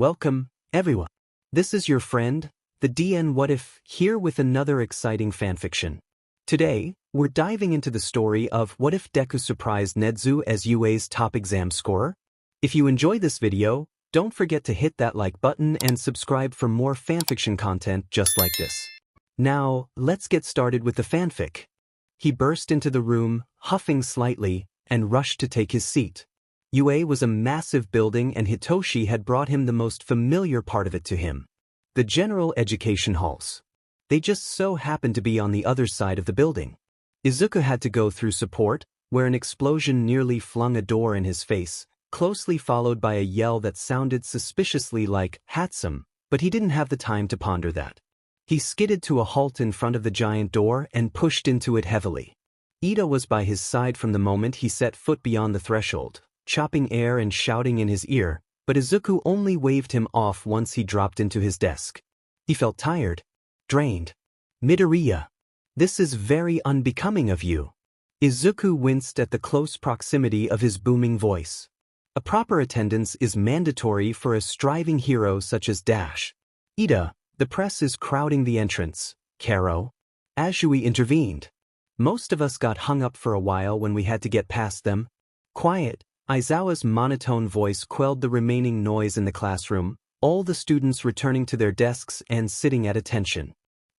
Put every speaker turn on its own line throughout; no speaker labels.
Welcome, everyone. This is your friend, the DN What If, here with another exciting fanfiction. Today, we're diving into the story of What If Deku surprised Nedzu as UA's top exam scorer? If you enjoy this video, don't forget to hit that like button and subscribe for more fanfiction content just like this. Now, let's get started with the fanfic. He burst into the room, huffing slightly, and rushed to take his seat. UA was a massive building and Hitoshi had brought him the most familiar part of it to him. The general education halls. They just so happened to be on the other side of the building. Izuku had to go through support, where an explosion nearly flung a door in his face, closely followed by a yell that sounded suspiciously like "Hatsum," but he didn't have the time to ponder that. He skidded to a halt in front of the giant door and pushed into it heavily. Ida was by his side from the moment he set foot beyond the threshold, chopping air and shouting in his ear, but Izuku only waved him off once he dropped into his desk. He felt tired, drained. Midoriya, this is very unbecoming of you. Izuku winced at the close proximity of his booming voice. A proper attendance is mandatory for a striving hero such as Dash. Ida, the press is crowding the entrance. Karo. Azui intervened. Most of us got hung up for a while when we had to get past them. Quiet. Aizawa's monotone voice quelled the remaining noise in the classroom, all the students returning to their desks and sitting at attention.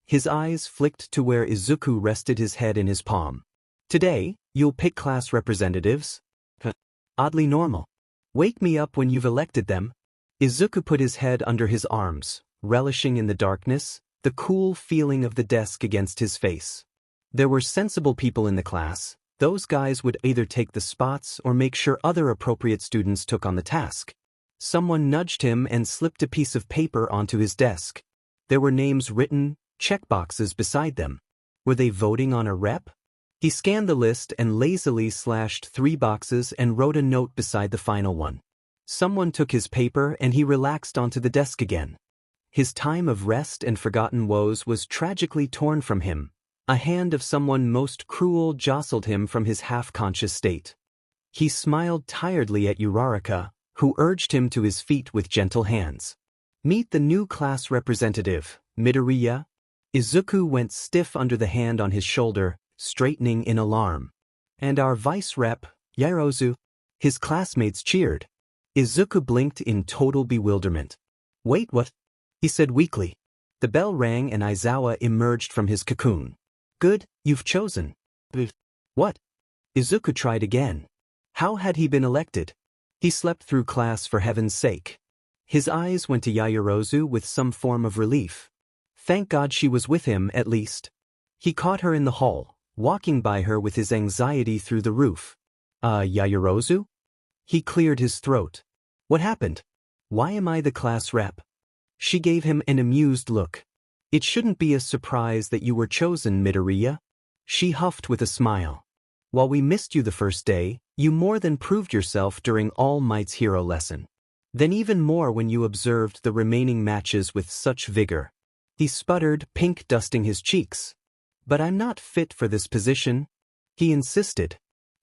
His eyes flicked to where Izuku rested his head in his palm. Today, you'll pick class representatives? Oddly normal. Wake me up when you've elected them. Izuku put his head under his arms, relishing in the darkness, the cool feeling of the desk against his face. There were sensible people in the class. Those guys would either take the spots or make sure other appropriate students took on the task. Someone nudged him and slipped a piece of paper onto his desk. There were names written, checkboxes beside them. Were they voting on a rep? He scanned the list and lazily slashed 3 boxes and wrote a note beside the final one. Someone took his paper and he relaxed onto the desk again. His time of rest and forgotten woes was tragically torn from him. A hand of someone most cruel jostled him from his half-conscious state. He smiled tiredly at Uraraka, who urged him to his feet with gentle hands. Meet the new class representative, Midoriya. Izuku went stiff under the hand on his shoulder, straightening in alarm. And our vice rep, Yaozu. His classmates cheered. Izuku blinked in total bewilderment. Wait, what? He said weakly. The bell rang and Aizawa emerged from his cocoon. Good, you've chosen. What? Izuku tried again. How had he been elected? He slept through class for heaven's sake. His eyes went to Yaozu with some form of relief. Thank God she was with him, at least. He caught her in the hall, walking by her with his anxiety through the roof. Yaozu? He cleared his throat. What happened? Why am I the class rep? She gave him an amused look. It shouldn't be a surprise that you were chosen, Midoriya. She huffed with a smile. While we missed you the first day, you more than proved yourself during All Might's hero lesson. Then even more when you observed the remaining matches with such vigor. He sputtered, pink dusting his cheeks. But I'm not fit for this position. He insisted.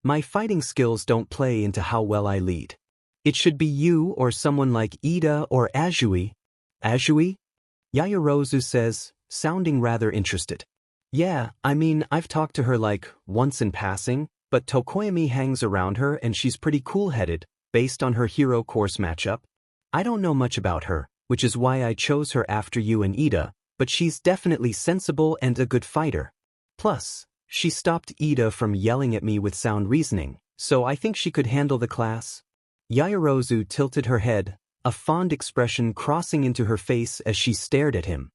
My fighting skills don't play into how well I lead. It should be you or someone like Ida or Azui. Azui? Yaozu says, sounding rather interested. Yeah, I mean, I've talked to her like, once in passing, but Tokoyami hangs around her and she's pretty cool-headed, based on her hero course matchup. I don't know much about her, which is why I chose her after you and Ida, but she's definitely sensible and a good fighter. Plus, she stopped Ida from yelling at me with sound reasoning, so I think she could handle the class. Yaozu tilted her head, a fond expression crossing into her face as she stared at him.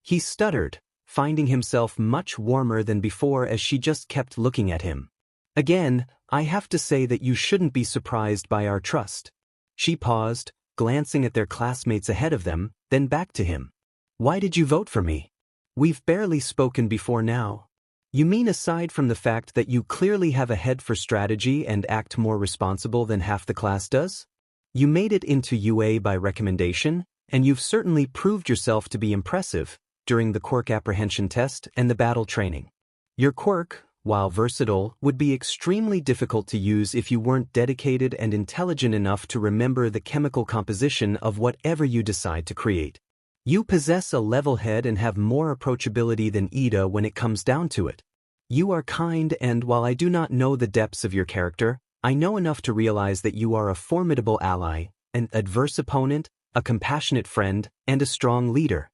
He stuttered, finding himself much warmer than before as she just kept looking at him. Again, I have to say that you shouldn't be surprised by our trust. She paused, glancing at their classmates ahead of them, then back to him. Why did you vote for me? We've barely spoken before now. You mean aside from the fact that you clearly have a head for strategy and act more responsible than half the class does? You made it into UA by recommendation, and you've certainly proved yourself to be impressive during the quirk apprehension test and the battle training. Your quirk, while versatile, would be extremely difficult to use if you weren't dedicated and intelligent enough to remember the chemical composition of whatever you decide to create. You possess a level head and have more approachability than Ida when it comes down to it. You are kind, and while I do not know the depths of your character, I know enough to realize that you are a formidable ally, an adverse opponent, a compassionate friend, and a strong leader.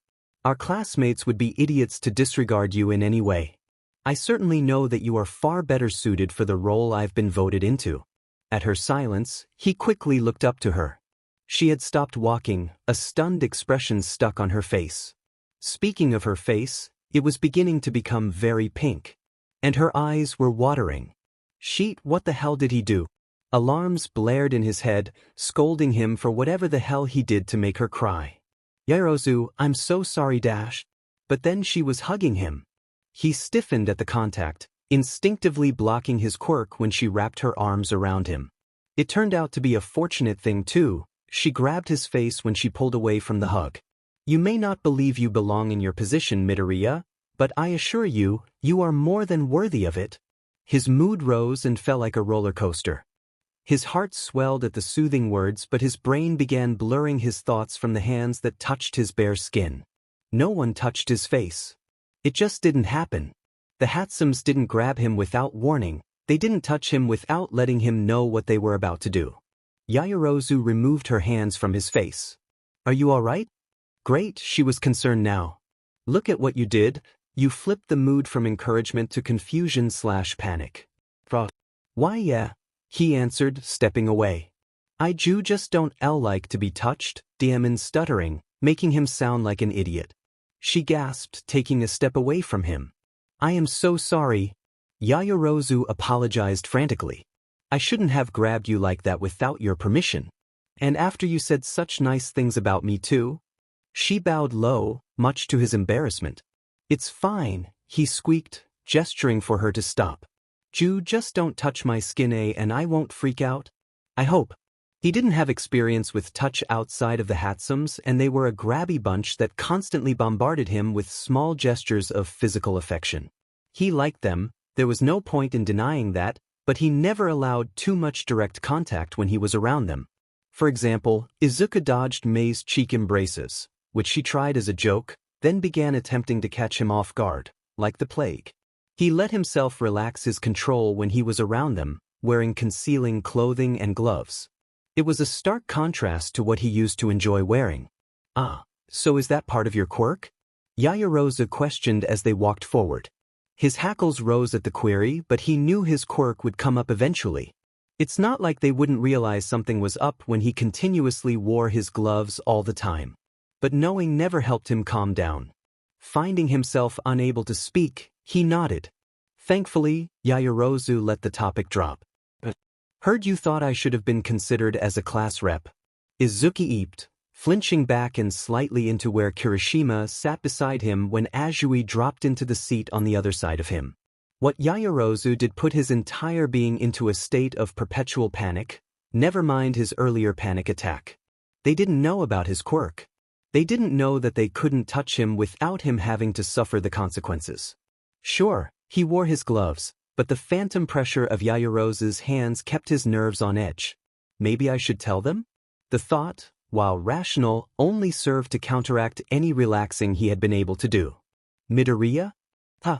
Our classmates would be idiots to disregard you in any way. I certainly know that you are far better suited for the role I've been voted into. At her silence, he quickly looked up to her. She had stopped walking, a stunned expression stuck on her face. Speaking of her face, it was beginning to become very pink. And her eyes were watering. Sheet, what the hell did he do? Alarms blared in his head, scolding him for whatever the hell he did to make her cry. Yaoyorozu, I'm so sorry dash. But then she was hugging him. He stiffened at the contact, instinctively blocking his quirk when she wrapped her arms around him. It turned out to be a fortunate thing too. She grabbed his face when she pulled away from the hug. You may not believe you belong in your position, Midoriya, but I assure you, you are more than worthy of it. His mood rose and fell like a roller coaster. His heart swelled at the soothing words, but his brain began blurring his thoughts from the hands that touched his bare skin. No one touched his face. It just didn't happen. The Hatsumes didn't grab him without warning, they didn't touch him without letting him know what they were about to do. Yaoyorozu removed her hands from his face. Are you all right? Great, she was concerned now. Look at what you did, you flipped the mood from encouragement to confusion/panic. Why yeah, he answered, stepping away. I just don't like to be touched, Diamond stuttering, making him sound like an idiot. She gasped, taking a step away from him. I am so sorry. Yaoyorozu apologized frantically. I shouldn't have grabbed you like that without your permission. And after you said such nice things about me too? She bowed low, much to his embarrassment. It's fine, he squeaked, gesturing for her to stop. Just don't touch my skin and I won't freak out. I hope. He didn't have experience with touch outside of the Hatsumes, and they were a grabby bunch that constantly bombarded him with small gestures of physical affection. He liked them, there was no point in denying that, but he never allowed too much direct contact when he was around them. For example, Izuku dodged Mei's cheek embraces, which she tried as a joke, then began attempting to catch him off guard, like the plague. He let himself relax his control when he was around them, wearing concealing clothing and gloves. It was a stark contrast to what he used to enjoy wearing. Ah, so is that part of your quirk? Yaoyorozu questioned as they walked forward. His hackles rose at the query, but he knew his quirk would come up eventually. It's not like they wouldn't realize something was up when he continuously wore his gloves all the time. But knowing never helped him calm down. Finding himself unable to speak, he nodded. Thankfully, Yaoyorozu let the topic drop. Heard you thought I should have been considered as a class rep. Izuku eeped, flinching back and slightly into where Kirishima sat beside him when Azui dropped into the seat on the other side of him. What Yaoyorozu did put his entire being into a state of perpetual panic, never mind his earlier panic attack. They didn't know about his quirk. They didn't know that they couldn't touch him without him having to suffer the consequences. Sure, he wore his gloves, but the phantom pressure of Yaoyorozu's hands kept his nerves on edge. Maybe I should tell them? The thought, while rational, only served to counteract any relaxing he had been able to do. Midoriya? Huh.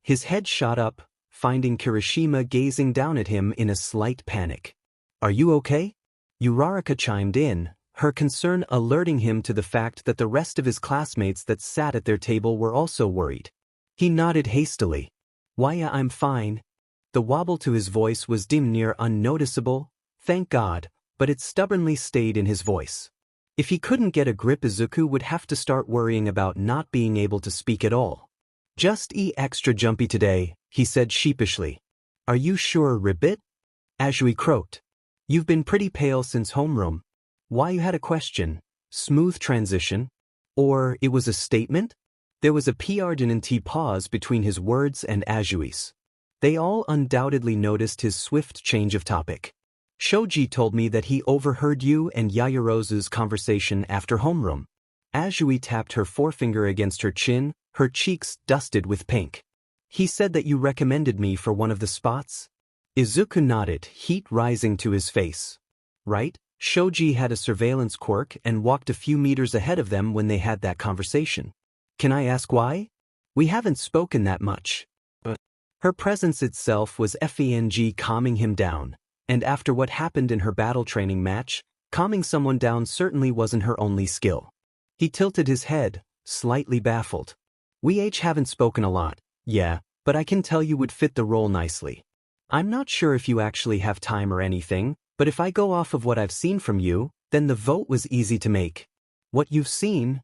His head shot up, finding Kirishima gazing down at him in a slight panic. Are you okay? Uraraka chimed in, her concern alerting him to the fact that the rest of his classmates that sat at their table were also worried. He nodded hastily. Why, I'm fine. The wobble to his voice was dim near unnoticeable, thank God, but it stubbornly stayed in his voice. If he couldn't get a grip, Izuku would have to start worrying about not being able to speak at all. Just extra jumpy today, he said sheepishly. Are you sure, Ribbit? Azui croaked. You've been pretty pale since homeroom. Why, you had a question? Smooth transition? Or it was a statement? There was a pregnant pause between his words and Azui's. They all undoubtedly noticed his swift change of topic. Shoji told me that he overheard you and Yaoyorozu's conversation after homeroom. Azui tapped her forefinger against her chin, her cheeks dusted with pink. He said that you recommended me for one of the spots? Izuku nodded, heat rising to his face. Right? Shoji had a surveillance quirk and walked a few meters ahead of them when they had that conversation. Can I ask why? We haven't spoken that much. Her presence itself was FENG calming him down, and after what happened in her battle training match, calming someone down certainly wasn't her only skill. He tilted his head, slightly baffled. We haven't spoken a lot, yeah, but I can tell you would fit the role nicely. I'm not sure if you actually have time or anything, but if I go off of what I've seen from you, then the vote was easy to make. What you've seen?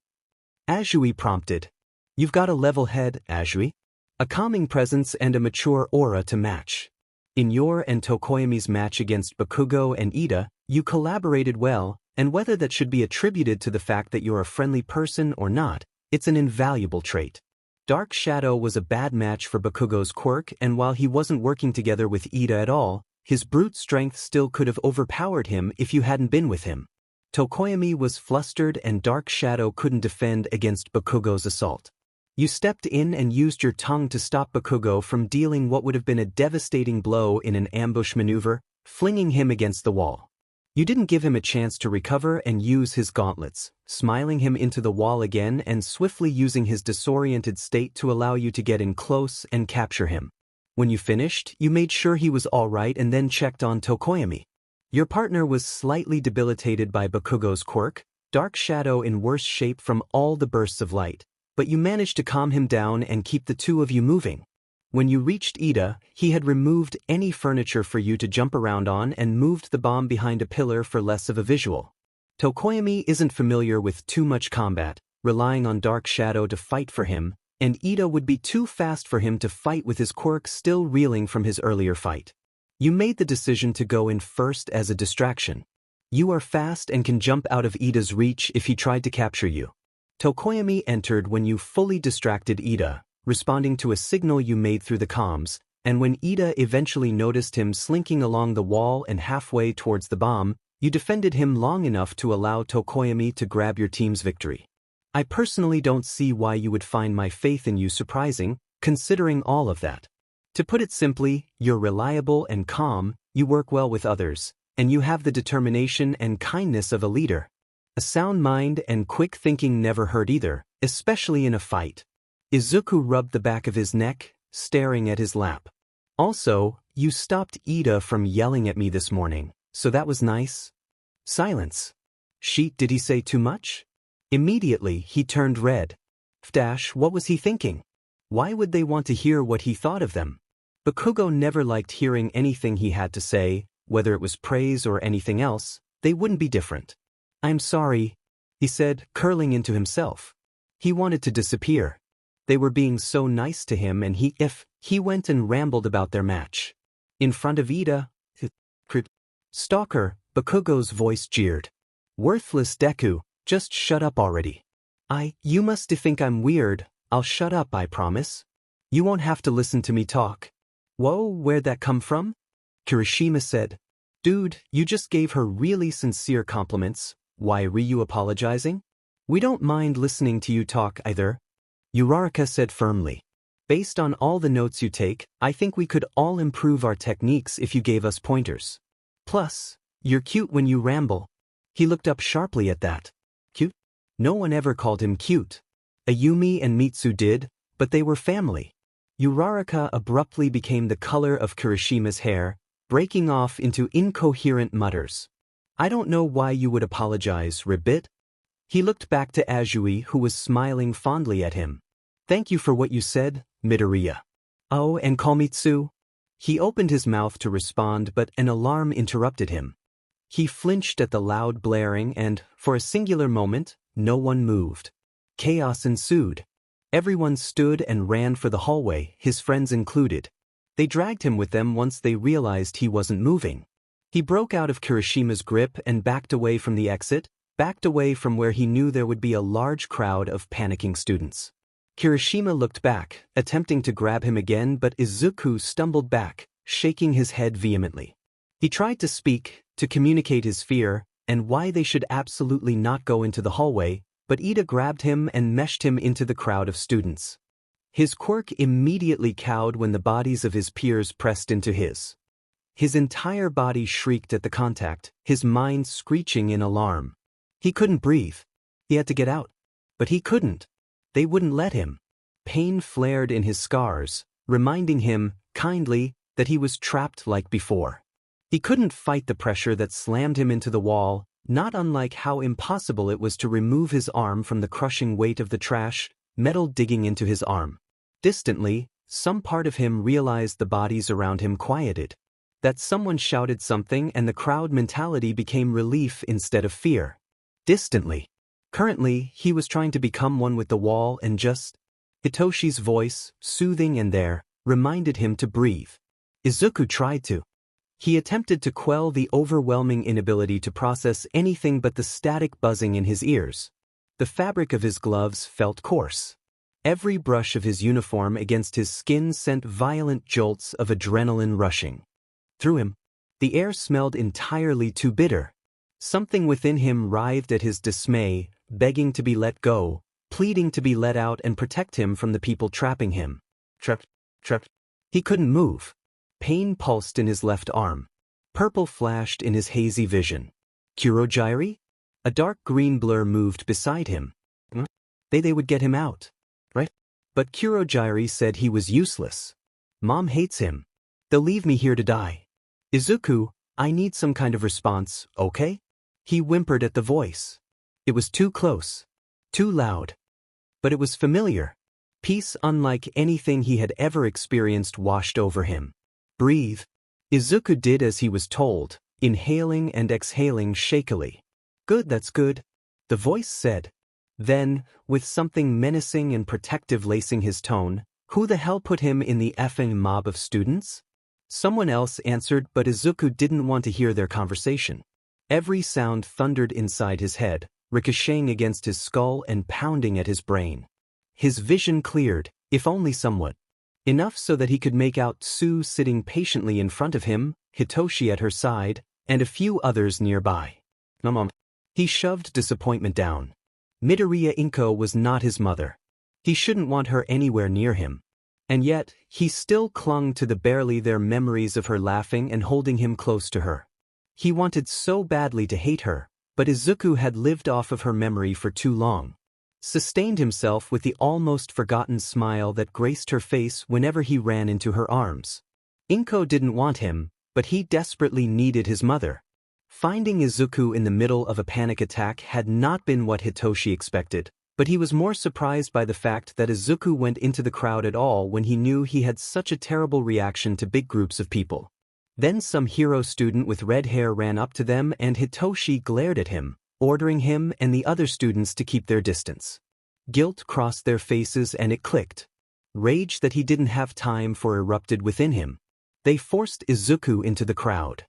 Azui prompted. You've got a level head, Azui. A calming presence and a mature aura to match. In your and Tokoyami's match against Bakugo and Ida, you collaborated well, and whether that should be attributed to the fact that you're a friendly person or not, it's an invaluable trait. Dark Shadow was a bad match for Bakugo's quirk, and while he wasn't working together with Ida at all, his brute strength still could have overpowered him if you hadn't been with him. Tokoyami was flustered and Dark Shadow couldn't defend against Bakugo's assault. You stepped in and used your tongue to stop Bakugo from dealing what would have been a devastating blow in an ambush maneuver, flinging him against the wall. You didn't give him a chance to recover and use his gauntlets, smiling him into the wall again and swiftly using his disoriented state to allow you to get in close and capture him. When you finished, you made sure he was all right and then checked on Tokoyami. Your partner was slightly debilitated by Bakugo's quirk, Dark Shadow in worse shape from all the bursts of light, but you managed to calm him down and keep the two of you moving. When you reached Ida, he had removed any furniture for you to jump around on and moved the bomb behind a pillar for less of a visual. Tokoyami isn't familiar with too much combat, relying on Dark Shadow to fight for him, and Ida would be too fast for him to fight with his quirk still reeling from his earlier fight. You made the decision to go in first as a distraction. You are fast and can jump out of Ida's reach if he tried to capture you. Tokoyami entered when you fully distracted Ida, responding to a signal you made through the comms, and when Ida eventually noticed him slinking along the wall and halfway towards the bomb, you defended him long enough to allow Tokoyami to grab your team's victory. I personally don't see why you would find my faith in you surprising, considering all of that. To put it simply, you're reliable and calm, you work well with others, and you have the determination and kindness of a leader. A sound mind and quick thinking never hurt either, especially in a fight. Izuku rubbed the back of his neck, staring at his lap. Also, you stopped Ida from yelling at me this morning, so that was nice. Silence. Did he say too much? Immediately, he turned red. What was he thinking? Why would they want to hear what he thought of them? Bakugo never liked hearing anything he had to say, whether it was praise or anything else, they wouldn't be different. I'm sorry, he said, curling into himself. He wanted to disappear. They were being so nice to him and he went and rambled about their match. In front of Ida, Stalker, Bakugo's voice jeered. Worthless Deku, just shut up already. You must think I'm weird, I'll shut up, I promise. You won't have to listen to me talk. Whoa, where'd that come from? Kirishima said. Dude, you just gave her really sincere compliments. Why were you apologizing? We don't mind listening to you talk either. Uraraka said firmly. Based on all the notes you take, I think we could all improve our techniques if you gave us pointers. Plus, you're cute when you ramble. He looked up sharply at that. Cute? No one ever called him cute. Ayumi and Mitsu did, but they were family. Uraraka abruptly became the color of Kirishima's hair, breaking off into incoherent mutters. I don't know why you would apologize, Ribbit. He looked back to Azui, who was smiling fondly at him. Thank you for what you said, Midoriya. Oh, and Komitsu? He opened his mouth to respond, but an alarm interrupted him. He flinched at the loud blaring and, for a singular moment, no one moved. Chaos ensued. Everyone stood and ran for the hallway, his friends included. They dragged him with them once they realized he wasn't moving. He broke out of Kirishima's grip and backed away from the exit, backed away from where he knew there would be a large crowd of panicking students. Kirishima looked back, attempting to grab him again, but Izuku stumbled back, shaking his head vehemently. He tried to speak, to communicate his fear, and why they should absolutely not go into the hallway, but Ida grabbed him and meshed him into the crowd of students. His quirk immediately cowed when the bodies of his peers pressed into his. His entire body shrieked at the contact, his mind screeching in alarm. He couldn't breathe. He had to get out. But he couldn't. They wouldn't let him. Pain flared in his scars, reminding him, kindly, that he was trapped like before. He couldn't fight the pressure that slammed him into the wall, not unlike how impossible it was to remove his arm from the crushing weight of the trash, metal digging into his arm. Distantly, some part of him realized the bodies around him quieted. That someone shouted something and the crowd mentality became relief instead of fear. Distantly. Currently, he was trying to become one with the wall and just. Hitoshi's voice, soothing and there, reminded him to breathe. Izuku tried to. He attempted to quell the overwhelming inability to process anything but the static buzzing in his ears. The fabric of his gloves felt coarse. Every brush of his uniform against his skin sent violent jolts of adrenaline rushing. Through him, the air smelled entirely too bitter. Something within him writhed at his dismay, begging to be let go, pleading to be let out and protect him from the people trapping him. Trapped. He couldn't move. Pain pulsed in his left arm. Purple flashed in his hazy vision. Kurogiri? A dark green blur moved beside him. They would get him out, right? But Kurogiri said he was useless. Mom hates him. They'll leave me here to die. Izuku, I need some kind of response, okay? He whimpered at the voice. It was too close. Too loud. But it was familiar. Peace unlike anything he had ever experienced washed over him. Breathe. Izuku did as he was told, inhaling and exhaling shakily. Good, that's good. The voice said. Then, with something menacing and protective lacing his tone, who the hell put him in the effing mob of students? Someone else answered, but Izuku didn't want to hear their conversation. Every sound thundered inside his head, ricocheting against his skull and pounding at his brain. His vision cleared, if only somewhat. Enough so that he could make out Sue sitting patiently in front of him, Hitoshi at her side, and a few others nearby. Mom. He shoved disappointment down. Midoriya Izuku was not his mother. He shouldn't want her anywhere near him. And yet, he still clung to the barely there memories of her laughing and holding him close to her. He wanted so badly to hate her, but Izuku had lived off of her memory for too long. Sustained himself with the almost forgotten smile that graced her face whenever he ran into her arms. Izuku didn't want him, but he desperately needed his mother. Finding Izuku in the middle of a panic attack had not been what Hitoshi expected, but he was more surprised by the fact that Izuku went into the crowd at all when he knew he had such a terrible reaction to big groups of people. Then some hero student with red hair ran up to them and Hitoshi glared at him, ordering him and the other students to keep their distance. Guilt crossed their faces and it clicked. Rage that he didn't have time for erupted within him. They forced Izuku into the crowd.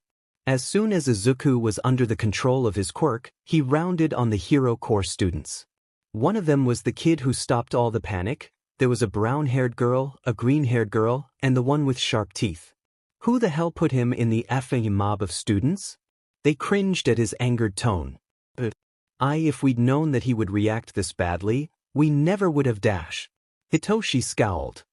As soon as Izuku was under the control of his quirk, he rounded on the hero corps students. One of them was the kid who stopped all the panic. There was a brown-haired girl, a green-haired girl, and the one with sharp teeth. Who the hell put him in the effing mob of students? They cringed at his angered tone. If we'd known that he would react this badly, we never would have dashed. Hitoshi scowled.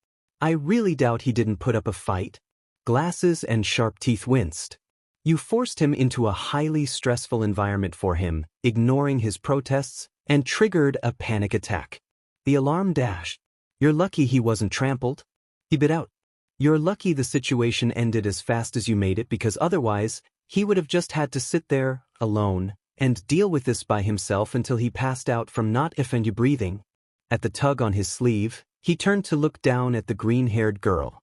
I really doubt he didn't put up a fight. Glasses and sharp teeth winced. You forced him into a highly stressful environment for him, ignoring his protests, and triggered a panic attack. The alarm dashed. You're lucky he wasn't trampled. He bit out. You're lucky the situation ended as fast as you made it because otherwise, he would have just had to sit there, alone, and deal with this by himself until he passed out from not effing you breathing. At the tug on his sleeve, he turned to look down at the green-haired girl.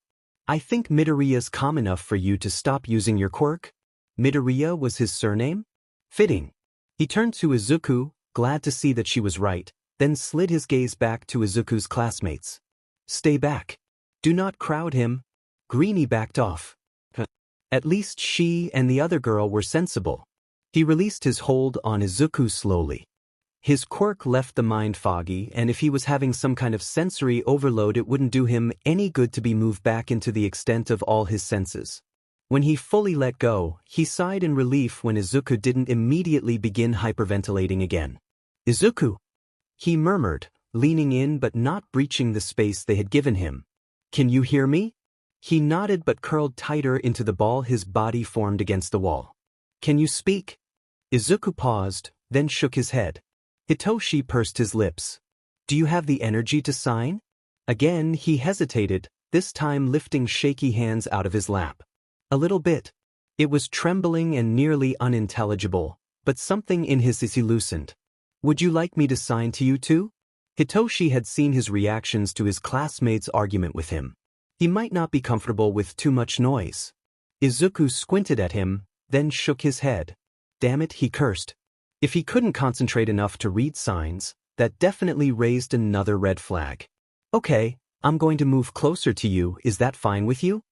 I think Midoriya's calm enough for you to stop using your quirk. Midoriya was his surname? Fitting. He turned to Izuku, glad to see that she was right, then slid his gaze back to Izuku's classmates. Stay back. Do not crowd him. Greenie backed off. At least she and the other girl were sensible. He released his hold on Izuku slowly. His quirk left the mind foggy, and if he was having some kind of sensory overload it wouldn't do him any good to be moved back into the extent of all his senses. When he fully let go, he sighed in relief when Izuku didn't immediately begin hyperventilating again. Izuku! He murmured, leaning in but not breaching the space they had given him. "Can you hear me?" He nodded but curled tighter into the ball his body formed against the wall. "Can you speak?" Izuku paused, then shook his head. Hitoshi pursed his lips. "Do you have the energy to sign?" Again he hesitated, this time lifting shaky hands out of his lap. "A little bit." It was trembling and nearly unintelligible, but something in his eyes loosened. "Would you like me to sign to you too?" Hitoshi had seen his reactions to his classmates' argument with him. He might not be comfortable with too much noise. Izuku squinted at him, then shook his head. Damn it, he cursed. If he couldn't concentrate enough to read signs, that definitely raised another red flag. "Okay, I'm going to move closer to you, is that fine with you?"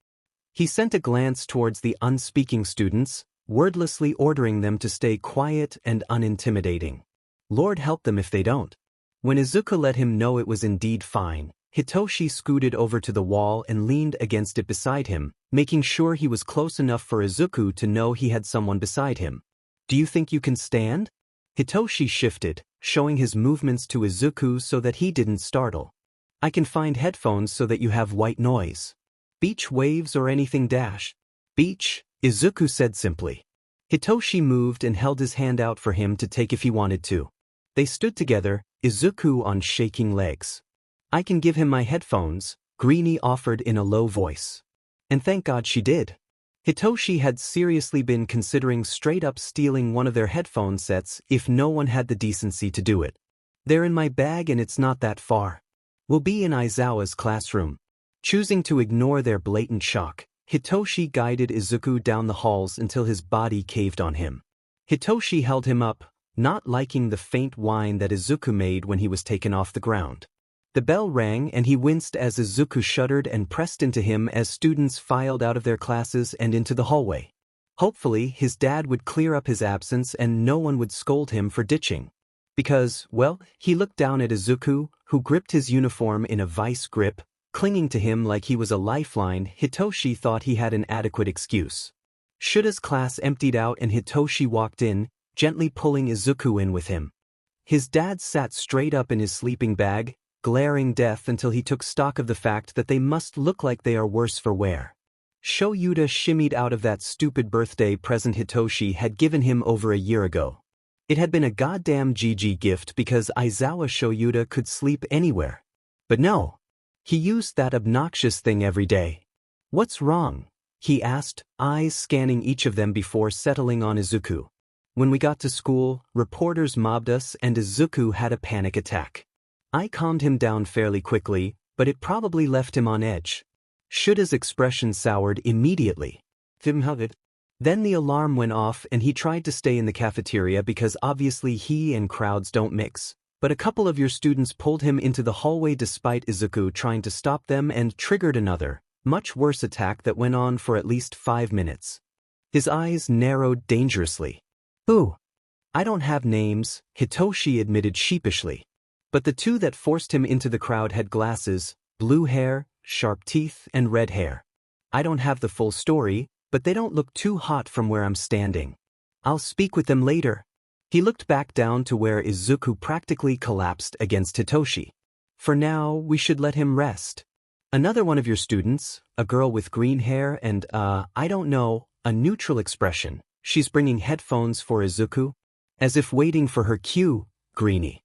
He sent a glance towards the unspeaking students, wordlessly ordering them to stay quiet and unintimidating. Lord help them if they don't. When Izuku let him know it was indeed fine, Hitoshi scooted over to the wall and leaned against it beside him, making sure he was close enough for Izuku to know he had someone beside him. "Do you think you can stand?" Hitoshi shifted, showing his movements to Izuku so that he didn't startle. "I can find headphones so that you have white noise. Beach waves or anything dash." "Beach," Izuku said simply. Hitoshi moved and held his hand out for him to take if he wanted to. They stood together, Izuku on shaking legs. "I can give him my headphones," Greenie offered in a low voice. And thank God she did. Hitoshi had seriously been considering straight up stealing one of their headphone sets if no one had the decency to do it. "They're in my bag and it's not that far. We'll be in Aizawa's classroom." Choosing to ignore their blatant shock, Hitoshi guided Izuku down the halls until his body caved on him. Hitoshi held him up, not liking the faint whine that Izuku made when he was taken off the ground. The bell rang and he winced as Izuku shuddered and pressed into him as students filed out of their classes and into the hallway. Hopefully, his dad would clear up his absence and no one would scold him for ditching. Because, well, he looked down at Izuku, who gripped his uniform in a vice grip, clinging to him like he was a lifeline. Hitoshi thought he had an adequate excuse. Shura's class emptied out and Hitoshi walked in, gently pulling Izuku in with him. His dad sat straight up in his sleeping bag, glaring death until he took stock of the fact that they must look like they are worse for wear. Shoyuta shimmied out of that stupid birthday present Hitoshi had given him over a year ago. It had been a goddamn GG gift because Aizawa Shoyuta could sleep anywhere. But no. He used that obnoxious thing every day. "What's wrong?" he asked, eyes scanning each of them before settling on Izuku. "When we got to school, reporters mobbed us and Izuku had a panic attack. I calmed him down fairly quickly, but it probably left him on edge." Shura's expression soured immediately. Then the alarm went off and he tried to stay in the cafeteria because obviously he and crowds don't mix. But a couple of your students pulled him into the hallway despite Izuku trying to stop them and triggered another, much worse attack that went on for at least 5 minutes. His eyes narrowed dangerously. "Who?" "I don't have names," Hitoshi admitted sheepishly. But the two that forced him into the crowd had glasses, blue hair, sharp teeth, and red hair. I don't have the full story, but they don't look too hot from where I'm standing. I'll speak with them later. He looked back down to where Izuku practically collapsed against Hitoshi. For now, we should let him rest. Another one of your students, a girl with green hair and, I don't know, a neutral expression. She's bringing headphones for Izuku. As if waiting for her cue, Greenie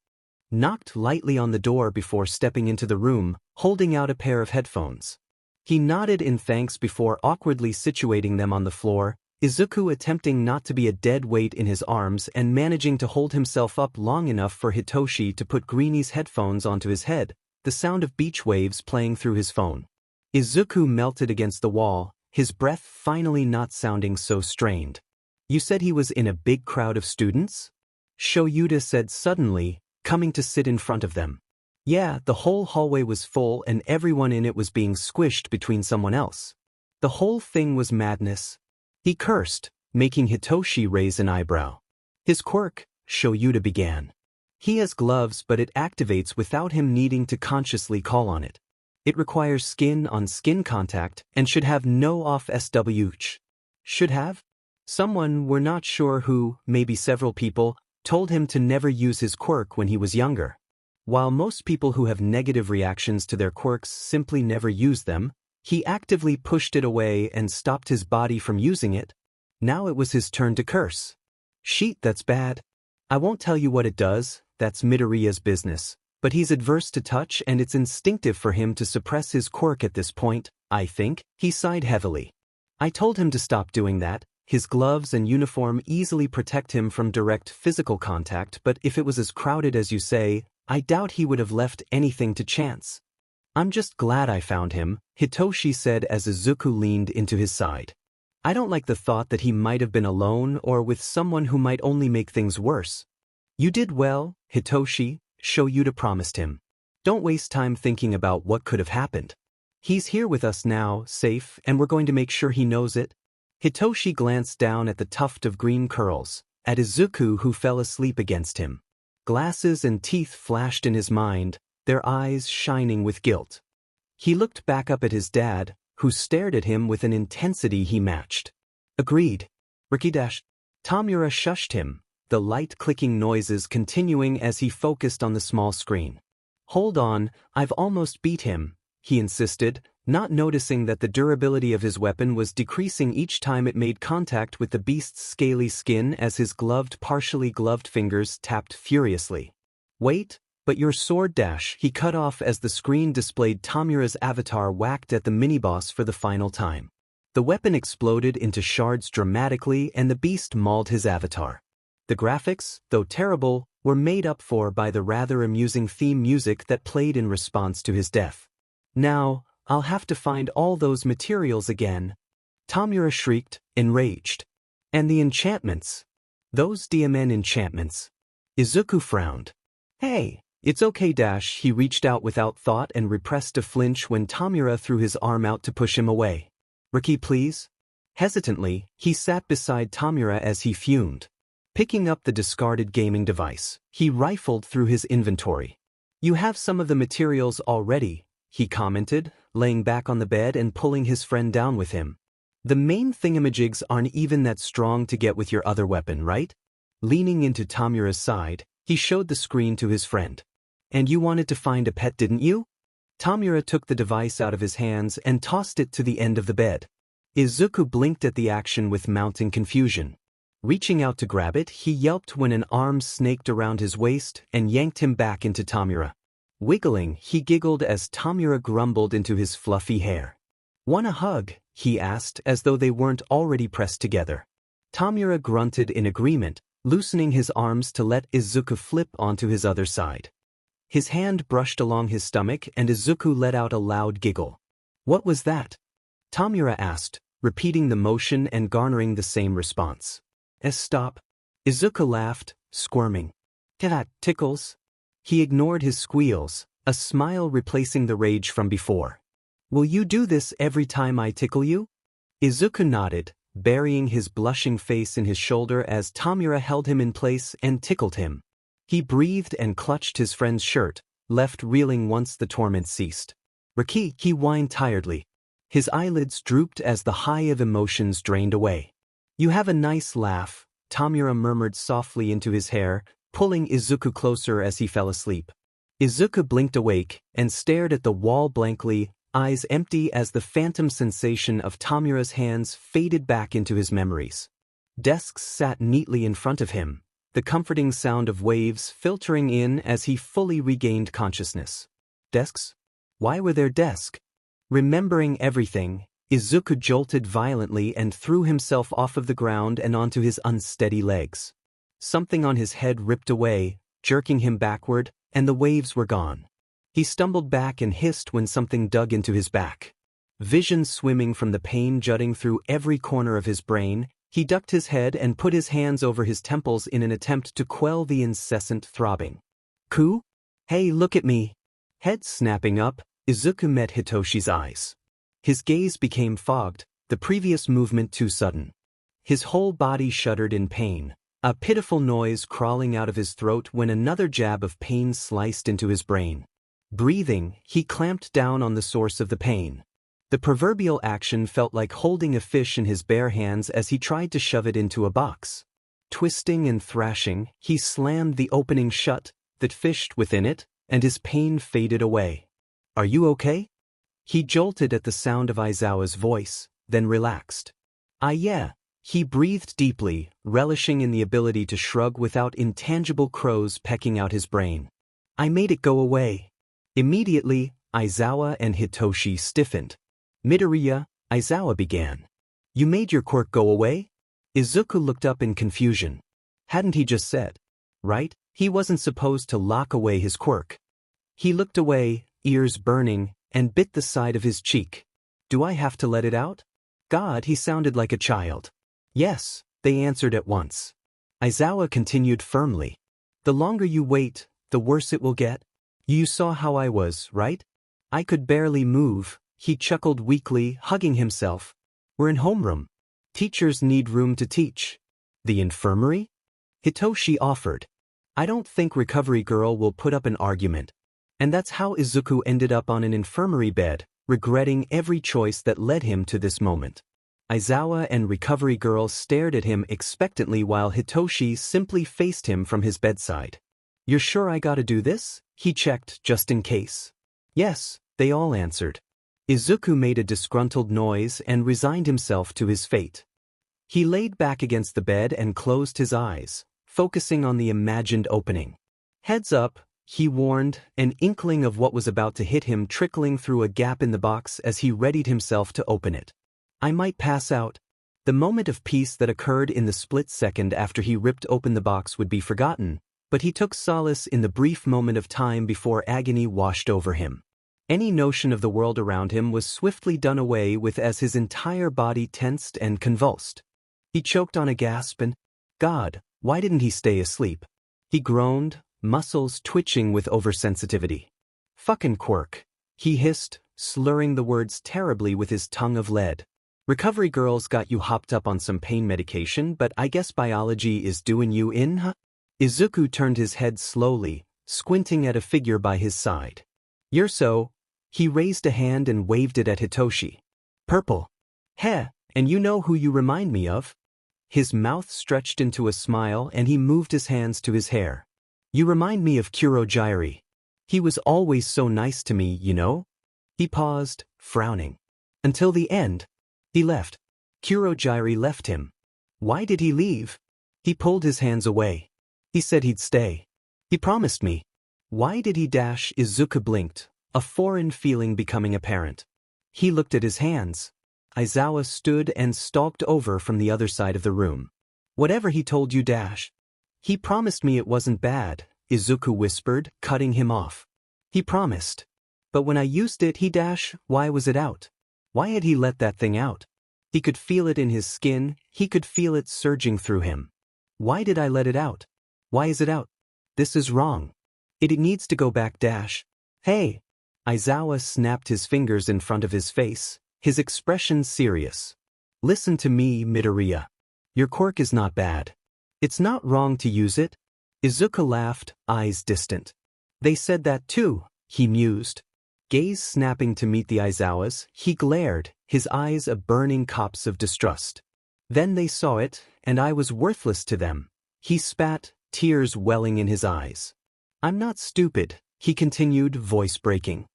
knocked lightly on the door before stepping into the room, holding out a pair of headphones. He nodded in thanks before awkwardly situating them on the floor, Izuku attempting not to be a dead weight in his arms and managing to hold himself up long enough for Hitoshi to put Greenie's headphones onto his head, the sound of beach waves playing through his phone. Izuku melted against the wall, his breath finally not sounding so strained. "You said he was in a big crowd of students?" Shoyuta said suddenly, coming to sit in front of them. "Yeah, the whole hallway was full and everyone in it was being squished between someone else. The whole thing was madness." He cursed, making Hitoshi raise an eyebrow. "His quirk," Shoyuta began. "He has gloves but it activates without him needing to consciously call on it. It requires skin-on-skin contact and should have no off-switch. Should have? Someone, we're not sure who, maybe several people, told him to never use his quirk when he was younger. While most people who have negative reactions to their quirks simply never use them, he actively pushed it away and stopped his body from using it. Now it was his turn to curse. Sheet, that's bad. I won't tell you what it does, that's Midoriya's business, but he's adverse to touch and it's instinctive for him to suppress his quirk at this point, I think. He sighed heavily. I told him to stop doing that. His gloves and uniform easily protect him from direct physical contact, but if it was as crowded as you say, I doubt he would have left anything to chance. I'm just glad I found him, Hitoshi said as Izuku leaned into his side. I don't like the thought that he might have been alone or with someone who might only make things worse. You did well, Hitoshi, Shoyuta promised him. Don't waste time thinking about what could have happened. He's here with us now, safe, and we're going to make sure he knows it. Hitoshi glanced down at the tuft of green curls, at Izuku who fell asleep against him. Glasses and teeth flashed in his mind, their eyes shining with guilt. He looked back up at his dad, who stared at him with an intensity he matched. Agreed. Ricky-dash. Tamura shushed him, the light clicking noises continuing as he focused on the small screen. Hold on, I've almost beat him, he insisted, not noticing that the durability of his weapon was decreasing each time it made contact with the beast's scaly skin as his partially gloved fingers tapped furiously. Wait, but your sword dash, he cut off as the screen displayed Tamura's avatar whacked at the mini-boss for the final time. The weapon exploded into shards dramatically and the beast mauled his avatar. The graphics, though terrible, were made up for by the rather amusing theme music that played in response to his death. Now, I'll have to find all those materials again. Tamura shrieked, enraged. And the enchantments. Those DMN enchantments. Izuku frowned. Hey, it's okay dash, he reached out without thought and repressed a flinch when Tamura threw his arm out to push him away. Ricky, please? Hesitantly, he sat beside Tamura as he fumed. Picking up the discarded gaming device, he rifled through his inventory. You have some of the materials already, he commented, laying back on the bed and pulling his friend down with him. The main thingamajigs aren't even that strong to get with your other weapon, right? Leaning into Tamura's side, he showed the screen to his friend. And you wanted to find a pet, didn't you? Tamura took the device out of his hands and tossed it to the end of the bed. Izuku blinked at the action with mounting confusion. Reaching out to grab it, he yelped when an arm snaked around his waist and yanked him back into Tamura. Wiggling, he giggled as Tamura grumbled into his fluffy hair. Want a hug? He asked as though they weren't already pressed together. Tamura grunted in agreement, loosening his arms to let Izuku flip onto his other side. His hand brushed along his stomach and Izuku let out a loud giggle. What was that? Tamura asked, repeating the motion and garnering the same response. Stop. Izuku laughed, squirming. That tickles. He ignored his squeals, a smile replacing the rage from before. Will you do this every time I tickle you? Izuku nodded, burying his blushing face in his shoulder as Tamura held him in place and tickled him. He breathed and clutched his friend's shirt, left reeling once the torment ceased. Riki, he whined tiredly. His eyelids drooped as the high of emotions drained away. You have a nice laugh, Tamura murmured softly into his hair, pulling Izuku closer as he fell asleep. Izuku blinked awake and stared at the wall blankly, eyes empty as the phantom sensation of Tamura's hands faded back into his memories. Desks sat neatly in front of him, the comforting sound of waves filtering in as he fully regained consciousness. Desks? Why were there desks? Remembering everything, Izuku jolted violently and threw himself off of the ground and onto his unsteady legs. Something on his head ripped away, jerking him backward, and the waves were gone. He stumbled back and hissed when something dug into his back. Vision swimming from the pain jutting through every corner of his brain, he ducked his head and put his hands over his temples in an attempt to quell the incessant throbbing. Ku? Hey, look at me. Head snapping up, Izuku met Hitoshi's eyes. His gaze became fogged, the previous movement too sudden. His whole body shuddered in pain, a pitiful noise crawling out of his throat when another jab of pain sliced into his brain. Breathing, he clamped down on the source of the pain. The proverbial action felt like holding a fish in his bare hands as he tried to shove it into a box. Twisting and thrashing, he slammed the opening shut that fished within it, and his pain faded away. Are you okay? He jolted at the sound of Aizawa's voice, then relaxed. Yeah. He breathed deeply, relishing in the ability to shrug without intangible crows pecking out his brain. I made it go away. Immediately, Aizawa and Hitoshi stiffened. Midoriya, Aizawa began. You made your quirk go away? Izuku looked up in confusion. Hadn't he just said? Right? He wasn't supposed to lock away his quirk. He looked away, ears burning, and bit the side of his cheek. Do I have to let it out? God, he sounded like a child. Yes, they answered at once. Aizawa continued firmly. The longer you wait, the worse it will get. You saw how I was, right? I could barely move, he chuckled weakly, hugging himself. We're in homeroom. Teachers need room to teach. The infirmary? Hitoshi offered. I don't think Recovery Girl will put up an argument. And that's how Izuku ended up on an infirmary bed, regretting every choice that led him to this moment. Aizawa and Recovery Girl stared at him expectantly while Hitoshi simply faced him from his bedside. You're sure I gotta do this? He checked, just in case. Yes, they all answered. Izuku made a disgruntled noise and resigned himself to his fate. He laid back against the bed and closed his eyes, focusing on the imagined opening. Heads up, he warned, an inkling of what was about to hit him trickling through a gap in the box as he readied himself to open it. I might pass out. The moment of peace that occurred in the split second after he ripped open the box would be forgotten, but he took solace in the brief moment of time before agony washed over him. Any notion of the world around him was swiftly done away with as his entire body tensed and convulsed. He choked on a gasp and, God, why didn't he stay asleep? He groaned, muscles twitching with oversensitivity. Fucking quirk, he hissed, slurring the words terribly with his tongue of lead. Recovery Girl's got you hopped up on some pain medication, but I guess biology is doing you in, huh? Izuku turned his head slowly, squinting at a figure by his side. You're so. He raised a hand and waved it at Hitoshi. Purple. Heh, and you know who you remind me of? His mouth stretched into a smile and he moved his hands to his hair. You remind me of Kurogyari. He was always so nice to me, you know? He paused, frowning. Until the end. He left. Kurogyari left him. Why did he leave? He pulled his hands away. He said he'd stay. He promised me. Why did he dash? Izuku blinked, a foreign feeling becoming apparent. He looked at his hands. Aizawa stood and stalked over from the other side of the room. Whatever he told you, dash. He promised me it wasn't bad, Izuku whispered, cutting him off. He promised. But when I used it, he dash, why was it out? Why had he let that thing out? He could feel it in his skin, he could feel it surging through him. Why did I let it out? Why is it out? This is wrong. It needs to go back, dash. Hey! Aizawa snapped his fingers in front of his face, his expression serious. Listen to me, Midoriya. Your quirk is not bad. It's not wrong to use it. Izuku laughed, eyes distant. They said that too, he mused. Gaze snapping to meet the Aizawa's, he glared, his eyes a burning copse of distrust. Then they saw it, and I was worthless to them. He spat, tears welling in his eyes. I'm not stupid, he continued, voice breaking.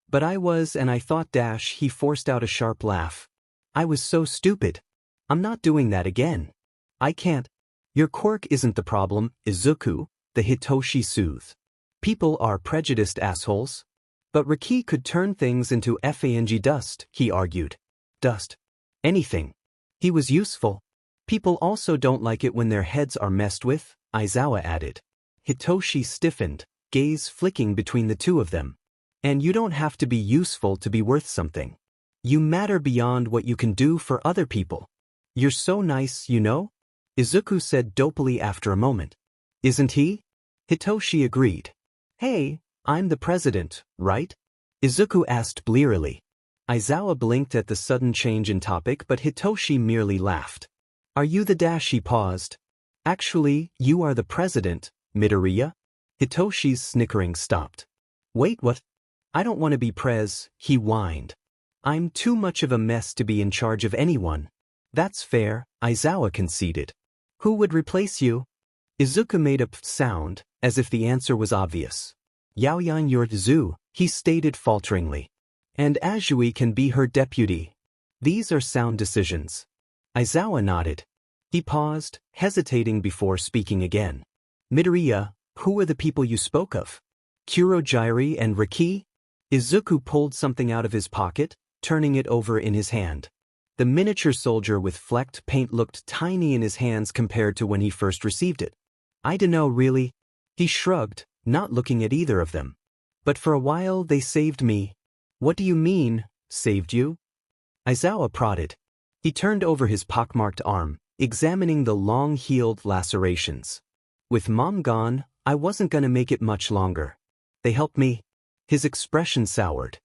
But I was, and I thought dash. He forced out a sharp laugh. I was so stupid. I'm not doing that again. I can't. Your quirk isn't the problem, Izuku, the Hitoshi soothed. People are prejudiced assholes. But Riki could turn things into fang dust, he argued. Dust. Anything. He was useful. People also don't like it when their heads are messed with, Aizawa added. Hitoshi stiffened, gaze flicking between the two of them. And you don't have to be useful to be worth something. You matter beyond what you can do for other people. You're so nice, you know? Izuku said dopily after a moment. Isn't he? Hitoshi agreed. Hey, I'm the president, right? Izuku asked blearily. Aizawa blinked at the sudden change in topic, but Hitoshi merely laughed. Are you the dash? He paused. Actually, you are the president, Midoriya. Hitoshi's snickering stopped. Wait, what? I don't want to be prez, he whined. I'm too much of a mess to be in charge of anyone. That's fair, Aizawa conceded. Who would replace you? Izuku made a sound, as if the answer was obvious. Yaoyan Yurtzu, he stated falteringly. And Azui can be her deputy. These are sound decisions. Aizawa nodded. He paused, hesitating before speaking again. Midoriya, who are the people you spoke of? Kurogyari and Riki? Izuku pulled something out of his pocket, turning it over in his hand. The miniature soldier with flecked paint looked tiny in his hands compared to when he first received it. I dunno really. He shrugged, not looking at either of them. But for a while they saved me. What do you mean, saved you? Aizawa prodded. He turned over his pockmarked arm, examining the long-healed lacerations. With Mom gone, I wasn't gonna make it much longer. They helped me. His expression soured.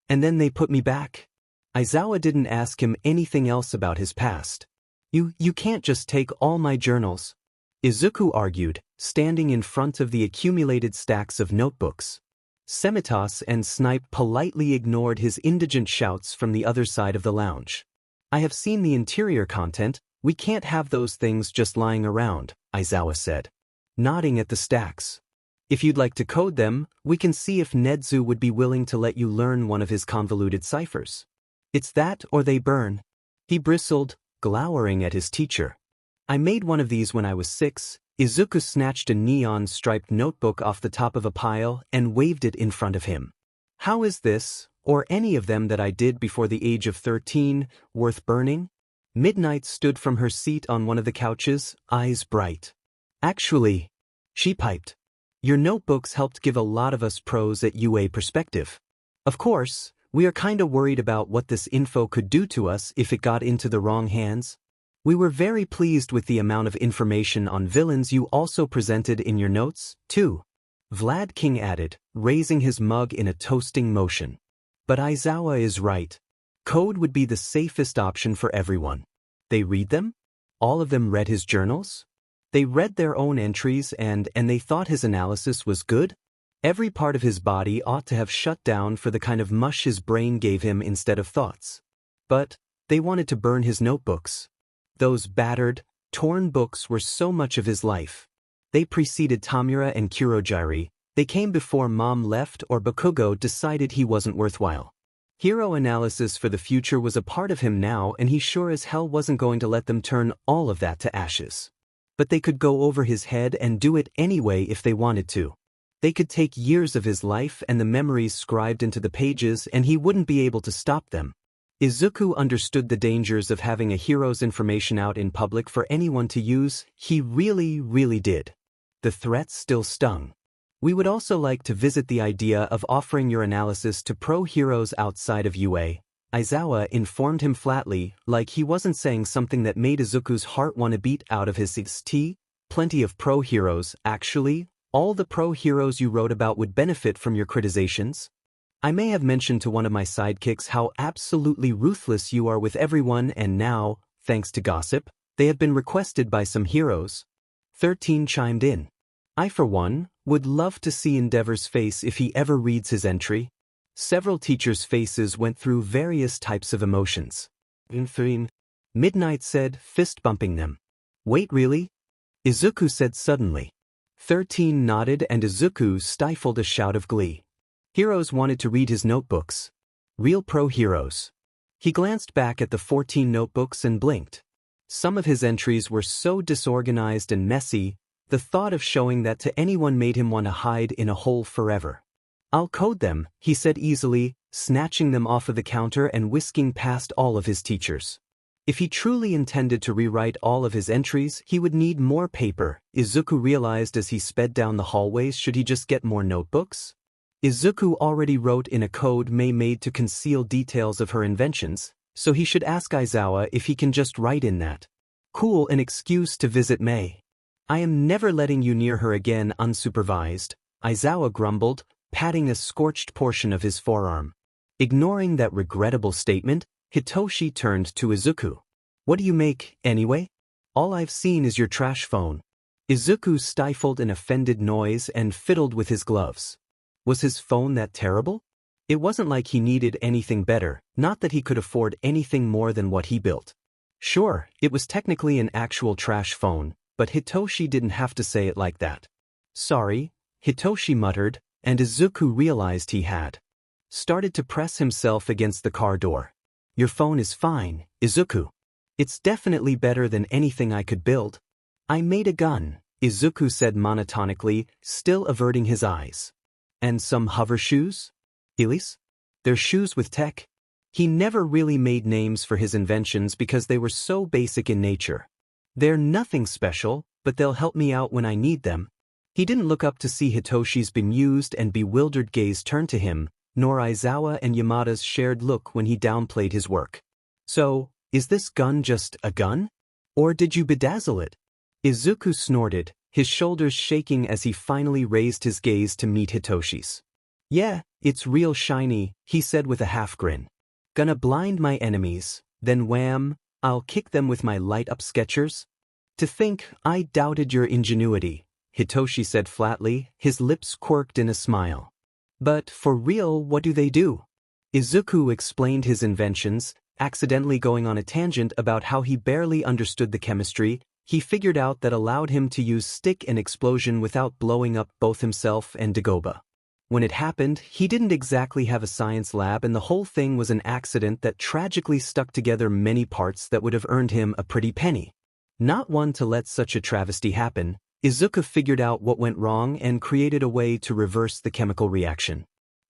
And then they put me back. Aizawa didn't ask him anything else about his past. You can't just take all my journals. Izuku argued, standing in front of the accumulated stacks of notebooks. Semitas and Snipe politely ignored his indigent shouts from the other side of the lounge. I have seen the interior content, we can't have those things just lying around, Aizawa said, nodding at the stacks. If you'd like to code them, we can see if Nedzu would be willing to let you learn one of his convoluted ciphers. It's that or they burn. He bristled, glowering at his teacher. I made one of these when I was 6. Izuku snatched a neon-striped notebook off the top of a pile and waved it in front of him. How is this, or any of them that I did before the age of 13, worth burning? Midnight stood from her seat on one of the couches, eyes bright. Actually, she piped. Your notebooks helped give a lot of us pros at UA perspective. Of course, we are kinda worried about what this info could do to us if it got into the wrong hands. We were very pleased with the amount of information on villains you also presented in your notes, too. Vlad King added, raising his mug in a toasting motion. But Aizawa is right. Code would be the safest option for everyone. They read them? All of them read his journals? They read their own entries and they thought his analysis was good? Every part of his body ought to have shut down for the kind of mush his brain gave him instead of thoughts. But they wanted to burn his notebooks. Those battered, torn books were so much of his life. They preceded Tamura and Kurogyari. They came before Mom left or Bakugo decided he wasn't worthwhile. Hero analysis for the future was a part of him now, and he sure as hell wasn't going to let them turn all of that to ashes. But they could go over his head and do it anyway if they wanted to. They could take years of his life and the memories scribed into the pages, and he wouldn't be able to stop them. Izuku understood the dangers of having a hero's information out in public for anyone to use. He really did. The threats still stung. We would also like to visit the idea of offering your analysis to pro-heroes outside of UA, Aizawa informed him flatly, like he wasn't saying something that made Izuku's heart want to beat out of his chest. Plenty of pro-heroes, actually. All the pro-heroes you wrote about would benefit from your criticizations. I may have mentioned to one of my sidekicks how absolutely ruthless you are with everyone, and now, thanks to gossip, they have been requested by some heroes. 13 chimed in. I, for one, would love to see Endeavor's face if he ever reads his entry. Several teachers' faces went through various types of emotions. Midnight said, fist-bumping them. Wait, really? Izuku said suddenly. 13 nodded and Izuku stifled a shout of glee. Heroes wanted to read his notebooks. Real pro-heroes. He glanced back at the 14 notebooks and blinked. Some of his entries were so disorganized and messy, the thought of showing that to anyone made him want to hide in a hole forever. I'll code them, he said easily, snatching them off of the counter and whisking past all of his teachers. If he truly intended to rewrite all of his entries, he would need more paper, Izuku realized as he sped down the hallways. Should he just get more notebooks? Izuku already wrote in a code Mei made to conceal details of her inventions, so he should ask Aizawa if he can just write in that. Cool, an excuse to visit Mei. I am never letting you near her again unsupervised, Aizawa grumbled, patting a scorched portion of his forearm. Ignoring that regrettable statement, Hitoshi turned to Izuku. What do you make, anyway? All I've seen is your trash phone. Izuku stifled an offended noise and fiddled with his gloves. Was his phone that terrible? It wasn't like he needed anything better, not that he could afford anything more than what he built. Sure, it was technically an actual trash phone, but Hitoshi didn't have to say it like that. Sorry, Hitoshi muttered, and Izuku realized he had started to press himself against the car door. Your phone is fine, Izuku. It's definitely better than anything I could build. I made a gun, Izuku said monotonically, still averting his eyes. And some hover shoes? Elise? They're shoes with tech. He never really made names for his inventions because they were so basic in nature. They're nothing special, but they'll help me out when I need them. He didn't look up to see Hitoshi's bemused and bewildered gaze turn to him, nor Aizawa and Yamada's shared look when he downplayed his work. So, is this gun just a gun? Or did you bedazzle it? Izuku snorted, his shoulders shaking as he finally raised his gaze to meet Hitoshi's. Yeah, it's real shiny, he said with a half-grin. Gonna blind my enemies, then wham, I'll kick them with my light-up Skechers? To think I doubted your ingenuity, Hitoshi said flatly, his lips quirked in a smile. But for real, what do they do? Izuku explained his inventions, accidentally going on a tangent about how he barely understood the chemistry he figured out that allowed him to use stick and explosion without blowing up both himself and Dagoba. When it happened, he didn't exactly have a science lab and the whole thing was an accident that tragically stuck together many parts that would have earned him a pretty penny. Not one to let such a travesty happen, Izuku figured out what went wrong and created a way to reverse the chemical reaction.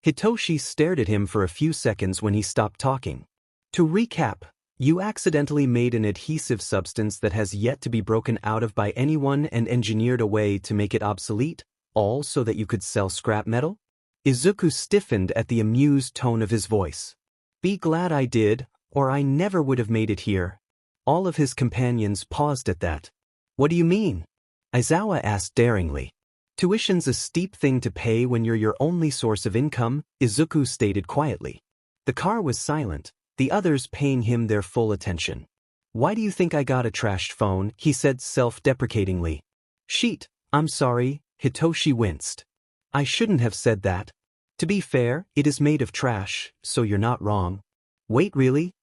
Hitoshi stared at him for a few seconds when he stopped talking. To recap, you accidentally made an adhesive substance that has yet to be broken out of by anyone and engineered a way to make it obsolete, all so that you could sell scrap metal? Izuku stiffened at the amused tone of his voice. Be glad I did, or I never would have made it here. All of his companions paused at that. What do you mean? Aizawa asked daringly. Tuition's a steep thing to pay when you're your only source of income, Izuku stated quietly. The car was silent, the others paying him their full attention. Why do you think I got a trashed phone? He said self-deprecatingly. Sheet, I'm sorry, Hitoshi winced. I shouldn't have said that. To be fair, it is made of trash, so you're not wrong. Wait, really?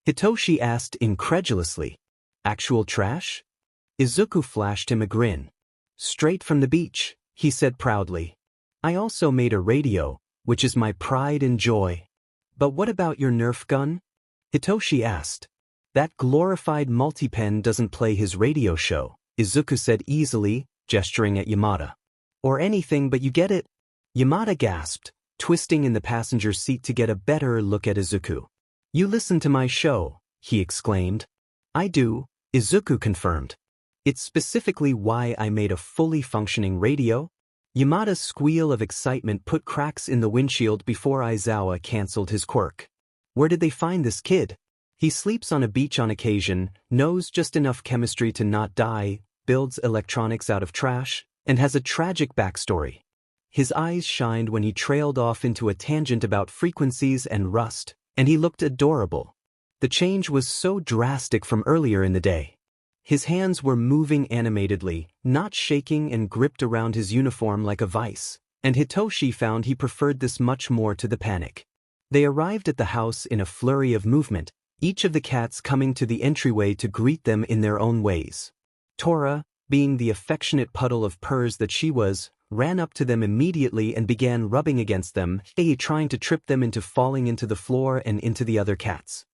Hitoshi asked incredulously. Actual trash? Izuku flashed him a grin. Straight from the beach, he said proudly. I also made a radio, which is my pride and joy. But what about your Nerf gun? Hitoshi asked. That glorified multipen doesn't play his radio show, Izuku said easily, gesturing at Yamada. Or anything, but you get it? Yamada gasped, twisting in the passenger seat to get a better look at Izuku. You listen to my show, he exclaimed. I do, Izuku confirmed. It's specifically why I made a fully functioning radio. Yamada's squeal of excitement put cracks in the windshield before Aizawa canceled his quirk. Where did they find this kid? He sleeps on a beach on occasion, knows just enough chemistry to not die, builds electronics out of trash, and has a tragic backstory. His eyes shined when he trailed off into a tangent about frequencies and rust, and he looked adorable. The change was so drastic from earlier in the day. His hands were moving animatedly, not shaking and gripped around his uniform like a vice, and Hitoshi found he preferred this much more to the panic. They arrived at the house in a flurry of movement, each of the cats coming to the entryway to greet them in their own ways. Tora, being the affectionate puddle of purrs that she was, ran up to them immediately and began rubbing against them, trying to trip them into falling into the floor and into the other cats.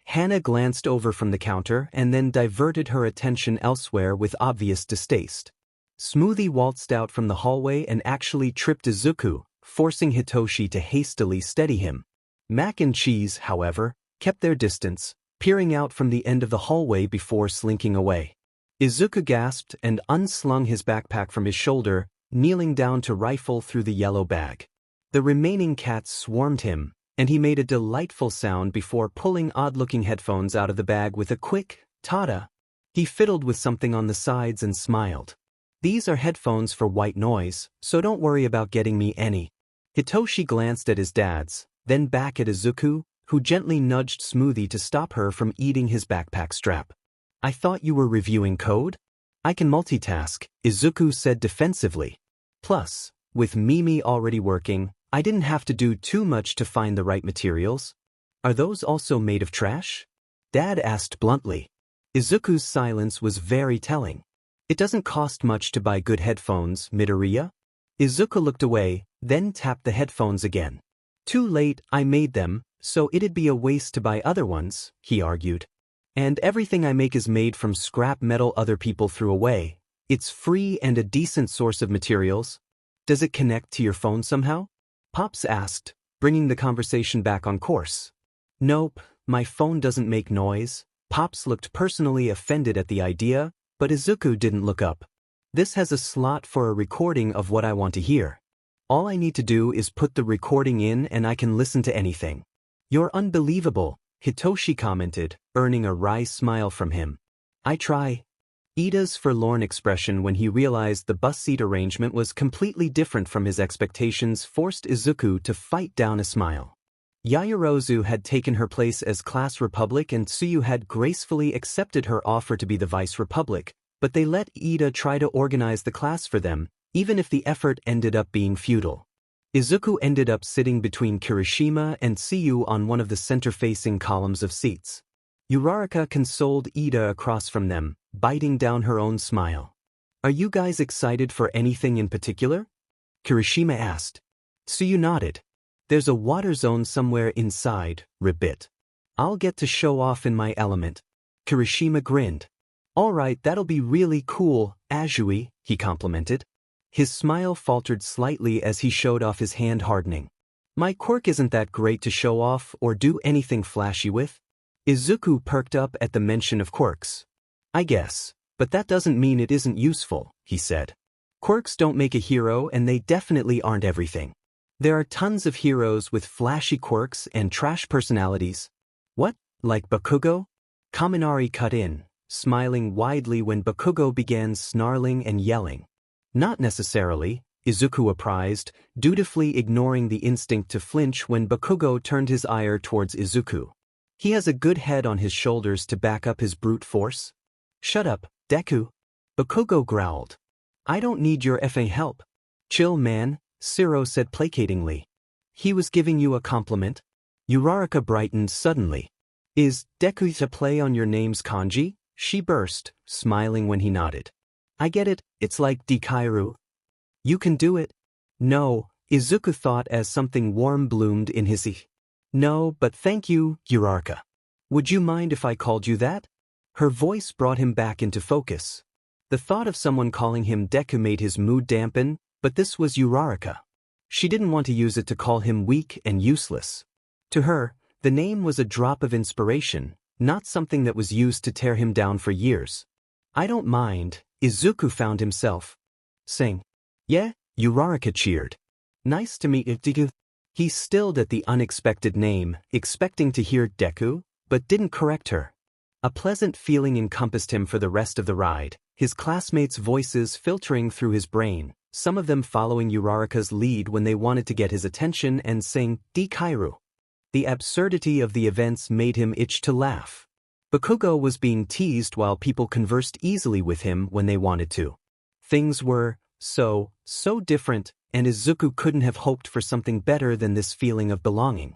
Hannah glanced over from the counter and then diverted her attention elsewhere with obvious distaste. Smoothie waltzed out from the hallway and actually tripped Izuku, forcing Hitoshi to hastily steady him. Mac and Cheese, however, kept their distance, peering out from the end of the hallway before slinking away. Izuku gasped and unslung his backpack from his shoulder, kneeling down to rifle through the yellow bag. The remaining cats swarmed him, and he made a delightful sound before pulling odd-looking headphones out of the bag with a quick, "Tada." He fiddled with something on the sides and smiled. These are headphones for white noise, so don't worry about getting me any. Hitoshi glanced at his dad's, then back at Izuku, who gently nudged Smoothie to stop her from eating his backpack strap. I thought you were reviewing code? I can multitask, Izuku said defensively. Plus, with Mimi already working, I didn't have to do too much to find the right materials. Are those also made of trash? Dad asked bluntly. Izuku's silence was very telling. It doesn't cost much to buy good headphones, Midoriya. Izuku looked away, then tapped the headphones again. Too late, I made them, so it'd be a waste to buy other ones, he argued. And everything I make is made from scrap metal other people threw away. It's free and a decent source of materials. Does it connect to your phone somehow? Pops asked, bringing the conversation back on course. Nope, my phone doesn't make noise. Pops looked personally offended at the idea, but Izuku didn't look up. This has a slot for a recording of what I want to hear. All I need to do is put the recording in and I can listen to anything. You're unbelievable, Hitoshi commented, earning a wry smile from him. I try. Ida's forlorn expression when he realized the bus seat arrangement was completely different from his expectations forced Izuku to fight down a smile. Yaoyorozu had taken her place as class republic and Tsuyu had gracefully accepted her offer to be the vice republic, but they let Ida try to organize the class for them, even if the effort ended up being futile. Izuku ended up sitting between Kirishima and Tsuyu on one of the center-facing columns of seats. Uraraka consoled Ida across from them, biting down her own smile. Are you guys excited for anything in particular? Kirishima asked. Tsuyu nodded. There's a water zone somewhere inside, ribbit. I'll get to show off in my element. Kirishima grinned. Alright, that'll be really cool, Azui, he complimented. His smile faltered slightly as he showed off his hand hardening. My quirk isn't that great to show off or do anything flashy with. Izuku perked up at the mention of quirks. I guess, but that doesn't mean it isn't useful, he said. Quirks don't make a hero and they definitely aren't everything. There are tons of heroes with flashy quirks and trash personalities. What, like Bakugo? Kaminari cut in, smiling widely when Bakugo began snarling and yelling. Not necessarily, Izuku apprised, dutifully ignoring the instinct to flinch when Bakugo turned his ire towards Izuku. He has a good head on his shoulders to back up his brute force. Shut up, Deku. Bakugo growled. I don't need your effing help. Chill, man, Siro said placatingly. He was giving you a compliment. Uraraka brightened suddenly. Is Deku to play on your name's kanji? She burst, smiling when he nodded. I get it, it's like Dikairu. You can do it. No, Izuku thought as something warm bloomed in his eye. No, but thank you, Uraraka. Would you mind if I called you that? Her voice brought him back into focus. The thought of someone calling him Deku made his mood dampen, but this was Uraraka. She didn't want to use it to call him weak and useless. To her, the name was a drop of inspiration, not something that was used to tear him down for years. I don't mind, Izuku found himself saying. Yeah, Uraraka cheered. Nice to meet you, Deku. He stilled at the unexpected name, expecting to hear Deku, but didn't correct her. A pleasant feeling encompassed him for the rest of the ride, his classmates' voices filtering through his brain, some of them following Uraraka's lead when they wanted to get his attention and sing Dikairu. The absurdity of the events made him itch to laugh. Bakugo was being teased while people conversed easily with him when they wanted to. Things were so different, and Izuku couldn't have hoped for something better than this feeling of belonging.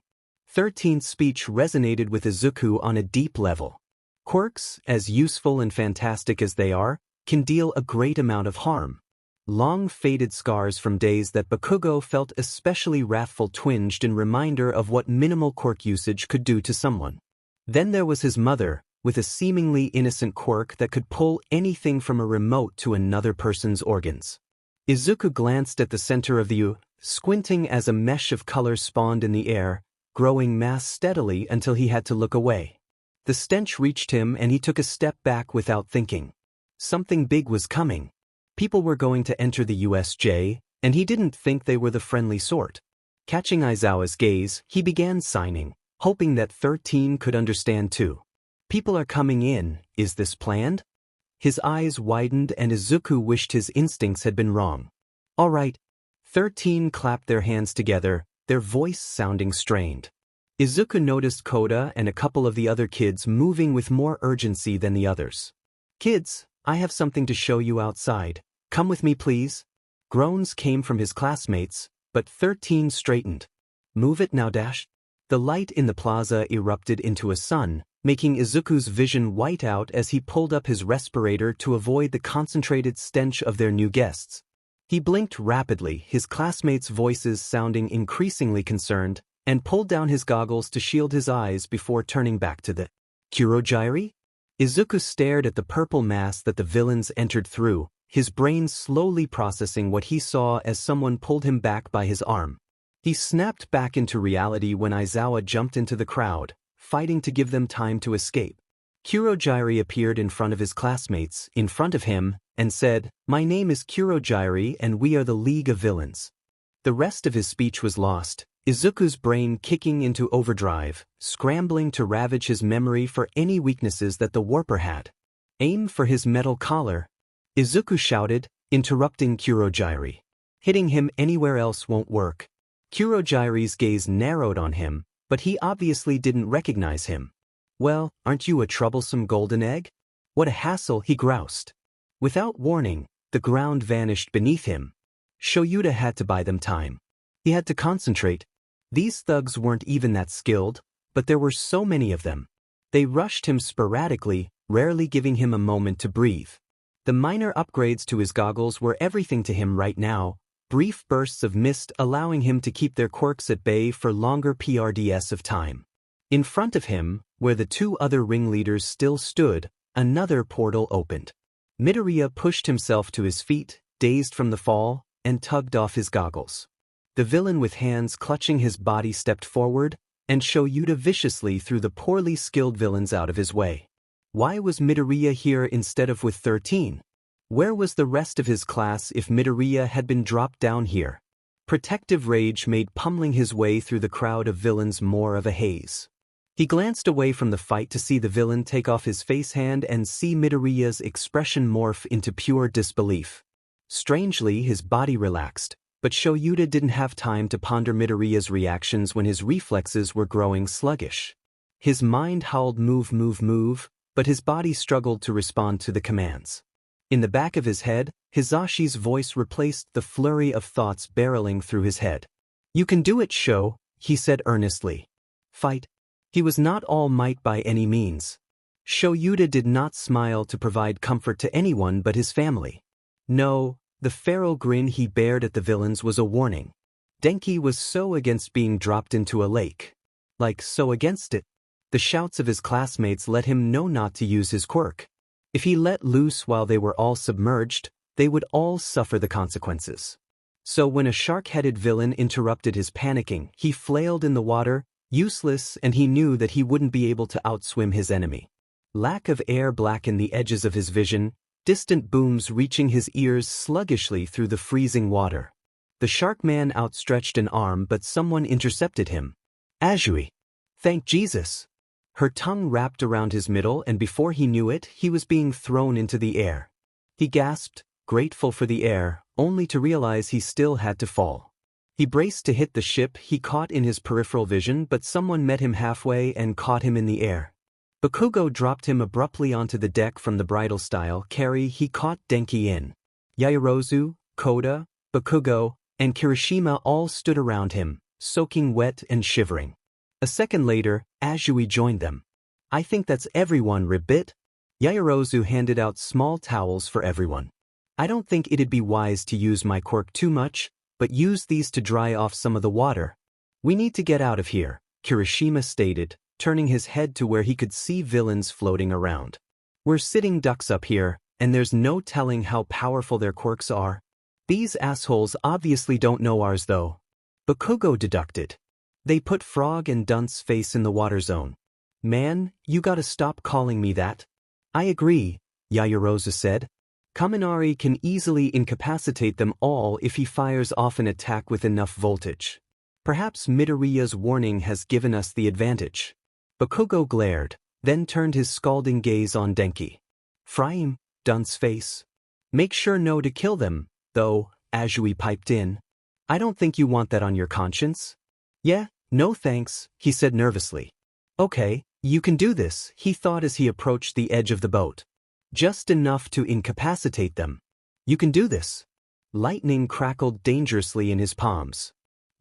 13th speech resonated with Izuku on a deep level. Quirks, as useful and fantastic as they are, can deal a great amount of harm. Long faded scars from days that Bakugo felt especially wrathful twinged in reminder of what minimal quirk usage could do to someone. Then there was his mother, with a seemingly innocent quirk that could pull anything from a remote to another person's organs. Izuku glanced at the center of the U, squinting as a mesh of color spawned in the air, growing mass steadily until he had to look away. The stench reached him and he took a step back without thinking. Something big was coming. People were going to enter the USJ, and he didn't think they were the friendly sort. Catching Aizawa's gaze, he began signing, hoping that 13 could understand too. People are coming in, is this planned? His eyes widened and Izuku wished his instincts had been wrong. All right. 13 clapped their hands together, their voice sounding strained. Izuku noticed Koda and a couple of the other kids moving with more urgency than the others. Kids, I have something to show you outside. Come with me, please. Groans came from his classmates, but 13 straightened. Move it now, Dash. The light in the plaza erupted into a sun, making Izuku's vision white out as he pulled up his respirator to avoid the concentrated stench of their new guests. He blinked rapidly, his classmates' voices sounding increasingly concerned, and pulled down his goggles to shield his eyes before turning back to the Kurogiri? Izuku stared at the purple mass that the villains entered through, his brain slowly processing what he saw as someone pulled him back by his arm. He snapped back into reality when Aizawa jumped into the crowd, fighting to give them time to escape. Kurogiri appeared in front of his classmates, in front of him, and said, "My name is Kurogiri and we are the League of Villains." The rest of his speech was lost, Izuku's brain kicking into overdrive, scrambling to ravage his memory for any weaknesses that the Warper had. "Aim for his metal collar," Izuku shouted, interrupting Kurogiri. "Hitting him anywhere else won't work." Kurogiri's gaze narrowed on him, but he obviously didn't recognize him. "Well, aren't you a troublesome golden egg? What a hassle," he groused. Without warning, the ground vanished beneath him. Shoyuta had to buy them time. He had to concentrate. These thugs weren't even that skilled, but there were so many of them. They rushed him sporadically, rarely giving him a moment to breathe. The minor upgrades to his goggles were everything to him right now, brief bursts of mist allowing him to keep their quirks at bay for longer PRDS of time. In front of him, where the two other ringleaders still stood, another portal opened. Midoriya pushed himself to his feet, dazed from the fall, and tugged off his goggles. The villain with hands clutching his body stepped forward, and Shoyuta viciously threw the poorly skilled villains out of his way. Why was Midoriya here instead of with 13? Where was the rest of his class if Midoriya had been dropped down here? Protective rage made pummeling his way through the crowd of villains more of a haze. He glanced away from the fight to see the villain take off his face hand and see Midoriya's expression morph into pure disbelief. Strangely, his body relaxed, but Shoyuta didn't have time to ponder Midoriya's reactions when his reflexes were growing sluggish. His mind howled move move move, but his body struggled to respond to the commands. In the back of his head, Hizashi's voice replaced the flurry of thoughts barreling through his head. "You can do it, Sho," he said earnestly. "Fight." He was not all might by any means. Shoyuta did not smile to provide comfort to anyone but his family. No, the feral grin he bared at the villains was a warning. Denki was so against being dropped into a lake. Like so against it. The shouts of his classmates let him know not to use his quirk. If he let loose while they were all submerged, they would all suffer the consequences. So when a shark-headed villain interrupted his panicking, he flailed in the water, useless, and he knew that he wouldn't be able to outswim his enemy. Lack of air blackened the edges of his vision, distant booms reaching his ears sluggishly through the freezing water. The shark man outstretched an arm but someone intercepted him. "Azui! Thank Jesus!" Her tongue wrapped around his middle and before he knew it, he was being thrown into the air. He gasped, grateful for the air, only to realize he still had to fall. He braced to hit the ship he caught in his peripheral vision but someone met him halfway and caught him in the air. Bakugo dropped him abruptly onto the deck from the bridal-style carry he caught Denki in. Yaoyorozu, Koda, Bakugo, and Kirishima all stood around him, soaking wet and shivering. A second later, Azui joined them. "I think that's everyone, Ribbit." Yaoyorozu handed out small towels for everyone. "I don't think it'd be wise to use my quirk too much, but use these to dry off some of the water. We need to get out of here," Kirishima stated, turning his head to where he could see villains floating around. "We're sitting ducks up here, and there's no telling how powerful their quirks are. These assholes obviously don't know ours though." Bakugo deducted. "They put Frog and Dunce face in the water zone. Man, you gotta stop calling me that." "I agree," Yaoyorozu said. "Kaminari can easily incapacitate them all if he fires off an attack with enough voltage. Perhaps Midoriya's warning has given us the advantage." Bakugo glared, then turned his scalding gaze on Denki. "Fry him, Dunce face. Make sure no to kill them, though," Azui piped in. "I don't think you want that on your conscience." "Yeah, no thanks," he said nervously. "Okay, you can do this," he thought as he approached the edge of the boat. "Just enough to incapacitate them. You can do this." Lightning crackled dangerously in his palms.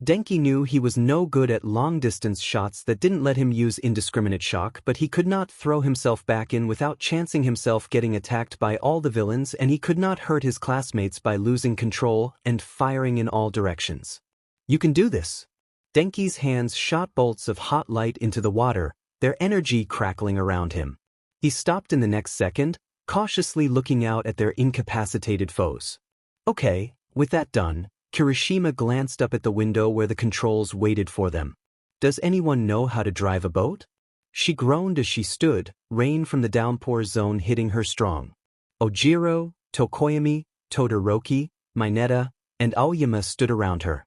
Denki knew he was no good at long-distance shots that didn't let him use indiscriminate shock, but he could not throw himself back in without chancing himself getting attacked by all the villains, and he could not hurt his classmates by losing control and firing in all directions. You can do this. Denki's hands shot bolts of hot light into the water, their energy crackling around him. He stopped in the next second, cautiously looking out at their incapacitated foes. Okay, with that done, Kirishima glanced up at the window where the controls waited for them. Does anyone know how to drive a boat? She groaned as she stood, rain from the downpour zone hitting her strong. Ojiro, Tokoyami, Todoroki, Mineta, and Aoyama stood around her.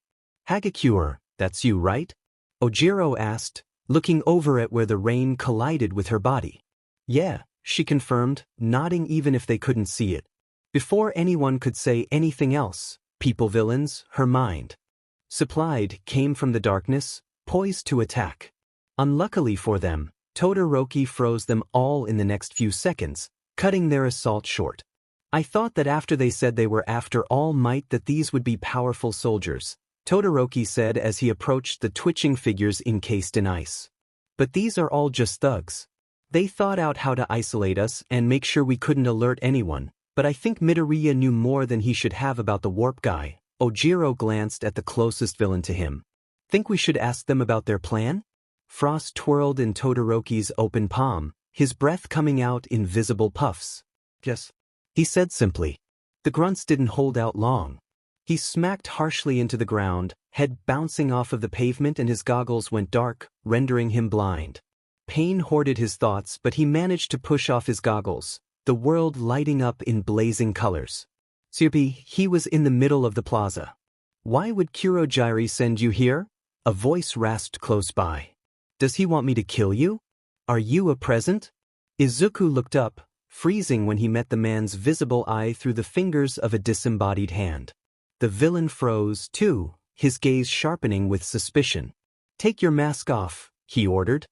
Hagakure, that's you, right? Ojiro asked, looking over at where the rain collided with her body. Yeah, she confirmed, nodding even if they couldn't see it. Before anyone could say anything else, people villains, her mind. Supplied came from the darkness, poised to attack. Unluckily for them, Todoroki froze them all in the next few seconds, cutting their assault short. I thought that after they said they were after All Might that these would be powerful soldiers, Todoroki said as he approached the twitching figures encased in ice. But these are all just thugs. They thought out how to isolate us and make sure we couldn't alert anyone. But I think Midoriya knew more than he should have about the warp guy. Ojiro glanced at the closest villain to him. Think we should ask them about their plan? Frost twirled in Todoroki's open palm, his breath coming out in visible puffs. Yes, he said simply. The grunts didn't hold out long. He smacked harshly into the ground, head bouncing off of the pavement, and his goggles went dark, rendering him blind. Pain hoarded his thoughts, but he managed to push off his goggles, the world lighting up in blazing colors. Tsubi, he was in the middle of the plaza. Why would Kurojiri send you here? A voice rasped close by. Does he want me to kill you? Are you a present? Izuku looked up, freezing when he met the man's visible eye through the fingers of a disembodied hand. The villain froze, too, his gaze sharpening with suspicion. Take your mask off, he ordered.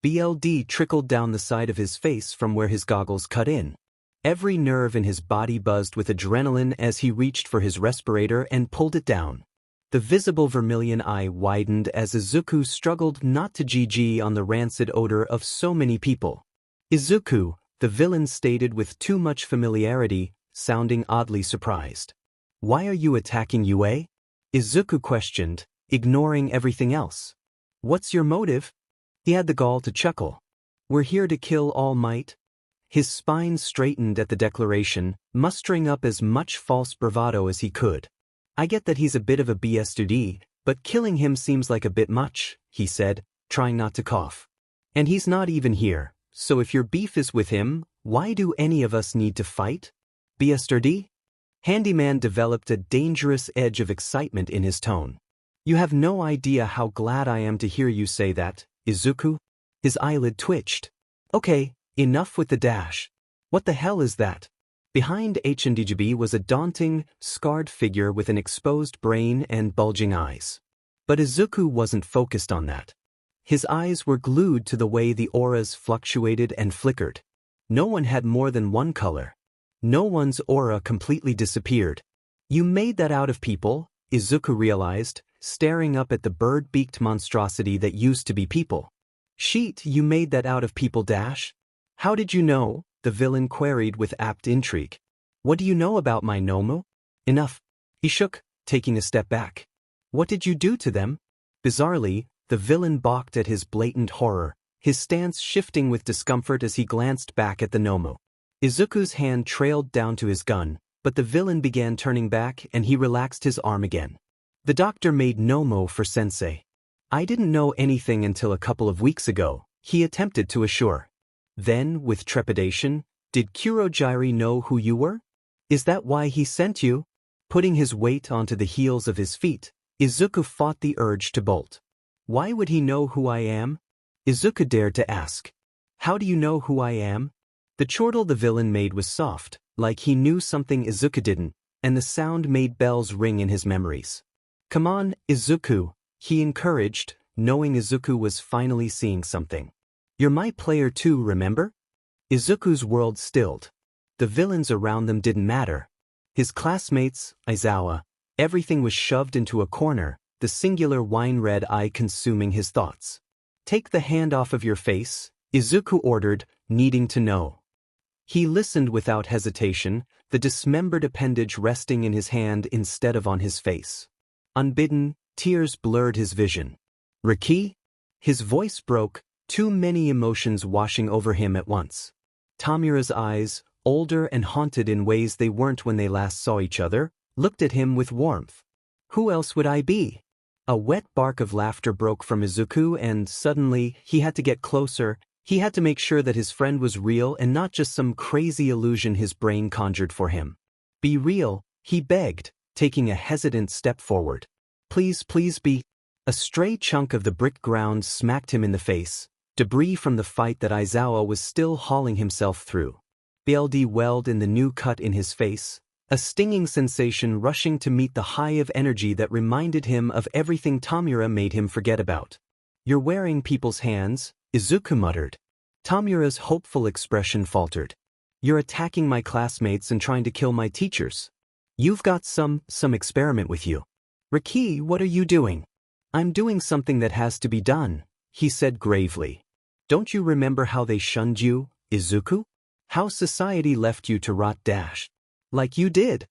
BLD trickled down the side of his face from where his goggles cut in. Every nerve in his body buzzed with adrenaline as he reached for his respirator and pulled it down. The visible vermilion eye widened as Izuku struggled not to GG on the rancid odor of so many people. Izuku, the villain stated with too much familiarity, sounding oddly surprised. Why are you attacking UA? Izuku questioned, ignoring everything else. What's your motive? He had the gall to chuckle. We're here to kill All Might. His spine straightened at the declaration, mustering up as much false bravado as he could. I get that he's a bit of a BS2D, but killing him seems like a bit much, he said, trying not to cough. And he's not even here, so if your beef is with him, why do any of us need to fight? BS2D? Handyman developed a dangerous edge of excitement in his tone. You have no idea how glad I am to hear you say that, Izuku. His eyelid twitched. Okay. Enough with the dash. What the hell is that? Behind HNDGB was a daunting, scarred figure with an exposed brain and bulging eyes. But Izuku wasn't focused on that. His eyes were glued to the way the auras fluctuated and flickered. No one had more than one color. No one's aura completely disappeared. You made that out of people, Izuku realized, staring up at the bird-beaked monstrosity that used to be people. Sheet, you made that out of people dash? How did you know? The villain queried with apt intrigue. What do you know about my Nomu? Enough. He shook, taking a step back. What did you do to them? Bizarrely, the villain balked at his blatant horror, his stance shifting with discomfort as he glanced back at the Nomu. Izuku's hand trailed down to his gun, but the villain began turning back and he relaxed his arm again. The doctor made Nomu for Sensei. I didn't know anything until a couple of weeks ago, he attempted to assure. Then, with trepidation, did Kurojiri know who you were? Is that why he sent you? Putting his weight onto the heels of his feet, Izuku fought the urge to bolt. Why would he know who I am? Izuku dared to ask. How do you know who I am? The chortle the villain made was soft, like he knew something Izuku didn't, and the sound made bells ring in his memories. Come on, Izuku, he encouraged, knowing Izuku was finally seeing something. You're my player too, remember? Izuku's world stilled. The villains around them didn't matter. His classmates, Aizawa, everything was shoved into a corner, the singular wine-red eye consuming his thoughts. "Take the hand off of your face," Izuku ordered, needing to know. He listened without hesitation, the dismembered appendage resting in his hand instead of on his face. Unbidden, tears blurred his vision. "Riki?" His voice broke, too many emotions washing over him at once. Tamura's eyes, older and haunted in ways they weren't when they last saw each other, looked at him with warmth. "Who else would I be?" A wet bark of laughter broke from Izuku, and suddenly, he had to get closer. He had to make sure that his friend was real and not just some crazy illusion his brain conjured for him. "Be real," he begged, taking a hesitant step forward. "Please, please be." A stray chunk of the brick ground smacked him in the face, debris from the fight that Aizawa was still hauling himself through. BLD welled in the new cut in his face, a stinging sensation rushing to meet the high of energy that reminded him of everything Tamura made him forget about. "You're wearing people's hands," Izuku muttered. Tamura's hopeful expression faltered. "You're attacking my classmates and trying to kill my teachers. You've got some experiment with you." "Riki, what are you doing?" "I'm doing something that has to be done," he said gravely. "Don't you remember how they shunned you, Izuku? How society left you to rot dash? Like you did."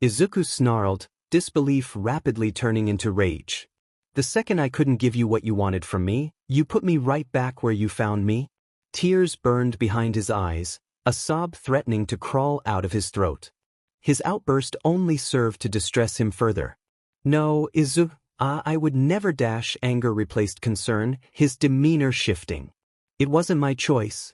Izuku snarled, disbelief rapidly turning into rage. "The second I couldn't give you what you wanted from me, you put me right back where you found me." Tears burned behind his eyes, a sob threatening to crawl out of his throat. His outburst only served to distress him further. "No, Izuku, I would never dash." Anger replaced concern, his demeanor shifting. "It wasn't my choice.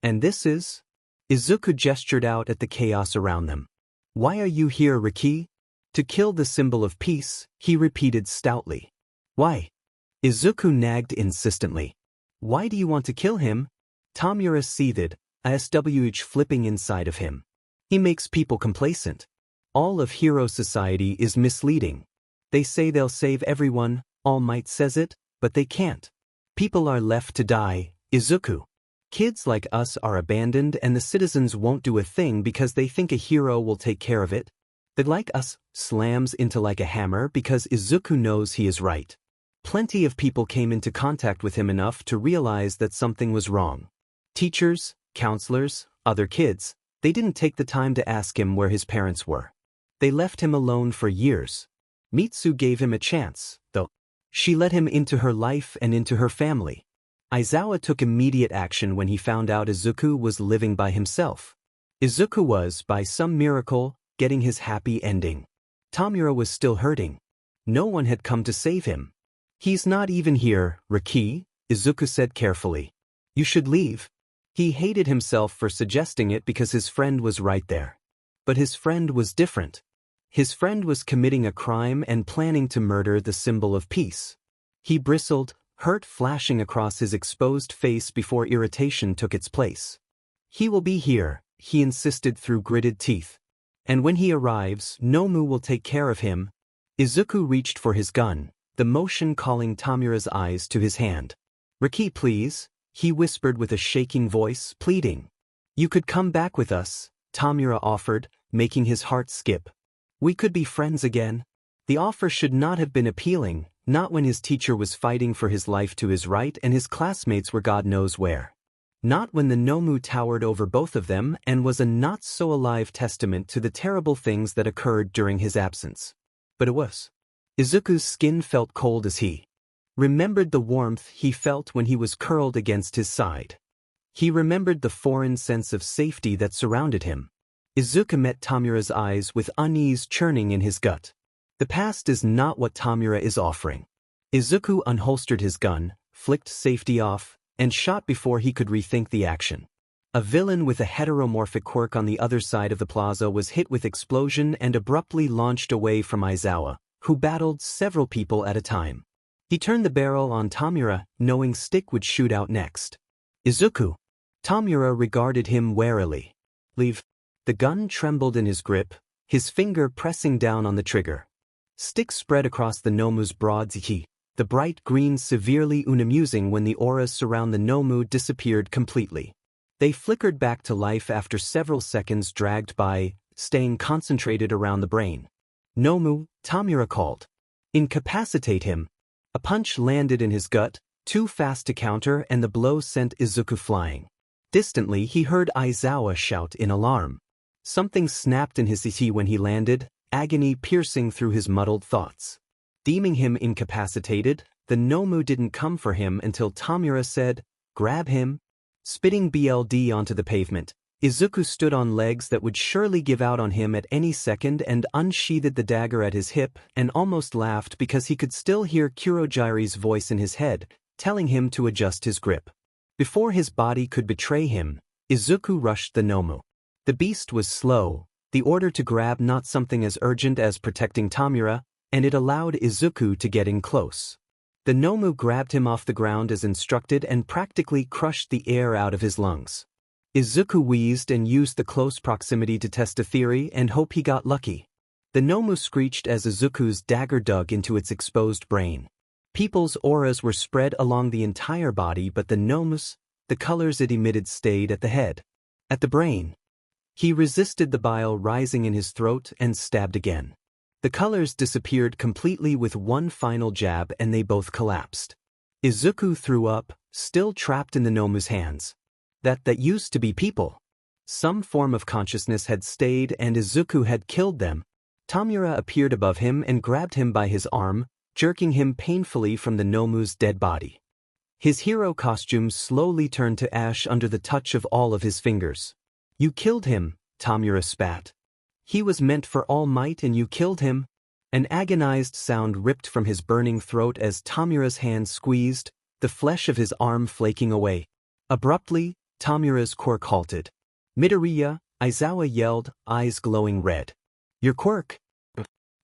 And this is?" Izuku gestured out at the chaos around them. "Why are you here, Riki?" "To kill the symbol of peace," he repeated stoutly. "Why?" Izuku nagged insistently. "Why do you want to kill him?" Tamura seethed, a SWH flipping inside of him. "He makes people complacent. All of hero society is misleading. They say they'll save everyone, All Might says it, but they can't. People are left to die, Izuku. Kids like us are abandoned and the citizens won't do a thing because they think a hero will take care of it. That like us slams into like a hammer because Izuku knows he is right. Plenty of people came into contact with him enough to realize that something was wrong. Teachers, counselors, other kids, they didn't take the time to ask him where his parents were. They left him alone for years. Mitsu gave him a chance, though. She let him into her life and into her family. Aizawa took immediate action when he found out Izuku was living by himself. Izuku was, by some miracle, getting his happy ending. Tamura was still hurting. No one had come to save him. "He's not even here, Riki," Izuku said carefully. "You should leave." He hated himself for suggesting it because his friend was right there. But his friend was different. His friend was committing a crime and planning to murder the symbol of peace. He bristled, hurt flashing across his exposed face before irritation took its place. "He will be here," he insisted through gritted teeth. "And when he arrives, Nomu will take care of him." Izuku reached for his gun, the motion calling Tamura's eyes to his hand. "Riki, please," he whispered with a shaking voice, pleading. "You could come back with us," Tamura offered, making his heart skip. "We could be friends again." The offer should not have been appealing, not when his teacher was fighting for his life to his right and his classmates were God knows where. Not when the Nomu towered over both of them and was a not-so-alive testament to the terrible things that occurred during his absence. But it was. Izuku's skin felt cold as he remembered the warmth he felt when he was curled against his side. He remembered the foreign sense of safety that surrounded him. Izuku met Tamura's eyes with unease churning in his gut. The past is not what Tamura is offering. Izuku unholstered his gun, flicked safety off, and shot before he could rethink the action. A villain with a heteromorphic quirk on the other side of the plaza was hit with explosion and abruptly launched away from Aizawa, who battled several people at a time. He turned the barrel on Tamura, knowing Stick would shoot out next. "Izuku." Tamura regarded him warily. "Leave." The gun trembled in his grip, his finger pressing down on the trigger. Stick spread across the Nomu's broad zi, the bright green severely unamusing when the auras surround the Nomu disappeared completely. They flickered back to life after several seconds dragged by, staying concentrated around the brain. "Nomu," Tamura called. Incapacitate him. A punch landed in his gut, too fast to counter, and the blow sent Izuku flying. Distantly, he heard Aizawa shout in alarm. Something snapped in his chi when he landed, agony piercing through his muddled thoughts. Deeming him incapacitated, the Nomu didn't come for him until Tamura said, "Grab him." Spitting BLD onto the pavement, Izuku stood on legs that would surely give out on him at any second and unsheathed the dagger at his hip and almost laughed because he could still hear Kurogiri's voice in his head, telling him to adjust his grip. Before his body could betray him, Izuku rushed the Nomu. The beast was slow, the order to grab not something as urgent as protecting Tamura, and it allowed Izuku to get in close. The Nomu grabbed him off the ground as instructed and practically crushed the air out of his lungs. Izuku wheezed and used the close proximity to test a theory and hope he got lucky. The Nomu screeched as Izuku's dagger dug into its exposed brain. People's auras were spread along the entire body, but the Nomu's, the colors it emitted stayed at the head. At the brain. He resisted the bile rising in his throat and stabbed again. The colors disappeared completely with one final jab and they both collapsed. Izuku threw up, still trapped in the Nomu's hands. That used to be people. Some form of consciousness had stayed and Izuku had killed them. Tamura appeared above him and grabbed him by his arm, jerking him painfully from the Nomu's dead body. His hero costume slowly turned to ash under the touch of all of his fingers. "You killed him," Tamura spat. "He was meant for All Might and you killed him." An agonized sound ripped from his burning throat as Tamura's hand squeezed, the flesh of his arm flaking away. Abruptly, Tamura's quirk halted. "Midoriya," Aizawa yelled, eyes glowing red. "Your quirk?"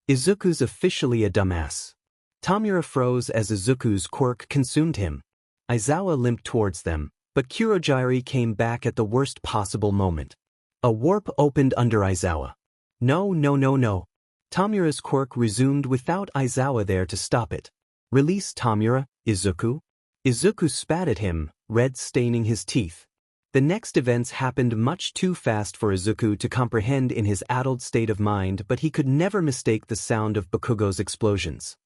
"Izuku's officially a dumbass." Tamura froze as Izuku's quirk consumed him. Aizawa limped towards them, but Kurogiri came back at the worst possible moment. A warp opened under Aizawa. No. Tamura's quirk resumed without Aizawa there to stop it. "Release Tamura, Izuku." Izuku spat at him, red staining his teeth. The next events happened much too fast for Izuku to comprehend in his addled state of mind, but he could never mistake the sound of Bakugo's explosions.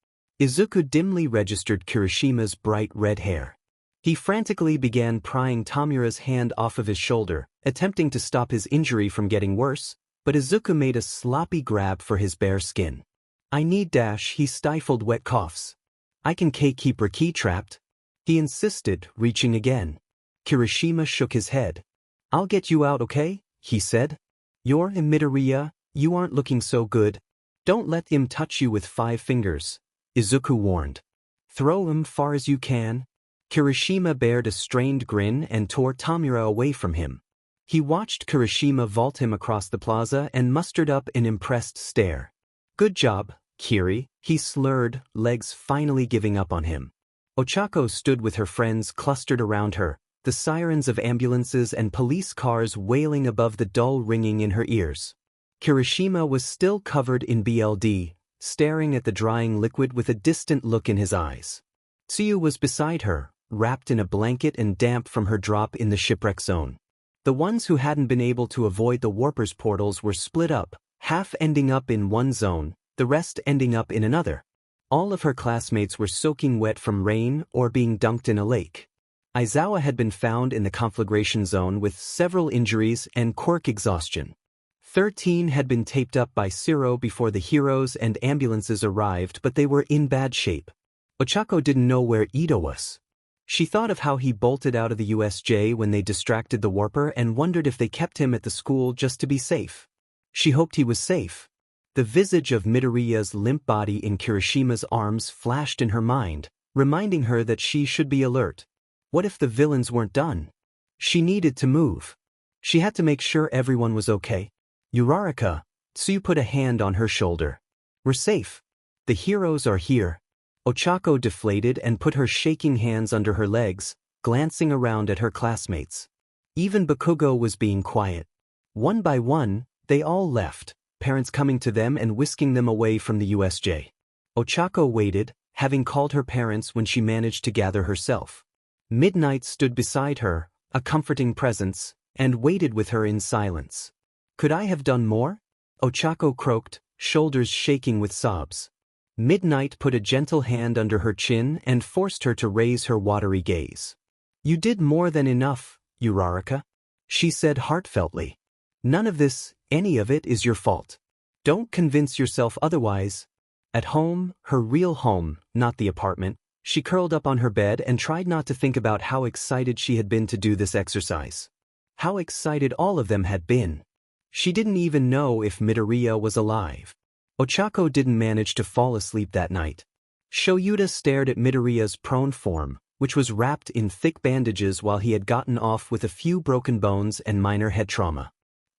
Izuku dimly registered Kirishima's bright red hair. He frantically began prying Tamura's hand off of his shoulder, attempting to stop his injury from getting worse, but Izuku made a sloppy grab for his bare skin. "I need dash," he stifled wet coughs. "I can keep Riki trapped," he insisted, reaching again. Kirishima shook his head. "I'll get you out, okay?" he said. "You're in Midoriya, you aren't looking so good. Don't let him touch you with 5 fingers, Izuku warned. "Throw him far as you can." Kirishima bared a strained grin and tore Tamura away from him. He watched Kirishima vault him across the plaza and mustered up an impressed stare. "Good job, Kiri," he slurred, legs finally giving up on him. Ochako stood with her friends clustered around her, the sirens of ambulances and police cars wailing above the dull ringing in her ears. Kirishima was still covered in BLD, staring at the drying liquid with a distant look in his eyes. Chiyo was beside her, wrapped in a blanket and damp from her drop in the shipwreck zone. The ones who hadn't been able to avoid the warpers' portals were split up, half ending up in one zone, the rest ending up in another. All of her classmates were soaking wet from rain or being dunked in a lake. Aizawa had been found in the conflagration zone with several injuries and quirk exhaustion. 13 had been taped up by Siro before the heroes and ambulances arrived, but they were in bad shape. Ochako didn't know where Ito was. She thought of how he bolted out of the USJ when they distracted the warper and wondered if they kept him at the school just to be safe. She hoped he was safe. The visage of Midoriya's limp body in Kirishima's arms flashed in her mind, reminding her that she should be alert. What if the villains weren't done? She needed to move. She had to make sure everyone was okay. "Uraraka," Tsuyu put a hand on her shoulder. "We're safe. The heroes are here." Ochako deflated and put her shaking hands under her legs, glancing around at her classmates. Even Bakugo was being quiet. One by one, they all left, parents coming to them and whisking them away from the USJ. Ochako waited, having called her parents when she managed to gather herself. Midnight stood beside her, a comforting presence, and waited with her in silence. "Could I have done more?" Ochako croaked, shoulders shaking with sobs. Midnight put a gentle hand under her chin and forced her to raise her watery gaze. "You did more than enough, Uraraka," she said heartfeltly. "None of this, any of it, is your fault. Don't convince yourself otherwise." At home, her real home, not the apartment, she curled up on her bed and tried not to think about how excited she had been to do this exercise. How excited all of them had been. She didn't even know if Midoriya was alive. Ochako didn't manage to fall asleep that night. Shoyuta stared at Midoriya's prone form, which was wrapped in thick bandages while he had gotten off with a few broken bones and minor head trauma.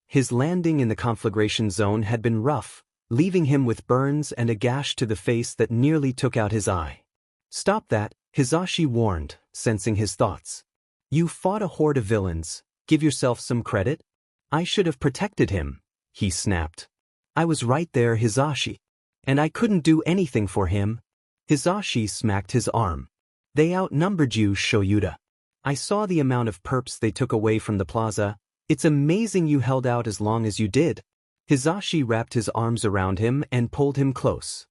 His landing in the conflagration zone had been rough, leaving him with burns and a gash to the face that nearly took out his eye. "Stop that," Hizashi warned, sensing his thoughts. "You fought a horde of villains. Give yourself some credit." "I should have protected him," he snapped. "I was right there, Hizashi. And I couldn't do anything for him." Hizashi smacked his arm. "They outnumbered you, Shoyuta. I saw the amount of perps they took away from the plaza. It's amazing you held out as long as you did." Hizashi wrapped his arms around him and pulled him close.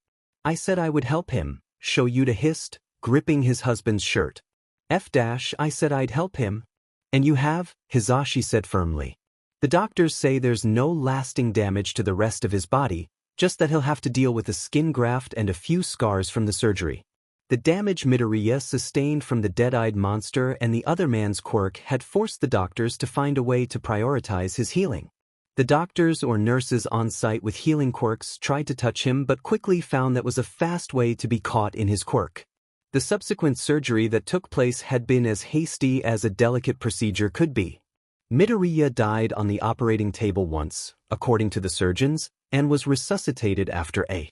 "I said I would help him," Shoyuta hissed, gripping his husband's shirt. I said I'd help him." "And you have," Hizashi said firmly. "The doctors say there's no lasting damage to the rest of his body, just that he'll have to deal with a skin graft and a few scars from the surgery." The damage Midoriya sustained from the dead-eyed monster and the other man's quirk had forced the doctors to find a way to prioritize his healing. The doctors or nurses on site with healing quirks tried to touch him but quickly found that was a fast way to be caught in his quirk. The subsequent surgery that took place had been as hasty as a delicate procedure could be. Midoriya died on the operating table once, according to the surgeons, and was resuscitated after a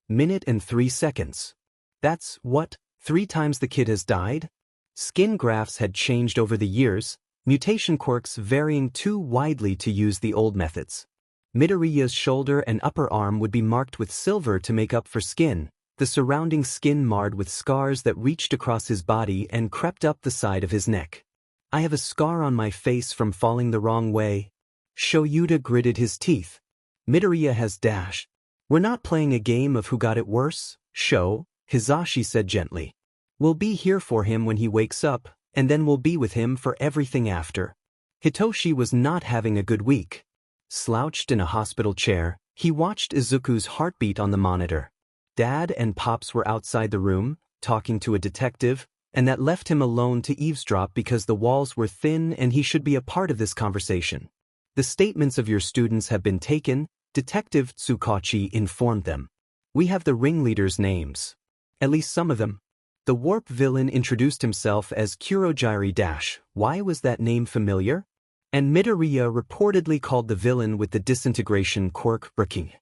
minute and 3 seconds. That's what, 3 times the kid has died? Skin grafts had changed over the years, mutation quirks varying too widely to use the old methods. Midoriya's shoulder and upper arm would be marked with silver to make up for skin, the surrounding skin marred with scars that reached across his body and crept up the side of his neck. "I have a scar on my face from falling the wrong way." Shoyuta gritted his teeth. "Midoriya has dash. We're not playing a game of who got it worse, Sho," Hizashi said gently. "We'll be here for him when he wakes up, and then we'll be with him for everything after." Hitoshi was not having a good week. Slouched in a hospital chair, he watched Izuku's heartbeat on the monitor. Dad and Pops were outside the room, talking to a detective, and that left him alone to eavesdrop because the walls were thin and he should be a part of this conversation. "The statements of your students have been taken," Detective Tsukachi informed them. "We have the ringleaders' names. At least some of them." The warp villain introduced himself as Kurogiri - why was that name familiar? And Midoriya reportedly called the villain with the disintegration quirk Breaking.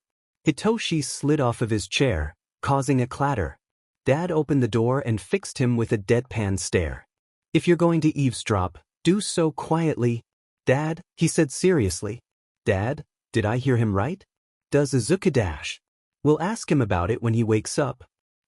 Hitoshi slid off of his chair, causing a clatter. Dad opened the door and fixed him with a deadpan stare. "If you're going to eavesdrop, do so quietly." "Dad," he said seriously. "Dad, did I hear him right? Does Izuku dash? We'll ask him about it when he wakes up."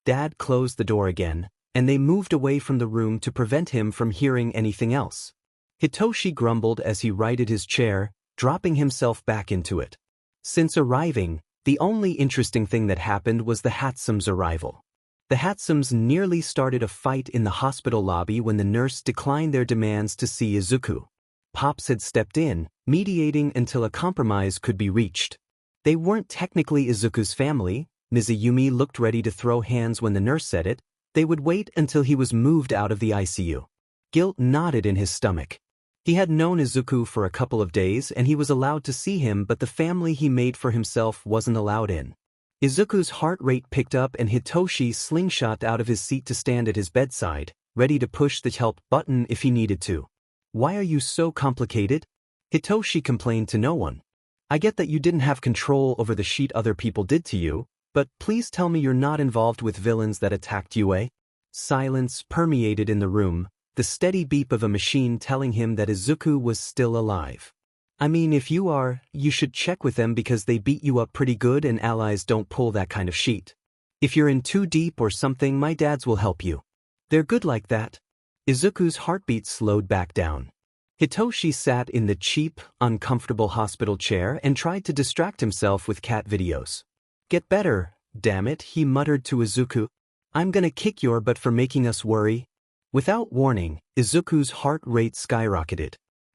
Dad closed the door again, and they moved away from the room to prevent him from hearing anything else. Hitoshi grumbled as he righted his chair, dropping himself back into it. Since arriving, the only interesting thing that happened was the Hatsum's arrival. The Hatsums nearly started a fight in the hospital lobby when the nurse declined their demands to see Izuku. Pops had stepped in, mediating until a compromise could be reached. They weren't technically Izuku's family. Mizuyumi looked ready to throw hands when the nurse said it. They would wait until he was moved out of the ICU. Guilt knotted in his stomach. He had known Izuku for a couple of days and he was allowed to see him, but the family he made for himself wasn't allowed in. Izuku's heart rate picked up and Hitoshi slingshot out of his seat to stand at his bedside, ready to push the help button if he needed to. "Why are you so complicated?" Hitoshi complained to no one. "I get that you didn't have control over the shit other people did to you, but please tell me you're not involved with villains that attacked you, eh?" Silence permeated in the room, the steady beep of a machine telling him that Izuku was still alive. "I mean, if you are, you should check with them because they beat you up pretty good and allies don't pull that kind of shit. If you're in too deep or something, my dads will help you. They're good like that." Izuku's heartbeat slowed back down. Hitoshi sat in the cheap, uncomfortable hospital chair and tried to distract himself with cat videos. "Get better, Damn it, he muttered to Izuku. I'm gonna kick your butt for making us worry. Without warning, Izuku's heart rate skyrocketed.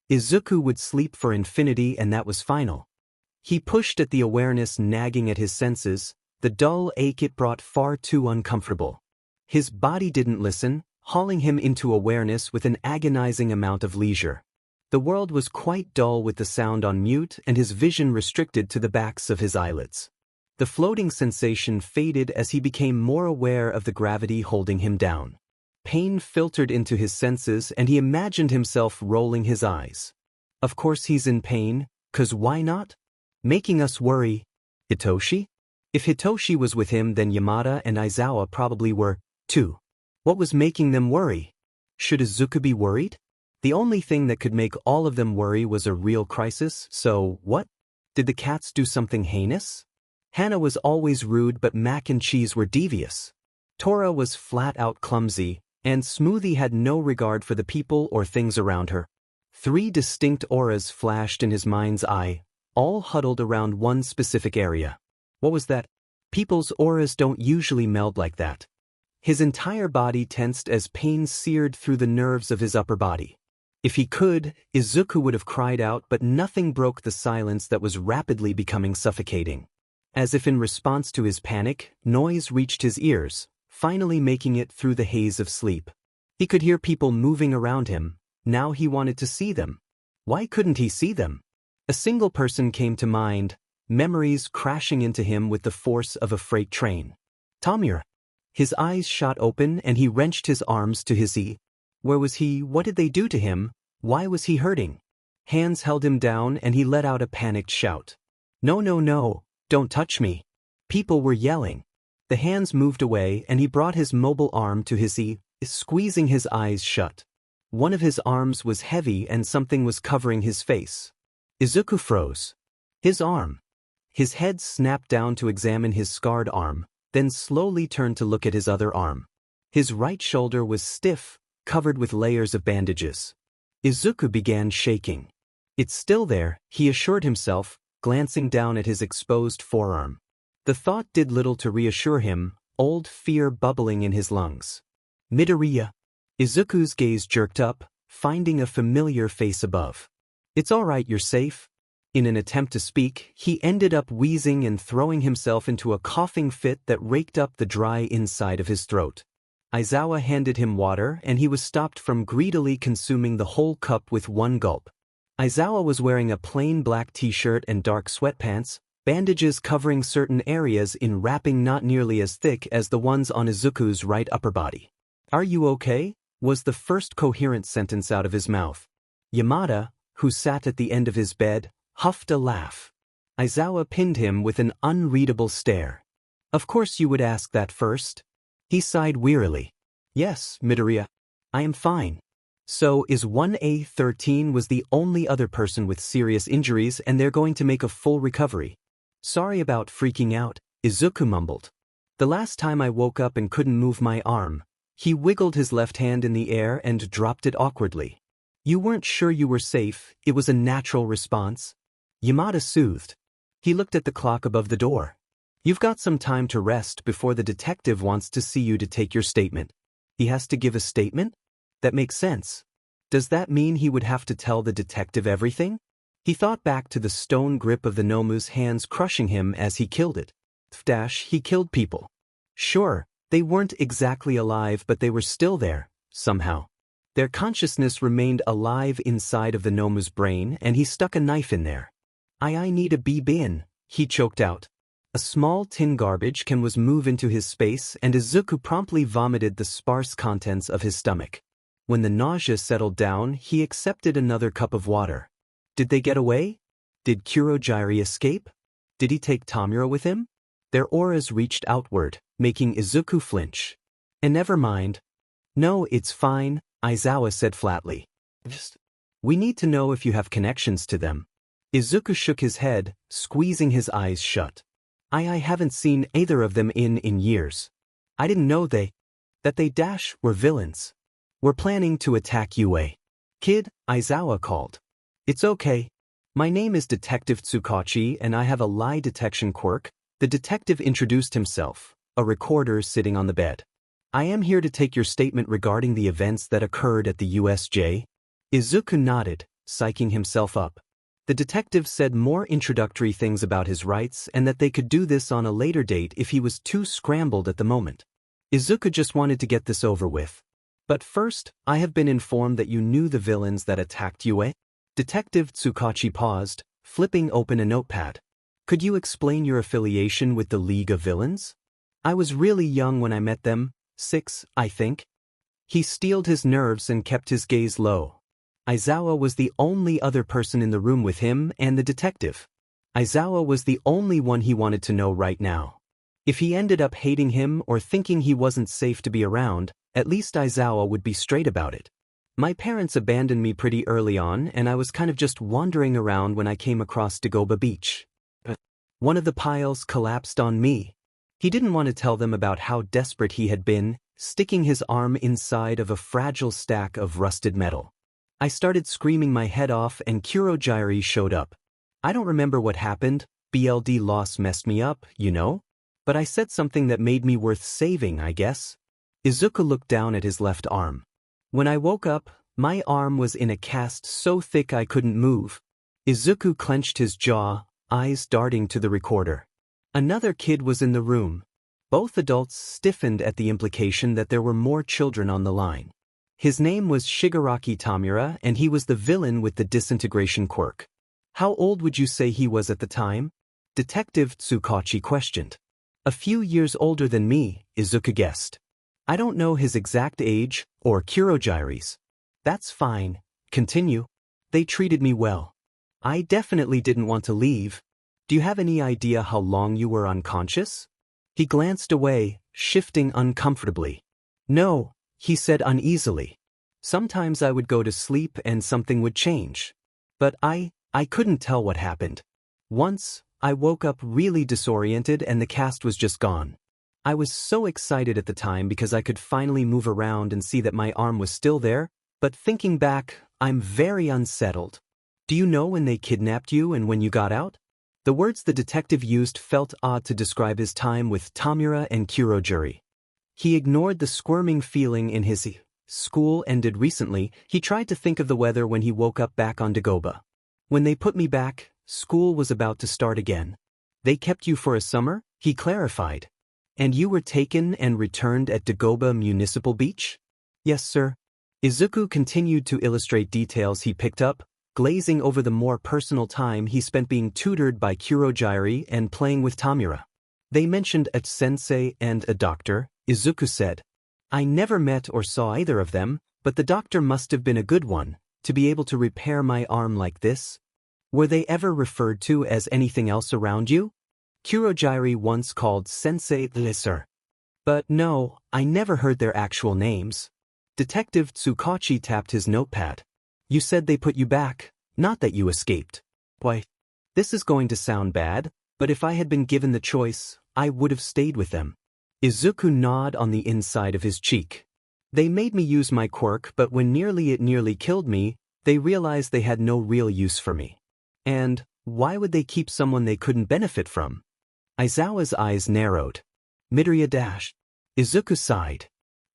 Izuku would sleep for infinity and that was final. He pushed at the awareness nagging at his senses, the dull ache it brought far too uncomfortable. His body didn't listen, hauling him into awareness with an agonizing amount of leisure. The world was quite dull with the sound on mute and his vision restricted to the backs of his eyelids. The floating sensation faded as he became more aware of the gravity holding him down. Pain filtered into his senses and he imagined himself rolling his eyes. Of course he's in pain, 'cause why not? Making us worry. Hitoshi? If Hitoshi was with him then Yamada and Aizawa probably were, too. What was making them worry? Should Izuku be worried? The only thing that could make all of them worry was a real crisis, so what? Did the cats do something heinous? Hana was always rude but mac and cheese were devious. Tora was flat-out clumsy, and Smoothie had no regard for the people or things around her. 3 distinct auras flashed in his mind's eye, all huddled around one specific area. What was that? People's auras don't usually meld like that. His entire body tensed as pain seared through the nerves of his upper body. If he could, Izuku would have cried out, but nothing broke the silence that was rapidly becoming suffocating. As if in response to his panic, noise reached his ears, finally making it through the haze of sleep. He could hear people moving around him. Now he wanted to see them. Why couldn't he see them? A single person came to mind, memories crashing into him with the force of a freight train. Tamura. His eyes shot open and he wrenched his arms to his knee. Where was he? What did they do to him? Why was he hurting? Hands held him down and he let out a panicked shout. No, no, no, don't touch me. People were yelling. The hands moved away and he brought his mobile arm to his knee, squeezing his eyes shut. One of his arms was heavy and something was covering his face. Izuku froze. His arm. His head snapped down to examine his scarred arm, then slowly turned to look at his other arm. His right shoulder was stiff, covered with layers of bandages. Izuku began shaking. It's still there, he assured himself, glancing down at his exposed forearm. The thought did little to reassure him, old fear bubbling in his lungs. Midoriya. Izuku's gaze jerked up, finding a familiar face above. It's all right, you're safe. In an attempt to speak, he ended up wheezing and throwing himself into a coughing fit that raked up the dry inside of his throat. Aizawa handed him water and he was stopped from greedily consuming the whole cup with one gulp. Aizawa was wearing a plain black t-shirt and dark sweatpants, bandages covering certain areas in wrapping not nearly as thick as the ones on Izuku's right upper body. Are you okay? Was the first coherent sentence out of his mouth. Yamada, who sat at the end of his bed, huffed a laugh. Aizawa pinned him with an unreadable stare. Of course you would ask that first. He sighed wearily. Yes, Midoriya. I am fine. So is 1A13 was the only other person with serious injuries and they're going to make a full recovery. Sorry about freaking out, Izuku mumbled. The last time I woke up and couldn't move my arm. He wiggled his left hand in the air and dropped it awkwardly. You weren't sure you were safe, it was a natural response. Yamada soothed. He looked at the clock above the door. You've got some time to rest before the detective wants to see you to take your statement. He has to give a statement? That makes sense. Does that mean he would have to tell the detective everything? He thought back to the stone grip of the Nomu's hands crushing him as he killed it. He killed people. Sure, they weren't exactly alive but they were still there, somehow. Their consciousness remained alive inside of the Nomu's brain and he stuck a knife in there. I need a bin, he choked out. A small tin garbage can was moved into his space and Izuku promptly vomited the sparse contents of his stomach. When the nausea settled down, he accepted another cup of water. Did they get away? Did Kurogiri escape? Did he take Tamura with him? Their auras reached outward, making Izuku flinch. And never mind. No, it's fine, Aizawa said flatly. We need to know if you have connections to them. Izuku shook his head, squeezing his eyes shut. I haven't seen either of them in years. I didn't know that they were villains. We're planning to attack UA. Kid, Aizawa called. It's okay. My name is Detective Tsukachi and I have a lie detection quirk, The detective introduced himself, a recorder sitting on the bed. I am here to take your statement regarding the events that occurred at the USJ. Izuku nodded, psyching himself up. The detective said more introductory things about his rights and that they could do this on a later date if he was too scrambled at the moment. Izuku just wanted to get this over with. But first, I have been informed that you knew the villains that attacked Yue. Detective Tsukachi paused, flipping open a notepad. Could you explain your affiliation with the League of Villains? I was really young when I met them, 6, I think. He steeled his nerves and kept his gaze low. Aizawa was the only other person in the room with him and the detective. Aizawa was the only one he wanted to know right now. If he ended up hating him or thinking he wasn't safe to be around, at least Aizawa would be straight about it. My parents abandoned me pretty early on and I was kind of just wandering around when I came across Dagoba Beach. One of the piles collapsed on me. He didn't want to tell them about how desperate he had been, sticking his arm inside of a fragile stack of rusted metal. I started screaming my head off and Kurogyari showed up. I don't remember what happened, BLD loss messed me up, you know? But I said something that made me worth saving, I guess. Izuku looked down at his left arm. When I woke up, my arm was in a cast so thick I couldn't move. Izuku clenched his jaw, eyes darting to the recorder. Another kid was in the room. Both adults stiffened at the implication that there were more children on the line. His name was Shigaraki Tamura and he was the villain with the disintegration quirk. How old would you say he was at the time? Detective Tsukachi questioned. A few years older than me, Izuku guessed. I don't know his exact age, or Kurogyari's. That's fine, continue. They treated me well. I definitely didn't want to leave. Do you have any idea how long you were unconscious? He glanced away, shifting uncomfortably. No, he said uneasily. Sometimes I would go to sleep and something would change. But I couldn't tell what happened. Once, I woke up really disoriented and the cast was just gone. I was so excited at the time because I could finally move around and see that my arm was still there, but thinking back, I'm very unsettled. Do you know when they kidnapped you and when you got out? The words the detective used felt odd to describe his time with Tamura and Kurogyari. He ignored the squirming feeling in his school ended recently. He tried to think of the weather when he woke up back on Dagoba. When they put me back, school was about to start again. They kept you for a summer? He clarified. And you were taken and returned at Dagoba Municipal Beach? Yes, sir. Izuku continued to illustrate details he picked up, glazing over the more personal time he spent being tutored by Kurogyari and playing with Tamura. They mentioned a sensei and a doctor, Izuku said. I never met or saw either of them, but the doctor must have been a good one, to be able to repair my arm like this. Were they ever referred to as anything else around you? Kurogyari once called Sensei Lisser. But no, I never heard their actual names. Detective Tsukachi tapped his notepad. You said they put you back, not that you escaped. Why? This is going to sound bad, but if I had been given the choice, I would have stayed with them. Izuku gnawed on the inside of his cheek. They made me use my quirk, but when it nearly killed me, they realized they had no real use for me. And why would they keep someone they couldn't benefit from? Aizawa's eyes narrowed. Midoriya dashed. Izuku sighed.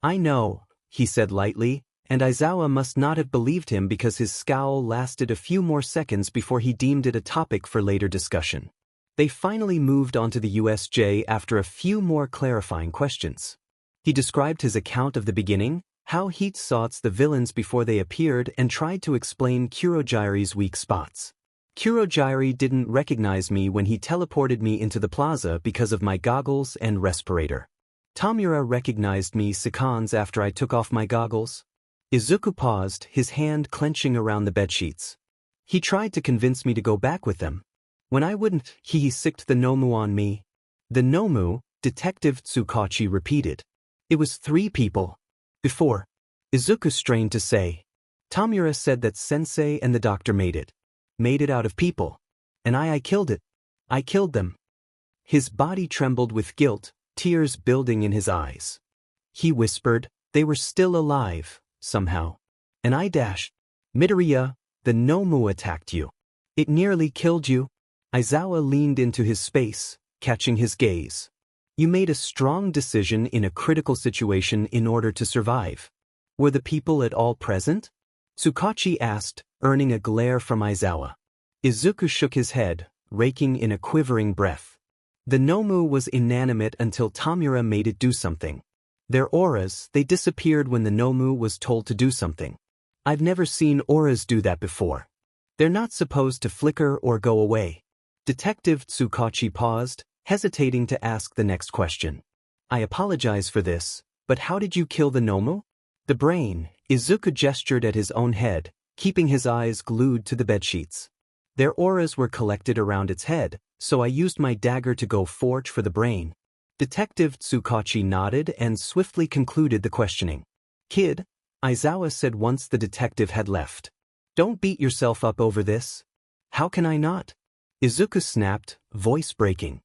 I know, he said lightly, and Aizawa must not have believed him because his scowl lasted a few more seconds before he deemed it a topic for later discussion. They finally moved on to the USJ after a few more clarifying questions. He described his account of the beginning, how he'd sought the villains before they appeared, and tried to explain Kurogyari's weak spots. Kurogyari didn't recognize me when he teleported me into the plaza because of my goggles and respirator. Tamura recognized me seconds after I took off my goggles. Izuku paused, his hand clenching around the bedsheets. He tried to convince me to go back with them. When I wouldn't, he sicked the Nomu on me. The Nomu, Detective Tsukachi repeated. It was 3 people. Before. Izuku strained to say. Tamura said that Sensei and the doctor made it. Made it out of people. And I killed it. I killed them. His body trembled with guilt, tears building in his eyes. He whispered, they were still alive, somehow. And I dashed. Midoriya, the Nomu attacked you. It nearly killed you. Aizawa leaned into his space, catching his gaze. You made a strong decision in a critical situation in order to survive. Were the people at all present? Tsukachi asked, earning a glare from Aizawa. Izuku shook his head, raking in a quivering breath. The Nomu was inanimate until Tamura made it do something. Their auras, they disappeared when the Nomu was told to do something. I've never seen auras do that before. They're not supposed to flicker or go away. Detective Tsukachi paused, hesitating to ask the next question. I apologize for this, but how did you kill the Nomu? The brain, Izuku gestured at his own head, keeping his eyes glued to the bedsheets. Their auras were collected around its head, so I used my dagger to go forge for the brain. Detective Tsukachi nodded and swiftly concluded the questioning. Kid, Aizawa said once the detective had left. Don't beat yourself up over this. How can I not? Izuku snapped, voice breaking.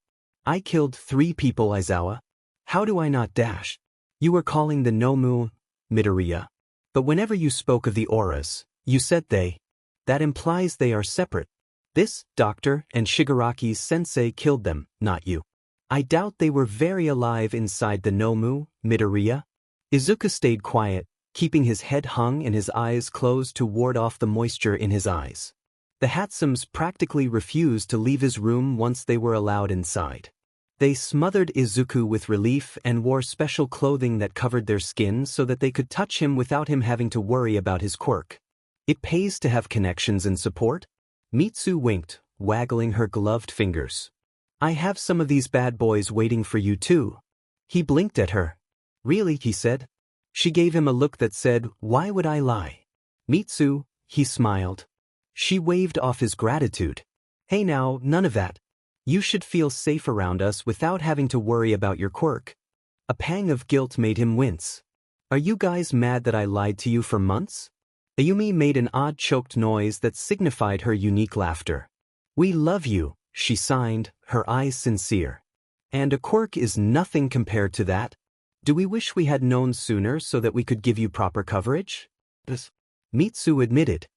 I killed 3 people, Aizawa. How do I not dash? You were calling the Nomu, Midoriya. But whenever you spoke of the auras, you said they. That implies they are separate. This, doctor, and Shigaraki's sensei killed them, not you. I doubt they were very alive inside the Nomu, Midoriya. Izuku stayed quiet, keeping his head hung and his eyes closed to ward off the moisture in his eyes. The Hatsums practically refused to leave his room once they were allowed inside. They smothered Izuku with relief and wore special clothing that covered their skin so that they could touch him without him having to worry about his quirk. It pays to have connections and support. Mitsu winked, waggling her gloved fingers. I have some of these bad boys waiting for you too. He blinked at her. Really, he said. She gave him a look that said, why would I lie? Mitsu, he smiled. She waved off his gratitude. Hey now, none of that. You should feel safe around us without having to worry about your quirk. A pang of guilt made him wince. Are you guys mad that I lied to you for months? Ayumi made an odd choked noise that signified her unique laughter. We love you, she signed, her eyes sincere. And a quirk is nothing compared to that. Do we wish we had known sooner so that we could give you proper coverage? Mitsu admitted.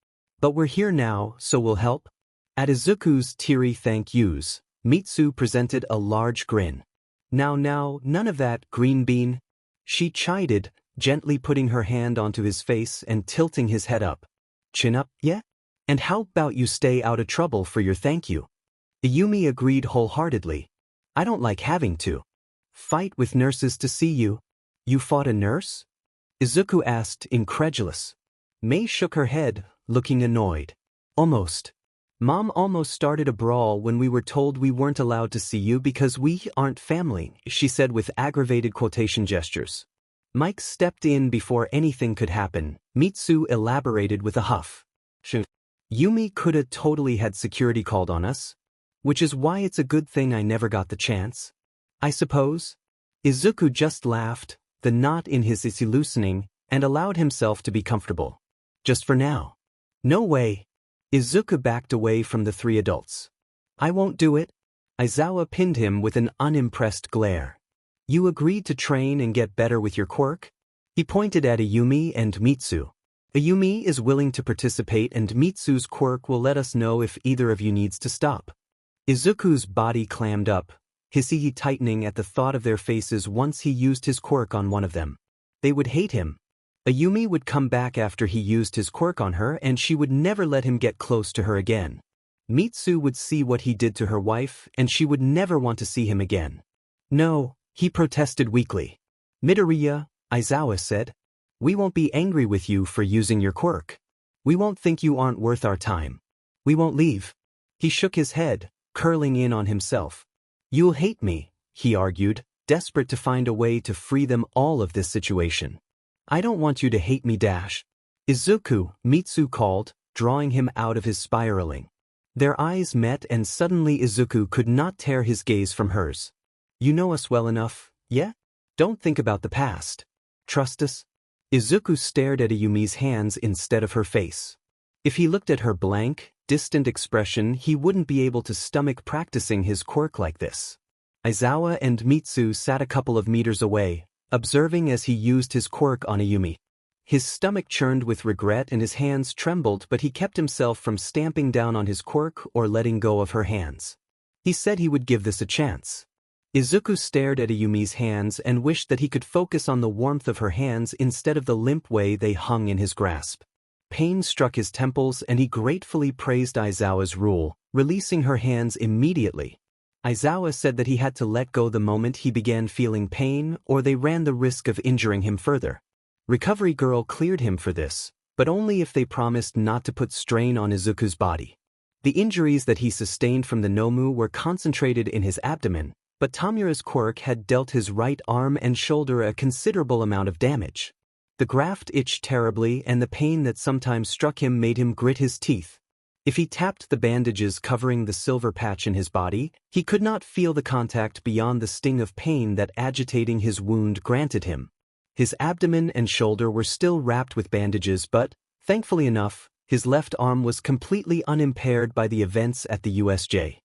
But we're here now, so we'll help. At Izuku's teary thank yous, Mitsu presented a large grin. Now, none of that, green bean. She chided, gently putting her hand onto his face and tilting his head up. Chin up, yeah? And how about you stay out of trouble for your thank you? Ayumi agreed wholeheartedly. I don't like having to fight with nurses to see you. You fought a nurse? Izuku asked, incredulous. Mei shook her head, looking annoyed. Almost. Mom almost started a brawl when we were told we weren't allowed to see you because we aren't family, she said with aggravated quotation gestures. Mike stepped in before anything could happen, Mitsu elaborated with a huff. Yumi coulda totally had security called on us. Which is why it's a good thing I never got the chance. I suppose. Izuku just laughed, the knot in his issue loosening, and allowed himself to be comfortable. Just for now. No way. Izuku backed away from the 3 adults. I won't do it. Aizawa pinned him with an unimpressed glare. You agreed to train and get better with your quirk? He pointed at Ayumi and Mitsu. Ayumi is willing to participate and Mitsu's quirk will let us know if either of you needs to stop. Izuku's body clammed up, his eye tightening at the thought of their faces once he used his quirk on one of them. They would hate him. Ayumi would come back after he used his quirk on her and she would never let him get close to her again. Mitsu would see what he did to her wife and she would never want to see him again. No, he protested weakly. Midoriya, Aizawa said. We won't be angry with you for using your quirk. We won't think you aren't worth our time. We won't leave. He shook his head, curling in on himself. You'll hate me, he argued, desperate to find a way to free them all of this situation. I don't want you to hate me dash. Izuku, Mitsu called, drawing him out of his spiraling. Their eyes met and suddenly Izuku could not tear his gaze from hers. You know us well enough, yeah? Don't think about the past. Trust us? Izuku stared at Ayumi's hands instead of her face. If he looked at her blank, distant expression, he wouldn't be able to stomach practicing his quirk like this. Aizawa and Mitsu sat a couple of meters away, observing as he used his quirk on Ayumi. His stomach churned with regret and his hands trembled, but he kept himself from stamping down on his quirk or letting go of her hands. He said he would give this a chance. Izuku stared at Ayumi's hands and wished that he could focus on the warmth of her hands instead of the limp way they hung in his grasp. Pain struck his temples and he gratefully praised Aizawa's rule, releasing her hands immediately. Aizawa said that he had to let go the moment he began feeling pain or they ran the risk of injuring him further. Recovery Girl cleared him for this, but only if they promised not to put strain on Izuku's body. The injuries that he sustained from the Nomu were concentrated in his abdomen, but Tamura's quirk had dealt his right arm and shoulder a considerable amount of damage. The graft itched terribly and the pain that sometimes struck him made him grit his teeth. If he tapped the bandages covering the silver patch in his body, he could not feel the contact beyond the sting of pain that agitating his wound granted him. His abdomen and shoulder were still wrapped with bandages but, thankfully enough, his left arm was completely unimpaired by the events at the USJ.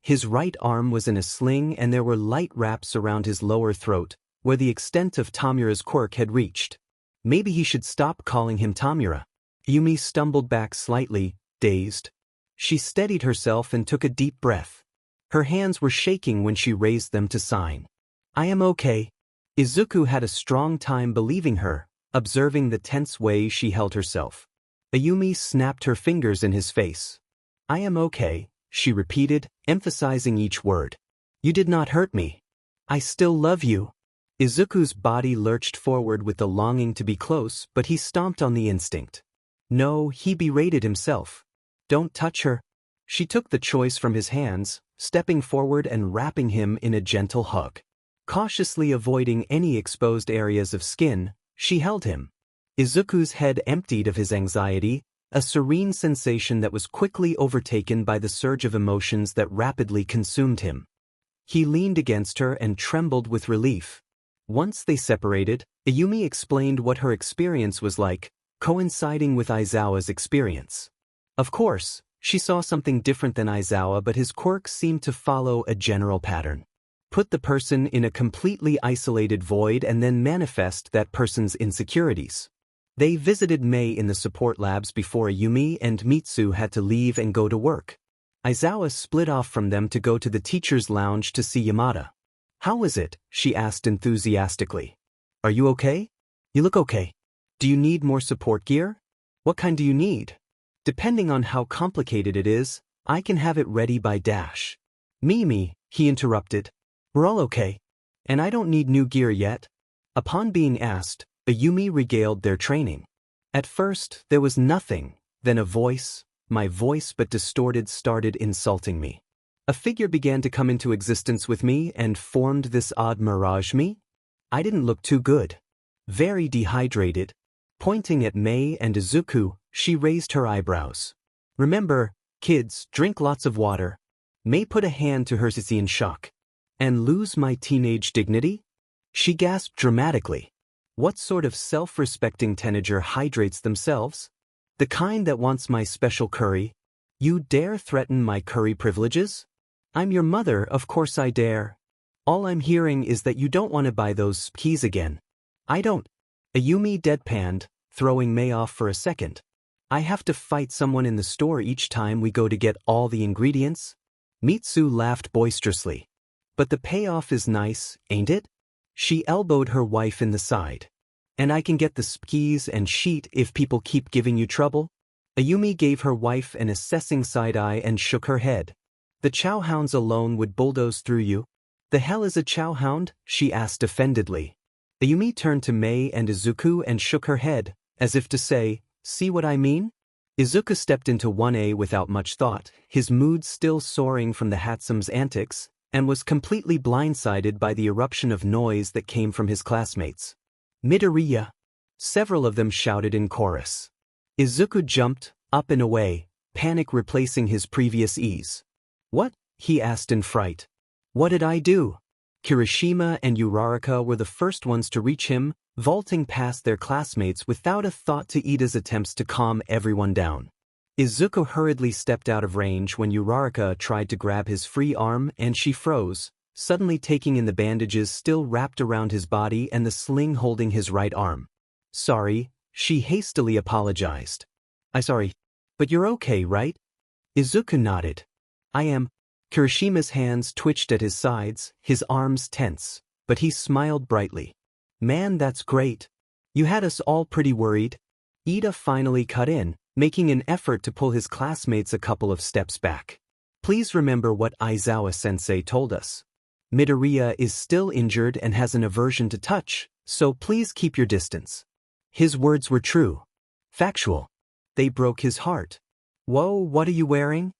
His right arm was in a sling and there were light wraps around his lower throat, where the extent of Tamura's quirk had reached. Maybe he should stop calling him Tamura. Yumi stumbled back slightly, dazed. She steadied herself and took a deep breath. Her hands were shaking when she raised them to sign. "I am okay." Izuku had a strong time believing her, observing the tense way she held herself. Ayumi snapped her fingers in his face. "I am okay," she repeated, emphasizing each word. "You did not hurt me. I still love you." Izuku's body lurched forward with the longing to be close, but he stomped on the instinct. No, he berated himself. "Don't touch her." She took the choice from his hands, stepping forward and wrapping him in a gentle hug. Cautiously avoiding any exposed areas of skin, she held him. Izuku's head emptied of his anxiety, a serene sensation that was quickly overtaken by the surge of emotions that rapidly consumed him. He leaned against her and trembled with relief. Once they separated, Ayumi explained what her experience was like, coinciding with Aizawa's experience. Of course, she saw something different than Aizawa, but his quirks seemed to follow a general pattern. Put the person in a completely isolated void and then manifest that person's insecurities. They visited Mei in the support labs before Ayumi and Mitsu had to leave and go to work. Aizawa split off from them to go to the teacher's lounge to see Yamada. "How is it?" she asked enthusiastically. "Are you okay? You look okay. Do you need more support gear? What kind do you need? Depending on how complicated it is, I can have it ready by dash." "Mimi," he interrupted. "We're all okay. And I don't need new gear yet." Upon being asked, Ayumi regaled their training. At first, there was nothing, then a voice, my voice but distorted, started insulting me. A figure began to come into existence with me and formed this odd mirage me. I didn't look too good. Very dehydrated. Pointing at Mei and Izuku, she raised her eyebrows. "Remember, kids, drink lots of water." Mei put a hand to her sissy in shock. "And lose my teenage dignity?" She gasped dramatically. What sort of self-respecting teenager hydrates themselves? The kind that wants my special curry? You dare threaten my curry privileges? I'm your mother, of course I dare. All I'm hearing is that you don't want to buy those keys again. I don't. Ayumi deadpanned, throwing Mei off for a second. I have to fight someone in the store each time we go to get all the ingredients? Mitsu laughed boisterously. But the payoff is nice, ain't it? She elbowed her wife in the side. And I can get the skis and sheet if people keep giving you trouble? Ayumi gave her wife an assessing side-eye and shook her head. The chowhounds alone would bulldoze through you. The hell is a chowhound? She asked offendedly. Ayumi turned to Mei and Izuku and shook her head, as if to say, see what I mean? Izuku stepped into 1A without much thought, his mood still soaring from the Hatsume's antics, and was completely blindsided by the eruption of noise that came from his classmates. Midoriya! Several of them shouted in chorus. Izuku jumped, up and away, panic replacing his previous ease. What? He asked in fright. What did I do? Kirishima and Uraraka were the first ones to reach him, vaulting past their classmates without a thought to Ida's attempts to calm everyone down. Izuku hurriedly stepped out of range when Uraraka tried to grab his free arm and she froze, suddenly taking in the bandages still wrapped around his body and the sling holding his right arm. Sorry, she hastily apologized. Sorry, but you're okay, right? Izuku nodded. I am. Kirishima's hands twitched at his sides, his arms tense, but he smiled brightly. Man, that's great. You had us all pretty worried. Ida finally cut in, making an effort to pull his classmates a couple of steps back. Please remember what Aizawa-sensei told us. Midoriya is still injured and has an aversion to touch, so please keep your distance. His words were true. Factual. They broke his heart. Whoa, what are you wearing?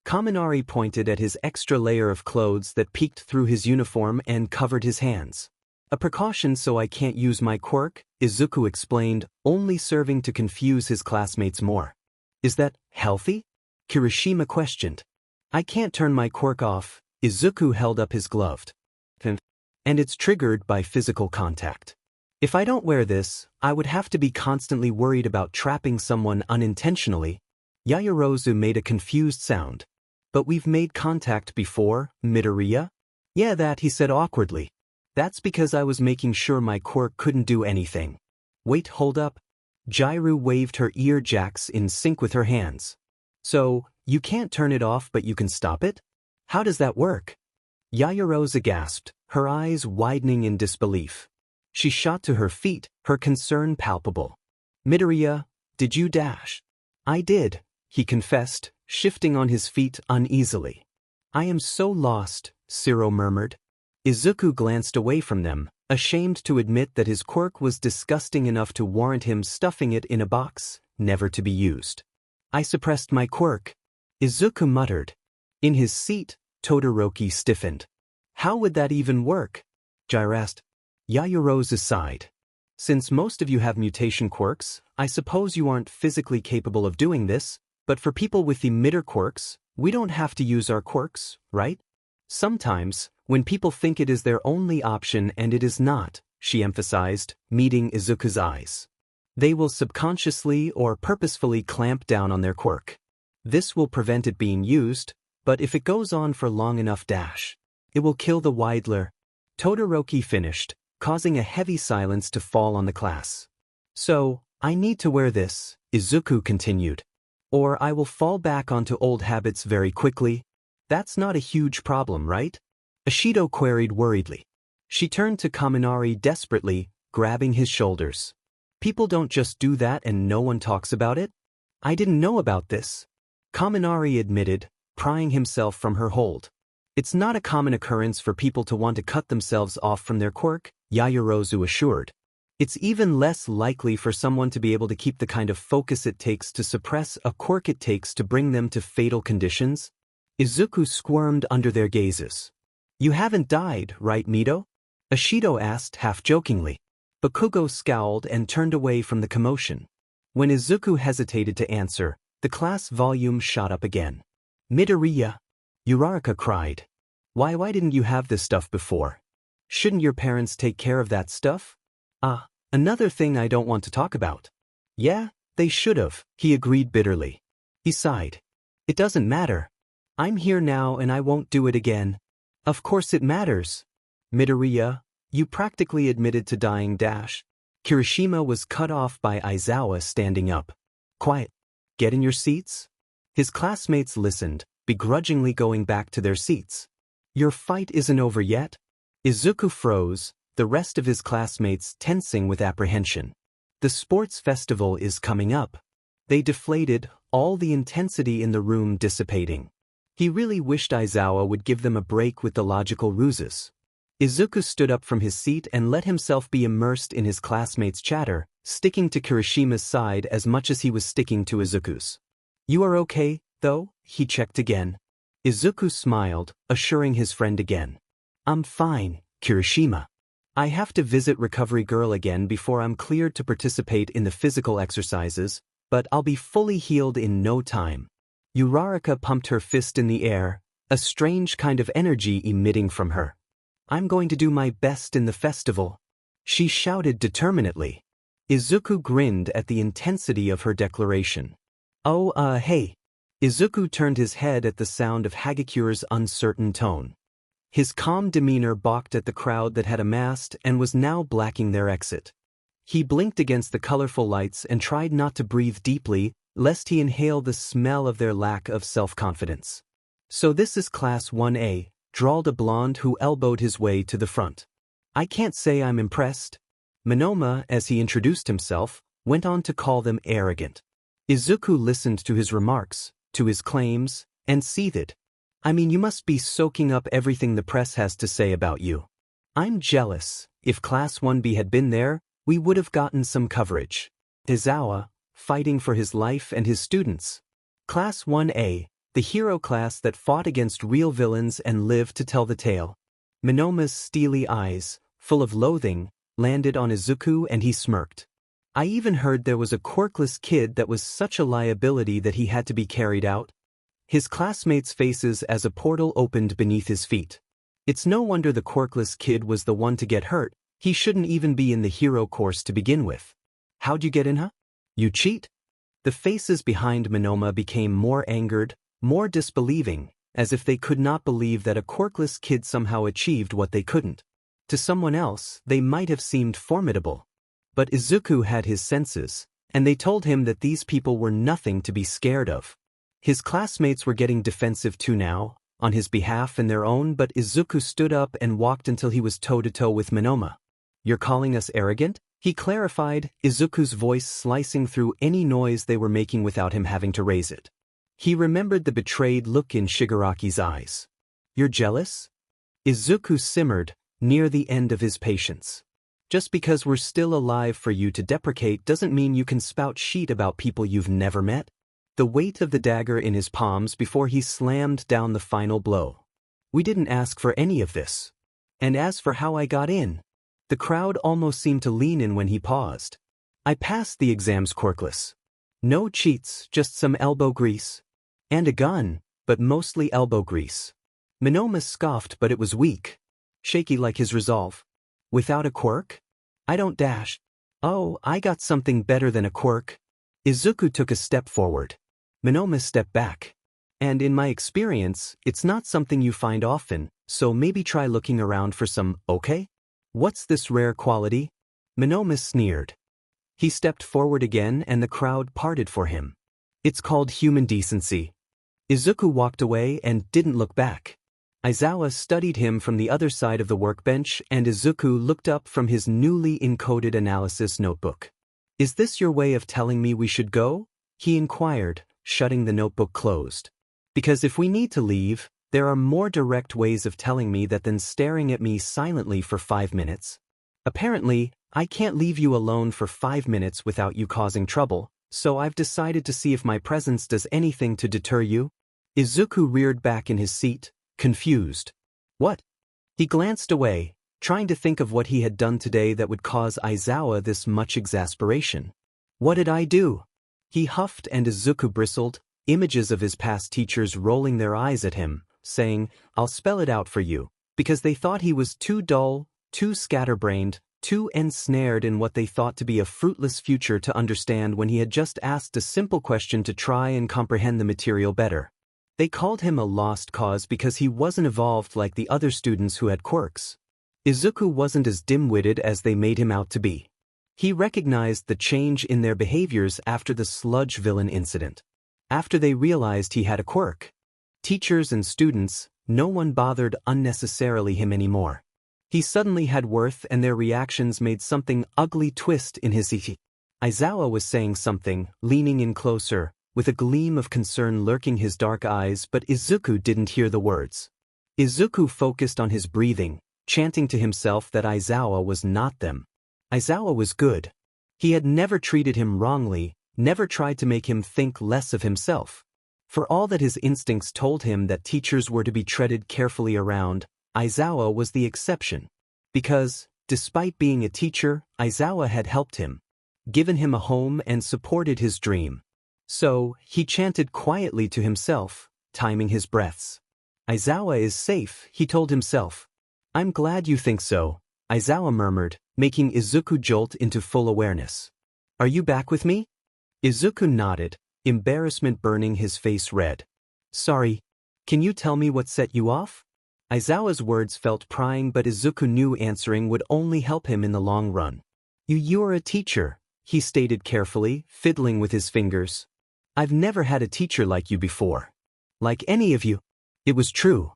Kaminari pointed at his extra layer of clothes that peeked through his uniform and covered his hands. A precaution so I can't use my quirk, Izuku explained, only serving to confuse his classmates more. Is that healthy? Kirishima questioned. I can't turn my quirk off. Izuku held up his gloved hand. And it's triggered by physical contact. If I don't wear this, I would have to be constantly worried about trapping someone unintentionally. Yaoyorozu made a confused sound. But we've made contact before, Midoriya? Yeah, that, he said awkwardly. That's because I was making sure my quirk couldn't do anything. Wait, hold up. Jiru waved her ear jacks in sync with her hands. So, you can't turn it off but you can stop it? How does that work? Yaoyorozu gasped, her eyes widening in disbelief. She shot to her feet, her concern palpable. Midoriya, did you dash? I did, he confessed, shifting on his feet uneasily. I am so lost, Shiro murmured. Izuku glanced away from them, ashamed to admit that his quirk was disgusting enough to warrant him stuffing it in a box, never to be used. I suppressed my quirk. Izuku muttered. In his seat, Todoroki stiffened. How would that even work? Jiru asked. Yaoyorozu sighed. Since most of you have mutation quirks, I suppose you aren't physically capable of doing this, but for people with emitter quirks, we don't have to use our quirks, right? Sometimes, when people think it is their only option and it is not, she emphasized, meeting Izuku's eyes. They will subconsciously or purposefully clamp down on their quirk. This will prevent it being used, but if it goes on for long enough it will kill the Widler. Todoroki finished, causing a heavy silence to fall on the class. So, I need to wear this, Izuku continued. Or I will fall back onto old habits very quickly. That's not a huge problem, right? Ashido queried worriedly. She turned to Kaminari desperately, grabbing his shoulders. People don't just do that and no one talks about it? I didn't know about this. Kaminari admitted, prying himself from her hold. It's not a common occurrence for people to want to cut themselves off from their quirk, Yaoyorozu assured. It's even less likely for someone to be able to keep the kind of focus it takes to suppress a quirk it takes to bring them to fatal conditions. Izuku squirmed under their gazes. You haven't died, right, Mido? Ashido asked half-jokingly. Bakugo scowled and turned away from the commotion. When Izuku hesitated to answer, the class volume shot up again. Midoriya! Uraraka cried. Why didn't you have this stuff before? Shouldn't your parents take care of that stuff? Another thing I don't want to talk about. Yeah, they should've, he agreed bitterly. He sighed. It doesn't matter. I'm here now and I won't do it again. Of course it matters. Midoriya, you practically admitted to dying. Kirishima was cut off by Aizawa standing up. Quiet. Get in your seats. His classmates listened, begrudgingly going back to their seats. Your fight isn't over yet? Izuku froze, the rest of his classmates tensing with apprehension. The sports festival is coming up. They deflated, all the intensity in the room dissipating. He really wished Aizawa would give them a break with the logical ruses. Izuku stood up from his seat and let himself be immersed in his classmates' chatter, sticking to Kirishima's side as much as he was sticking to Izuku's. You are okay, though? He checked again. Izuku smiled, assuring his friend again. I'm fine, Kirishima. I have to visit Recovery Girl again before I'm cleared to participate in the physical exercises, but I'll be fully healed in no time. Uraraka pumped her fist in the air, a strange kind of energy emitting from her. I'm going to do my best in the festival, she shouted determinedly. Izuku grinned at the intensity of her declaration. Oh, hey. Izuku turned his head at the sound of Hagakure's uncertain tone. His calm demeanor balked at the crowd that had amassed and was now blocking their exit. He blinked against the colorful lights and tried not to breathe deeply, lest he inhale the smell of their lack of self-confidence. So this is Class 1A, drawled a blonde who elbowed his way to the front. I can't say I'm impressed. Monoma, as he introduced himself, went on to call them arrogant. Izuku listened to his remarks, to his claims, and seethed. I mean, you must be soaking up everything the press has to say about you. I'm jealous. If Class 1B had been there, we would have gotten some coverage. Izawa, fighting for his life and his students. Class 1A, the hero class that fought against real villains and lived to tell the tale. Monoma's steely eyes, full of loathing, landed on Izuku and he smirked. I even heard there was a quirkless kid that was such a liability that he had to be carried out. His classmates' faces as a portal opened beneath his feet. It's no wonder the quirkless kid was the one to get hurt. He shouldn't even be in the hero course to begin with. How'd you get in, huh? You cheat? The faces behind Monoma became more angered, more disbelieving, as if they could not believe that a quirkless kid somehow achieved what they couldn't. To someone else, they might have seemed formidable. But Izuku had his senses, and they told him that these people were nothing to be scared of. His classmates were getting defensive too now, on his behalf and their own, but Izuku stood up and walked until he was toe-to-toe with Monoma. You're calling us arrogant? He clarified, Izuku's voice slicing through any noise they were making without him having to raise it. He remembered the betrayed look in Shigaraki's eyes. You're jealous? Izuku simmered, near the end of his patience. Just because we're still alive for you to deprecate doesn't mean you can spout shit about people you've never met. The weight of the dagger in his palms before he slammed down the final blow. We didn't ask for any of this. And as for how I got in, the crowd almost seemed to lean in when he paused. I passed the exams quirkless. No cheats, just some elbow grease. And a gun, but mostly elbow grease. Monoma scoffed, but it was weak. Shaky like his resolve. Without a quirk? I don't dash. Oh, I got something better than a quirk. Izuku took a step forward. Monoma stepped back. And in my experience, it's not something you find often, so maybe try looking around for some, okay? What's this rare quality? Monoma sneered. He stepped forward again and the crowd parted for him. It's called human decency. Izuku walked away and didn't look back. Aizawa studied him from the other side of the workbench and Izuku looked up from his newly encoded analysis notebook. Is this your way of telling me we should go? He inquired, shutting the notebook closed. Because if we need to leave, there are more direct ways of telling me that than staring at me silently for 5 minutes. Apparently, I can't leave you alone for 5 minutes without you causing trouble, so I've decided to see if my presence does anything to deter you. Izuku reared back in his seat, confused. What? He glanced away, trying to think of what he had done today that would cause Aizawa this much exasperation. What did I do? He huffed and Izuku bristled, images of his past teachers rolling their eyes at him, saying, I'll spell it out for you, because they thought he was too dull, too scatterbrained, too ensnared in what they thought to be a fruitless future to understand when he had just asked a simple question to try and comprehend the material better. They called him a lost cause because he wasn't evolved like the other students who had quirks. Izuku wasn't as dim-witted as they made him out to be. He recognized the change in their behaviors after the sludge villain incident. After they realized he had a quirk. Teachers and students, no one bothered unnecessarily him anymore. He suddenly had worth and their reactions made something ugly twist in his ichi. Aizawa was saying something, leaning in closer, with a gleam of concern lurking his dark eyes, but Izuku didn't hear the words. Izuku focused on his breathing, chanting to himself that Aizawa was not them. Aizawa was good. He had never treated him wrongly, never tried to make him think less of himself. For all that his instincts told him that teachers were to be treaded carefully around, Aizawa was the exception. Because, despite being a teacher, Aizawa had helped him, given him a home and supported his dream. So, he chanted quietly to himself, timing his breaths. Aizawa is safe, he told himself. I'm glad you think so, Aizawa murmured, making Izuku jolt into full awareness. Are you back with me? Izuku nodded, embarrassment burning his face red. Sorry. Can you tell me what set you off? Aizawa's words felt prying, but Izuku knew answering would only help him in the long run. You're a teacher, he stated carefully, fiddling with his fingers. I've never had a teacher like you before. Like any of you. It was true.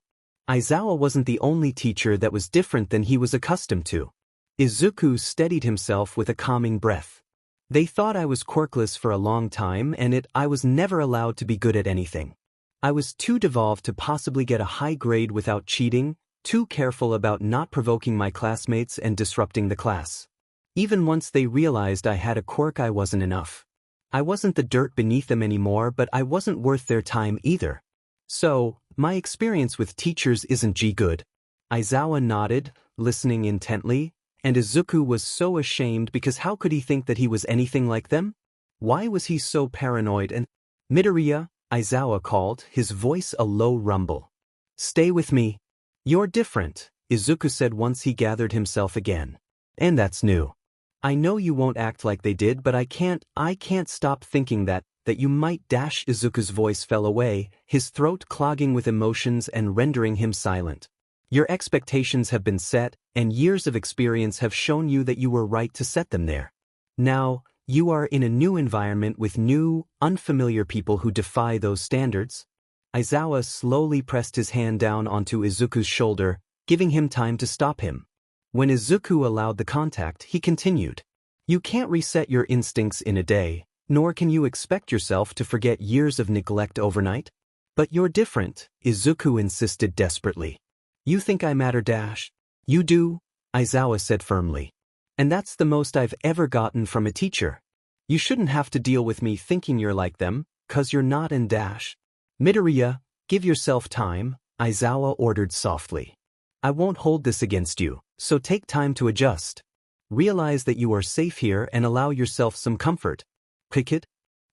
Aizawa wasn't the only teacher that was different than he was accustomed to. Izuku steadied himself with a calming breath. They thought I was quirkless for a long time and I was never allowed to be good at anything. I was too devolved to possibly get a high grade without cheating, too careful about not provoking my classmates and disrupting the class. Even once they realized I had a quirk, I wasn't enough. I wasn't the dirt beneath them anymore, but I wasn't worth their time either. So, my experience with teachers isn't good. Aizawa nodded, listening intently, and Izuku was so ashamed because how could he think that he was anything like them? Why was he so paranoid and— Midoriya, Aizawa called, his voice a low rumble. Stay with me. You're different, Izuku said once he gathered himself again. And that's new. I know you won't act like they did, but I can't stop thinking that you might dash. Izuku's voice fell away, his throat clogging with emotions and rendering him silent. Your expectations have been set, and years of experience have shown you that you were right to set them there. Now, you are in a new environment with new, unfamiliar people who defy those standards. Aizawa slowly pressed his hand down onto Izuku's shoulder, giving him time to stop him. When Izuku allowed the contact, he continued. You can't reset your instincts in a day, nor can you expect yourself to forget years of neglect overnight. But you're different, Izuku insisted desperately. You think I matter dash? You do, Aizawa said firmly. And that's the most I've ever gotten from a teacher. You shouldn't have to deal with me thinking you're like them, 'cause you're not in dash. Midoriya, give yourself time, Aizawa ordered softly. I won't hold this against you, so take time to adjust. Realize that you are safe here and allow yourself some comfort. Cricket?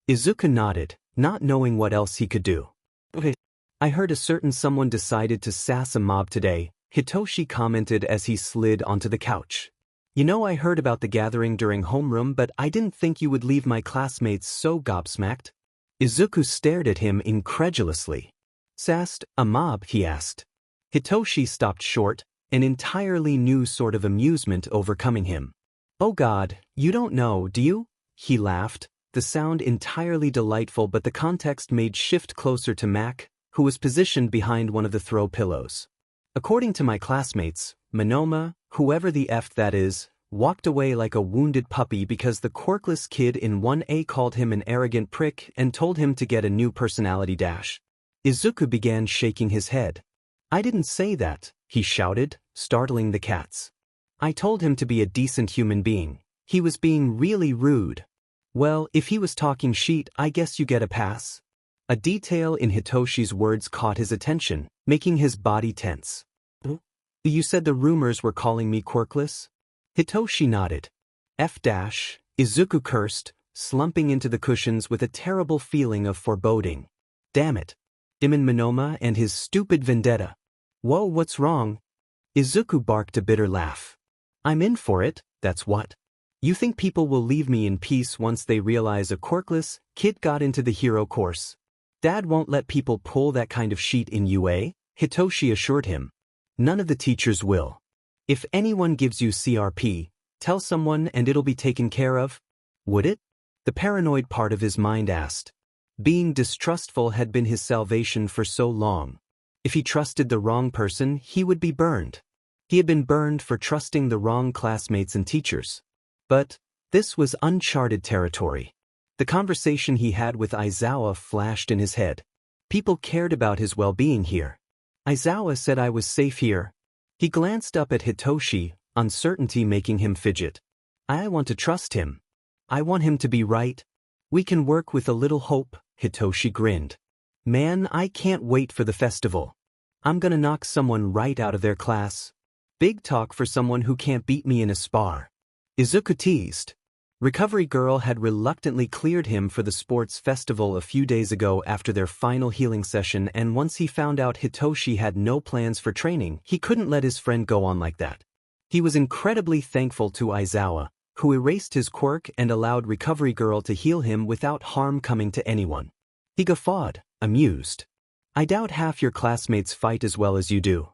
Izuku nodded, not knowing what else he could do. Okay. I heard a certain someone decided to sass a mob today, Hitoshi commented as he slid onto the couch. You know, I heard about the gathering during homeroom, but I didn't think you would leave my classmates so gobsmacked. Izuku stared at him incredulously. Sassed a mob, he asked. Hitoshi stopped short, an entirely new sort of amusement overcoming him. Oh God, you don't know, do you? He laughed, the sound entirely delightful, but the context made shift closer to Mac, who was positioned behind one of the throw pillows. According to my classmates, Monoma, whoever the F that is, walked away like a wounded puppy because the quirkless kid in 1A called him an arrogant prick and told him to get a new personality dash. Izuku began shaking his head. I didn't say that, he shouted, startling the cats. I told him to be a decent human being. He was being really rude. Well, if he was talking shit, I guess you get a pass. A detail in Hitoshi's words caught his attention, making his body tense. You said the rumors were calling me quirkless? Hitoshi nodded. Izuku cursed, slumping into the cushions with a terrible feeling of foreboding. Damn it. Demon Monoma and his stupid vendetta. Whoa, what's wrong? Izuku barked a bitter laugh. I'm in for it, that's what. You think people will leave me in peace once they realize a quirkless kid got into the hero course? Dad won't let people pull that kind of shit in UA, Hitoshi assured him. None of the teachers will. If anyone gives you CRP, tell someone and it'll be taken care of. Would it? The paranoid part of his mind asked. Being distrustful had been his salvation for so long. If he trusted the wrong person, he would be burned. He had been burned for trusting the wrong classmates and teachers. But this was uncharted territory. The conversation he had with Aizawa flashed in his head. People cared about his well-being here. Aizawa said I was safe here. He glanced up at Hitoshi, uncertainty making him fidget. I want to trust him. I want him to be right. We can work with a little hope, Hitoshi grinned. Man, I can't wait for the festival. I'm gonna knock someone right out of their class. Big talk for someone who can't beat me in a spar. Izuku teased. Recovery Girl had reluctantly cleared him for the sports festival a few days ago after their final healing session, and once he found out Hitoshi had no plans for training, he couldn't let his friend go on like that. He was incredibly thankful to Aizawa, who erased his quirk and allowed Recovery Girl to heal him without harm coming to anyone. He guffawed, amused. I doubt half your classmates fight as well as you do.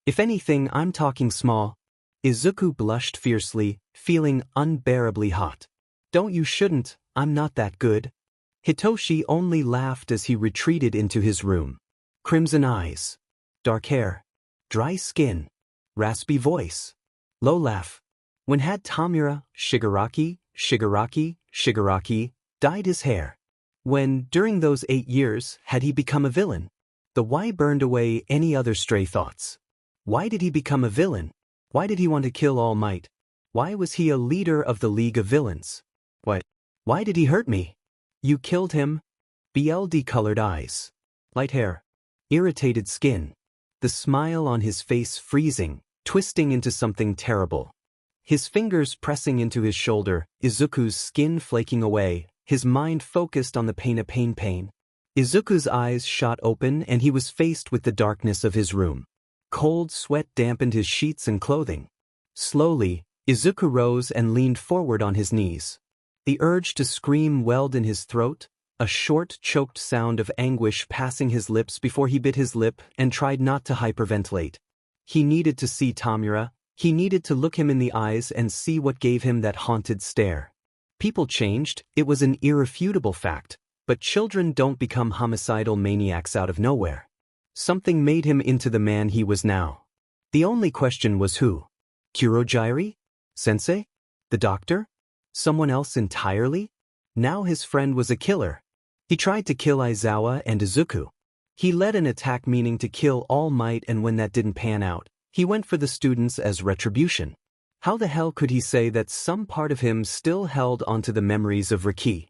If anything, I'm talking small. Izuku blushed fiercely, feeling unbearably hot. Don't you shouldn't, I'm not that good. Hitoshi only laughed as he retreated into his room. Crimson eyes. dark hair, dry skin, raspy voice, low laugh. When had Tamura, Shigaraki, dyed his hair? When, during those 8 years, had he become a villain? The why burned away any other stray thoughts. Why did he become a villain? Why did he want to kill All Might? Why was he a leader of the League of Villains? What? Why did he hurt me? You killed him? BLD-colored eyes. Light hair. Irritated skin. The smile on his face freezing, twisting into something terrible. His fingers pressing into his shoulder, Izuku's skin flaking away, his mind focused on the pain. Izuku's eyes shot open and he was faced with the darkness of his room. Cold sweat dampened his sheets and clothing. Slowly, Izuku rose and leaned forward on his knees. The urge to scream welled in his throat, a short, choked sound of anguish passing his lips before he bit his lip and tried not to hyperventilate. He needed to see Tamura. He needed to look him in the eyes and see what gave him that haunted stare. People changed, it was an irrefutable fact, but children don't become homicidal maniacs out of nowhere. Something made him into the man he was now. The only question was who? Kurojiiri? Sensei? The doctor? Someone else entirely? Now his friend was a killer. He tried to kill Aizawa and Izuku. He led an attack meaning to kill All Might, and when that didn't pan out, he went for the students as retribution. How the hell could he say that some part of him still held onto the memories of Riki?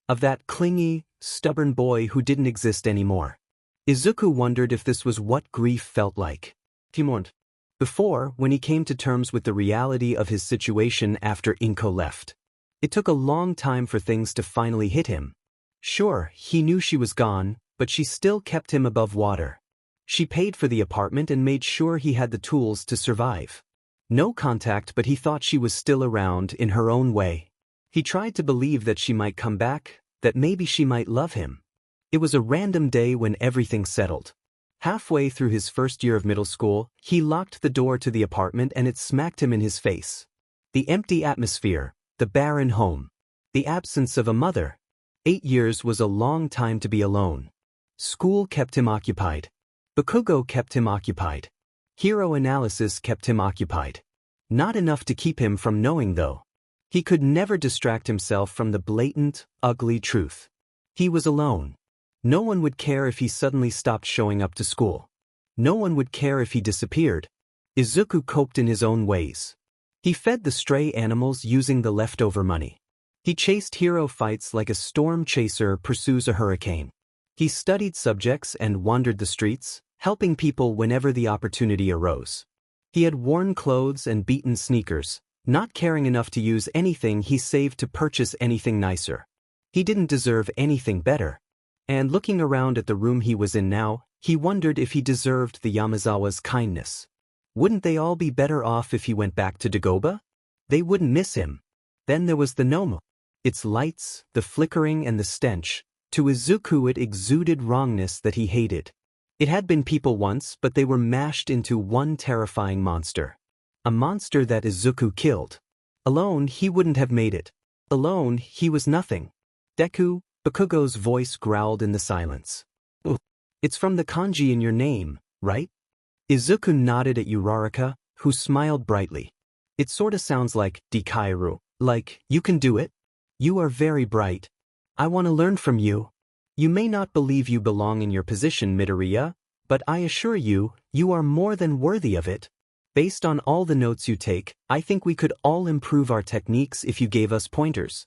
Of that clingy, stubborn boy who didn't exist anymore. Izuku wondered if this was what grief felt like. Before, when he came to terms with the reality of his situation after Inko left. It took a long time for things to finally hit him. Sure, he knew she was gone, but she still kept him above water. She paid for the apartment and made sure he had the tools to survive. No contact, but he thought she was still around in her own way. He tried to believe that she might come back, that maybe she might love him. It was a random day when everything settled. Halfway through his first year of middle school, he locked the door to the apartment and it smacked him in his face. The empty atmosphere, the barren home, the absence of a mother. 8 years was a long time to be alone. School kept him occupied. Bakugo kept him occupied. Hero analysis kept him occupied. Not enough to keep him from knowing, though. He could never distract himself from the blatant, ugly truth. He was alone. No one would care if he suddenly stopped showing up to school. No one would care if he disappeared. Izuku coped in his own ways. He fed the stray animals using the leftover money. He chased hero fights like a storm chaser pursues a hurricane. He studied subjects and wandered the streets, helping people whenever the opportunity arose. He had worn clothes and beaten sneakers, not caring enough to use anything he saved to purchase anything nicer. He didn't deserve anything better. And looking around at the room he was in now, he wondered if he deserved the Yamazawa's kindness. Wouldn't they all be better off if he went back to Dagoba? They wouldn't miss him. Then there was the Nomu. Its lights, the flickering and the stench. To Izuku it exuded wrongness that he hated. It had been people once, but they were mashed into one terrifying monster. A monster that Izuku killed. Alone, he wouldn't have made it. Alone, he was nothing. Deku, Bakugo's voice growled in the silence. It's from the kanji in your name, right? Izuku nodded at Uraraka, who smiled brightly. It sorta sounds like Dikairu, like, you can do it. You are very bright. I want to learn from you. You may not believe you belong in your position, Midoriya, but I assure you, you are more than worthy of it. Based on all the notes you take, I think we could all improve our techniques if you gave us pointers.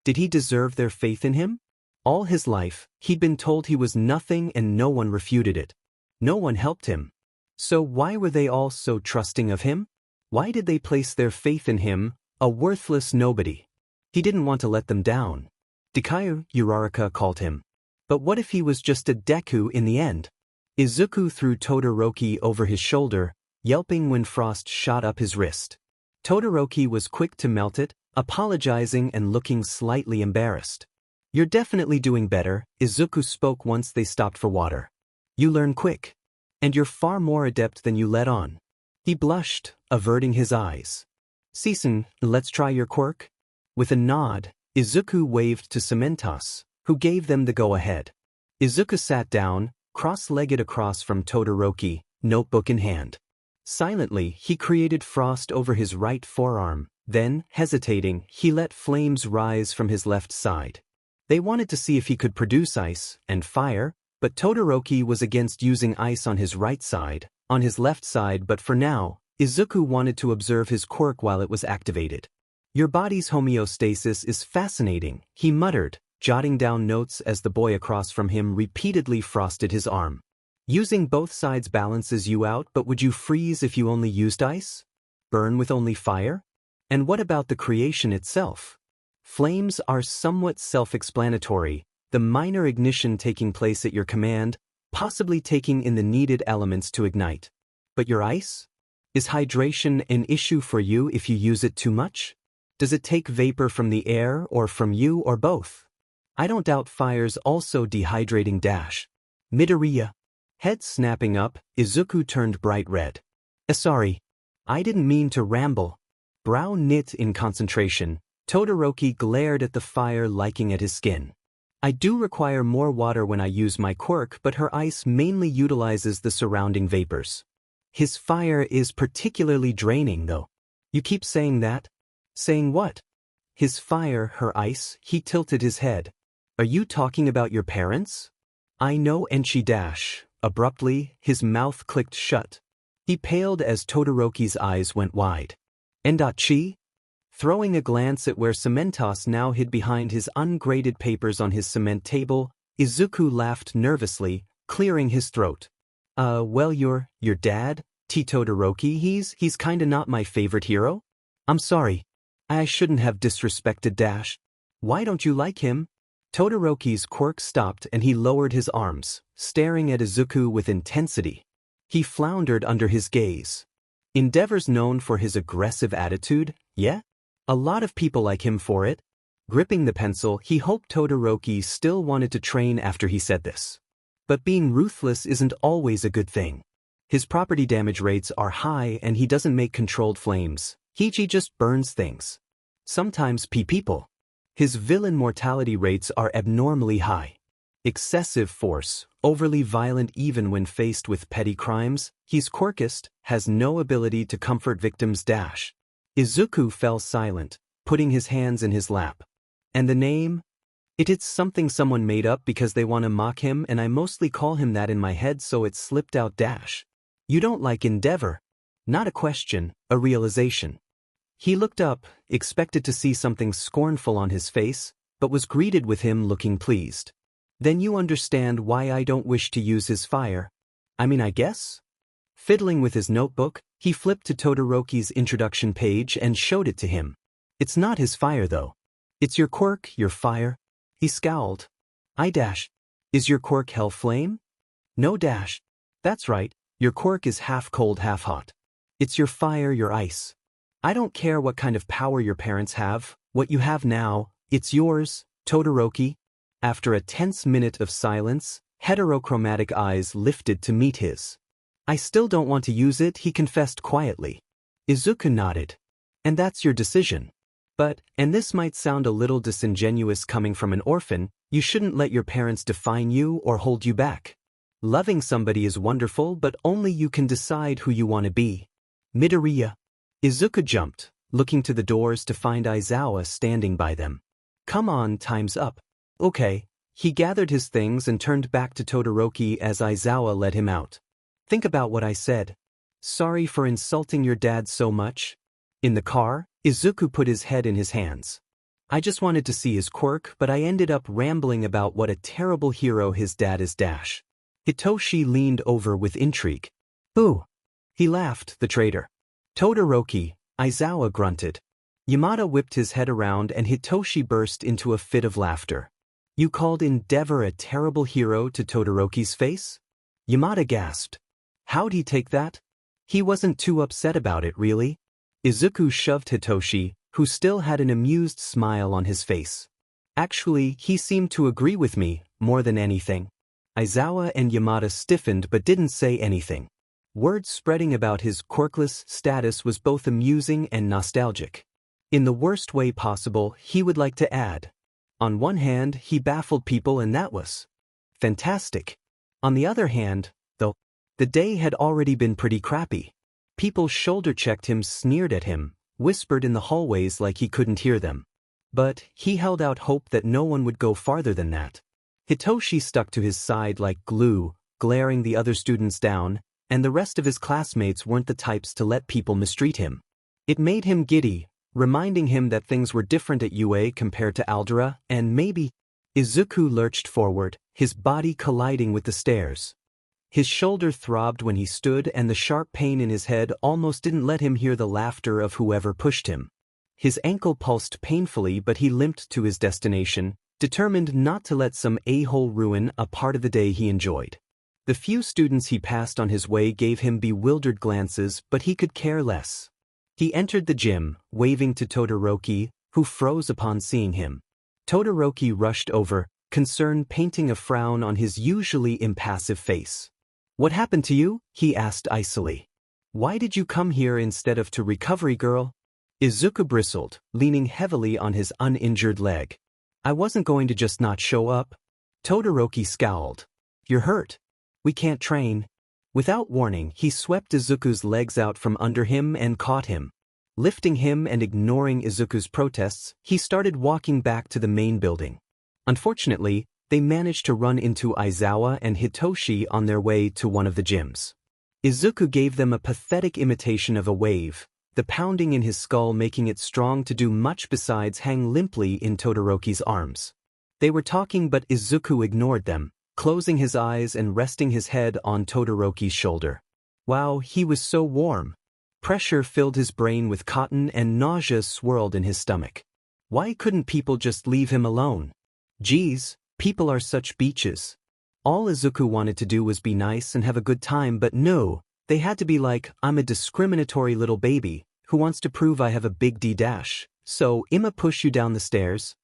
Did he deserve their faith in him? All his life, he'd been told he was nothing and no one refuted it. No one helped him. So why were they all so trusting of him? Why did they place their faith in him, a worthless nobody? He didn't want to let them down. Dikairu, Uraraka called him. But what if he was just a Deku in the end? Izuku threw Todoroki over his shoulder, yelping when frost shot up his wrist. Todoroki was quick to melt it, apologizing and looking slightly embarrassed. You're definitely doing better, Izuku spoke once they stopped for water. You learn quick. And you're far more adept than you let on. He blushed, averting his eyes. Season, let's try your quirk? With a nod, Izuku waved to Cementos, who gave them the go-ahead. Izuku sat down, cross-legged across from Todoroki, notebook in hand. Silently, he created frost over his right forearm, then, hesitating, he let flames rise from his left side. They wanted to see if he could produce ice and fire, but Todoroki was against using ice on his right side, on his left side, but for now, Izuku wanted to observe his quirk while it was activated. Your body's homeostasis is fascinating, he muttered, jotting down notes as the boy across from him repeatedly frosted his arm. Using both sides balances you out, but would you freeze if you only used ice? Burn with only fire? And what about the creation itself? Flames are somewhat self-explanatory, the minor ignition taking place at your command, possibly taking in the needed elements to ignite. But your ice? Is hydration an issue for you if you use it too much? Does it take vapor from the air or from you or both? I don't doubt fire's also dehydrating dash. Midoriya. Head snapping up, Izuku turned bright red. Sorry. I didn't mean to ramble. Brow knit in concentration, Todoroki glared at the fire, liking at his skin. I do require more water when I use my quirk, but her ice mainly utilizes the surrounding vapors. His fire is particularly draining though. You keep saying that? Saying what? His fire, her ice, he tilted his head. Are you talking about your parents? I know, Enchi dash. Abruptly, his mouth clicked shut. He paled as Todoroki's eyes went wide. Endachi? Throwing a glance at where Cementos now hid behind his ungraded papers on his cement table, Izuku laughed nervously, clearing his throat. Well, your dad, Todoroki, he's kinda not my favorite hero? I'm sorry. I shouldn't have disrespected Dash. Why don't you like him? Todoroki's quirk stopped and he lowered his arms, staring at Izuku with intensity. He floundered under his gaze. Endeavor's known for his aggressive attitude, yeah? A lot of people like him for it. Gripping the pencil, he hoped Todoroki still wanted to train after he said this. But being ruthless isn't always a good thing. His property damage rates are high and he doesn't make controlled flames. He just burns things. Sometimes people. His villain mortality rates are abnormally high. Excessive force, overly violent even when faced with petty crimes, he's quirkist, has no ability to comfort victims dash. Izuku fell silent, putting his hands in his lap. And the name? It's something someone made up because they want to mock him, and I mostly call him that in my head, so it slipped out dash. You don't like Endeavor? Not a question, a realization. He looked up, expected to see something scornful on his face, but was greeted with him looking pleased. Then you understand why I don't wish to use his fire. I guess? Fiddling with his notebook, he flipped to Todoroki's introduction page and showed it to him. It's not his fire though. It's your quirk, your fire. He scowled. I dash. Is your quirk hell flame? No dash. That's right, your quirk is half cold, half hot. It's your fire, your ice. I don't care what kind of power your parents have, what you have now, it's yours, Todoroki. After a tense minute of silence, heterochromatic eyes lifted to meet his. I still don't want to use it, he confessed quietly. Izuku nodded. And that's your decision. But, and this might sound a little disingenuous coming from an orphan, you shouldn't let your parents define you or hold you back. Loving somebody is wonderful, but only you can decide who you want to be. Midoriya. Izuku jumped, looking to the doors to find Aizawa standing by them. Come on, time's up. Okay. He gathered his things and turned back to Todoroki as Aizawa led him out. Think about what I said. Sorry for insulting your dad so much. In the car, Izuku put his head in his hands. I just wanted to see his quirk, but I ended up rambling about what a terrible hero his dad is dash. Hitoshi leaned over with intrigue. Boo! He laughed, the traitor. Todoroki, Aizawa grunted. Yamada whipped his head around and Hitoshi burst into a fit of laughter. You called Endeavor a terrible hero to Todoroki's face? Yamada gasped. How'd he take that? He wasn't too upset about it, really. Izuku shoved Hitoshi, who still had an amused smile on his face. Actually, he seemed to agree with me, more than anything. Aizawa and Yamada stiffened but didn't say anything. Word spreading about his quirkless status was both amusing and nostalgic. In the worst way possible, he would like to add. On one hand, he baffled people and that was fantastic. On the other hand, though, The day had already been pretty crappy. People shoulder-checked him, sneered at him, whispered in the hallways like he couldn't hear them. But he held out hope that no one would go farther than that. Hitoshi stuck to his side like glue, glaring the other students down, and the rest of his classmates weren't the types to let people mistreat him. It made him giddy, reminding him that things were different at UA compared to Aldera, and maybe. Izuku lurched forward, his body colliding with the stairs. His shoulder throbbed when he stood, and the sharp pain in his head almost didn't let him hear the laughter of whoever pushed him. His ankle pulsed painfully, but he limped to his destination, determined not to let some a-hole ruin a part of the day he enjoyed. The few students he passed on his way gave him bewildered glances, but he could care less. He entered the gym, waving to Todoroki, who froze upon seeing him. Todoroki rushed over, concern painting a frown on his usually impassive face. "What happened to you?" he asked icily. "Why did you come here instead of to recovery, girl?" Izuku bristled, leaning heavily on his uninjured leg. "I wasn't going to just not show up." Todoroki scowled. "You're hurt. We can't train." Without warning, he swept Izuku's legs out from under him and caught him. Lifting him and ignoring Izuku's protests, he started walking back to the main building. Unfortunately, they managed to run into Aizawa and Hitoshi on their way to one of the gyms. Izuku gave them a pathetic imitation of a wave, the pounding in his skull making it strong to do much besides hang limply in Todoroki's arms. They were talking, but Izuku ignored them, closing his eyes and resting his head on Todoroki's shoulder. Wow, he was so warm. Pressure filled his brain with cotton and nausea swirled in his stomach. Why couldn't people just leave him alone? Geez, people are such beaches. All Izuku wanted to do was be nice and have a good time, but no, they had to be like, "I'm a discriminatory little baby who wants to prove I have a big D dash, so I'ma push you down the stairs."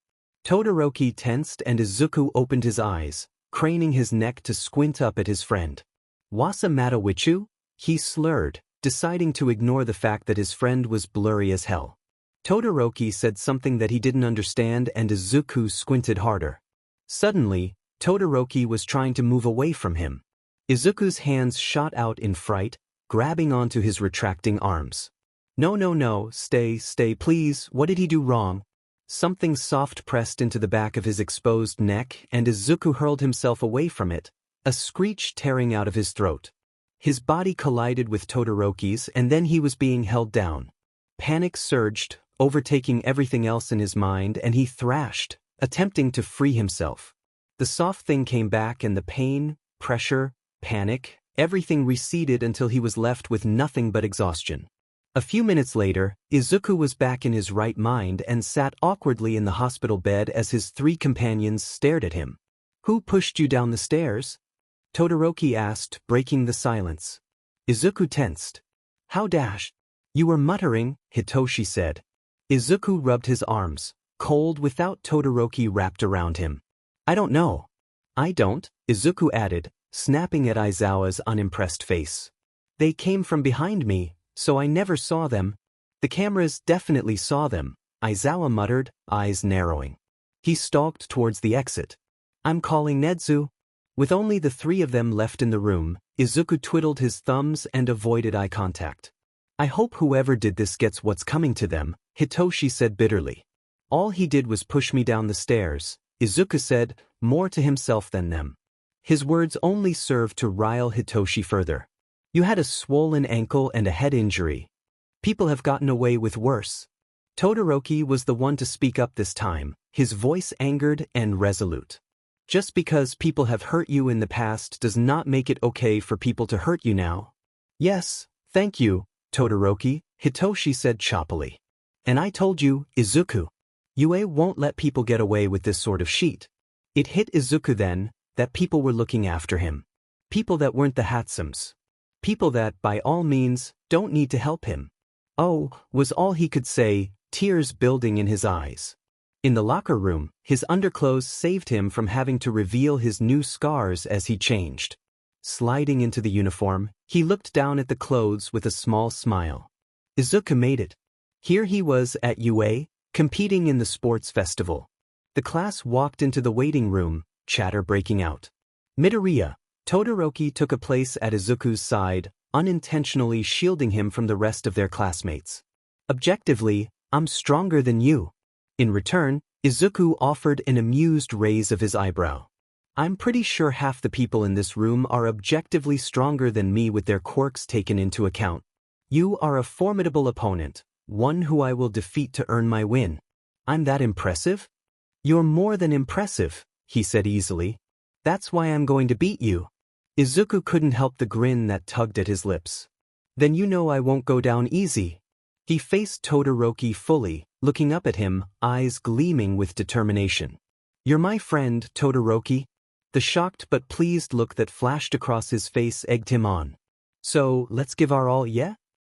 Todoroki tensed and Izuku opened his eyes, craning his neck to squint up at his friend. "Wasa mata with you?" he slurred, deciding to ignore the fact that his friend was blurry as hell. Todoroki said something that he didn't understand and Izuku squinted harder. Suddenly, Todoroki was trying to move away from him. Izuku's hands shot out in fright, grabbing onto his retracting arms. No, stay, please, what did he do wrong?" Something soft pressed into the back of his exposed neck and Izuku hurled himself away from it, a screech tearing out of his throat. His body collided with Todoroki's and then he was being held down. Panic surged, overtaking everything else in his mind, and he thrashed, attempting to free himself. The soft thing came back and the pain, pressure, panic, everything receded until he was left with nothing but exhaustion. A few minutes later, Izuku was back in his right mind and sat awkwardly in the hospital bed as his three companions stared at him. "Who pushed you down the stairs?" Todoroki asked, breaking the silence. Izuku tensed. "How dash? You were muttering," Hitoshi said. Izuku rubbed his arms, cold without Todoroki wrapped around him. "I don't know." "I don't," Izuku added, snapping at Aizawa's unimpressed face. "They came from behind me, so I never saw them." "The cameras definitely saw them," Aizawa muttered, eyes narrowing. He stalked towards the exit. "I'm calling Nedzu." With only the three of them left in the room, Izuku twiddled his thumbs and avoided eye contact. "I hope whoever did this gets what's coming to them," Hitoshi said bitterly. "All he did was push me down the stairs," Izuku said, more to himself than them. His words only served to rile Hitoshi further. "You had a swollen ankle and a head injury. People have gotten away with worse." Todoroki was the one to speak up this time, his voice angered and resolute. "Just because people have hurt you in the past does not make it okay for people to hurt you now." "Yes, thank you, Todoroki," Hitoshi said choppily. "And I told you, Izuku. UA won't let people get away with this sort of shit." It hit Izuku then that people were looking after him. People that weren't the Hatsumes. People that, by all means, don't need to help him. "Oh," was all he could say, tears building in his eyes. In the locker room, his underclothes saved him from having to reveal his new scars as he changed. Sliding into the uniform, he looked down at the clothes with a small smile. Izuku made it. Here he was at UA, competing in the sports festival. The class walked into the waiting room, chatter breaking out. "Midoriya, Todoroki took a place at Izuku's side, unintentionally shielding him from the rest of their classmates. Objectively, I'm stronger than you. In return, Izuku offered an amused raise of his eyebrow. I'm pretty sure half the people in this room are objectively stronger than me with their quirks taken into account. You are a formidable opponent, one who I will defeat to earn my win. I'm that impressive? You're more than impressive, he said easily. That's why I'm going to beat you. Izuku couldn't help the grin that tugged at his lips. Then you know I won't go down easy. He faced Todoroki fully, looking up at him, eyes gleaming with determination. You're my friend, Todoroki. The shocked but pleased look that flashed across his face egged him on. So, let's give our all, yeah?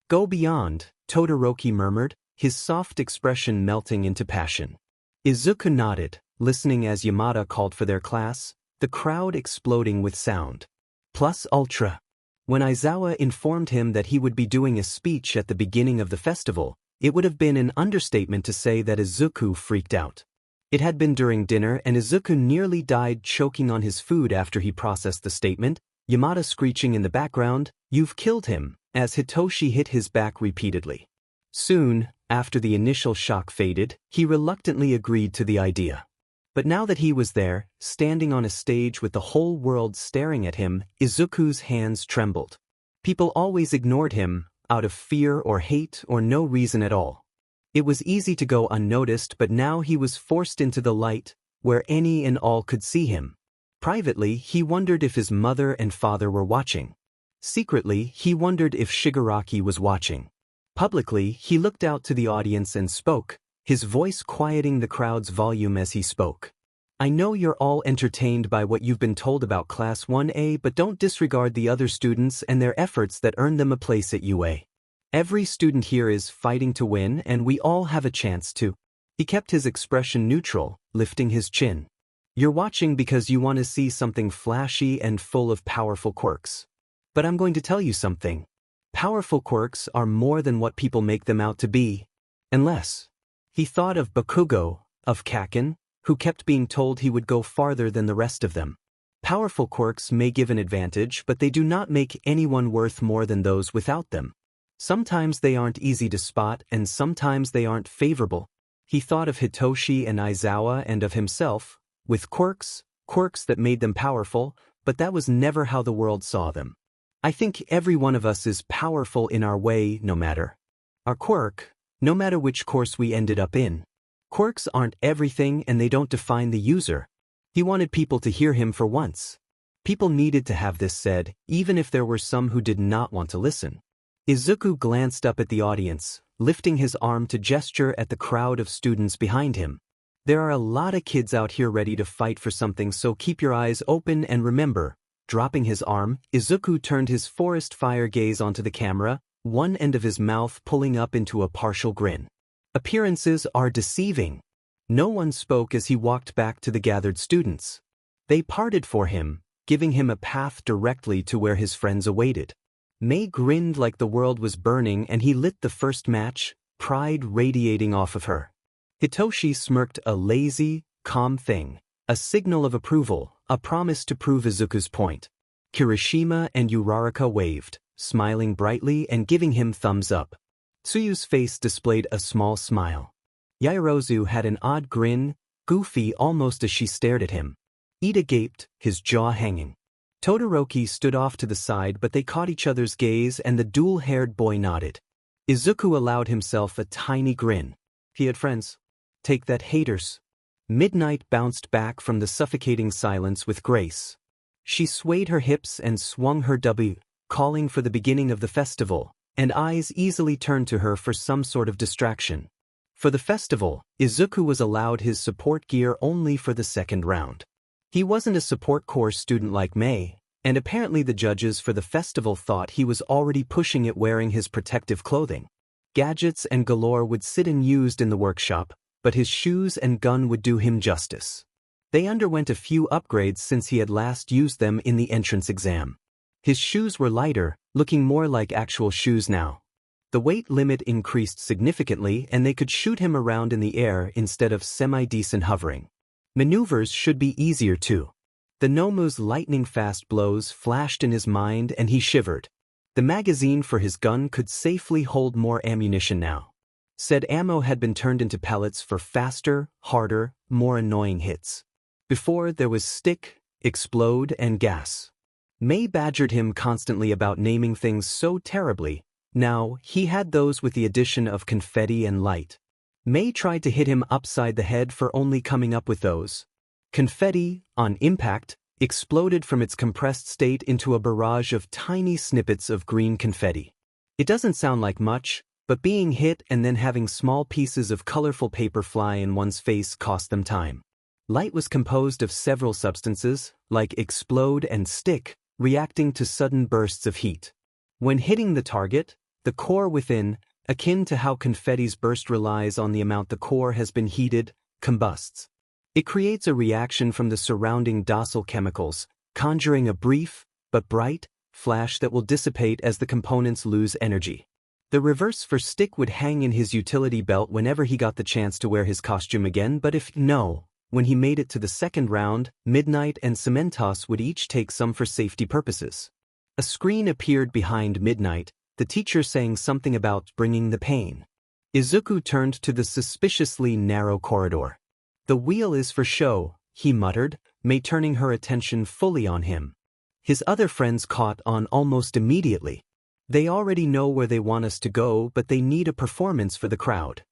Go beyond, Todoroki murmured, his soft expression melting into passion. Izuku nodded, listening as Yamada called for their class, the crowd exploding with sound. Plus ultra. When Aizawa informed him that he would be doing a speech at the beginning of the festival, it would have been an understatement to say that Izuku freaked out. It had been during dinner and Izuku nearly died choking on his food after he processed the statement, Yamada screeching in the background, "You've killed him," as Hitoshi hit his back repeatedly. Soon, after the initial shock faded, he reluctantly agreed to the idea. But now that he was there, standing on a stage with the whole world staring at him, Izuku's hands trembled. People always ignored him, out of fear or hate or no reason at all. It was easy to go unnoticed, but now he was forced into the light, where any and all could see him. Privately, he wondered if his mother and father were watching. Secretly, he wondered if Shigaraki was watching. Publicly, he looked out to the audience and spoke, his voice quieting the crowd's volume as he spoke. I know you're all entertained by what you've been told about Class 1A, but don't disregard the other students and their efforts that earned them a place at UA. Every student here is fighting to win, and we all have a chance to. He kept his expression neutral, lifting his chin. You're watching because you want to see something flashy and full of powerful quirks. But I'm going to tell you something. Powerful quirks are more than what people make them out to be. Unless. He thought of Bakugo, of Kaken, who kept being told he would go farther than the rest of them. Powerful quirks may give an advantage, but they do not make anyone worth more than those without them. Sometimes they aren't easy to spot, and sometimes they aren't favorable. He thought of Hitoshi and Aizawa and of himself, with quirks that made them powerful, but that was never how the world saw them. I think every one of us is powerful in our way, no matter our quirk, no matter which course we ended up in. Quirks aren't everything and they don't define the user. He wanted people to hear him for once. People needed to have this said, even if there were some who did not want to listen. Izuku glanced up at the audience, lifting his arm to gesture at the crowd of students behind him. There are a lot of kids out here ready to fight for something, so keep your eyes open and remember. Dropping his arm, Izuku turned his forest fire gaze onto the camera, one end of his mouth pulling up into a partial grin. Appearances are deceiving. No one spoke as he walked back to the gathered students. They parted for him, giving him a path directly to where his friends awaited. Mei grinned like the world was burning and he lit the first match, pride radiating off of her. Hitoshi smirked, a lazy, calm thing, a signal of approval, a promise to prove Izuku's point. Kirishima and Uraraka waved, smiling brightly and giving him thumbs up. Tsuyu's face displayed a small smile. Yaoyorozu had an odd grin, goofy almost as she stared at him. Ida gaped, his jaw hanging. Todoroki stood off to the side, but they caught each other's gaze and the dual-haired boy nodded. Izuku allowed himself a tiny grin. He had friends. Take that, haters. Midnight bounced back from the suffocating silence with grace. She swayed her hips and swung her W, calling for the beginning of the festival, and eyes easily turned to her for some sort of distraction. For the festival, Izuku was allowed his support gear only for the second round. He wasn't a support corps student like Mei, and apparently the judges for the festival thought he was already pushing it wearing his protective clothing. Gadgets and galore would sit unused in the workshop, but his shoes and gun would do him justice. They underwent a few upgrades since he had last used them in the entrance exam. His shoes were lighter, looking more like actual shoes now. The weight limit increased significantly and they could shoot him around in the air instead of semi-decent hovering. Maneuvers should be easier too. The Nomu's lightning-fast blows flashed in his mind and he shivered. The magazine for his gun could safely hold more ammunition now. Said ammo had been turned into pellets for faster, harder, more annoying hits. Before there was stick, explode, and gas. May badgered him constantly about naming things so terribly. Now, he had those with the addition of confetti and light. May tried to hit him upside the head for only coming up with those. Confetti, on impact, exploded from its compressed state into a barrage of tiny snippets of green confetti. It doesn't sound like much, but being hit and then having small pieces of colorful paper fly in one's face cost them time. Light was composed of several substances, like explode and stick, reacting to sudden bursts of heat. When hitting the target, the core within, akin to how confetti's burst relies on the amount the core has been heated, combusts. It creates a reaction from the surrounding docile chemicals, conjuring a brief, but bright, flash that will dissipate as the components lose energy. The reverse for stick would hang in his utility belt whenever he got the chance to wear his costume again, but if no, when he made it to the second round, Midnight and Cementos would each take some for safety purposes. A screen appeared behind Midnight, the teacher saying something about bringing the pain. Izuku turned to the suspiciously narrow corridor. The wheel is for show, he muttered, May turning her attention fully on him. His other friends caught on almost immediately. They already know where they want us to go, but they need a performance for the crowd.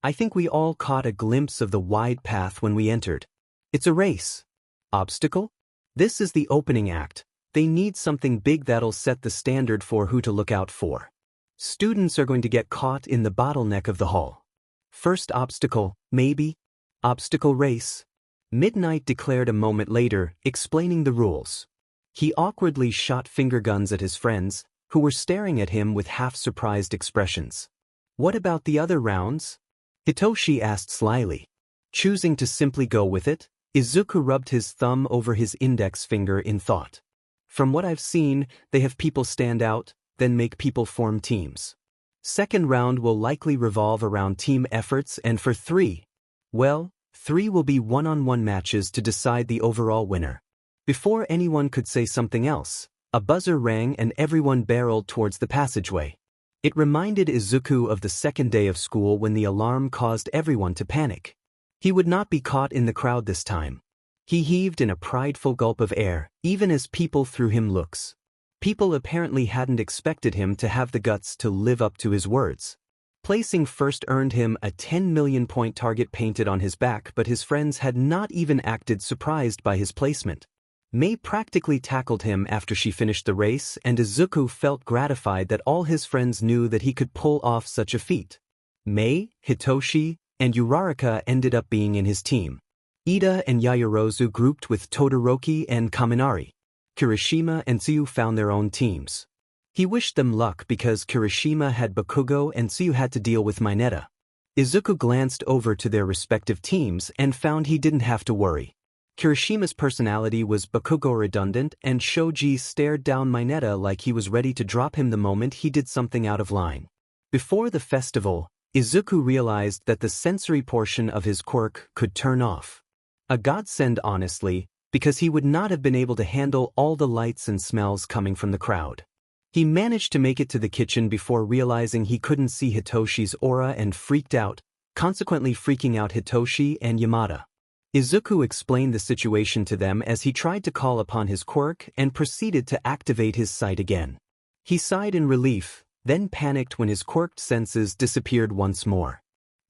I think we all caught a glimpse of the wide path when we entered. It's a race. Obstacle? This is the opening act. They need something big that'll set the standard for who to look out for. Students are going to get caught in the bottleneck of the hall. First obstacle, maybe? Obstacle race. Midnight declared a moment later, explaining the rules. He awkwardly shot finger guns at his friends, who were staring at him with half-surprised expressions. What about the other rounds? Hitoshi asked slyly. Choosing to simply go with it, Izuku rubbed his thumb over his index finger in thought. From what I've seen, they have people stand out, then make people form teams. Second round will likely revolve around team efforts, and for 3, well, 3 will be one-on-one matches to decide the overall winner. Before anyone could say something else, a buzzer rang and everyone barreled towards the passageway. It reminded Izuku of the second day of school when the alarm caused everyone to panic. He would not be caught in the crowd this time. He heaved in a prideful gulp of air, even as people threw him looks. People apparently hadn't expected him to have the guts to live up to his words. Placing first earned him a 10 million point target painted on his back, but his friends had not even acted surprised by his placement. May practically tackled him after she finished the race, and Izuku felt gratified that all his friends knew that he could pull off such a feat. May, Hitoshi, and Uraraka ended up being in his team. Ida and Yaoyorozu grouped with Todoroki and Kaminari. Kirishima and Tsuyu found their own teams. He wished them luck because Kirishima had Bakugo and Tsuyu had to deal with Mineta. Izuku glanced over to their respective teams and found he didn't have to worry. Kirishima's personality was Bakugo redundant, and Shoji stared down Mineta like he was ready to drop him the moment he did something out of line. Before the festival, Izuku realized that the sensory portion of his quirk could turn off. A godsend, honestly, because he would not have been able to handle all the lights and smells coming from the crowd. He managed to make it to the kitchen before realizing he couldn't see Hitoshi's aura and freaked out, consequently freaking out Hitoshi and Yamada. Izuku explained the situation to them as he tried to call upon his quirk and proceeded to activate his sight again. He sighed in relief, then panicked when his quirked senses disappeared once more.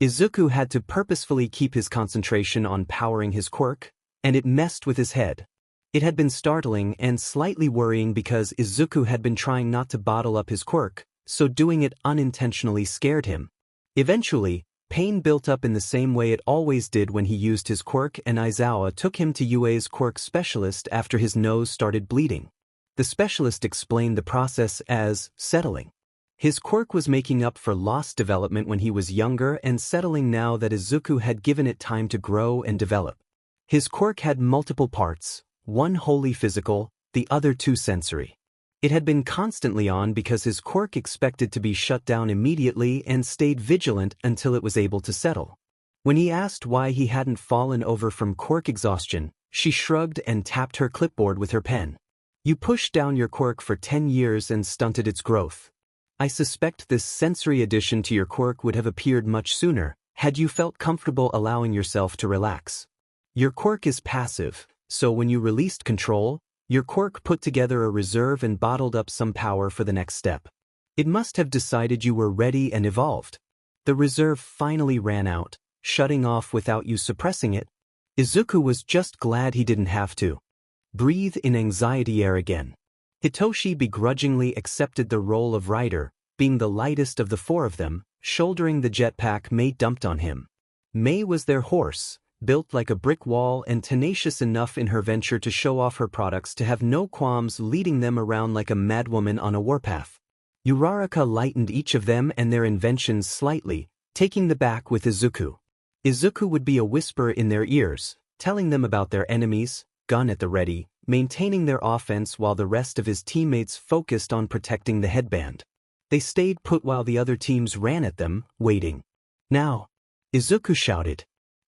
Izuku had to purposefully keep his concentration on powering his quirk, and it messed with his head. It had been startling and slightly worrying because Izuku had been trying not to bottle up his quirk, so doing it unintentionally scared him. Eventually, pain built up in the same way it always did when he used his quirk, and Aizawa took him to Yue's quirk specialist after his nose started bleeding. The specialist explained the process as settling. His quirk was making up for lost development when he was younger and settling now that Izuku had given it time to grow and develop. His quirk had multiple parts, one wholly physical, the other 2 sensory. It had been constantly on because his quirk expected to be shut down immediately and stayed vigilant until it was able to settle. When he asked why he hadn't fallen over from quirk exhaustion, She shrugged and tapped her clipboard with her pen. You pushed down your quirk for 10 years and stunted its growth. I suspect this sensory addition to your quirk would have appeared much sooner, had you felt comfortable allowing yourself to relax. Your quirk is passive, so when you released control, your quirk put together a reserve and bottled up some power for the next step. It must have decided you were ready and evolved. The reserve finally ran out, shutting off without you suppressing it. Izuku was just glad he didn't have to. Breathe in anxiety air again. Hitoshi begrudgingly accepted the role of rider, being the lightest of the four of them, shouldering the jetpack Mei dumped on him. Mei was their horse, built like a brick wall and tenacious enough in her venture to show off her products to have no qualms leading them around like a madwoman on a warpath. Uraraka lightened each of them and their inventions slightly, taking the back with Izuku. Izuku would be a whisper in their ears, telling them about their enemies, gun at the ready, maintaining their offense while the rest of his teammates focused on protecting the headband. They stayed put while the other teams ran at them, waiting. Now! Izuku shouted.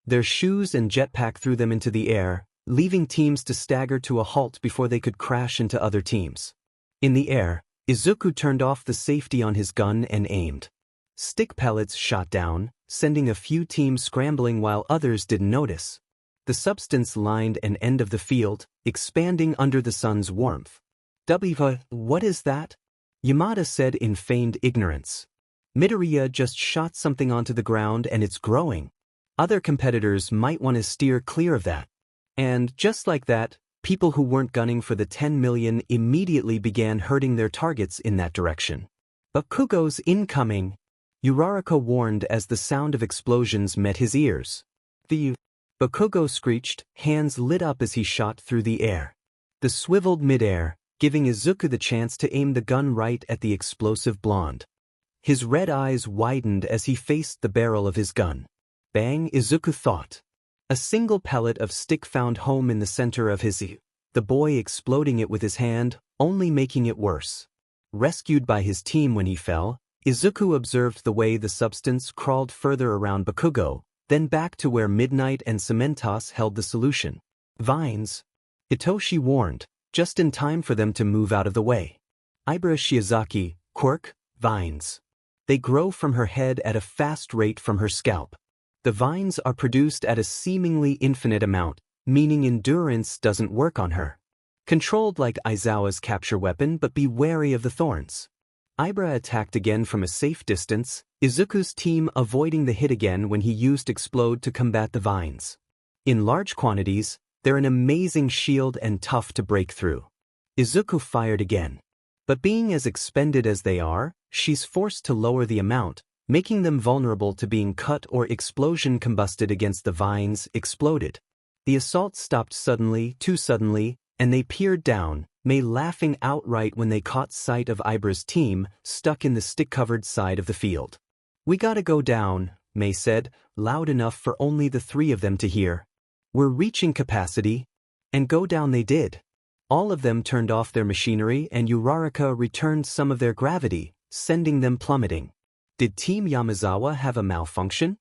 Their shoes and jetpack threw them into the air, leaving teams to stagger to a halt before they could crash into other teams. In the air, Izuku turned off the safety on his gun and aimed. Stick pellets shot down, sending a few teams scrambling while others didn't notice. The substance lined an end of the field, expanding under the sun's warmth. What is that? Yamada said in feigned ignorance. Midoriya just shot something onto the ground and it's growing. Other competitors might want to steer clear of that. And just like that, people who weren't gunning for the 10 million immediately began hurting their targets in that direction. Bakugo's incoming! Uraraka warned as the sound of explosions met his ears. Bakugo screeched, hands lit up as he shot through the air. The swiveled midair, giving Izuku the chance to aim the gun right at the explosive blonde. His red eyes widened as he faced the barrel of his gun. Bang, Izuku thought. A single pellet of stick found home in the center of his ear, the boy exploding it with his hand, only making it worse. Rescued by his team when he fell, Izuku observed the way the substance crawled further around Bakugo, then back to where Midnight and Cementos held the solution. Vines! Hitoshi warned, just in time for them to move out of the way. Ibara Shiozaki, quirk, vines. They grow from her head at a fast rate from her scalp. The vines are produced at a seemingly infinite amount, meaning endurance doesn't work on her. Controlled like Aizawa's capture weapon, but be wary of the thorns. Ibara attacked again from a safe distance, Izuku's team avoiding the hit again when he used Explode to combat the vines. In large quantities, they're an amazing shield and tough to break through. Izuku fired again. But being as expended as they are, she's forced to lower the amount, making them vulnerable to being cut or explosion combusted against the vines exploded. The assault stopped suddenly, too suddenly, and they peered down, Mei laughing outright when they caught sight of Ibara's team, stuck in the stick-covered side of the field. We gotta go down, Mei said, loud enough for only the three of them to hear. We're reaching capacity. And go down they did. All of them turned off their machinery and Uraraka returned some of their gravity, sending them plummeting. Did Team Yamazawa have a malfunction?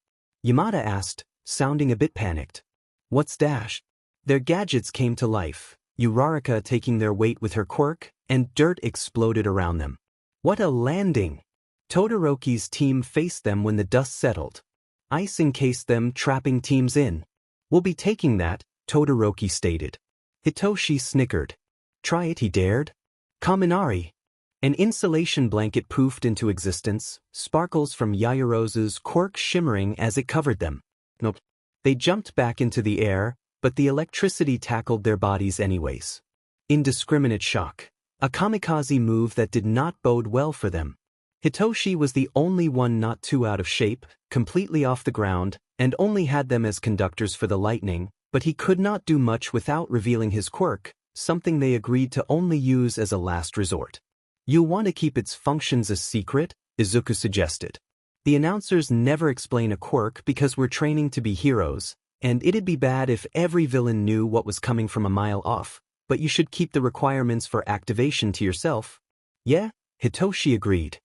Yamada asked, sounding a bit panicked. What's dash? Their gadgets came to life, Uraraka taking their weight with her quirk, and dirt exploded around them. What a landing! Todoroki's team faced them when the dust settled. Ice encased them, trapping teams in. We'll be taking that, Todoroki stated. Hitoshi snickered. Try it, he dared. Kaminari. An insulation blanket poofed into existence, sparkles from Yaoyorozu's quirk shimmering as it covered them. Nope. They jumped back into the air, but the electricity tackled their bodies anyways. Indiscriminate shock. A kamikaze move that did not bode well for them. Hitoshi was the only one not too out of shape, completely off the ground, and only had them as conductors for the lightning, but he could not do much without revealing his quirk, something they agreed to only use as a last resort. You'll want to keep its functions a secret, Izuku suggested. The announcers never explain a quirk because we're training to be heroes, and it'd be bad if every villain knew what was coming from a mile off, but you should keep the requirements for activation to yourself. Yeah, Hitoshi agreed.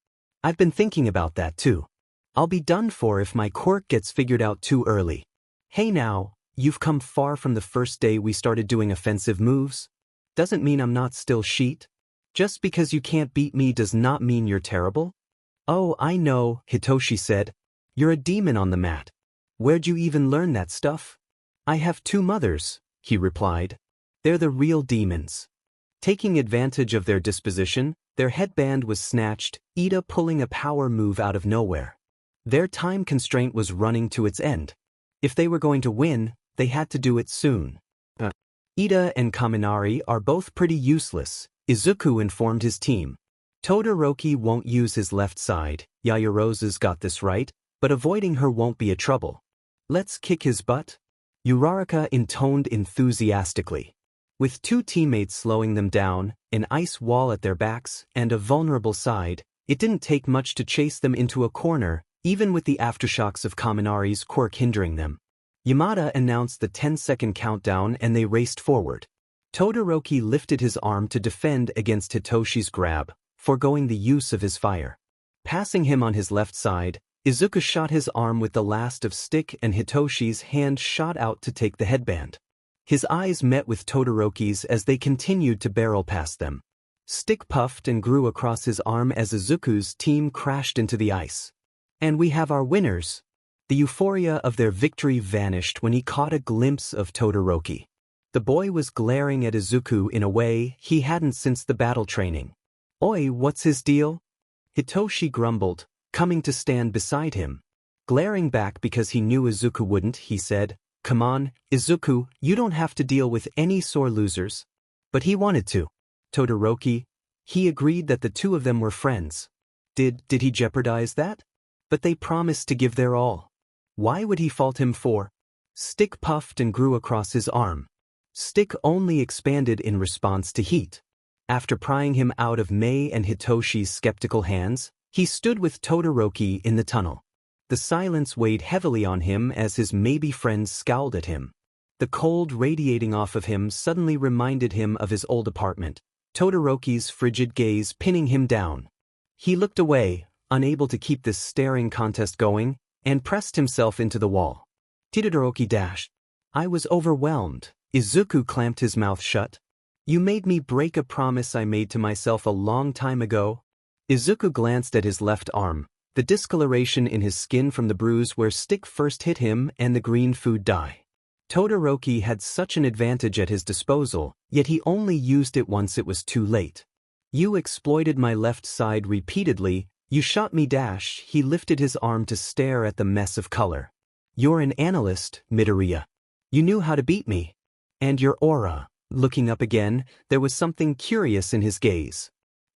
I've been thinking about that too. I'll be done for if my quirk gets figured out too early. Hey now, you've come far from the first day we started doing offensive moves. Doesn't mean I'm not still sheet. Just because you can't beat me does not mean you're terrible. Oh, I know, Hitoshi said. You're a demon on the mat. Where'd you even learn that stuff? I have 2 mothers, he replied. They're the real demons. Taking advantage of their disposition, their headband was snatched, Ida pulling a power move out of nowhere. Their time constraint was running to its end. If they were going to win, they had to do it soon. Ida and Kaminari are both pretty useless, Izuku informed his team. Todoroki won't use his left side, Yaoyorozu's got this right, but avoiding her won't be a trouble. Let's kick his butt? Uraraka intoned enthusiastically. With 2 teammates slowing them down, an ice wall at their backs, and a vulnerable side, it didn't take much to chase them into a corner, even with the aftershocks of Kaminari's quirk hindering them. Yamada announced the 10-second countdown and they raced forward. Todoroki lifted his arm to defend against Hitoshi's grab, foregoing the use of his fire. Passing him on his left side, Izuku shot his arm with the last of stick and Hitoshi's hand shot out to take the headband. His eyes met with Todoroki's as they continued to barrel past them. Stick puffed and grew across his arm as Izuku's team crashed into the ice. And we have our winners. The euphoria of their victory vanished when he caught a glimpse of Todoroki. The boy was glaring at Izuku in a way he hadn't since the battle training. Oi, what's his deal? Hitoshi grumbled, coming to stand beside him. Glaring back because he knew Izuku wouldn't, he said, Come on, Izuku, you don't have to deal with any sore losers. But he wanted to. Todoroki, he agreed that the 2 of them were friends. Did he jeopardize that? But they promised to give their all. Why would he fault him for? Stick puffed and grew across his arm. Stick only expanded in response to heat. After prying him out of Mei and Hitoshi's skeptical hands, he stood with Todoroki in the tunnel. The silence weighed heavily on him as his maybe friends scowled at him. The cold radiating off of him suddenly reminded him of his old apartment, Todoroki's frigid gaze pinning him down. He looked away, unable to keep this staring contest going, and pressed himself into the wall. Todoroki dashed. I was overwhelmed. Izuku clamped his mouth shut. You made me break a promise I made to myself a long time ago. Izuku glanced at his left arm, the discoloration in his skin from the bruise where Stick first hit him and the green food dye. Todoroki had such an advantage at his disposal, yet he only used it once it was too late. You exploited my left side repeatedly, you shot me dash. He lifted his arm to stare at the mess of color. You're an analyst, Midoriya. You knew how to beat me. And your aura. Looking up again, there was something curious in his gaze.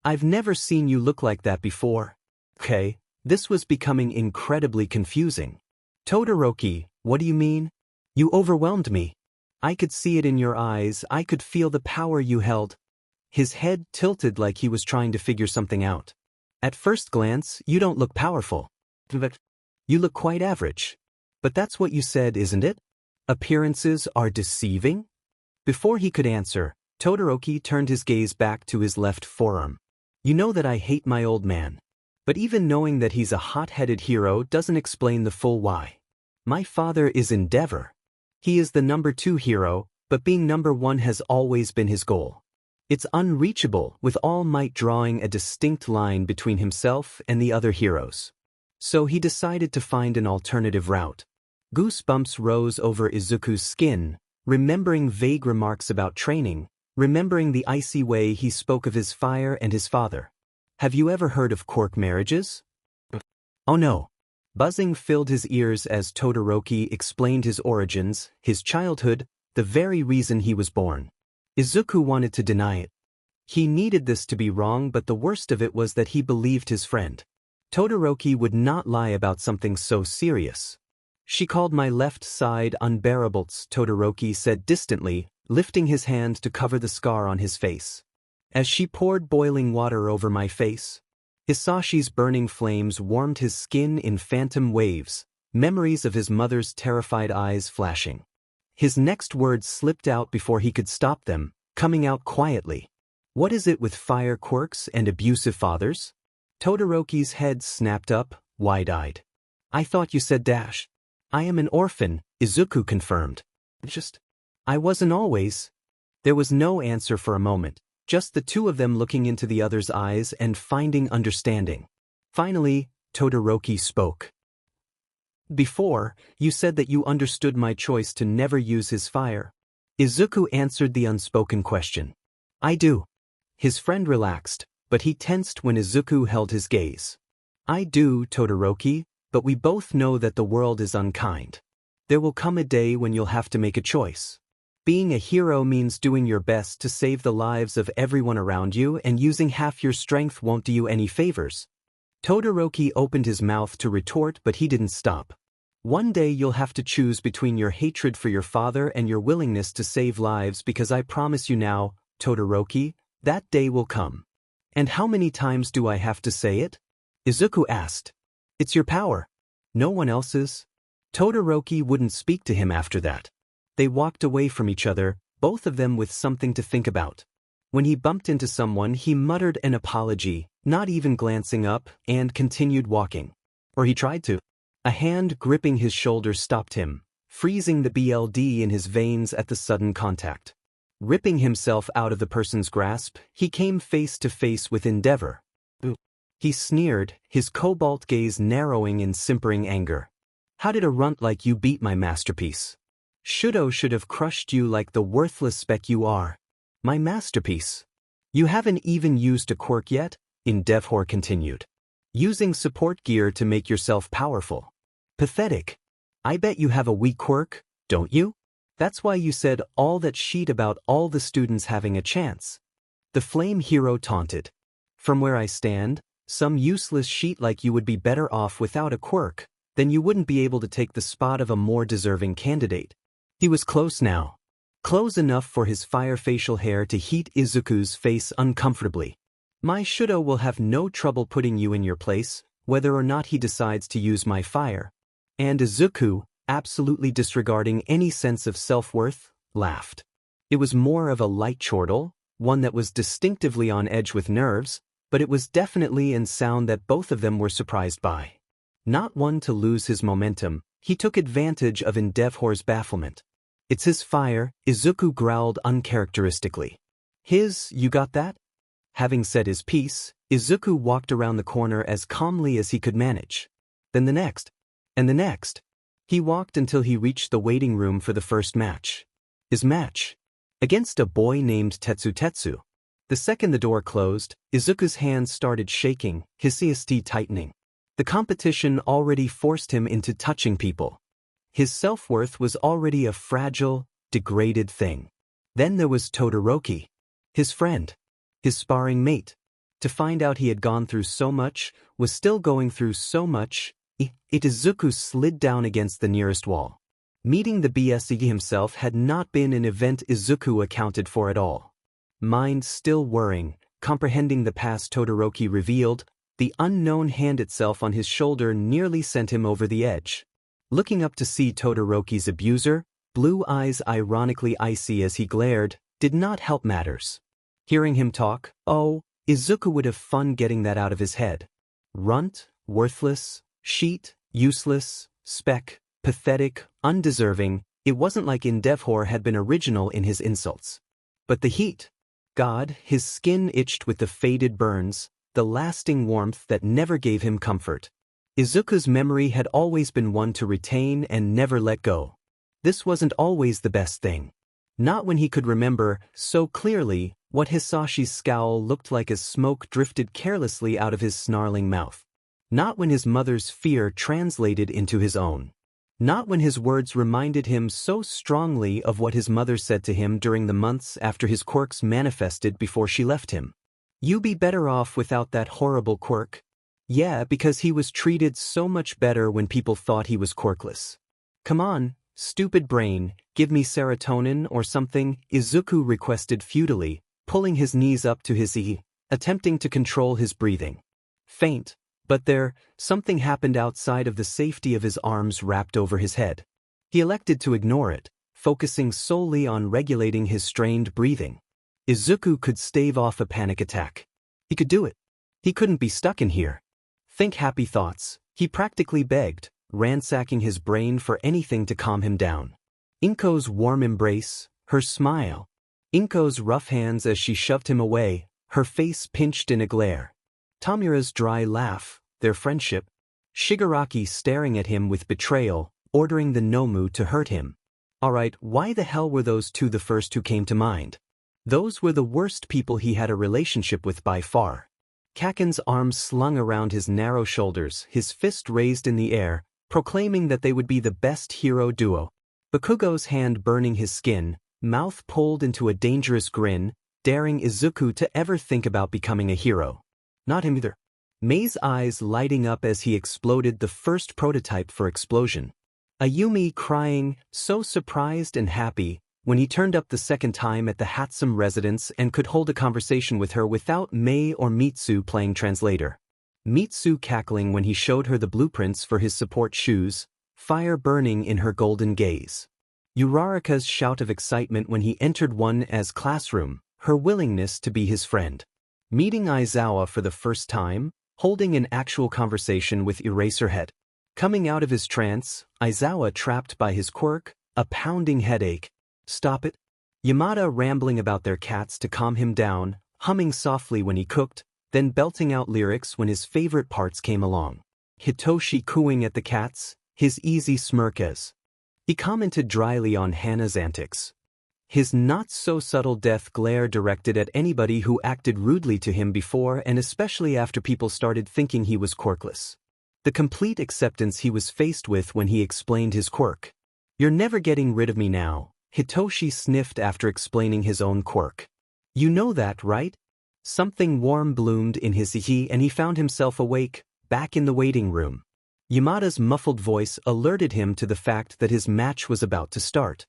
I've never seen you look like that before. Okay, this was becoming incredibly confusing. Todoroki, what do you mean? You overwhelmed me. I could see it in your eyes, I could feel the power you held. His head tilted like he was trying to figure something out. At first glance, you don't look powerful. You look quite average. But that's what you said, isn't it? Appearances are deceiving? Before he could answer, Todoroki turned his gaze back to his left forearm. You know that I hate my old man. But even knowing that he's a hot-headed hero doesn't explain the full why. My father is Endeavor. He is the number 2 hero, but being number 1 has always been his goal. It's unreachable, with All Might drawing a distinct line between himself and the other heroes. So he decided to find an alternative route. Goosebumps rose over Izuku's skin, remembering vague remarks about training, remembering the icy way he spoke of his fire and his father. Have you ever heard of quirk marriages? Oh no. Buzzing filled his ears as Todoroki explained his origins, his childhood, the very reason he was born. Izuku wanted to deny it. He needed this to be wrong, but the worst of it was that he believed his friend. Todoroki would not lie about something so serious. She called my left side unbearable, Todoroki said distantly, lifting his hand to cover the scar on his face. As she poured boiling water over my face, Hisashi's burning flames warmed his skin in phantom waves, memories of his mother's terrified eyes flashing. His next words slipped out before he could stop them, coming out quietly. What is it with fire quirks and abusive fathers? Todoroki's head snapped up, wide-eyed. I thought you said dash. I am an orphan, Izuku confirmed. I wasn't always. There was no answer for a moment, just the two of them looking into the other's eyes and finding understanding. Finally, Todoroki spoke. Before, you said that you understood my choice to never use his fire. Izuku answered the unspoken question. I do. His friend relaxed, but he tensed when Izuku held his gaze. I do, Todoroki, but we both know that the world is unkind. There will come a day when you'll have to make a choice. Being a hero means doing your best to save the lives of everyone around you, and using half your strength won't do you any favors. Todoroki opened his mouth to retort, but he didn't stop. One day you'll have to choose between your hatred for your father and your willingness to save lives, because I promise you now, Todoroki, that day will come. And how many times do I have to say it? Izuku asked. It's your power. No one else's. Todoroki wouldn't speak to him after that. They walked away from each other, both of them with something to think about. When he bumped into someone, he muttered an apology, not even glancing up, and continued walking. Or he tried to. A hand gripping his shoulder stopped him, freezing the blood in his veins at the sudden contact. Ripping himself out of the person's grasp, he came face to face with Endeavor. He sneered, his cobalt gaze narrowing in simpering anger. How did a runt like you beat my masterpiece? Shudo should have crushed you like the worthless speck you are. My masterpiece. You haven't even used a quirk yet? Endeavor continued. Using support gear to make yourself powerful. Pathetic. I bet you have a weak quirk, don't you? That's why you said all that shit about all the students having a chance. The flame hero taunted. From where I stand, some useless shit like you would be better off without a quirk, then you wouldn't be able to take the spot of a more deserving candidate. He was close now. Close enough for his fire facial hair to heat Izuku's face uncomfortably. My Shudo will have no trouble putting you in your place, whether or not he decides to use my fire. And Izuku, absolutely disregarding any sense of self-worth, laughed. It was more of a light chortle, one that was distinctively on edge with nerves, but it was definitely a sound that both of them were surprised by. Not one to lose his momentum, he took advantage of Endeavor's bafflement. It's his fire, Izuku growled uncharacteristically. His, you got that? Having said his piece, Izuku walked around the corner as calmly as he could manage. Then the next. And the next. He walked until he reached the waiting room for the first match. His match. Against a boy named Tetsu. The second the door closed, Izuku's hands started shaking, his CST tightening. The competition already forced him into touching people. His self-worth was already a fragile, degraded thing. Then there was Todoroki. His friend. His sparring mate. To find out he had gone through so much, was still going through so much, Izuku slid down against the nearest wall. Meeting the BSE himself had not been an event Izuku accounted for at all. Mind still whirring, comprehending the past Todoroki revealed, the unknown hand itself on his shoulder nearly sent him over the edge. Looking up to see Todoroki's abuser, blue eyes ironically icy as he glared, did not help matters. Hearing him talk, Izuku would have fun getting that out of his head. Runt, worthless, sheet, useless, speck, pathetic, undeserving, it wasn't like Endeavor had been original in his insults. But the heat. God, his skin itched with the faded burns, the lasting warmth that never gave him comfort. Izuku's memory had always been one to retain and never let go. This wasn't always the best thing. Not when he could remember, so clearly, what Hisashi's scowl looked like as smoke drifted carelessly out of his snarling mouth. Not when his mother's fear translated into his own. Not when his words reminded him so strongly of what his mother said to him during the months after his quirks manifested before she left him. You be better off without that horrible quirk. Yeah, because he was treated so much better when people thought he was quirkless. Come on, stupid brain, give me serotonin or something, Izuku requested futilely, pulling his knees up to his attempting to control his breathing. Faint, but something happened outside of the safety of his arms wrapped over his head. He elected to ignore it, focusing solely on regulating his strained breathing. Izuku could stave off a panic attack. He could do it. He couldn't be stuck in here. Think happy thoughts, he practically begged, ransacking his brain for anything to calm him down. Inko's warm embrace, her smile. Inko's rough hands as she shoved him away, her face pinched in a glare. Tamura's dry laugh, their friendship. Shigaraki staring at him with betrayal, ordering the Nomu to hurt him. Alright, why the hell were those two the first who came to mind? Those were the worst people he had a relationship with by far. Kaken's arms slung around his narrow shoulders, his fist raised in the air, proclaiming that they would be the best hero duo. Bakugo's hand burning his skin, mouth pulled into a dangerous grin, daring Izuku to ever think about becoming a hero. Not him either. Mei's eyes lighting up as he exploded the first prototype for explosion. Ayumi crying, so surprised and happy, when he turned up the second time at the Hatsum residence and could hold a conversation with her without Mei or Mitsu playing translator. Mitsu cackling when he showed her the blueprints for his support shoes, fire burning in her golden gaze. Uraraka's shout of excitement when he entered One's classroom, her willingness to be his friend. Meeting Aizawa for the first time, holding an actual conversation with Eraserhead. Coming out of his trance, Aizawa trapped by his quirk, a pounding headache. Stop it. Yamada rambling about their cats to calm him down, humming softly when he cooked, then belting out lyrics when his favorite parts came along. Hitoshi cooing at the cats, his easy smirk as he commented dryly on Hana's antics. His not-so-subtle death glare directed at anybody who acted rudely to him before and especially after people started thinking he was quirkless. The complete acceptance he was faced with when he explained his quirk. You're never getting rid of me now, Hitoshi sniffed after explaining his own quirk. You know that, right? Something warm bloomed in his ihi and he found himself awake, back in the waiting room. Yamada's muffled voice alerted him to the fact that his match was about to start.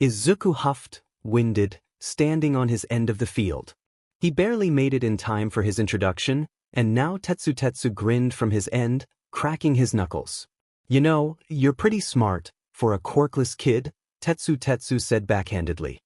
Izuku huffed, winded, standing on his end of the field. He barely made it in time for his introduction, and now Tetsu grinned from his end, cracking his knuckles. You know, you're pretty smart, for a quirkless kid, Tetsu said backhandedly.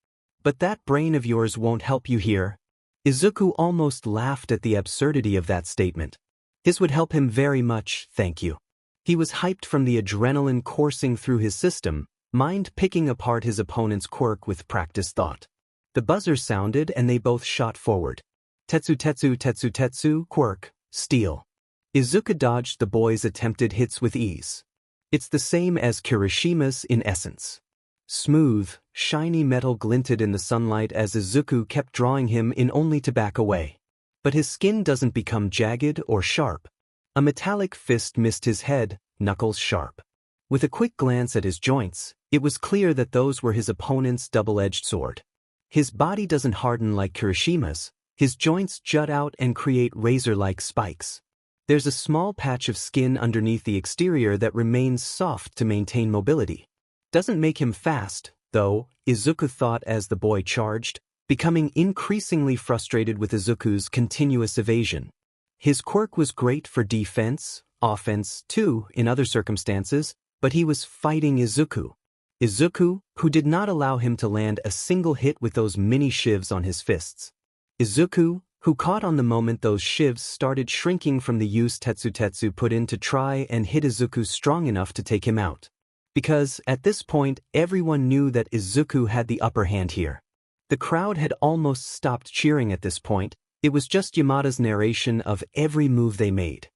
But that brain of yours won't help you here. Izuku almost laughed at the absurdity of that statement. His would help him very much, thank you. He was hyped from the adrenaline coursing through his system, mind picking apart his opponent's quirk with practiced thought. The buzzer sounded and they both shot forward. Tetsu, quirk, steal. Izuku dodged the boy's attempted hits with ease. It's the same as Kirishima's in essence. Smooth, shiny metal glinted in the sunlight as Izuku kept drawing him in only to back away. But his skin doesn't become jagged or sharp. A metallic fist missed his head, knuckles sharp. With a quick glance at his joints, it was clear that those were his opponent's double-edged sword. His body doesn't harden like Kirishima's, his joints jut out and create razor-like spikes. There's a small patch of skin underneath the exterior that remains soft to maintain mobility. Doesn't make him fast, though, Izuku thought as the boy charged, becoming increasingly frustrated with Izuku's continuous evasion. His quirk was great for defense, offense, too, in other circumstances, but he was fighting Izuku. Izuku, who did not allow him to land a single hit with those mini shivs on his fists. Izuku, who caught on the moment those shivs started shrinking from the use Tetsu put in to try and hit Izuku strong enough to take him out. Because, at this point, everyone knew that Izuku had the upper hand here. The crowd had almost stopped cheering at this point, it was just Yamada's narration of every move they made.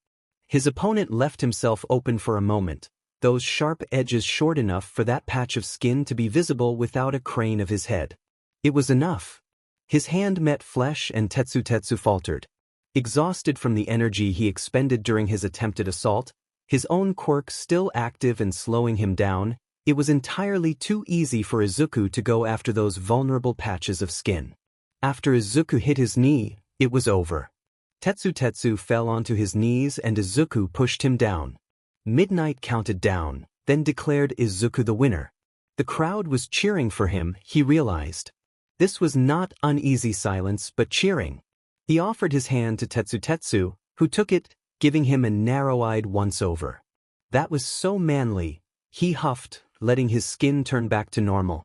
His opponent left himself open for a moment, those sharp edges short enough for that patch of skin to be visible without a crane of his head. It was enough. His hand met flesh and Tetsu faltered. Exhausted from the energy he expended during his attempted assault, his own quirk still active and slowing him down, it was entirely too easy for Izuku to go after those vulnerable patches of skin. After Izuku hit his knee, it was over. Tetsu fell onto his knees and Izuku pushed him down. Midnight counted down, then declared Izuku the winner. The crowd was cheering for him, he realized. This was not uneasy silence but cheering. He offered his hand to Tetsu, who took it, giving him a narrow-eyed once-over. That was so manly, he huffed, letting his skin turn back to normal.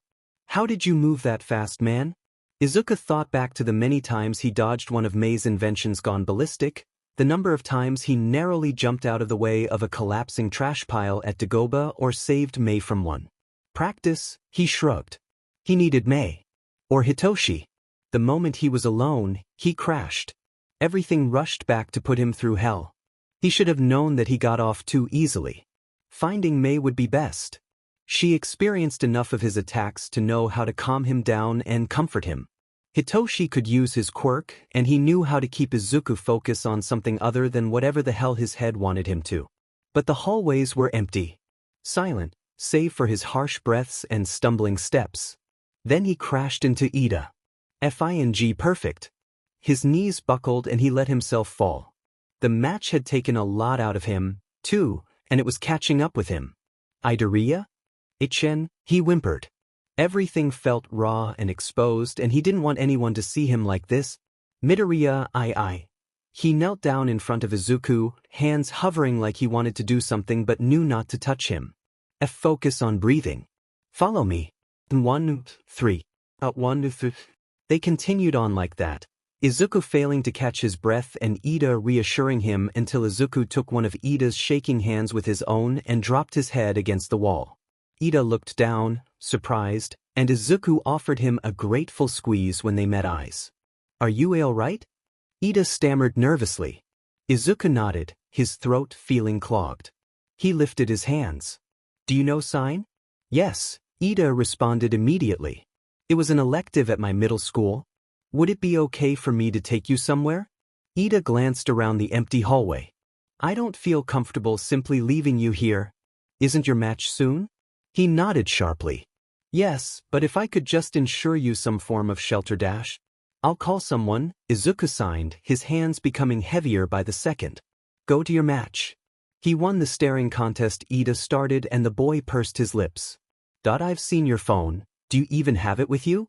How did you move that fast, man? Izuku thought back to the many times he dodged one of Mei's inventions gone ballistic, the number of times he narrowly jumped out of the way of a collapsing trash pile at Dagoba or saved Mei from one. Practice, he shrugged. He needed Mei. Or Hitoshi. The moment he was alone, he crashed. Everything rushed back to put him through hell. He should have known that he got off too easily. Finding Mei would be best. She experienced enough of his attacks to know how to calm him down and comfort him. Hitoshi could use his quirk, and he knew how to keep Izuku focus on something other than whatever the hell his head wanted him to. But the hallways were empty. Silent, save for his harsh breaths and stumbling steps. Then he crashed into Ida. Fing perfect. His knees buckled and he let himself fall. The match had taken a lot out of him, too, and it was catching up with him. Midoriya? Ichen, he whimpered. Everything felt raw and exposed and he didn't want anyone to see him like this. Midoriya I. He knelt down in front of Izuku, hands hovering like he wanted to do something but knew not to touch him. Focus on breathing. Follow me. 1, 3. 1, 3. They continued on like that. Izuku failing to catch his breath and Ida reassuring him until Izuku took one of Ida's shaking hands with his own and dropped his head against the wall. Ida looked down, surprised, and Izuku offered him a grateful squeeze when they met eyes. Are you all right? Ida stammered nervously. Izuku nodded, his throat feeling clogged. He lifted his hands. Do you know sign? Yes, Ida responded immediately. It was an elective at my middle school. Would it be okay for me to take you somewhere? Ida glanced around the empty hallway. I don't feel comfortable simply leaving you here. Isn't your match soon? He nodded sharply. Yes, but if I could just ensure you some form of shelter dash. I'll call someone, Izuku signed, his hands becoming heavier by the second. Go to your match. He won the staring contest Ida started and the boy pursed his lips. I've seen your phone, do you even have it with you?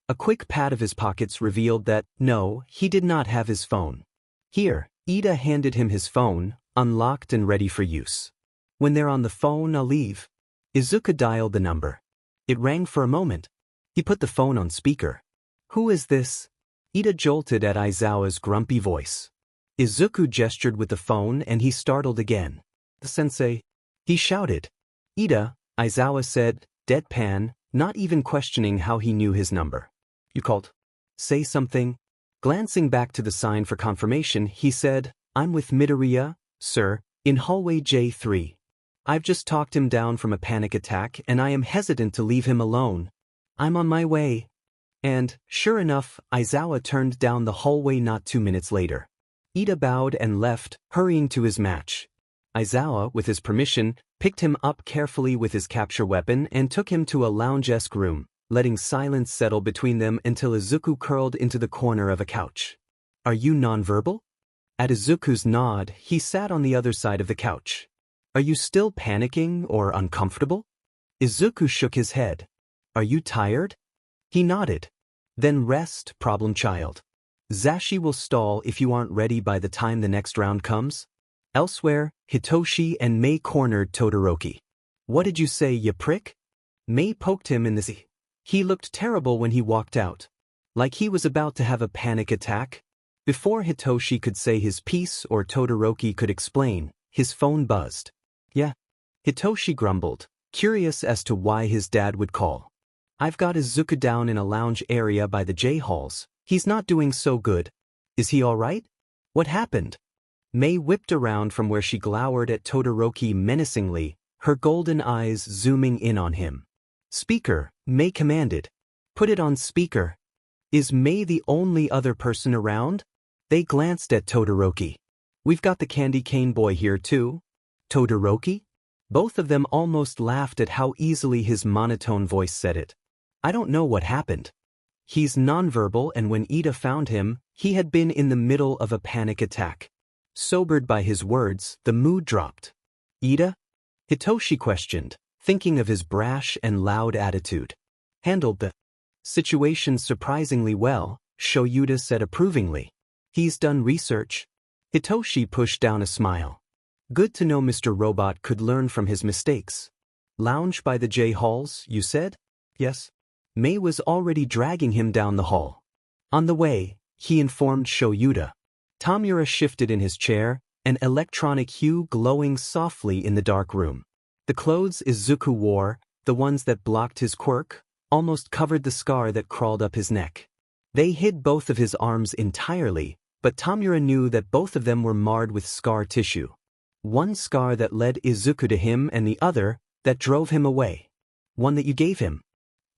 A quick pat of his pockets revealed that, no, he did not have his phone. Here, Ida handed him his phone, unlocked and ready for use. When they're on the phone, I'll leave. Izuku dialed the number. It rang for a moment. He put the phone on speaker. Who is this? Ida jolted at Aizawa's grumpy voice. Izuku gestured with the phone and he startled again. The sensei. He shouted. Ida, Aizawa said, deadpan, not even questioning how he knew his number. You called? Say something. Glancing back to the sign for confirmation, he said, I'm with Midoriya, sir, in hallway J3. I've just talked him down from a panic attack and I am hesitant to leave him alone. I'm on my way. And, sure enough, Aizawa turned down the hallway not 2 minutes later. Ida bowed and left, hurrying to his match. Aizawa, with his permission, picked him up carefully with his capture weapon and took him to a lounge-esque room, letting silence settle between them until Izuku curled into the corner of a couch. Are you nonverbal? At Izuku's nod, he sat on the other side of the couch. Are you still panicking or uncomfortable? Izuku shook his head. Are you tired? He nodded. Then rest, problem child. Zashi will stall if you aren't ready by the time the next round comes. Elsewhere, Hitoshi and Mei cornered Todoroki. What did you say, you prick? Mei poked him in the eye. He looked terrible when he walked out. Like he was about to have a panic attack. Before Hitoshi could say his piece or Todoroki could explain, his phone buzzed. Yeah. Hitoshi grumbled, curious as to why his dad would call. I've got Izuku down in a lounge area by the J-halls. He's not doing so good. Is he all right? What happened? Mei whipped around from where she glowered at Todoroki menacingly, her golden eyes zooming in on him. Speaker, Mei commanded. Put it on speaker. Is Mei the only other person around? They glanced at Todoroki. We've got the candy cane boy here too. Todoroki? Both of them almost laughed at how easily his monotone voice said it. I don't know what happened. He's nonverbal and when Ida found him, he had been in the middle of a panic attack. Sobered by his words, the mood dropped. Ida? Hitoshi questioned, thinking of his brash and loud attitude. Handled the situation surprisingly well, Shoyuta said approvingly. He's done research. Hitoshi pushed down a smile. Good to know Mr. Robot could learn from his mistakes. Lounge by the J-halls, you said? Yes. Mei was already dragging him down the hall. On the way, he informed Shoyuta. Tamura shifted in his chair, an electronic hue glowing softly in the dark room. The clothes Izuku wore, the ones that blocked his quirk, almost covered the scar that crawled up his neck. They hid both of his arms entirely, but Tamura knew that both of them were marred with scar tissue. One scar that led Izuku to him and the other that drove him away. One that you gave him.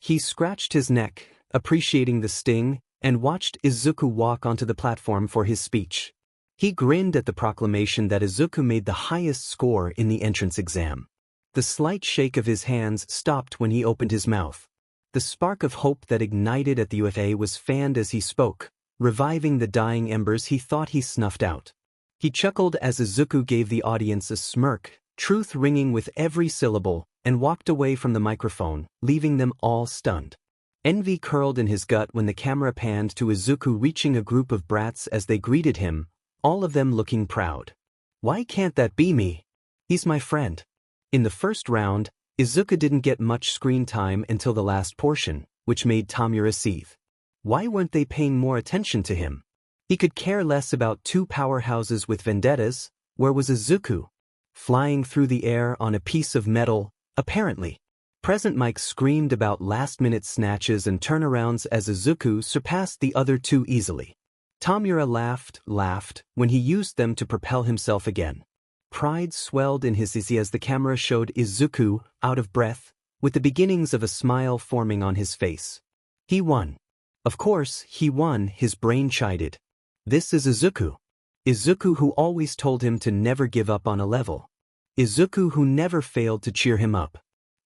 He scratched his neck, appreciating the sting, and watched Izuku walk onto the platform for his speech. He grinned at the proclamation that Izuku made the highest score in the entrance exam. The slight shake of his hands stopped when he opened his mouth. The spark of hope that ignited at the UFA was fanned as he spoke, reviving the dying embers he thought he snuffed out. He chuckled as Izuku gave the audience a smirk, truth ringing with every syllable, and walked away from the microphone, leaving them all stunned. Envy curled in his gut when the camera panned to Izuku reaching a group of brats as they greeted him, all of them looking proud. Why can't that be me? He's my friend. In the first round, Izuku didn't get much screen time until the last portion, which made Tamura seethe. Why weren't they paying more attention to him? He could care less about two powerhouses with vendettas. Where was Izuku? Flying through the air on a piece of metal, apparently. Present Mike screamed about last-minute snatches and turnarounds as Izuku surpassed the other two easily. Tamura laughed when he used them to propel himself again. Pride swelled in his eyes as the camera showed Izuku, out of breath, with the beginnings of a smile forming on his face. He won. Of course, he won, his brain chided. This is Izuku. Izuku who always told him to never give up on a level. Izuku who never failed to cheer him up.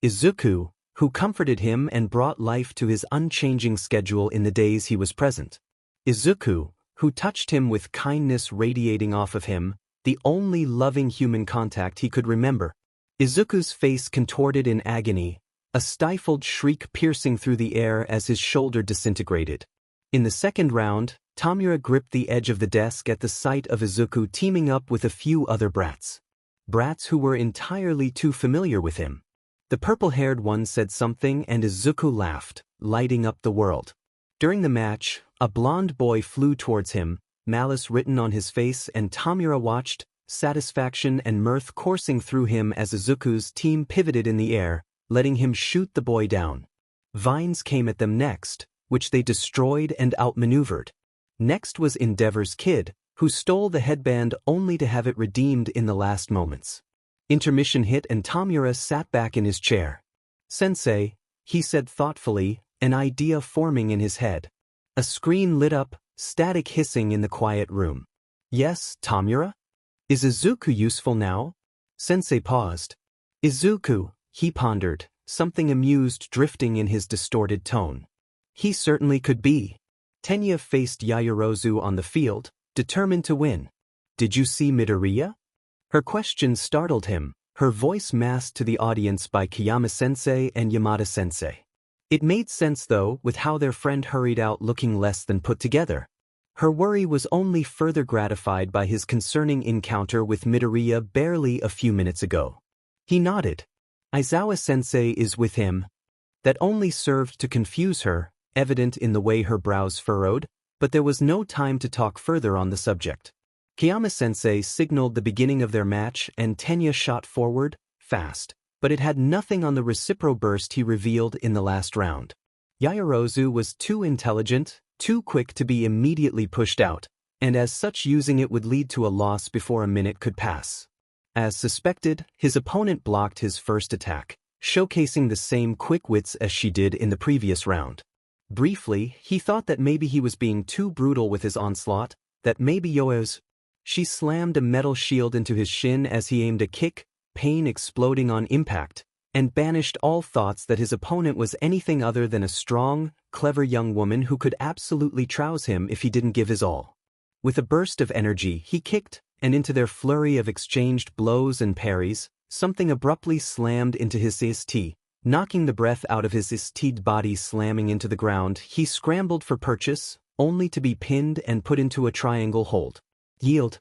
Izuku, who comforted him and brought life to his unchanging schedule in the days he was present. Izuku, who touched him with kindness radiating off of him, the only loving human contact he could remember. Izuku's face contorted in agony, a stifled shriek piercing through the air as his shoulder disintegrated. In the second round, Tamura gripped the edge of the desk at the sight of Izuku teaming up with a few other brats. Brats who were entirely too familiar with him. The purple-haired one said something and Izuku laughed, lighting up the world. During the match, a blonde boy flew towards him, malice written on his face, and Tamura watched, satisfaction and mirth coursing through him as Izuku's team pivoted in the air, letting him shoot the boy down. Vines came at them next, which they destroyed and outmaneuvered. Next was Endeavor's kid, who stole the headband only to have it redeemed in the last moments. Intermission hit and Tamura sat back in his chair. "Sensei," he said thoughtfully, an idea forming in his head. A screen lit up, static hissing in the quiet room. "Yes, Tamura? Is Izuku useful now?" Sensei paused. "Izuku," he pondered, something amused drifting in his distorted tone. "He certainly could be." Tenya faced Yaoyorozu on the field, determined to win. "Did you see Midoriya?" Her question startled him, her voice masked to the audience by Kiyama-sensei and Yamada-sensei. It made sense though, with how their friend hurried out looking less than put together. Her worry was only further gratified by his concerning encounter with Midoriya barely a few minutes ago. He nodded. "Aizawa-sensei is with him." That only served to confuse her, evident in the way her brows furrowed, but there was no time to talk further on the subject. Kiyama-sensei signaled the beginning of their match and Tenya shot forward, fast, but it had nothing on the recipro burst he revealed in the last round. Yaoyorozu was too intelligent, too quick to be immediately pushed out, and as such using it would lead to a loss before a minute could pass. As suspected, his opponent blocked his first attack, showcasing the same quick wits as she did in the previous round. Briefly, he thought that maybe he was being too brutal with his onslaught, that maybe She slammed a metal shield into his shin as he aimed a kick, pain exploding on impact, and banished all thoughts that his opponent was anything other than a strong, clever young woman who could absolutely trounce him if he didn't give his all. With a burst of energy, he kicked, and into their flurry of exchanged blows and parries, something abruptly slammed into his ST, knocking the breath out of his ST'd body. Slamming into the ground, he scrambled for purchase, only to be pinned and put into a triangle hold. "Yield,"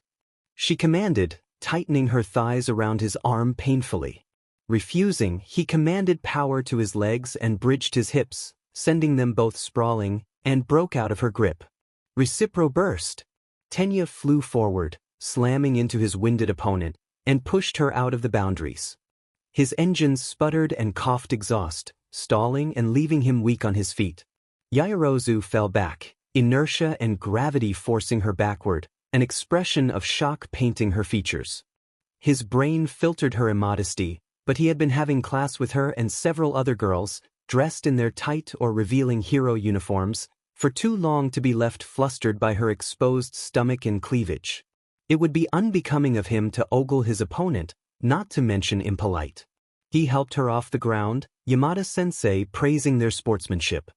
she commanded, tightening her thighs around his arm painfully. Refusing, he commanded power to his legs and bridged his hips, sending them both sprawling, and broke out of her grip. Recipro burst. Tenya flew forward, slamming into his winded opponent, and pushed her out of the boundaries. His engines sputtered and coughed exhaust, stalling and leaving him weak on his feet. Yaoyorozu fell back, inertia and gravity forcing her backward, an expression of shock painting her features. His brain filtered her immodesty, but he had been having class with her and several other girls, dressed in their tight or revealing hero uniforms, for too long to be left flustered by her exposed stomach and cleavage. It would be unbecoming of him to ogle his opponent, not to mention impolite. He helped her off the ground, Yamada-sensei praising their sportsmanship.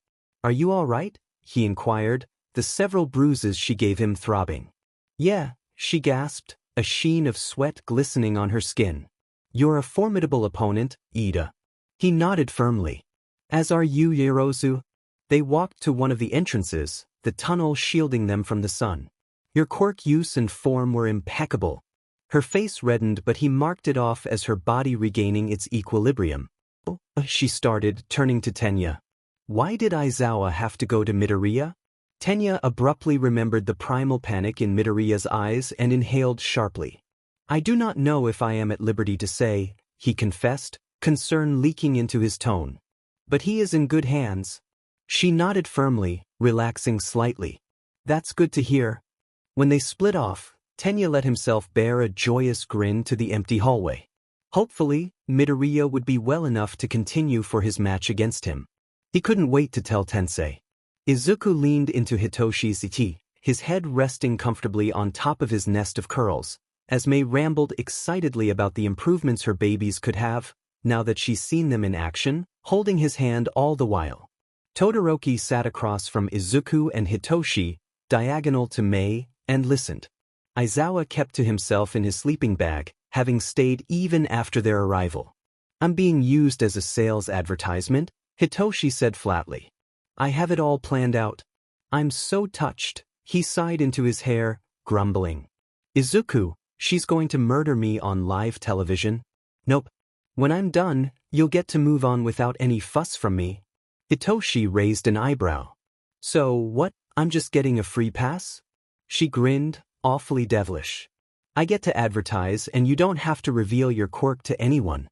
"Are you all right?" he inquired, the several bruises she gave him throbbing. "Yeah," she gasped, a sheen of sweat glistening on her skin. "You're a formidable opponent, Ida." He nodded firmly. "As are you, Yaoyorozu." They walked to one of the entrances, the tunnel shielding them from the sun. "Your quirk use and form were impeccable." Her face reddened, but he marked it off as her body regaining its equilibrium. She started, turning to Tenya. "Why did Aizawa have to go to Midoriya?" Tenya abruptly remembered the primal panic in Midoriya's eyes and inhaled sharply. "I do not know if I am at liberty to say," he confessed, concern leaking into his tone. "But he is in good hands." She nodded firmly, relaxing slightly. "That's good to hear." When they split off, Tenya let himself bear a joyous grin to the empty hallway. Hopefully, Midoriya would be well enough to continue for his match against him. He couldn't wait to tell Tensei. Izuku leaned into Hitoshi's iti, his head resting comfortably on top of his nest of curls, as Mei rambled excitedly about the improvements her babies could have, now that she's seen them in action, holding his hand all the while. Todoroki sat across from Izuku and Hitoshi, diagonal to Mei, and listened. Aizawa kept to himself in his sleeping bag, having stayed even after their arrival. "I'm being used as a sales advertisement," Hitoshi said flatly. "I have it all planned out." "I'm so touched," he sighed into his hair, grumbling. "Izuku, she's going to murder me on live television." "Nope. When I'm done, you'll get to move on without any fuss from me." Hitoshi raised an eyebrow. "So what, I'm just getting a free pass?" She grinned, awfully devilish. "I get to advertise and you don't have to reveal your quirk to anyone."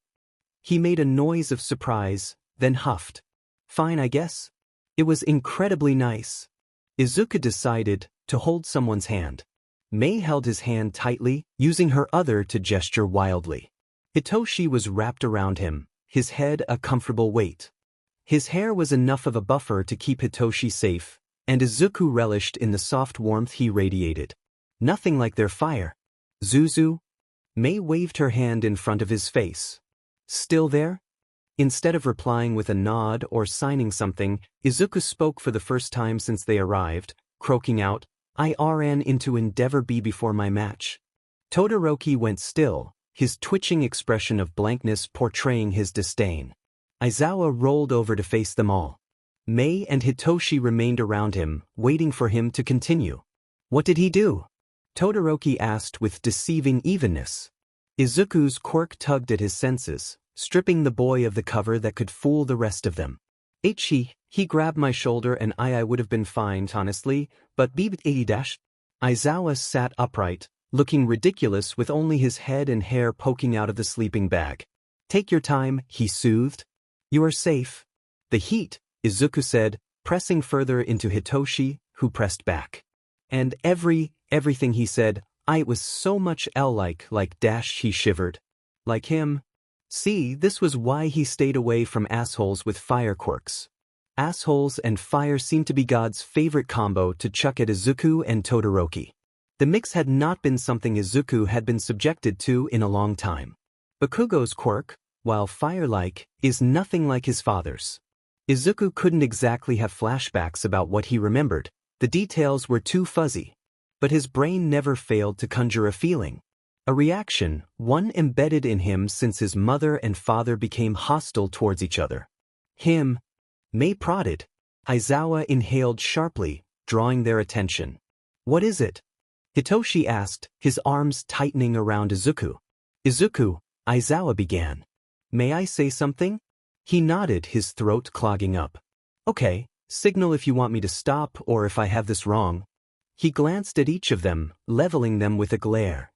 He made a noise of surprise, then huffed. "Fine, I guess." It was incredibly nice. Izuku decided to hold someone's hand. Mei held his hand tightly, using her other to gesture wildly. Hitoshi was wrapped around him, his head a comfortable weight. His hair was enough of a buffer to keep Hitoshi safe, and Izuku relished in the soft warmth he radiated. Nothing like their fire. "Zuzu?" Mei waved her hand in front of his face. "Still there?" Instead of replying with a nod or signing something, Izuku spoke for the first time since they arrived, croaking out, "I ran into Endeavor B before my match." Todoroki went still, his twitching expression of blankness portraying his disdain. Aizawa rolled over to face them all. Mei and Hitoshi remained around him, waiting for him to continue. "What did he do?" Todoroki asked with deceiving evenness. Izuku's quirk tugged at his senses, stripping the boy of the cover that could fool the rest of them. He grabbed my shoulder and I would have been fine, honestly, but Aizawa sat upright, looking ridiculous with only his head and hair poking out of the sleeping bag. "Take your time," he soothed. "You are safe." "The heat," Izuku said, pressing further into Hitoshi, who pressed back. "And everything he said, it was so much L-like, he shivered. "Like him." See, this was why he stayed away from assholes with fire quirks. Assholes and fire seemed to be God's favorite combo to chuck at Izuku and Todoroki. The mix had not been something Izuku had been subjected to in a long time. Bakugo's quirk, while fire-like, is nothing like his father's. Izuku couldn't exactly have flashbacks about what he remembered, the details were too fuzzy. But his brain never failed to conjure a feeling. A reaction, one embedded in him since his mother and father became hostile towards each other. "Him." Mei prodded. Aizawa inhaled sharply, drawing their attention. "What is it?" Hitoshi asked, his arms tightening around Izuku. "Izuku," Aizawa began. "May I say something?" He nodded, his throat clogging up. "Okay, signal if you want me to stop or if I have this wrong." He glanced at each of them, leveling them with a glare.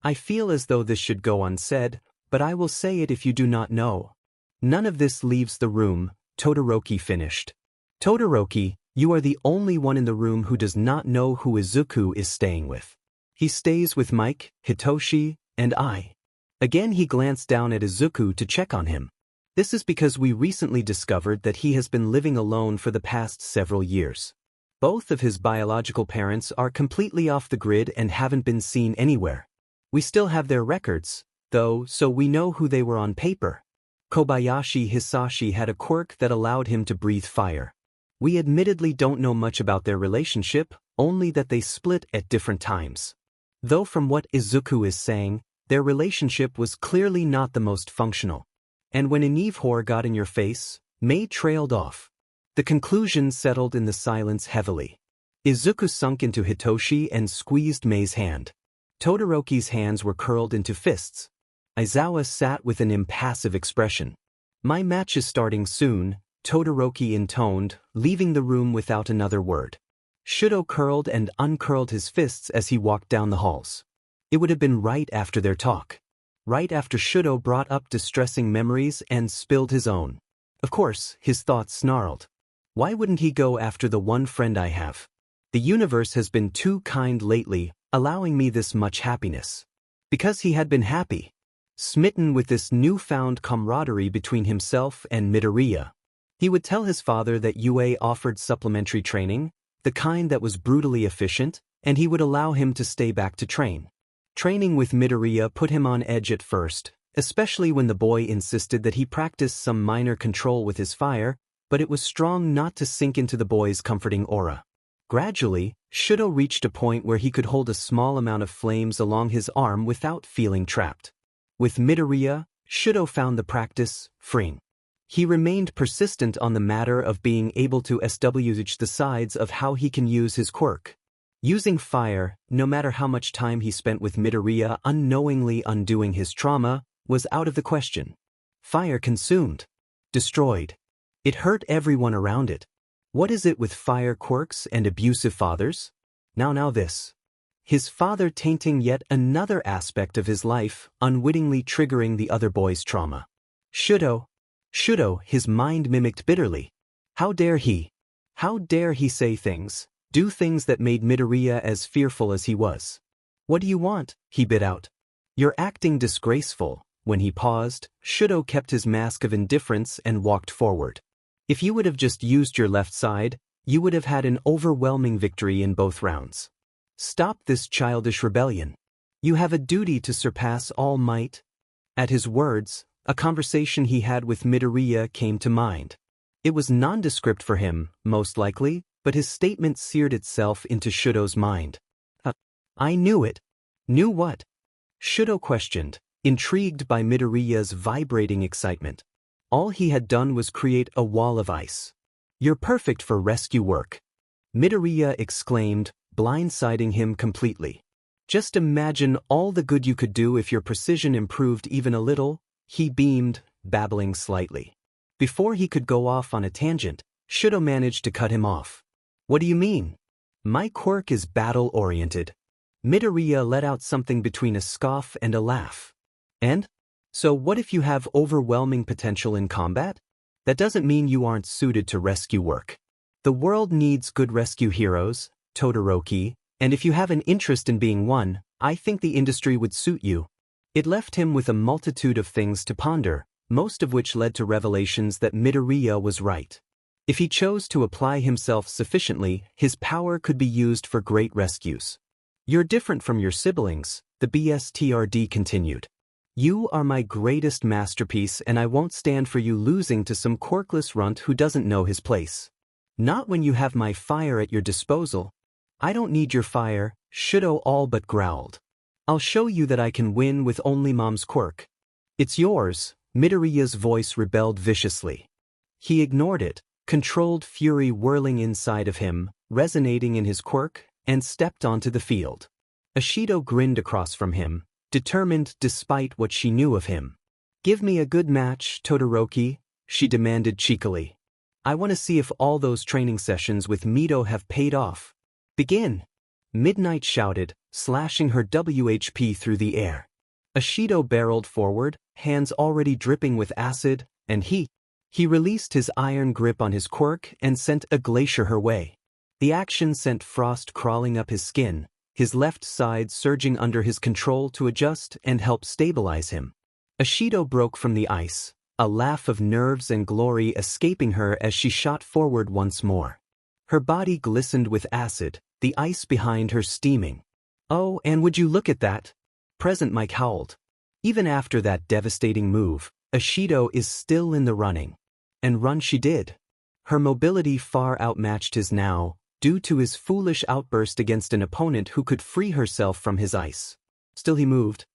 "I feel as though this should go unsaid, but I will say it if you do not know. None of this leaves the room, Todoroki finished. Todoroki, you are the only one in the room who does not know who Izuku is staying with. He stays with Mike, Hitoshi, and I. Again he glanced down at Izuku to check on him. This is because we recently discovered that he has been living alone for the past several years. Both of his biological parents are completely off the grid and haven't been seen anywhere. We still have their records, though, so we know who they were on paper. Kobayashi Hisashi had a quirk that allowed him to breathe fire. We admittedly don't know much about their relationship, only that they split at different times. Though from what Izuku is saying, their relationship was clearly not the most functional. And when Inivehor got in your face, Mei trailed off. The conclusion settled in the silence heavily. Izuku sunk into Hitoshi and squeezed Mei's hand. Todoroki's hands were curled into fists. Aizawa sat with an impassive expression. My match is starting soon, Todoroki intoned, leaving the room without another word. Shudo curled and uncurled his fists as he walked down the halls. It would have been right after their talk. Right after Shudo brought up distressing memories and spilled his own. Of course, his thoughts snarled. Why wouldn't he go after the one friend I have? The universe has been too kind lately, allowing me this much happiness. Because he had been happy. Smitten with this newfound camaraderie between himself and Midoriya. He would tell his father that UA offered supplementary training, the kind that was brutally efficient, and he would allow him to stay back to train. Training with Midoriya put him on edge at first, especially when the boy insisted that he practice some minor control with his fire, but it was strong not to sink into the boy's comforting aura. Gradually, Shudo reached a point where he could hold a small amount of flames along his arm without feeling trapped. With Midoriya, Shudo found the practice freeing. He remained persistent on the matter of being able to establish the sides of how he can use his quirk. Using fire, no matter how much time he spent with Midoriya unknowingly undoing his trauma, was out of the question. Fire consumed. Destroyed. It hurt everyone around it. What is it with fire quirks and abusive fathers? Now this. His father tainting yet another aspect of his life, unwittingly triggering the other boy's trauma. Shudo, his mind mimicked bitterly. How dare he? How dare he say things, do things that made Midoriya as fearful as he was? What do you want? He bit out. You're acting disgraceful. When he paused, Shudo kept his mask of indifference and walked forward. If you would have just used your left side, you would have had an overwhelming victory in both rounds. Stop this childish rebellion. You have a duty to surpass all might. At his words, a conversation he had with Midoriya came to mind. It was nondescript for him, most likely, but his statement seared itself into Shudo's mind. I knew it. Knew what? Shudo questioned, intrigued by Midoriya's vibrating excitement. All he had done was create a wall of ice. You're perfect for rescue work. Midoriya exclaimed, blindsiding him completely. Just imagine all the good you could do if your precision improved even a little, he beamed, babbling slightly. Before he could go off on a tangent, Shudo managed to cut him off. What do you mean? My quirk is battle-oriented. Midoriya let out something between a scoff and a laugh. And? So what if you have overwhelming potential in combat? That doesn't mean you aren't suited to rescue work. The world needs good rescue heroes, Todoroki, and if you have an interest in being one, I think the industry would suit you. It left him with a multitude of things to ponder, most of which led to revelations that Midoriya was right. If he chose to apply himself sufficiently, his power could be used for great rescues. You're different from your siblings, the BSTRD continued. You are my greatest masterpiece and I won't stand for you losing to some quirkless runt who doesn't know his place. Not when you have my fire at your disposal. I don't need your fire, Shudo all but growled. I'll show you that I can win with only Mom's quirk. It's yours, Midoriya's voice rebelled viciously. He ignored it, controlled fury whirling inside of him, resonating in his quirk, and stepped onto the field. Ashido grinned across from him, determined despite what she knew of him. Give me a good match, Todoroki, she demanded cheekily. I want to see if all those training sessions with Mido have paid off. Begin! Midnight shouted, slashing her WHP through the air. Ashido barreled forward, hands already dripping with acid, and he released his iron grip on his quirk and sent a glacier her way. The action sent frost crawling up his skin, his left side surging under his control to adjust and help stabilize him. Ashido broke from the ice, a laugh of nerves and glory escaping her as she shot forward once more. Her body glistened with acid, the ice behind her steaming. "Oh, and would you look at that?" Present Mike howled. Even after that devastating move, Ashido is still in the running. And run she did. Her mobility far outmatched his now, due to his foolish outburst against an opponent who could free herself from his ice. Still he moved.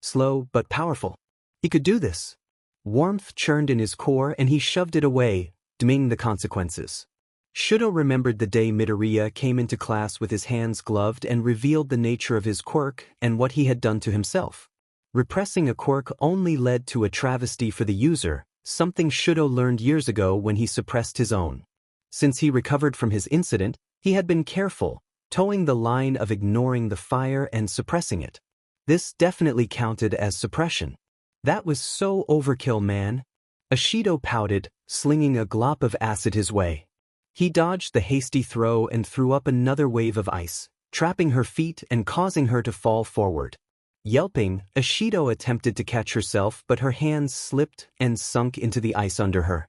Slow but powerful. He could do this. Warmth churned in his core and he shoved it away, dimming the consequences. Shudo remembered the day Midoriya came into class with his hands gloved and revealed the nature of his quirk and what he had done to himself. Repressing a quirk only led to a travesty for the user, something Shudo learned years ago when he suppressed his own. Since he recovered from his incident, he had been careful, towing the line of ignoring the fire and suppressing it. This definitely counted as suppression. That was so overkill, man. Ashido pouted, slinging a glop of acid his way. He dodged the hasty throw and threw up another wave of ice, trapping her feet and causing her to fall forward. Yelping, Ashido attempted to catch herself but her hands slipped and sunk into the ice under her.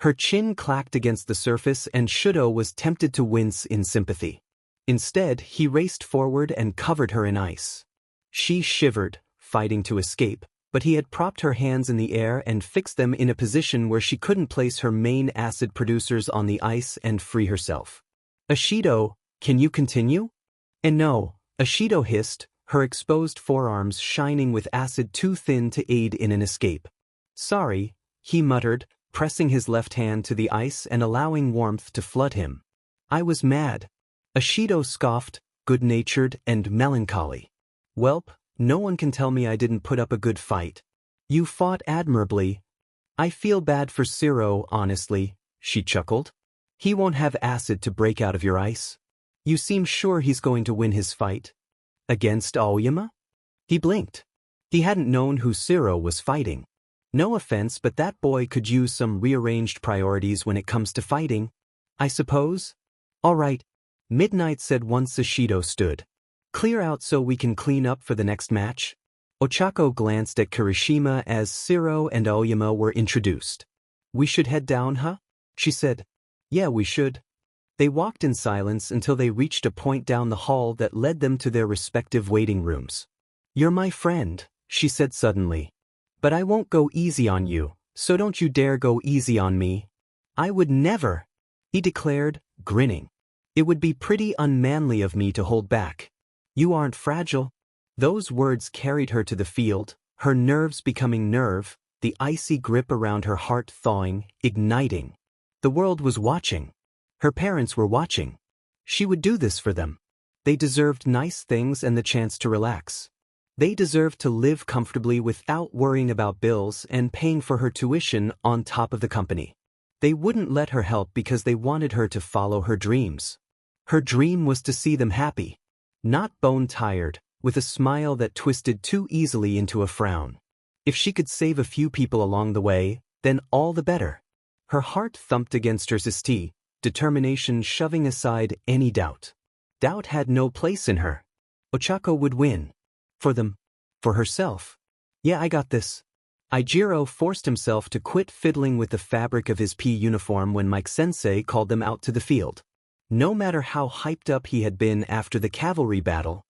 Her chin clacked against the surface and Shudo was tempted to wince in sympathy. Instead, he raced forward and covered her in ice. She shivered, fighting to escape, but he had propped her hands in the air and fixed them in a position where she couldn't place her main acid producers on the ice and free herself. "Ashido, can you continue?" And no, Ashido hissed, her exposed forearms shining with acid too thin to aid in an escape. "Sorry," he muttered, pressing his left hand to the ice and allowing warmth to flood him. "I was mad." Ashido scoffed, good-natured and melancholy. "Welp, no one can tell me I didn't put up a good fight. You fought admirably." "I feel bad for Zero, honestly," she chuckled. "He won't have acid to break out of your ice. You seem sure he's going to win his fight." "Against Aoyama?" He blinked. He hadn't known who Zero was fighting. No offense, but that boy could use some rearranged priorities when it comes to fighting, I suppose. "All right," Midnight said once Ashido stood. "Clear out so we can clean up for the next match." Ochako glanced at Kirishima as Zero and Aoyama were introduced. "We should head down, huh?" she said. "Yeah, we should." They walked in silence until they reached a point down the hall that led them to their respective waiting rooms. "You're my friend," she said suddenly. "But I won't go easy on you, so don't you dare go easy on me." "I would never," he declared, grinning. "It would be pretty unmanly of me to hold back. You aren't fragile." Those words carried her to the field, her nerves becoming nerve, the icy grip around her heart thawing, igniting. The world was watching. Her parents were watching. She would do this for them. They deserved nice things and the chance to relax. They deserved to live comfortably without worrying about bills and paying for her tuition on top of the company. They wouldn't let her help because they wanted her to follow her dreams. Her dream was to see them happy. Not bone-tired, with a smile that twisted too easily into a frown. If she could save a few people along the way, then all the better. Her heart thumped against her chest, determination shoving aside any doubt. Doubt had no place in her. Ochako would win. For them. For herself. "Yeah, I got this." Ijiro forced himself to quit fiddling with the fabric of his P uniform when Mike-sensei called them out to the field. No matter how hyped up he had been after the cavalry battle,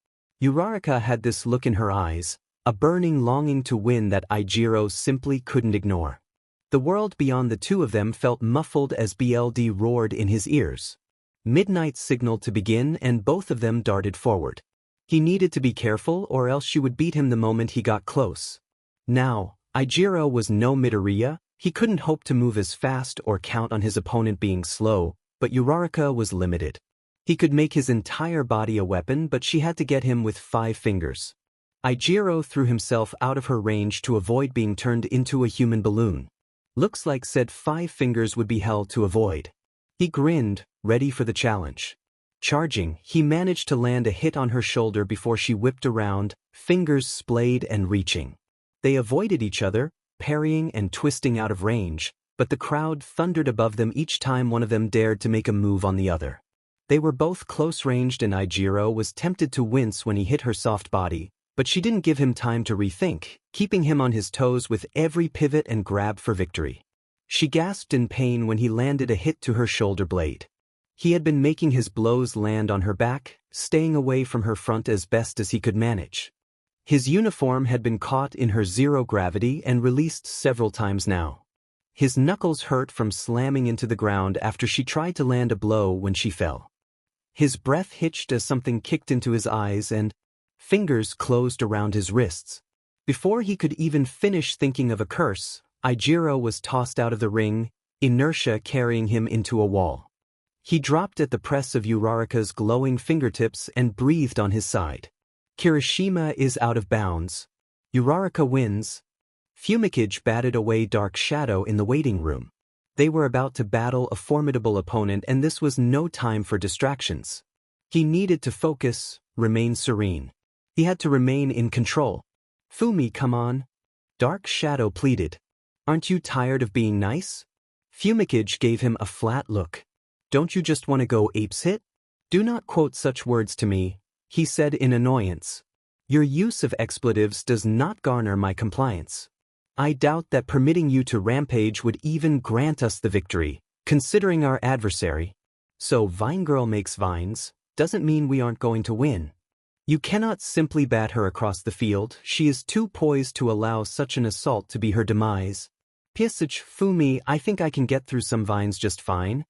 Uraraka had this look in her eyes, a burning longing to win that Ijiro simply couldn't ignore. The world beyond the two of them felt muffled as BLD roared in his ears. Midnight signaled to begin and both of them darted forward. He needed to be careful or else she would beat him the moment he got close. Now, Ijiro was no Midoriya, he couldn't hope to move as fast or count on his opponent being slow, but Uraraka was limited. He could make his entire body a weapon, but she had to get him with 5 fingers. Ijiro threw himself out of her range to avoid being turned into a human balloon. Looks like said 5 fingers would be held to avoid. He grinned, ready for the challenge. Charging, he managed to land a hit on her shoulder before she whipped around, fingers splayed and reaching. They avoided each other, parrying and twisting out of range, but the crowd thundered above them each time one of them dared to make a move on the other. They were both close-ranged and Izuku was tempted to wince when he hit her soft body, but she didn't give him time to rethink, keeping him on his toes with every pivot and grab for victory. She gasped in pain when he landed a hit to her shoulder blade. He had been making his blows land on her back, staying away from her front as best as he could manage. His uniform had been caught in her zero gravity and released several times now. His knuckles hurt from slamming into the ground after she tried to land a blow when she fell. His breath hitched as something kicked into his eyes and fingers closed around his wrists. Before he could even finish thinking of a curse, Izuku was tossed out of the ring, inertia carrying him into a wall. He dropped at the press of Uraraka's glowing fingertips and breathed on his side. Kirishima is out of bounds. Uraraka wins. Fumikage batted away Dark Shadow in the waiting room. They were about to battle a formidable opponent and this was no time for distractions. He needed to focus, remain serene. He had to remain in control. Fumi, come on. Dark Shadow pleaded. Aren't you tired of being nice? Fumikage gave him a flat look. Don't you just want to go apeshit? Do not quote such words to me, he said in annoyance. Your use of expletives does not garner my compliance. I doubt that permitting you to rampage would even grant us the victory, considering our adversary. So Vinegirl makes vines, doesn't mean we aren't going to win. You cannot simply bat her across the field, she is too poised to allow such an assault to be her demise. Pisage, Fumi, I think I can get through some vines just fine.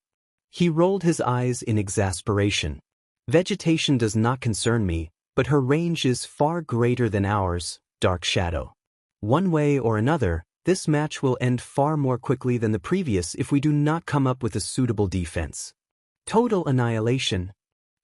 He rolled his eyes in exasperation. Vegetation does not concern me, but her range is far greater than ours, Dark Shadow. One way or another, this match will end far more quickly than the previous if we do not come up with a suitable defense. Total annihilation.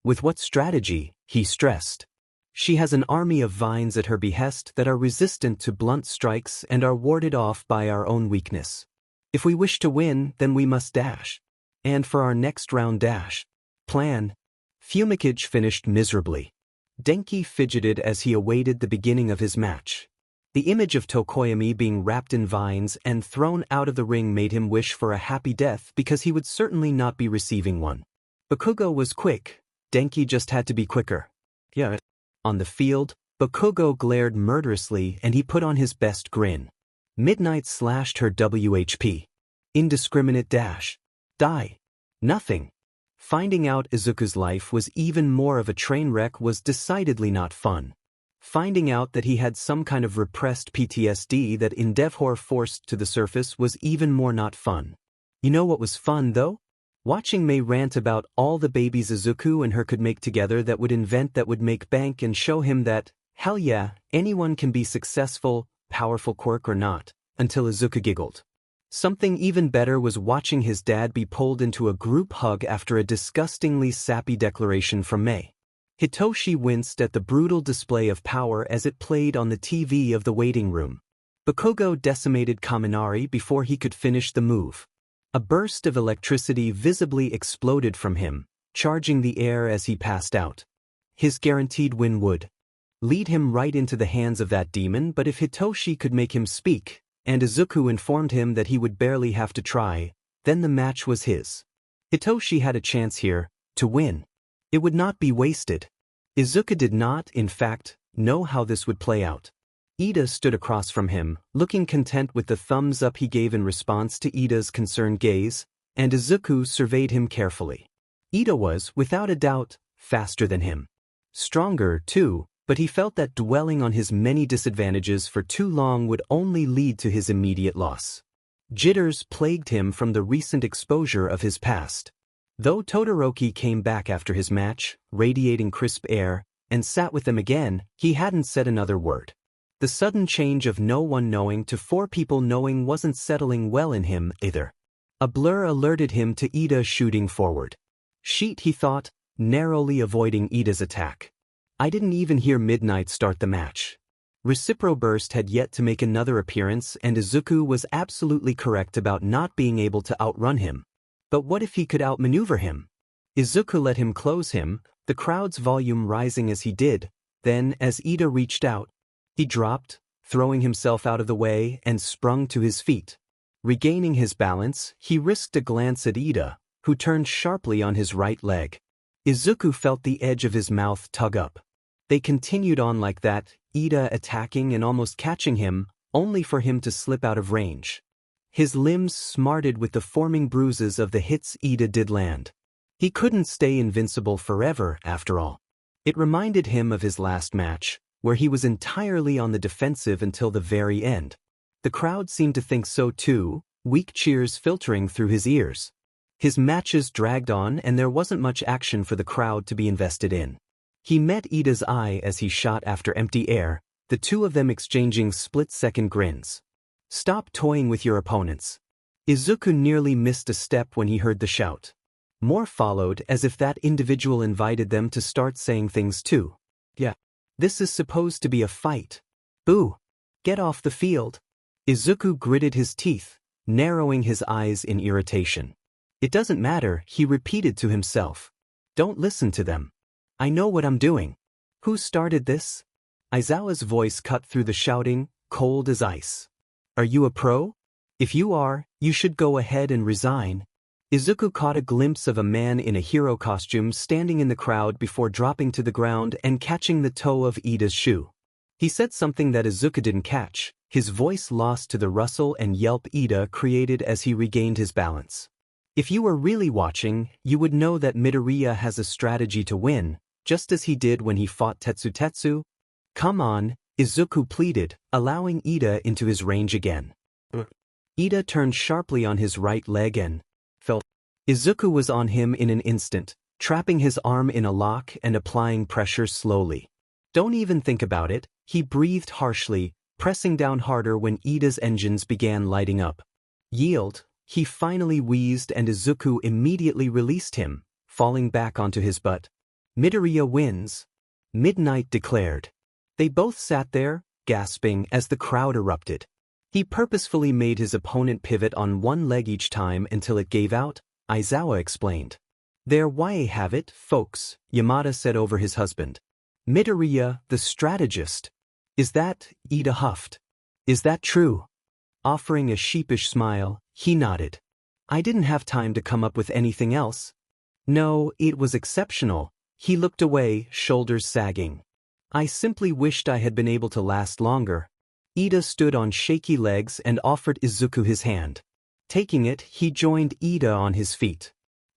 With what strategy, he stressed. She has an army of vines at her behest that are resistant to blunt strikes and are warded off by our own weakness. If we wish to win, then we must dash. And for our next round dash. Plan. Fumikage finished miserably. Denki fidgeted as he awaited the beginning of his match. The image of Tokoyami being wrapped in vines and thrown out of the ring made him wish for a happy death because he would certainly not be receiving one. Bakugo was quick, Denki just had to be quicker. Yeah. On the field, Bakugo glared murderously and he put on his best grin. Midnight slashed her WHP. Indiscriminate dash. Die. Nothing. Finding out Izuku's life was even more of a train wreck was decidedly not fun. Finding out that he had some kind of repressed PTSD that Endeavor forced to the surface was even more not fun. You know what was fun though? Watching Mei rant about all the babies Izuku and her could make together that would invent that would make bank and show him that, hell yeah, anyone can be successful, powerful quirk or not, until Izuku giggled. Something even better was watching his dad be pulled into a group hug after a disgustingly sappy declaration from Mei. Hitoshi winced at the brutal display of power as it played on the TV of the waiting room. Bakugo decimated Kaminari before he could finish the move. A burst of electricity visibly exploded from him, charging the air as he passed out. His guaranteed win would lead him right into the hands of that demon, but if Hitoshi could make him speak, and Izuku informed him that he would barely have to try, then the match was his. Hitoshi had a chance here, to win. It would not be wasted. Izuku did not, in fact, know how this would play out. Ida stood across from him, looking content with the thumbs up he gave in response to Ida's concerned gaze, and Izuku surveyed him carefully. Ida was, without a doubt, faster than him. Stronger, too, but he felt that dwelling on his many disadvantages for too long would only lead to his immediate loss. Jitters plagued him from the recent exposure of his past. Though Todoroki came back after his match, radiating crisp air, and sat with them again, he hadn't said another word. The sudden change of no one knowing to 4 people knowing wasn't settling well in him either. A blur alerted him to Ida shooting forward. Sheet, he thought, narrowly avoiding Ida's attack. I didn't even hear Midnight start the match. Reciproburst had yet to make another appearance and Izuku was absolutely correct about not being able to outrun him. But what if he could outmaneuver him? Izuku let him close him, the crowd's volume rising as he did, then as Ida reached out, he dropped, throwing himself out of the way and sprung to his feet. Regaining his balance, he risked a glance at Ida, who turned sharply on his right leg. Izuku felt the edge of his mouth tug up. They continued on like that, Ida attacking and almost catching him, only for him to slip out of range. His limbs smarted with the forming bruises of the hits Ida did land. He couldn't stay invincible forever, after all. It reminded him of his last match, where he was entirely on the defensive until the very end. The crowd seemed to think so too, weak cheers filtering through his ears. His matches dragged on and there wasn't much action for the crowd to be invested in. He met Ida's eye as he shot after empty air, the two of them exchanging split-second grins. "Stop toying with your opponents." Izuku nearly missed a step when he heard the shout. More followed as if that individual invited them to start saying things too. "Yeah. This is supposed to be a fight. Boo. Get off the field." Izuku gritted his teeth, narrowing his eyes in irritation. "It doesn't matter," he repeated to himself. "Don't listen to them. I know what I'm doing." "Who started this?" Aizawa's voice cut through the shouting, cold as ice. "Are you a pro? If you are, you should go ahead and resign." Izuku caught a glimpse of a man in a hero costume standing in the crowd before dropping to the ground and catching the toe of Ida's shoe. He said something that Izuku didn't catch, his voice lost to the rustle and yelp Ida created as he regained his balance. If you were really watching, you would know that Midoriya has a strategy to win, just as he did when he fought Tetsu. "Come on," Izuku pleaded, allowing Ida into his range again. Ida turned sharply on his right leg and fell. Izuku was on him in an instant, trapping his arm in a lock and applying pressure slowly. "Don't even think about it," he breathed harshly, pressing down harder when Ida's engines began lighting up. "Yield," he finally wheezed and Izuku immediately released him, falling back onto his butt. "Midoriya wins," Midnight declared. They both sat there, gasping as the crowd erupted. He purposefully made his opponent pivot on one leg each time until it gave out, Aizawa explained. "There why have it, folks," Yamada said over his husband. "Midoriya, the strategist." "Is that," Ida huffed. "Is that true?" Offering a sheepish smile, he nodded. "I didn't have time to come up with anything else." "No, it was exceptional." He looked away, shoulders sagging. "I simply wished I had been able to last longer." Ida stood on shaky legs and offered Izuku his hand. Taking it, he joined Ida on his feet.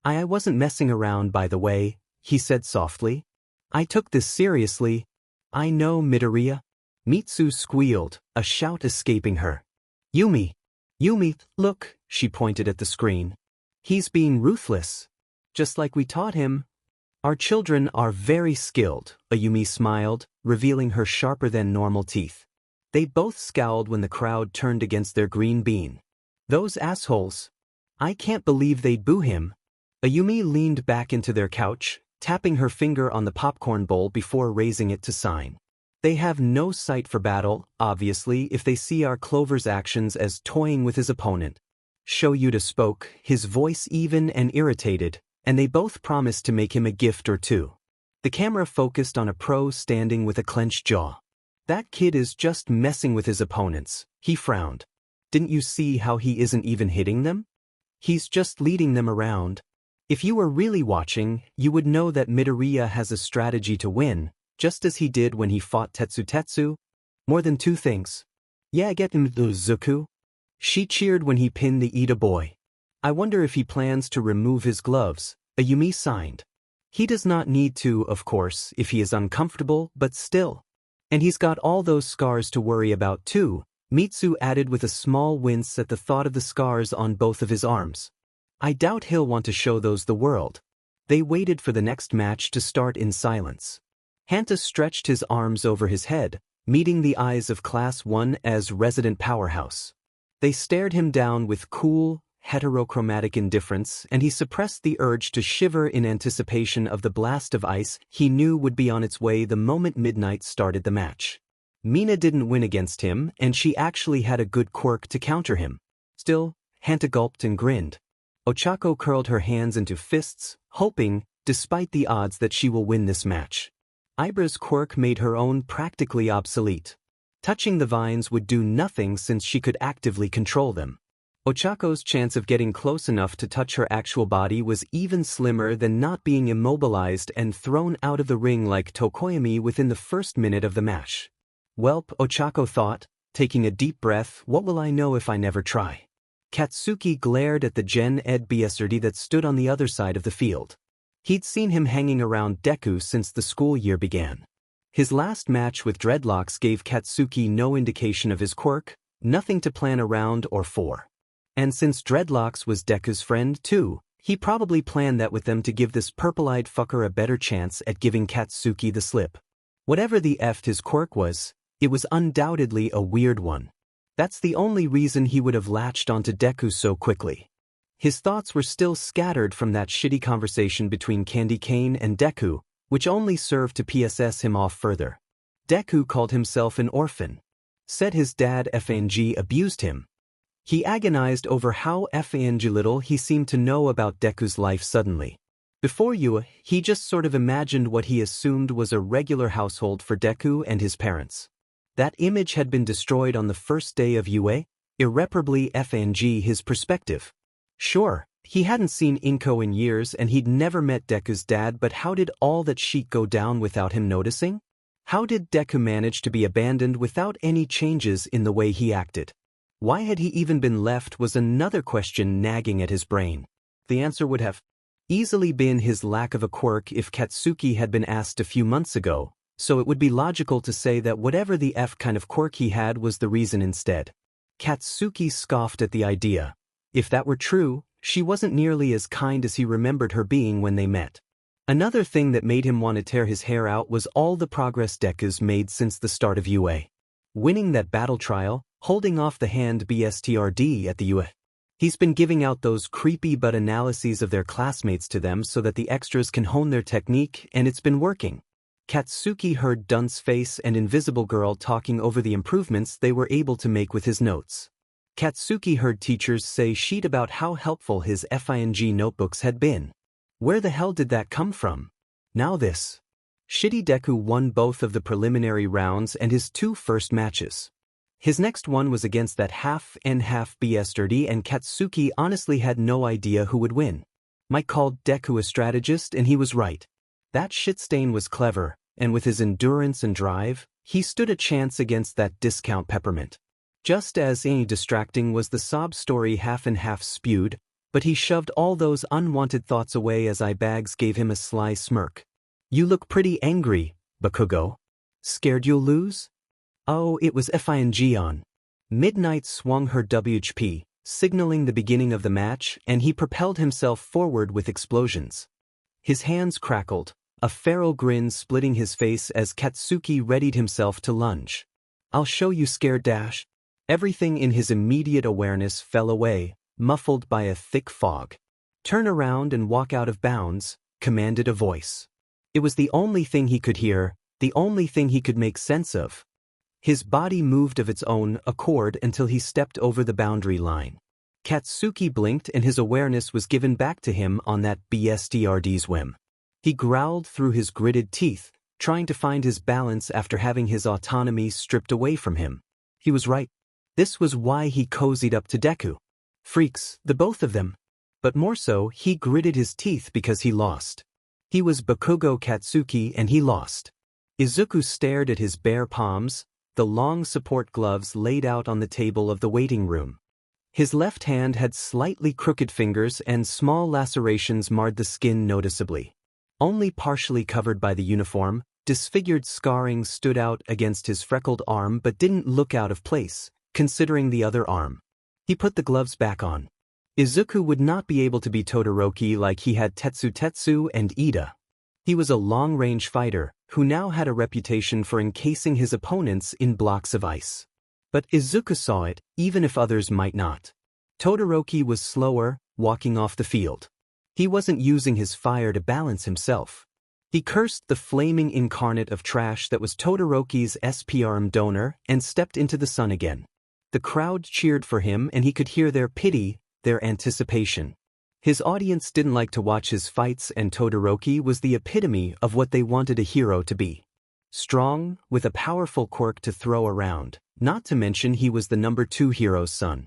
I wasn't messing around, by the way," he said softly. "I took this seriously." "I know, Midoriya." Mitsu squealed, a shout escaping her. Yumi, look," she pointed at the screen. "He's being ruthless. Just like we taught him." "Our children are very skilled," Ayumi smiled, revealing her sharper-than-normal teeth. They both scowled when the crowd turned against their green bean. "Those assholes. I can't believe they'd boo him." Ayumi leaned back into their couch, tapping her finger on the popcorn bowl before raising it to sign. "They have no sight for battle, obviously, if they see our Clover's actions as toying with his opponent." Shoyuta spoke, his voice even and irritated, and they both promised to make him a gift or two. The camera focused on a pro standing with a clenched jaw. "That kid is just messing with his opponents," he frowned. "Didn't you see how he isn't even hitting them? He's just leading them around." If you were really watching, you would know that Midoriya has a strategy to win, just as he did when he fought Tetsu. "More than two things." "Yeah, get him, Izuku." She cheered when he pinned the Ida boy. "I wonder if he plans to remove his gloves," Ayumi signed. "He does not need to, of course, if he is uncomfortable, but still. And he's got all those scars to worry about too," Mitsu added with a small wince at the thought of the scars on both of his arms. "I doubt he'll want to show those the world." They waited for the next match to start in silence. Hanta stretched his arms over his head, meeting the eyes of Class 1 as resident powerhouse. They stared him down with cool, heterochromatic indifference, and he suppressed the urge to shiver in anticipation of the blast of ice he knew would be on its way the moment Midnight started the match. Mina didn't win against him, and she actually had a good quirk to counter him. Still, Hanta gulped and grinned. Ochako curled her hands into fists, hoping, despite the odds, that she will win this match. Ibra's quirk made her own practically obsolete. Touching the vines would do nothing since she could actively control them. Ochako's chance of getting close enough to touch her actual body was even slimmer than not being immobilized and thrown out of the ring like Tokoyami within the first minute of the match. Welp, Ochako thought, taking a deep breath, what will I know if I never try? Katsuki glared at the Gen Ed BSRD that stood on the other side of the field. He'd seen him hanging around Deku since the school year began. His last match with dreadlocks gave Katsuki no indication of his quirk, nothing to plan around or for. And since dreadlocks was Deku's friend too, he probably planned that with them to give this purple-eyed fucker a better chance at giving Katsuki the slip. Whatever the F his quirk was, it was undoubtedly a weird one. That's the only reason he would have latched onto Deku so quickly. His thoughts were still scattered from that shitty conversation between Candy Cane and Deku, which only served to PSS him off further. Deku called himself an orphan. Said his dad FNG abused him. He agonized over how FNG little he seemed to know about Deku's life suddenly. Before Yua, he just sort of imagined what he assumed was a regular household for Deku and his parents. That image had been destroyed on the first day of Yue, irreparably FNG his perspective. Sure, he hadn't seen Inko in years and he'd never met Deku's dad, but how did all that shit go down without him noticing? How did Deku manage to be abandoned without any changes in the way he acted? Why had he even been left was another question nagging at his brain. The answer would have easily been his lack of a quirk if Katsuki had been asked a few months ago, so it would be logical to say that whatever the F kind of quirk he had was the reason instead. Katsuki scoffed at the idea. If that were true, she wasn't nearly as kind as he remembered her being when they met. Another thing that made him want to tear his hair out was all the progress Deku's made since the start of UA. Winning that battle trial, holding off the hand BSTRD at the UA. He's been giving out those creepy but analyses of their classmates to them so that the extras can hone their technique, and it's been working. Katsuki heard Dunce Face and Invisible Girl talking over the improvements they were able to make with his notes. Katsuki heard teachers say shit about how helpful his FING notebooks had been. Where the hell did that come from? Now this. Shitty Deku won both of the preliminary rounds and his two first matches. His next one was against that half-and-half BSRD, and Katsuki honestly had no idea who would win. Mike called Deku a strategist and he was right. That shitstain was clever, and with his endurance and drive, he stood a chance against that discount peppermint. Just as any distracting was the sob story half-and-half spewed, but he shoved all those unwanted thoughts away as Ibags gave him a sly smirk. You look pretty angry, Bakugo. Scared you'll lose? Oh, it was FING on. Midnight swung her WHP, signaling the beginning of the match, and he propelled himself forward with explosions. His hands crackled, a feral grin splitting his face as Katsuki readied himself to lunge. I'll show you, scared dash. Everything in his immediate awareness fell away, muffled by a thick fog. Turn around and walk out of bounds, commanded a voice. It was the only thing he could hear, the only thing he could make sense of. His body moved of its own accord until he stepped over the boundary line. Katsuki blinked and his awareness was given back to him on that BSTRD's whim. He growled through his gritted teeth, trying to find his balance after having his autonomy stripped away from him. He was right. This was why he cozied up to Deku. Freaks, the both of them. But more so, he gritted his teeth because he lost. He was Bakugo Katsuki and he lost. Izuku stared at his bare palms, the long support gloves laid out on the table of the waiting room. His left hand had slightly crooked fingers and small lacerations marred the skin noticeably. Only partially covered by the uniform, disfigured scarring stood out against his freckled arm but didn't look out of place, considering the other arm. He put the gloves back on. Izuku would not be able to be Todoroki like he had Tetsu and Ida. He was a long-range fighter, who now had a reputation for encasing his opponents in blocks of ice. But Izuku saw it, even if others might not. Todoroki was slower, walking off the field. He wasn't using his fire to balance himself. He cursed the flaming incarnate of trash that was Todoroki's SPRM donor and stepped into the sun again. The crowd cheered for him and he could hear their pity, their anticipation. His audience didn't like to watch his fights and Todoroki was the epitome of what they wanted a hero to be. Strong, with a powerful quirk to throw around, not to mention he was the #2 hero's son.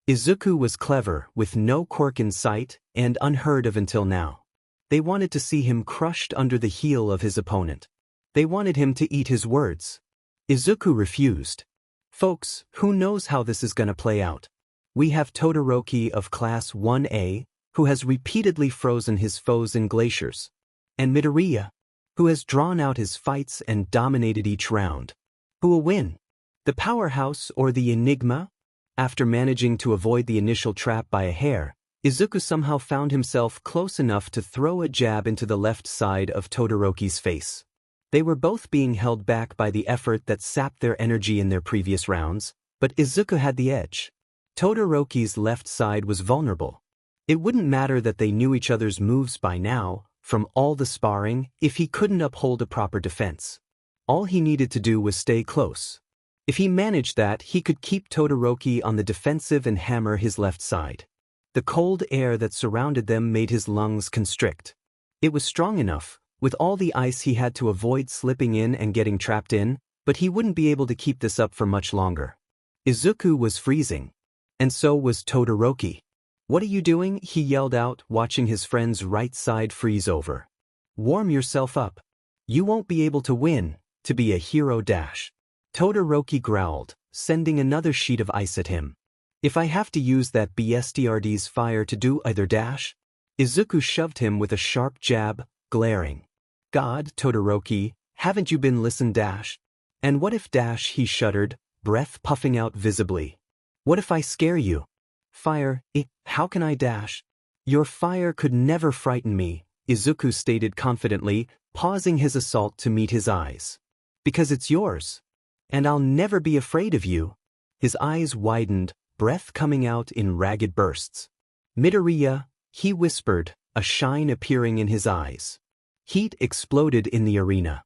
Izuku was clever, with no quirk in sight, and unheard of until now. They wanted to see him crushed under the heel of his opponent. They wanted him to eat his words. Izuku refused. Folks, who knows how this is gonna play out? We have Todoroki of Class 1A, who has repeatedly frozen his foes in glaciers, and Midoriya, who has drawn out his fights and dominated each round. Who will win? The powerhouse or the enigma? After managing to avoid the initial trap by a hair, Izuku somehow found himself close enough to throw a jab into the left side of Todoroki's face. They were both being held back by the effort that sapped their energy in their previous rounds, but Izuku had the edge. Todoroki's left side was vulnerable. It wouldn't matter that they knew each other's moves by now, from all the sparring, if he couldn't uphold a proper defense. All he needed to do was stay close. If he managed that, he could keep Todoroki on the defensive and hammer his left side. The cold air that surrounded them made his lungs constrict. It was strong enough, with all the ice he had to avoid slipping in and getting trapped in, but he wouldn't be able to keep this up for much longer. Izuku was freezing. And so was Todoroki. "What are you doing?" he yelled out, watching his friend's right side freeze over. "Warm yourself up. You won't be able to win, to be a hero dash." Todoroki growled, sending another sheet of ice at him. "If I have to use that BSTRD's fire to do either dash?" Izuku shoved him with a sharp jab, glaring. "God, Todoroki, haven't you been listen dash? And what if dash?" he shuddered, breath puffing out visibly. "What if I scare you?" "Fire, how can I dash?" "Your fire could never frighten me," Izuku stated confidently, pausing his assault to meet his eyes. "Because it's yours. And I'll never be afraid of you." His eyes widened, breath coming out in ragged bursts. "Midoriya," he whispered, a shine appearing in his eyes. Heat exploded in the arena.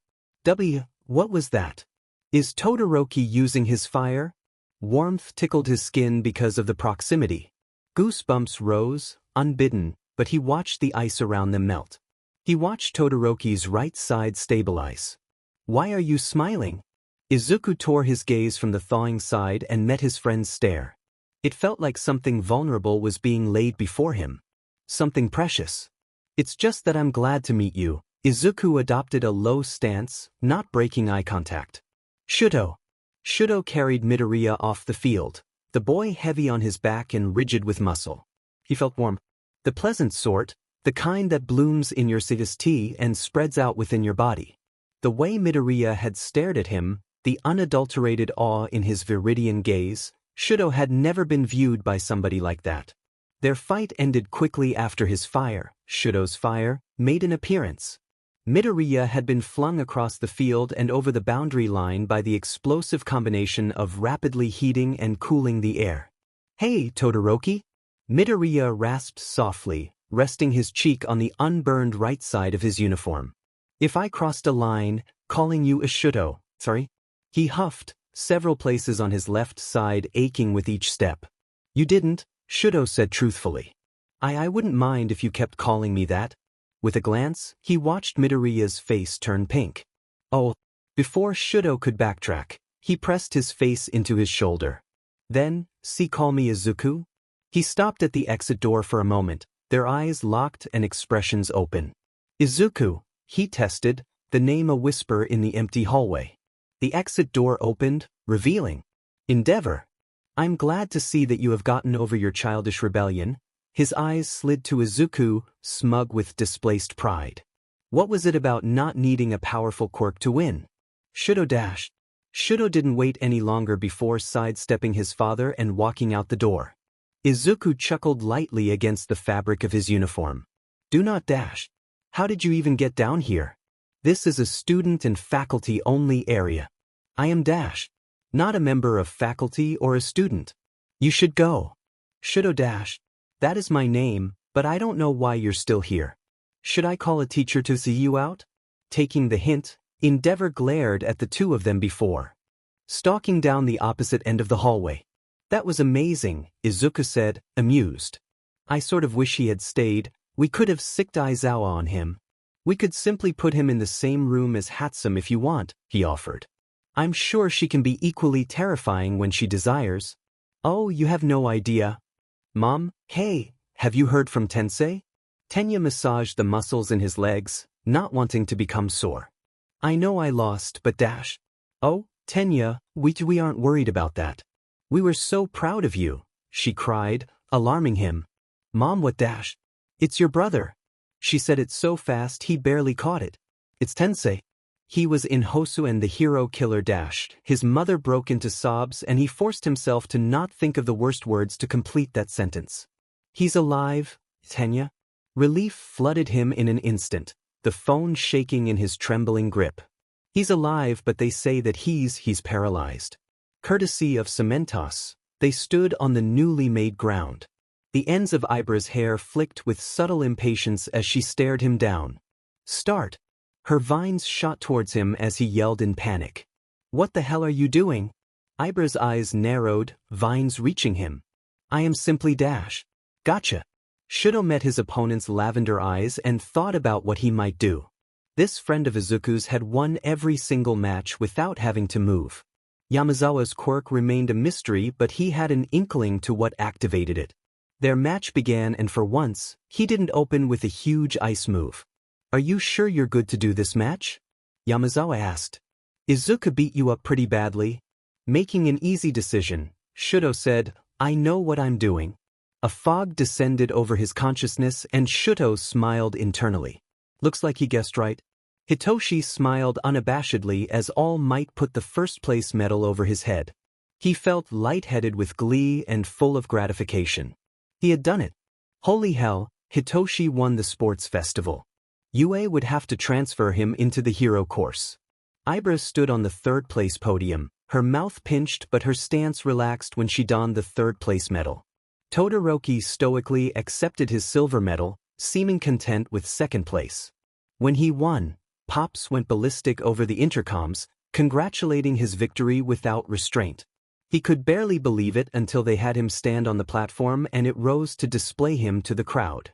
What was that? Is Todoroki using his fire? Warmth tickled his skin because of the proximity. Goosebumps rose, unbidden, but he watched the ice around them melt. He watched Todoroki's right side stabilize. "Why are you smiling?" Izuku tore his gaze from the thawing side and met his friend's stare. It felt like something vulnerable was being laid before him. Something precious. "It's just that I'm glad to meet you." Izuku adopted a low stance, not breaking eye contact. Shudo carried Midoriya off the field, the boy heavy on his back and rigid with muscle. He felt warm. The pleasant sort, the kind that blooms in your CVST and spreads out within your body. The way Midoriya had stared at him, the unadulterated awe in his viridian gaze, Shudo had never been viewed by somebody like that. Their fight ended quickly after his fire, Shudo's fire, made an appearance. Midoriya had been flung across the field and over the boundary line by the explosive combination of rapidly heating and cooling the air. "Hey, Todoroki!" Midoriya rasped softly, resting his cheek on the unburned right side of his uniform. "If I crossed a line, calling you a Shudo, sorry?" He huffed, several places on his left side aching with each step. "You didn't," Shudo said truthfully. I wouldn't mind if you kept calling me that." With a glance, he watched Midoriya's face turn pink. "Oh." Before Shudo could backtrack, he pressed his face into his shoulder. "Then, call me Izuku?" He stopped at the exit door for a moment, their eyes locked and expressions open. "Izuku," he tested, the name a whisper in the empty hallway. The exit door opened, revealing Endeavor. "I'm glad to see that you have gotten over your childish rebellion." His eyes slid to Izuku, smug with displaced pride. What was it about not needing a powerful quirk to win? Shudo dashed. Shudo didn't wait any longer before sidestepping his father and walking out the door. Izuku chuckled lightly against the fabric of his uniform. "Do not dash. How did you even get down here? This is a student and faculty-only area. I am Dash, not a member of faculty or a student. You should go." "Shudo Dash. That is my name, but I don't know why you're still here. Should I call a teacher to see you out?" Taking the hint, Endeavor glared at the two of them before stalking down the opposite end of the hallway. "That was amazing," Izuku said, amused. "I sort of wish he had stayed. We could have sicked Aizawa on him." We could simply put him in the same room as Hatsum if you want, he offered. I'm sure she can be equally terrifying when she desires. Oh, you have no idea. Mom, hey, have you heard from Tensei? Tenya massaged the muscles in his legs, not wanting to become sore. I know I lost, but dash. Oh, Tenya, we aren't worried about that. We were so proud of you, she cried, alarming him. Mom, what dash? It's your brother. She said it so fast he barely caught it. It's Tensei. He was in Hosu and the hero killer dashed. His mother broke into sobs and he forced himself to not think of the worst words to complete that sentence. He's alive, Tenya. Relief flooded him in an instant, the phone shaking in his trembling grip. He's alive, but they say that he's paralyzed. Courtesy of Cementos, they stood on the newly made ground. The ends of Ibra's hair flicked with subtle impatience as she stared him down. Start. Her vines shot towards him as he yelled in panic. What the hell are you doing? Ibra's eyes narrowed, vines reaching him. I am simply dash. Gotcha. Shudo met his opponent's lavender eyes and thought about what he might do. This friend of Izuku's had won every single match without having to move. Yamazawa's quirk remained a mystery, but he had an inkling to what activated it. Their match began and for once, he didn't open with a huge ice move. Are you sure you're good to do this match? Yamazawa asked. Izuku beat you up pretty badly. Making an easy decision, Shudo said, I know what I'm doing. A fog descended over his consciousness and Shudo smiled internally. Looks like he guessed right. Hitoshi smiled unabashedly as All Might put the first place medal over his head. He felt lightheaded with glee and full of gratification. He had done it. Holy hell, Hitoshi won the sports festival. UA would have to transfer him into the hero course. Ibra stood on the third-place podium, her mouth pinched but her stance relaxed when she donned the third-place medal. Todoroki stoically accepted his silver medal, seeming content with second place. When he won, Pops went ballistic over the intercoms, congratulating his victory without restraint. He could barely believe it until they had him stand on the platform and it rose to display him to the crowd.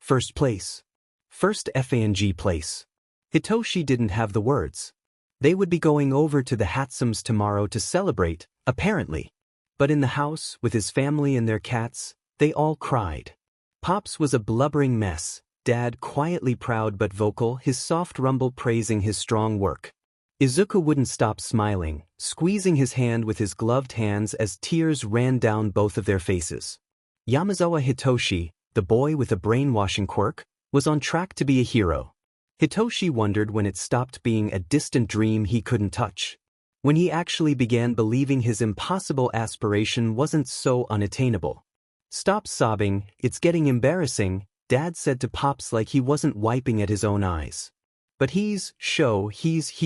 First place. First FANG place. Hitoshi didn't have the words. They would be going over to the Hatsums tomorrow to celebrate, apparently. But in the house, with his family and their cats, they all cried. Pops was a blubbering mess, Dad quietly proud but vocal, his soft rumble praising his strong work. Izuku wouldn't stop smiling, squeezing his hand with his gloved hands as tears ran down both of their faces. Yamazawa Hitoshi, the boy with a brainwashing quirk, was on track to be a hero. Hitoshi wondered when it stopped being a distant dream he couldn't touch. When he actually began believing his impossible aspiration wasn't so unattainable. Stop sobbing, it's getting embarrassing, Dad said to Pops like he wasn't wiping at his own eyes. But he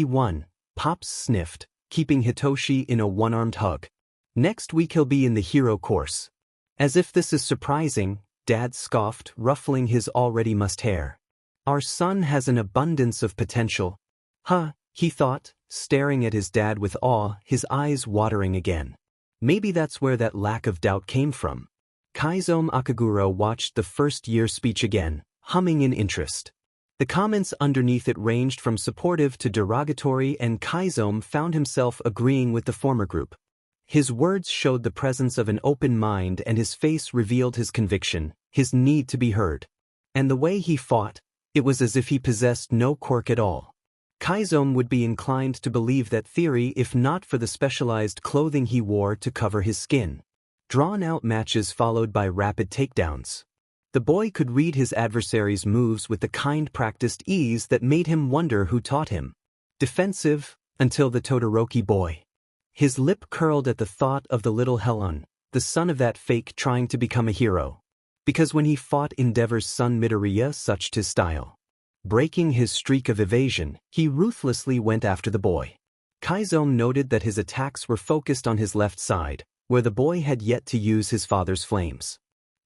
won, Pops sniffed, keeping Hitoshi in a one-armed hug. Next week he'll be in the hero course. As if this is surprising, Dad scoffed, ruffling his already mussed hair. Our son has an abundance of potential. Huh, he thought, staring at his dad with awe, his eyes watering again. Maybe that's where that lack of doubt came from. Kaizome Akaguro watched the first-year speech again, humming in interest. The comments underneath it ranged from supportive to derogatory, and Kaizome found himself agreeing with the former group. His words showed the presence of an open mind and his face revealed his conviction, his need to be heard. And the way he fought, it was as if he possessed no quirk at all. Kaizome would be inclined to believe that theory if not for the specialized clothing he wore to cover his skin. Drawn-out matches followed by rapid takedowns. The boy could read his adversary's moves with the kind practiced ease that made him wonder who taught him. Defensive, until the Todoroki boy. His lip curled at the thought of the little Helon, the son of that fake trying to become a hero. Because when he fought Endeavor's son Midoriya such his style. Breaking his streak of evasion, he ruthlessly went after the boy. Kaizome noted that his attacks were focused on his left side, where the boy had yet to use his father's flames.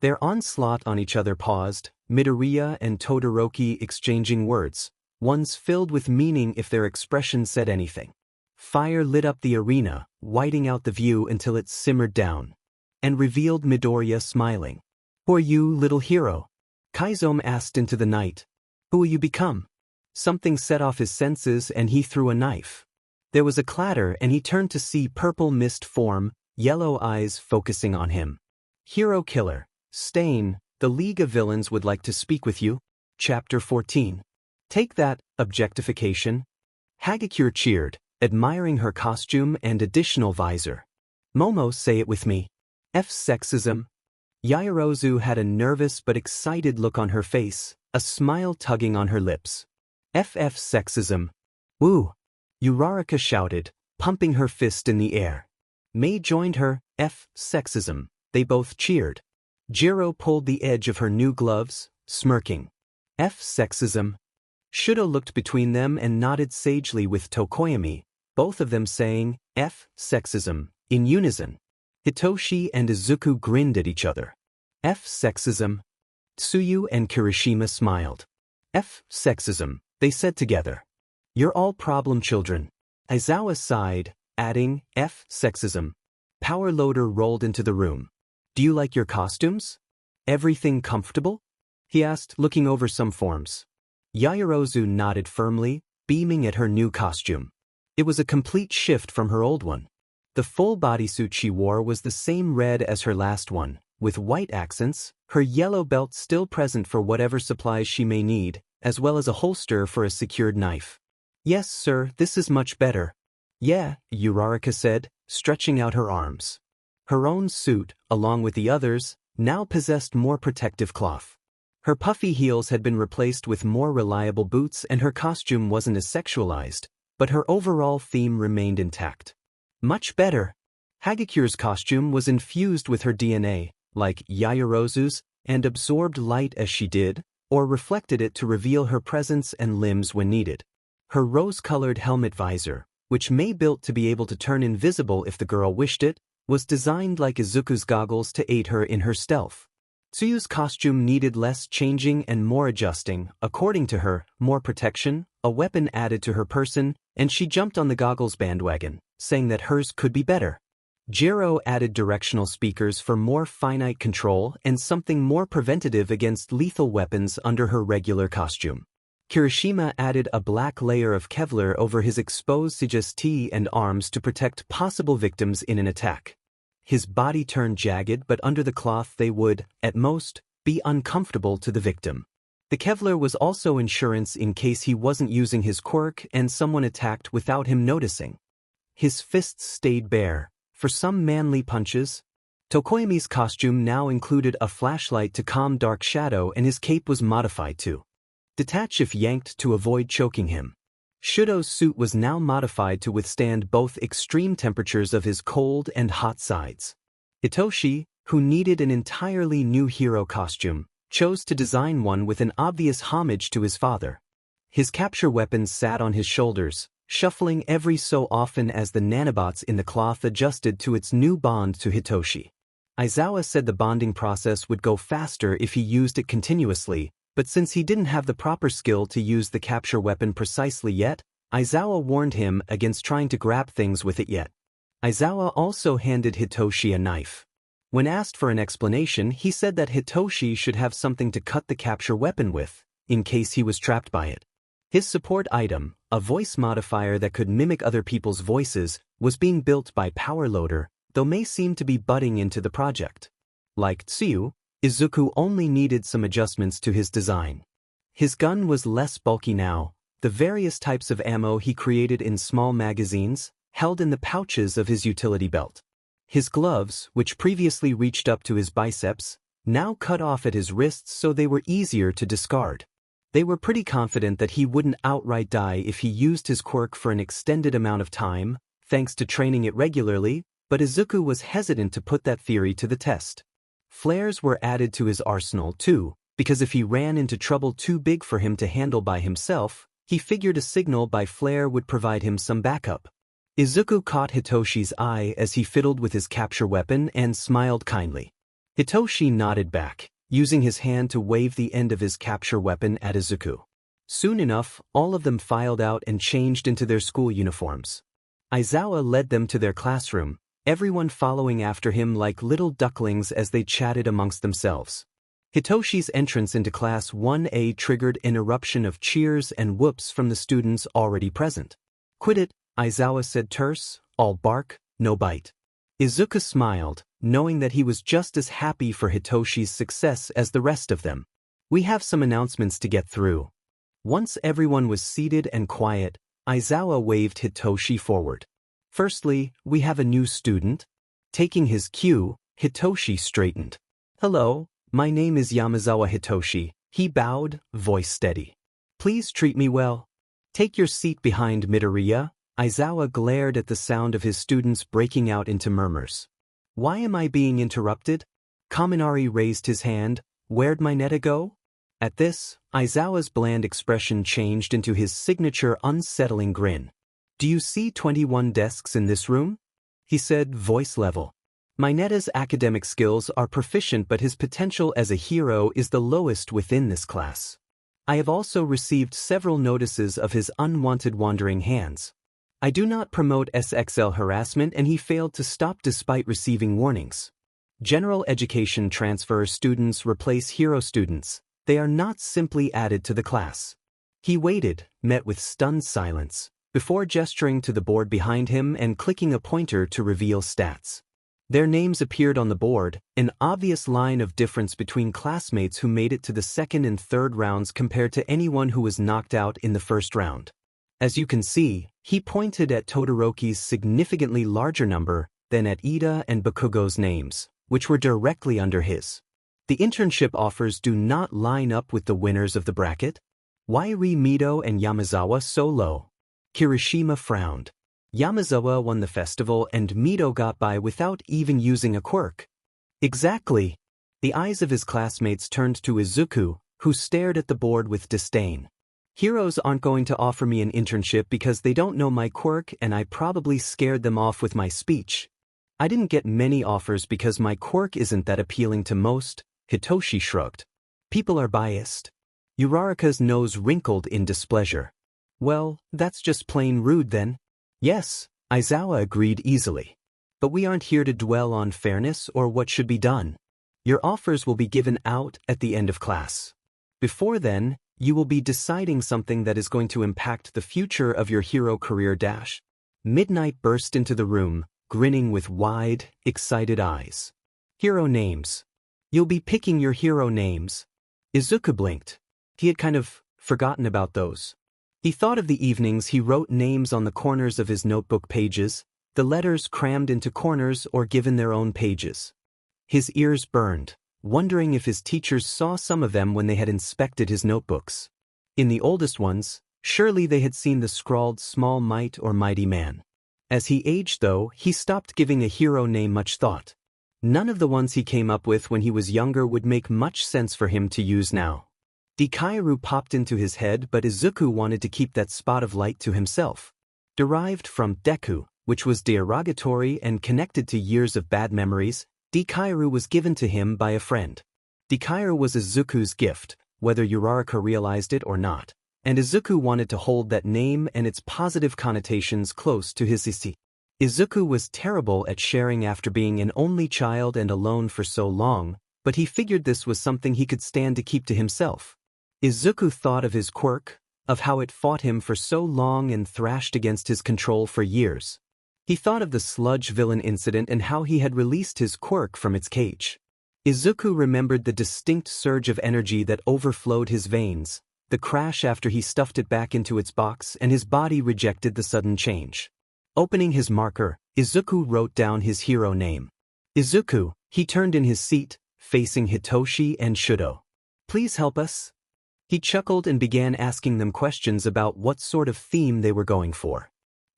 Their onslaught on each other paused, Midoriya and Todoroki exchanging words, ones filled with meaning if their expression said anything. Fire lit up the arena, whiting out the view until it simmered down. And revealed Midoriya smiling. Who are you, little hero? Kaizome asked into the night. Who will you become? Something set off his senses and he threw a knife. There was a clatter and he turned to see purple mist form, yellow eyes focusing on him. Hero Killer, Stain, the League of Villains would like to speak with you. Chapter 14. Take that, objectification. Hagakure cheered, admiring her costume and additional visor. Momo, say it with me. F sexism. Yaoyorozu had a nervous but excited look on her face, a smile tugging on her lips. FF sexism. Woo! Uraraka shouted, pumping her fist in the air. Mei joined her, F sexism. They both cheered. Jiro pulled the edge of her new gloves, smirking. F sexism. Shudo looked between them and nodded sagely with Tokoyami, both of them saying, F sexism, in unison. Hitoshi and Izuku grinned at each other. F sexism. Tsuyu and Kirishima smiled. F sexism, they said together. You're all problem children. Aizawa sighed, adding, F sexism. Power Loader rolled into the room. Do you like your costumes? Everything comfortable? He asked, looking over some forms. Yaoyorozu nodded firmly, beaming at her new costume. It was a complete shift from her old one. The full bodysuit she wore was the same red as her last one, with white accents, her yellow belt still present for whatever supplies she may need, as well as a holster for a secured knife. Yes, sir, this is much better. Yeah, Uraraka said, stretching out her arms. Her own suit, along with the others, now possessed more protective cloth. Her puffy heels had been replaced with more reliable boots and her costume wasn't as sexualized, but her overall theme remained intact. Much better. Hagakure's costume was infused with her DNA, like Yaoyorozu's, and absorbed light as she did, or reflected it to reveal her presence and limbs when needed. Her rose-colored helmet visor, which Mei built to be able to turn invisible if the girl wished it, was designed like Izuku's goggles to aid her in her stealth. Tsuyu's costume needed less changing and more adjusting, according to her, more protection, a weapon added to her person, and she jumped on the goggles bandwagon, saying that hers could be better. Jiro added directional speakers for more finite control and something more preventative against lethal weapons under her regular costume. Kirishima added a black layer of Kevlar over his exposed chest and arms to protect possible victims in an attack. His body turned jagged, but under the cloth they would, at most, be uncomfortable to the victim. The Kevlar was also insurance in case he wasn't using his quirk and someone attacked without him noticing. His fists stayed bare, for some manly punches. Tokoyami's costume now included a flashlight to calm dark shadow and his cape was modified to detach if yanked to avoid choking him. Shudo's suit was now modified to withstand both extreme temperatures of his cold and hot sides. Hitoshi, who needed an entirely new hero costume, chose to design one with an obvious homage to his father. His capture weapon sat on his shoulders, shuffling every so often as the nanobots in the cloth adjusted to its new bond to Hitoshi. Aizawa said the bonding process would go faster if he used it continuously, but since he didn't have the proper skill to use the capture weapon precisely yet, Aizawa warned him against trying to grab things with it yet. Aizawa also handed Hitoshi a knife. When asked for an explanation, he said that Hitoshi should have something to cut the capture weapon with, in case he was trapped by it. His support item, a voice modifier that could mimic other people's voices, was being built by Power Loader, though Mei seemed to be butting into the project. Like Tsuyu, Izuku only needed some adjustments to his design. His gun was less bulky now, the various types of ammo he created in small magazines, held in the pouches of his utility belt. His gloves, which previously reached up to his biceps, now cut off at his wrists so they were easier to discard. They were pretty confident that he wouldn't outright die if he used his quirk for an extended amount of time, thanks to training it regularly, but Izuku was hesitant to put that theory to the test. Flares were added to his arsenal too, because if he ran into trouble too big for him to handle by himself, he figured a signal by flare would provide him some backup. Izuku caught Hitoshi's eye as he fiddled with his capture weapon and smiled kindly. Hitoshi nodded back, using his hand to wave the end of his capture weapon at Izuku. Soon enough, all of them filed out and changed into their school uniforms. Aizawa led them to their classroom, everyone following after him like little ducklings as they chatted amongst themselves. Hitoshi's entrance into Class 1A triggered an eruption of cheers and whoops from the students already present. "Quit it," Aizawa said terse, "all bark, no bite." Izuku smiled, knowing that he was just as happy for Hitoshi's success as the rest of them. "We have some announcements to get through." Once everyone was seated and quiet, Aizawa waved Hitoshi forward. "Firstly, we have a new student." Taking his cue, Hitoshi straightened. "Hello, my name is Yamazawa Hitoshi," he bowed, voice steady. "Please treat me well." "Take your seat behind Midoriya." Aizawa glared at the sound of his students breaking out into murmurs. "Why am I being interrupted?" Kaminari raised his hand. "Where'd my neta go?" At this, Aizawa's bland expression changed into his signature unsettling grin. "Do you see 21 desks in this room?" he said, voice level. "My neta's academic skills are proficient, but his potential as a hero is the lowest within this class. I have also received several notices of his unwanted wandering hands. I do not promote SXL harassment, and he failed to stop despite receiving warnings. General education transfer students replace hero students. They are not simply added to the class." He waited, met with stunned silence, before gesturing to the board behind him and clicking a pointer to reveal stats. Their names appeared on the board, an obvious line of difference between classmates who made it to the second and third rounds compared to anyone who was knocked out in the first round. As you can see, he pointed at Todoroki's significantly larger number than at Ida and Bakugo's names, which were directly under his. The internship offers do not line up with the winners of the bracket. Why re Mido and Yamazawa so low? Kirishima frowned. Yamazawa won the festival and Mido got by without even using a quirk. Exactly. The eyes of his classmates turned to Izuku, who stared at the board with disdain. Heroes aren't going to offer me an internship because they don't know my quirk, and I probably scared them off with my speech. I didn't get many offers because my quirk isn't that appealing to most. Hitoshi shrugged. People are biased. Uraraka's nose wrinkled in displeasure. Well, that's just plain rude then. Yes, Aizawa agreed easily. But we aren't here to dwell on fairness or what should be done. Your offers will be given out at the end of class. Before then, you will be deciding something that is going to impact the future of your hero career. Midnight burst into the room, grinning with wide, excited eyes. Hero names. You'll be picking your hero names. Izuku blinked. He had kind of forgotten about those. He thought of the evenings he wrote names on the corners of his notebook pages, the letters crammed into corners or given their own pages. His ears burned, wondering if his teachers saw some of them when they had inspected his notebooks. In the oldest ones, surely they had seen the scrawled small might or mighty man. As he aged though, he stopped giving a hero name much thought. None of the ones he came up with when he was younger would make much sense for him to use now. Dikairu popped into his head, but Izuku wanted to keep that spot of light to himself. Derived from Deku, which was derogatory and connected to years of bad memories, Dikairu was given to him by a friend. Dikairu was Izuku's gift, whether Uraraka realized it or not, and Izuku wanted to hold that name and its positive connotations close to his issy. Izuku was terrible at sharing after being an only child and alone for so long, but he figured this was something he could stand to keep to himself. Izuku thought of his quirk, of how it fought him for so long and thrashed against his control for years. He thought of the sludge villain incident and how he had released his quirk from its cage. Izuku remembered the distinct surge of energy that overflowed his veins, the crash after he stuffed it back into its box, and his body rejected the sudden change. Opening his marker, Izuku wrote down his hero name. Izuku, he turned in his seat, facing Hitoshi and Shudo. Please help us. He chuckled and began asking them questions about what sort of theme they were going for.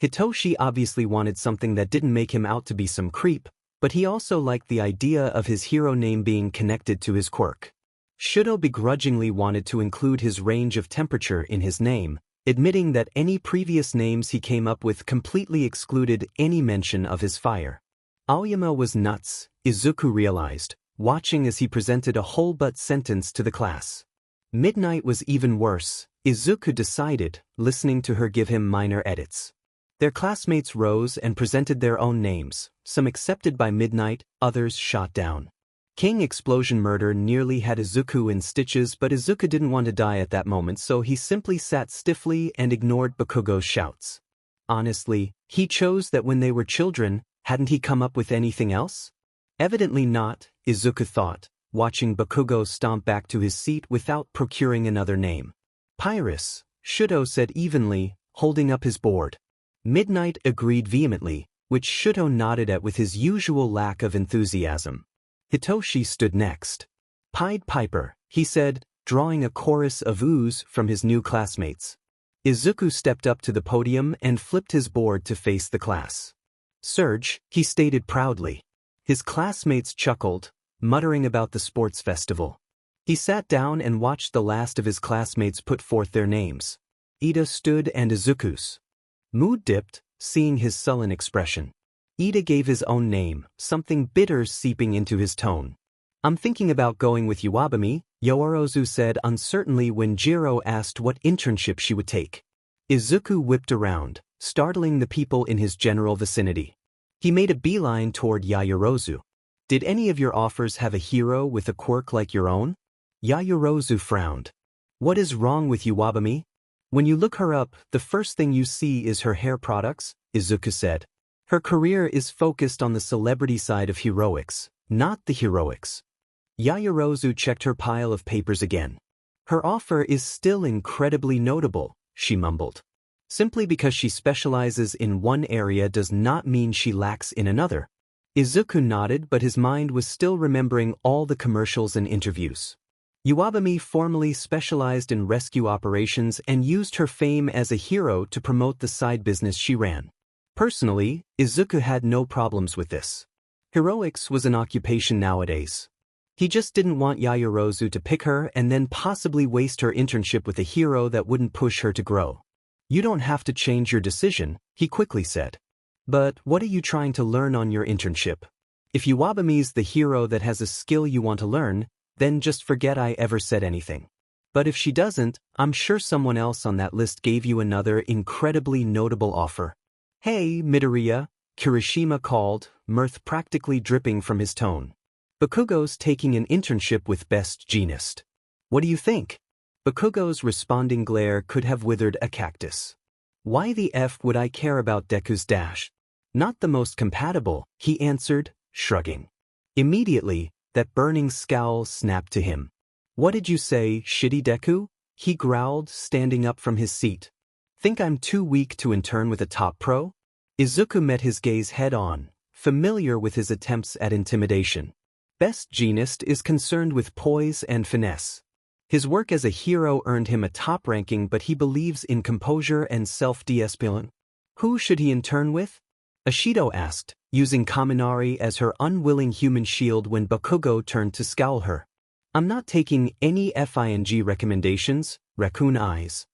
Hitoshi obviously wanted something that didn't make him out to be some creep, but he also liked the idea of his hero name being connected to his quirk. Shudo begrudgingly wanted to include his range of temperature in his name, admitting that any previous names he came up with completely excluded any mention of his fire. Aoyama was nuts, Izuku realized, watching as he presented a whole but sentence to the class. Midnight was even worse, Izuku decided, listening to her give him minor edits. Their classmates rose and presented their own names, some accepted by Midnight, others shot down. King Explosion Murder nearly had Izuku in stitches, but Izuku didn't want to die at that moment, so he simply sat stiffly and ignored Bakugo's shouts. Honestly, he chose that when they were children. Hadn't he come up with anything else? Evidently not, Izuku thought, watching Bakugo stomp back to his seat without procuring another name. Pyrrhus, Shudo said evenly, holding up his board. Midnight agreed vehemently, which Shudo nodded at with his usual lack of enthusiasm. Hitoshi stood next. Pied Piper, he said, drawing a chorus of oohs from his new classmates. Izuku stepped up to the podium and flipped his board to face the class. Surge, he stated proudly. His classmates chuckled, muttering about the sports festival. He sat down and watched the last of his classmates put forth their names. Ida stood and Izuku's mood dipped, seeing his sullen expression. Ida gave his own name, something bitter seeping into his tone. I'm thinking about going with Iwabami, Yoorozu said uncertainly when Jiro asked what internship she would take. Izuku whipped around, startling the people in his general vicinity. He made a beeline toward Yaoyorozu. Did any of your offers have a hero with a quirk like your own? Yaoyorozu frowned. What is wrong with Iwabami? When you look her up, the first thing you see is her hair products, Izuku said. Her career is focused on the celebrity side of heroics, not the heroics. Yaoyorozu checked her pile of papers again. Her offer is still incredibly notable, she mumbled. Simply because she specializes in one area does not mean she lacks in another. Izuku nodded, but his mind was still remembering all the commercials and interviews. Iwabami formerly specialized in rescue operations and used her fame as a hero to promote the side business she ran. Personally, Izuku had no problems with this. Heroics was an occupation nowadays. He just didn't want Yaoyorozu to pick her and then possibly waste her internship with a hero that wouldn't push her to grow. You don't have to change your decision, he quickly said. But what are you trying to learn on your internship? If Iwabami's the hero that has a skill you want to learn, then just forget I ever said anything. But if she doesn't, I'm sure someone else on that list gave you another incredibly notable offer. Hey, Midoriya, Kirishima called, mirth practically dripping from his tone. Bakugo's taking an internship with Best Jeanist. What do you think? Bakugo's responding glare could have withered a cactus. Why the F would I care about Deku's dash? Not the most compatible, he answered, shrugging. Immediately, that burning scowl snapped to him. What did you say, shitty Deku? He growled, standing up from his seat. Think I'm too weak to intern with a top pro? Izuku met his gaze head-on, familiar with his attempts at intimidation. Best Jeanist is concerned with poise and finesse. His work as a hero earned him a top ranking, but he believes in composure and self-discipline. Who should he intern with? Ashido asked, using Kaminari as her unwilling human shield when Bakugo turned to scowl her. I'm not taking any FING recommendations, raccoon eyes.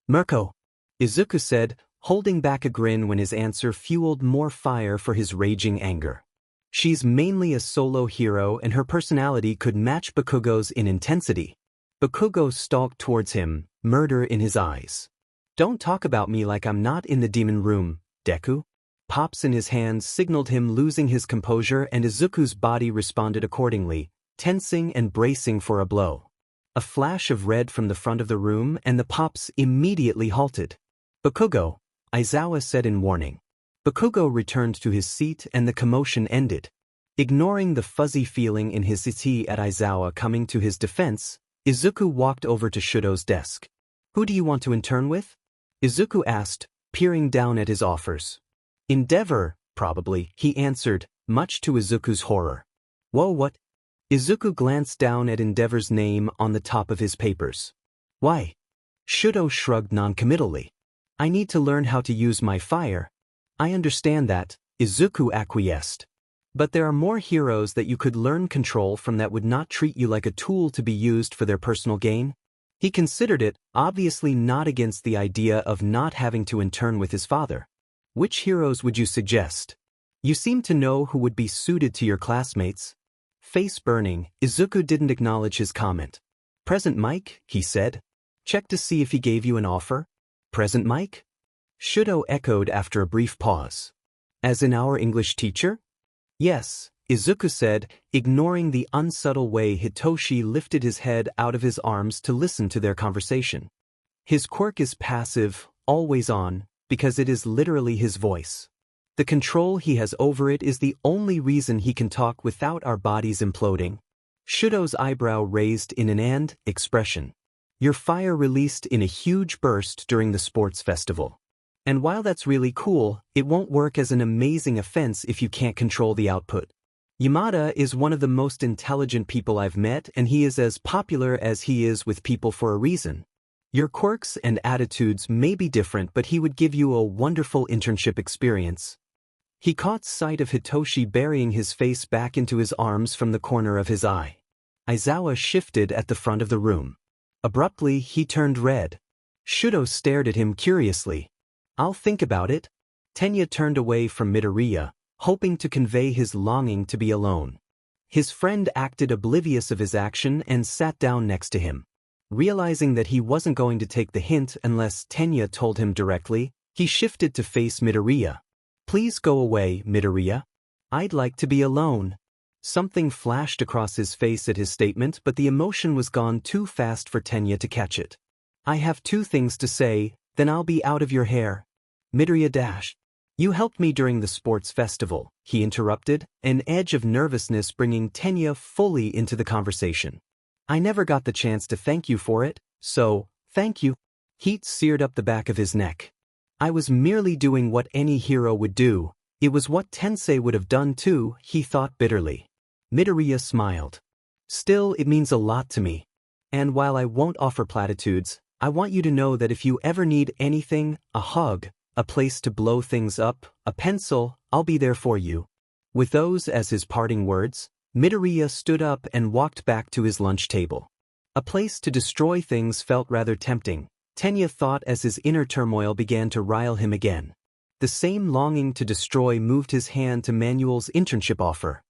Mirko, Izuku said, holding back a grin when his answer fueled more fire for his raging anger. She's mainly a solo hero and her personality could match Bakugo's in intensity. Bakugo stalked towards him, murder in his eyes. Don't talk about me like I'm not in the demon room, Deku. Pops in his hands signaled him losing his composure and Izuku's body responded accordingly, tensing and bracing for a blow. A flash of red from the front of the room and the pops immediately halted. Bakugo, Aizawa said in warning. Bakugo returned to his seat and the commotion ended. Ignoring the fuzzy feeling in his city at Aizawa coming to his defense, Izuku walked over to Shudo's desk. Who do you want to intern with? Izuku asked, peering down at his offers. Endeavor, probably, he answered, much to Izuku's horror. Whoa, what? Izuku glanced down at Endeavor's name on the top of his papers. Why? Shudo shrugged noncommittally. I need to learn how to use my fire. I understand that, Izuku acquiesced. But there are more heroes that you could learn control from that would not treat you like a tool to be used for their personal gain. He considered it, obviously not against the idea of not having to intern with his father. Which heroes would you suggest? You seem to know who would be suited to your classmates. Face burning, Izuku didn't acknowledge his comment. Present Mike, he said. Check to see if he gave you an offer. Present Mike? Shudo echoed after a brief pause. As in our English teacher? Yes, Izuku said, ignoring the unsubtle way Hitoshi lifted his head out of his arms to listen to their conversation. His quirk is passive, always on, because it is literally his voice. The control he has over it is the only reason he can talk without our bodies imploding. Shudo's eyebrow raised in an "and" expression. Your fire released in a huge burst during the sports festival. And while that's really cool, it won't work as an amazing offense if you can't control the output. Yamada is one of the most intelligent people I've met, and he is as popular as he is with people for a reason. Your quirks and attitudes may be different, but he would give you a wonderful internship experience. He caught sight of Hitoshi burying his face back into his arms from the corner of his eye. Aizawa shifted at the front of the room. Abruptly, he turned red. Shudo stared at him curiously. "I'll think about it." Tenya turned away from Midoriya, hoping to convey his longing to be alone. His friend acted oblivious of his action and sat down next to him. Realizing that he wasn't going to take the hint unless Tenya told him directly, he shifted to face Midoriya. "Please go away, Midoriya. I'd like to be alone." Something flashed across his face at his statement, but the emotion was gone too fast for Tenya to catch it. "I have two things to say, then I'll be out of your hair." Midoriya dashed. "You helped me during the sports festival," he interrupted, an edge of nervousness bringing Tenya fully into the conversation. "I never got the chance to thank you for it, so, thank you." Heat seared up the back of his neck. "I was merely doing what any hero would do. It was what Tensei would have done too," he thought bitterly. Midoriya smiled. "Still, it means a lot to me. And while I won't offer platitudes, I want you to know that if you ever need anything, a hug, a place to blow things up, a pencil, I'll be there for you." With those as his parting words, Midoriya stood up and walked back to his lunch table. A place to destroy things felt rather tempting, Tenya thought as his inner turmoil began to rile him again. The same longing to destroy moved his hand to Manuel's internship offer.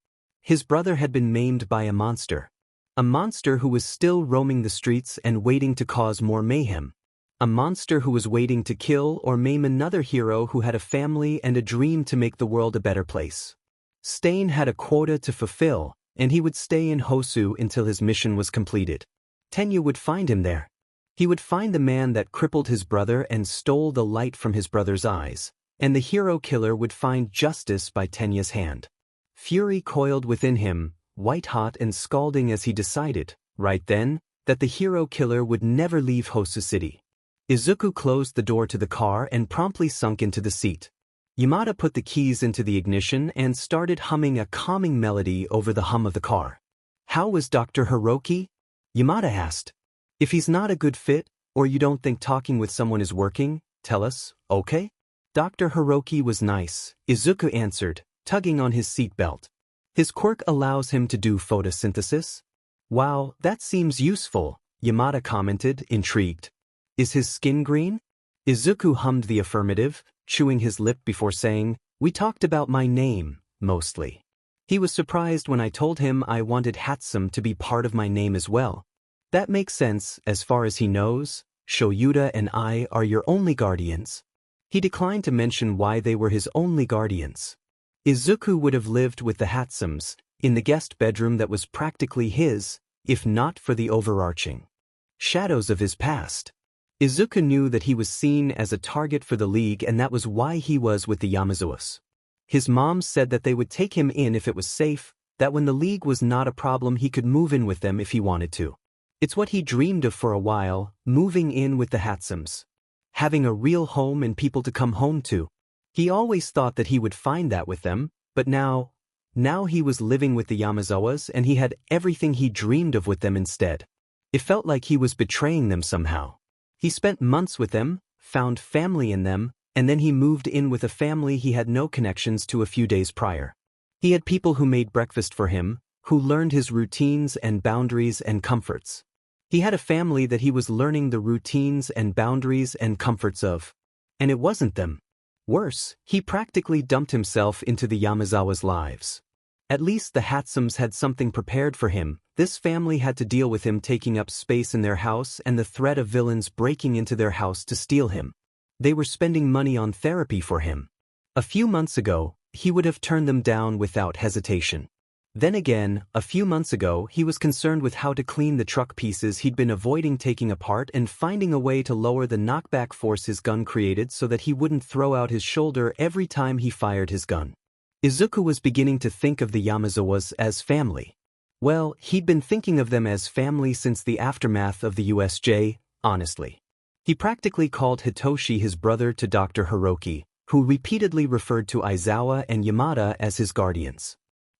His brother had been maimed by a monster. A monster who was still roaming the streets and waiting to cause more mayhem. A monster who was waiting to kill or maim another hero who had a family and a dream to make the world a better place. Stain had a quota to fulfill, and he would stay in Hosu until his mission was completed. Tenya would find him there. He would find the man that crippled his brother and stole the light from his brother's eyes, and the hero killer would find justice by Tenya's hand. Fury coiled within him, white-hot and scalding as he decided, right then, that the hero killer would never leave Hosu City. Izuku closed the door to the car and promptly sunk into the seat. Yamada put the keys into the ignition and started humming a calming melody over the hum of the car. "How was Dr. Hiroki?" Yamada asked. "If he's not a good fit, or you don't think talking with someone is working, tell us, okay?" "Dr. Hiroki was nice," Izuku answered, tugging on his seatbelt. "His quirk allows him to do photosynthesis." "Wow, that seems useful," Yamada commented, intrigued. "Is his skin green?" Izuku hummed the affirmative, chewing his lip before saying, "We talked about my name, mostly. He was surprised when I told him I wanted Hatsum to be part of my name as well. That makes sense, as far as he knows. Shoyuta and I are your only guardians." He declined to mention why they were his only guardians. Izuku would have lived with the Hatsums, in the guest bedroom that was practically his, if not for the overarching shadows of his past. Izuku knew that he was seen as a target for the League, and that was why he was with the Yamazuas. His mom said that they would take him in if it was safe, that when the League was not a problem he could move in with them if he wanted to. It's what he dreamed of for a while, moving in with the Hatsums. Having a real home and people to come home to. He always thought that he would find that with them, but now he was living with the Yamazawas and he had everything he dreamed of with them instead. It felt like he was betraying them somehow. He spent months with them, found family in them, and then he moved in with a family he had no connections to a few days prior. He had people who made breakfast for him, who learned his routines and boundaries and comforts. He had a family that he was learning the routines and boundaries and comforts of. And it wasn't them. Worse, he practically dumped himself into the Yamazawa's lives. At least the Hatsums had something prepared for him. This family had to deal with him taking up space in their house and the threat of villains breaking into their house to steal him. They were spending money on therapy for him. A few months ago, he would have turned them down without hesitation. Then again, a few months ago he was concerned with how to clean the truck pieces he'd been avoiding taking apart and finding a way to lower the knockback force his gun created so that he wouldn't throw out his shoulder every time he fired his gun. Izuku was beginning to think of the Yamazawas as family. Well, he'd been thinking of them as family since the aftermath of the USJ, honestly. He practically called Hitoshi his brother to Dr. Hiroki, who repeatedly referred to Aizawa and Yamada as his guardians.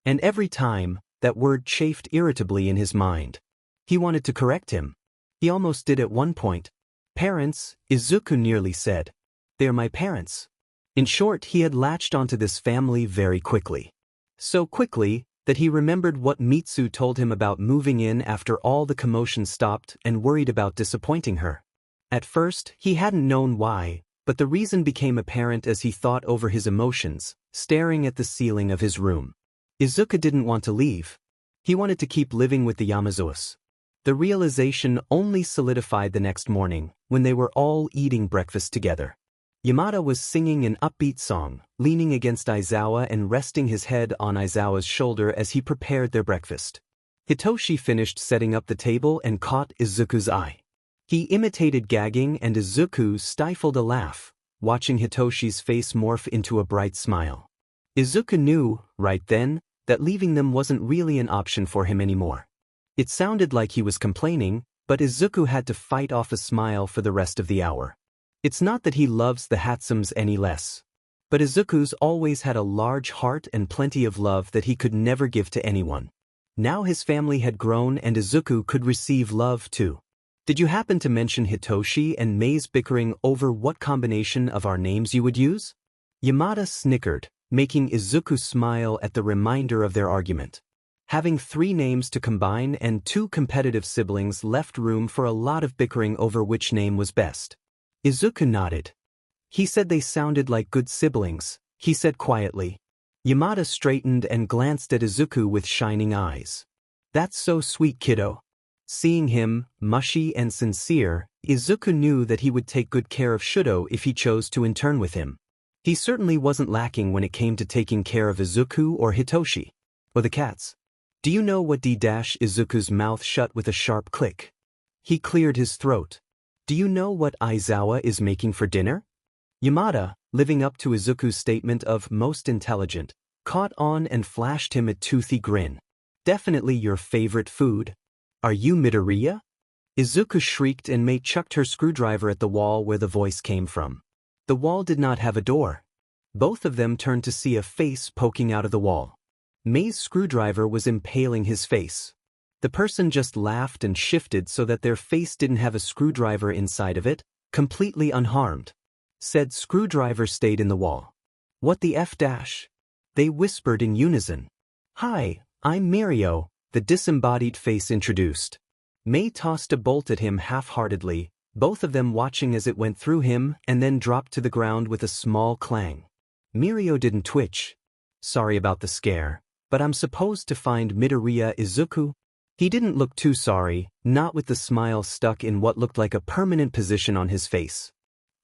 And every time, that word chafed irritably in his mind. He wanted to correct him. He almost did at one point. Parents, Izuku nearly said. They're my parents. In short, he had latched onto this family very quickly. So quickly, that he remembered what Mitsu told him about moving in after all the commotion stopped and worried about disappointing her. At first, he hadn't known why, but the reason became apparent as he thought over his emotions, staring at the ceiling of his room. Izuku didn't want to leave. He wanted to keep living with the Yamazawas. The realization only solidified the next morning, when they were all eating breakfast together. Yamada was singing an upbeat song, leaning against Aizawa and resting his head on Aizawa's shoulder as he prepared their breakfast. Hitoshi finished setting up the table and caught Izuku's eye. He imitated gagging and Izuku stifled a laugh, watching Hitoshi's face morph into a bright smile. Izuku knew, right then, that leaving them wasn't really an option for him anymore. It sounded like he was complaining, but Izuku had to fight off a smile for the rest of the hour. It's not that he loves the Hatsums any less. But Izuku's always had a large heart and plenty of love that he could never give to anyone. Now his family had grown and Izuku could receive love too. Did you happen to mention Hitoshi and Mei's bickering over what combination of our names you would use? Yamada snickered, making Izuku smile at the reminder of their argument. Having 3 names to combine and 2 competitive siblings left room for a lot of bickering over which name was best. Izuku nodded. He said they sounded like good siblings, he said quietly. Yamada straightened and glanced at Izuku with shining eyes. That's so sweet, kiddo. Seeing him, mushy and sincere, Izuku knew that he would take good care of Shudo if he chose to intern with him. He certainly wasn't lacking when it came to taking care of Izuku or Hitoshi. Or the cats. Do you know what Izuku's mouth shut with a sharp click? He cleared his throat. Do you know what Aizawa is making for dinner? Yamada, living up to Izuku's statement of most intelligent, caught on and flashed him a toothy grin. Definitely your favorite food. Are you Midoriya? Izuku shrieked and Mei chucked her screwdriver at the wall where the voice came from. The wall did not have a door. Both of them turned to see a face poking out of the wall. Mei's screwdriver was impaling his face. The person just laughed and shifted so that their face didn't have a screwdriver inside of it, completely unharmed. Said screwdriver stayed in the wall. What the F dash? They whispered in unison. Hi, I'm Mirio, the disembodied face introduced. Mei tossed a bolt at him half-heartedly, both of them watching as it went through him and then dropped to the ground with a small clang. Mirio didn't twitch. Sorry about the scare, but I'm supposed to find Midoriya Izuku? He didn't look too sorry, not with the smile stuck in what looked like a permanent position on his face.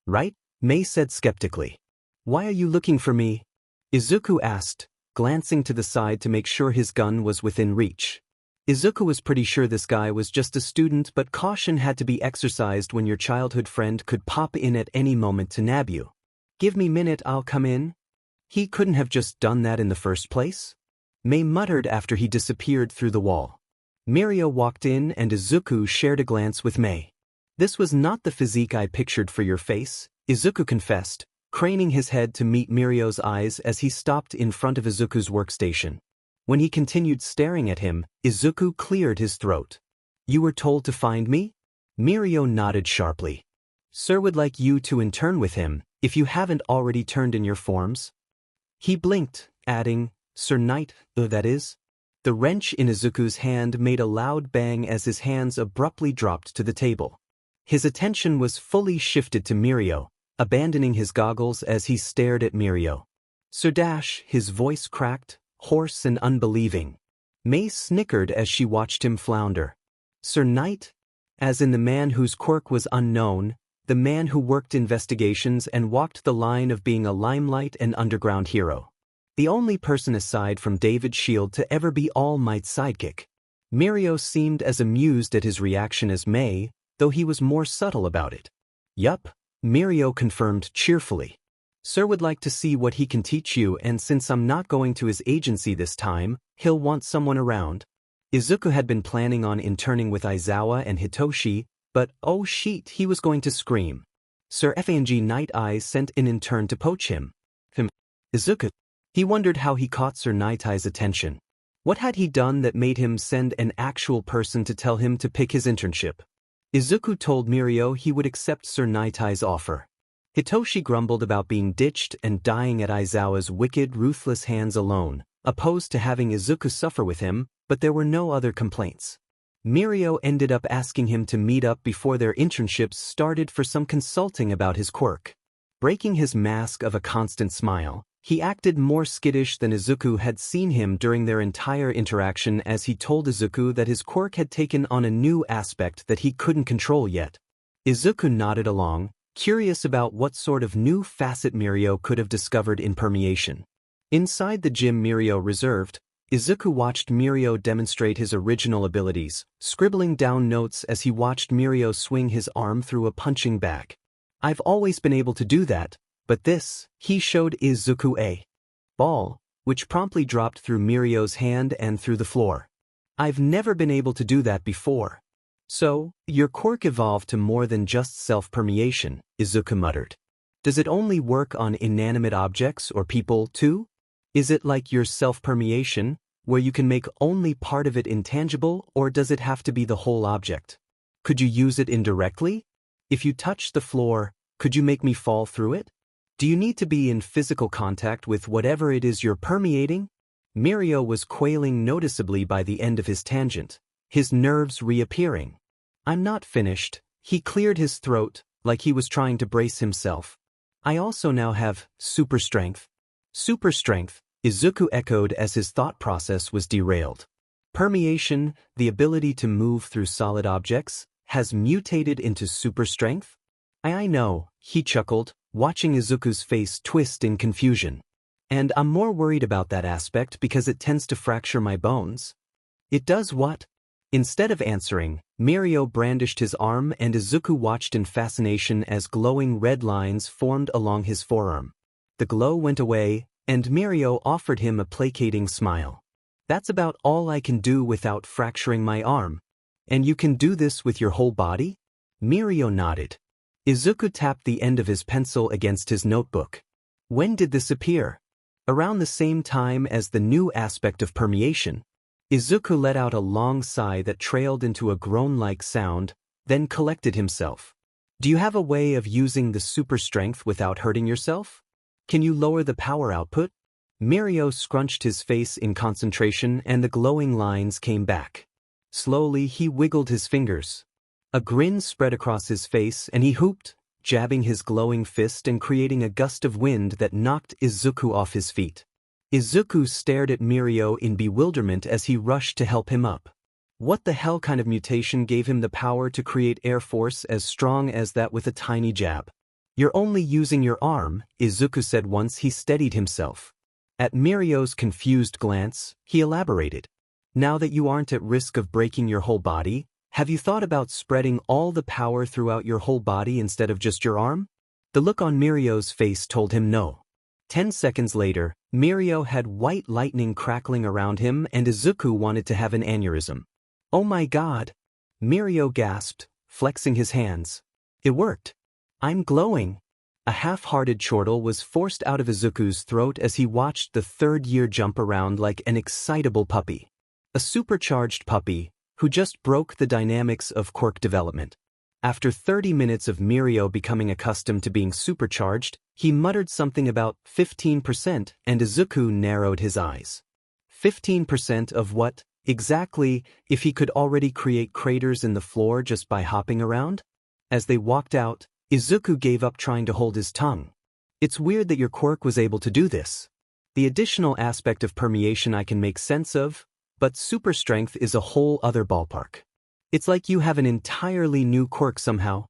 Right? Mei said skeptically. Why are you looking for me? Izuku asked, glancing to the side to make sure his gun was within reach. Izuku was pretty sure this guy was just a student, but caution had to be exercised when your childhood friend could pop in at any moment to nab you. Give me a minute, I'll come in. He couldn't have just done that in the first place? Mei muttered after he disappeared through the wall. Mirio walked in and Izuku shared a glance with Mei. This was not the physique I pictured for your face, Izuku confessed, craning his head to meet Mirio's eyes as he stopped in front of Izuku's workstation. When he continued staring at him, Izuku cleared his throat. You were told to find me? Mirio nodded sharply. Sir would like you to intern with him, if you haven't already turned in your forms. He blinked, adding, Sir Knight, that is? The wrench in Izuku's hand made a loud bang as his hands abruptly dropped to the table. His attention was fully shifted to Mirio, abandoning his goggles as he stared at Mirio. Sir Dash, his voice cracked, hoarse and unbelieving. Mei snickered as she watched him flounder. Sir Knight? As in the man whose quirk was unknown, the man who worked investigations and walked the line of being a limelight and underground hero. The only person aside from David Shield to ever be All Might's sidekick. Mirio seemed as amused at his reaction as May, though he was more subtle about it. Yup, Mirio confirmed cheerfully. Sir would like to see what he can teach you, and since I'm not going to his agency this time, he'll want someone around. Izuku had been planning on interning with Aizawa and Hitoshi, but oh shit, he was going to scream. Sir Fang Night Eyes sent an intern to poach him. Izuku. He wondered how he caught Sir Night Eye's attention. What had he done that made him send an actual person to tell him to pick his internship? Izuku told Mirio he would accept Sir Night Eye's offer. Hitoshi grumbled about being ditched and dying at Aizawa's wicked, ruthless hands alone, opposed to having Izuku suffer with him, but there were no other complaints. Mirio ended up asking him to meet up before their internships started for some consulting about his quirk. Breaking his mask of a constant smile, he acted more skittish than Izuku had seen him during their entire interaction as he told Izuku that his quirk had taken on a new aspect that he couldn't control yet. Izuku nodded along, curious about what sort of new facet Mirio could have discovered in permeation. Inside the gym Mirio reserved, Izuku watched Mirio demonstrate his original abilities, scribbling down notes as he watched Mirio swing his arm through a punching bag. I've always been able to do that, but this, he showed Izuku a ball, which promptly dropped through Mirio's hand and through the floor. I've never been able to do that before. So, your quirk evolved to more than just self-permeation, Izuku muttered. Does it only work on inanimate objects or people too? Is it like your self-permeation, where you can make only part of it intangible, or does it have to be the whole object? Could you use it indirectly? If you touch the floor, could you make me fall through it? Do you need to be in physical contact with whatever it is you're permeating? Mirio was quailing noticeably by the end of his tangent, his nerves reappearing. I'm not finished. He cleared his throat, like he was trying to brace himself. I also now have super strength. Super strength, Izuku echoed as his thought process was derailed. Permeation, the ability to move through solid objects, has mutated into super strength? I know, he chuckled, watching Izuku's face twist in confusion. And I'm more worried about that aspect because it tends to fracture my bones. It does what? Instead of answering, Mirio brandished his arm and Izuku watched in fascination as glowing red lines formed along his forearm. The glow went away, and Mirio offered him a placating smile. That's about all I can do without fracturing my arm. And you can do this with your whole body? Mirio nodded. Izuku tapped the end of his pencil against his notebook. When did this appear? Around the same time as the new aspect of permeation. Izuku let out a long sigh that trailed into a groan-like sound, then collected himself. Do you have a way of using the super strength without hurting yourself? Can you lower the power output? Mirio scrunched his face in concentration and the glowing lines came back. Slowly he wiggled his fingers. A grin spread across his face and he hooped, jabbing his glowing fist and creating a gust of wind that knocked Izuku off his feet. Izuku stared at Mirio in bewilderment as he rushed to help him up. What the hell kind of mutation gave him the power to create air force as strong as that with a tiny jab? You're only using your arm, Izuku said once he steadied himself. At Mirio's confused glance, he elaborated. Now that you aren't at risk of breaking your whole body, have you thought about spreading all the power throughout your whole body instead of just your arm? The look on Mirio's face told him no. 10 seconds later, Mirio had white lightning crackling around him and Izuku wanted to have an aneurysm. Oh my god! Mirio gasped, flexing his hands. It worked. I'm glowing. A half-hearted chortle was forced out of Izuku's throat as he watched the third year jump around like an excitable puppy. A supercharged puppy, who just broke the dynamics of quirk development. After 30 minutes of Mirio becoming accustomed to being supercharged, he muttered something about 15% and Izuku narrowed his eyes. 15% of what, exactly, if he could already create craters in the floor just by hopping around? As they walked out, Izuku gave up trying to hold his tongue. It's weird that your quirk was able to do this. The additional aspect of permeation I can make sense of, but super strength is a whole other ballpark. It's like you have an entirely new quirk somehow.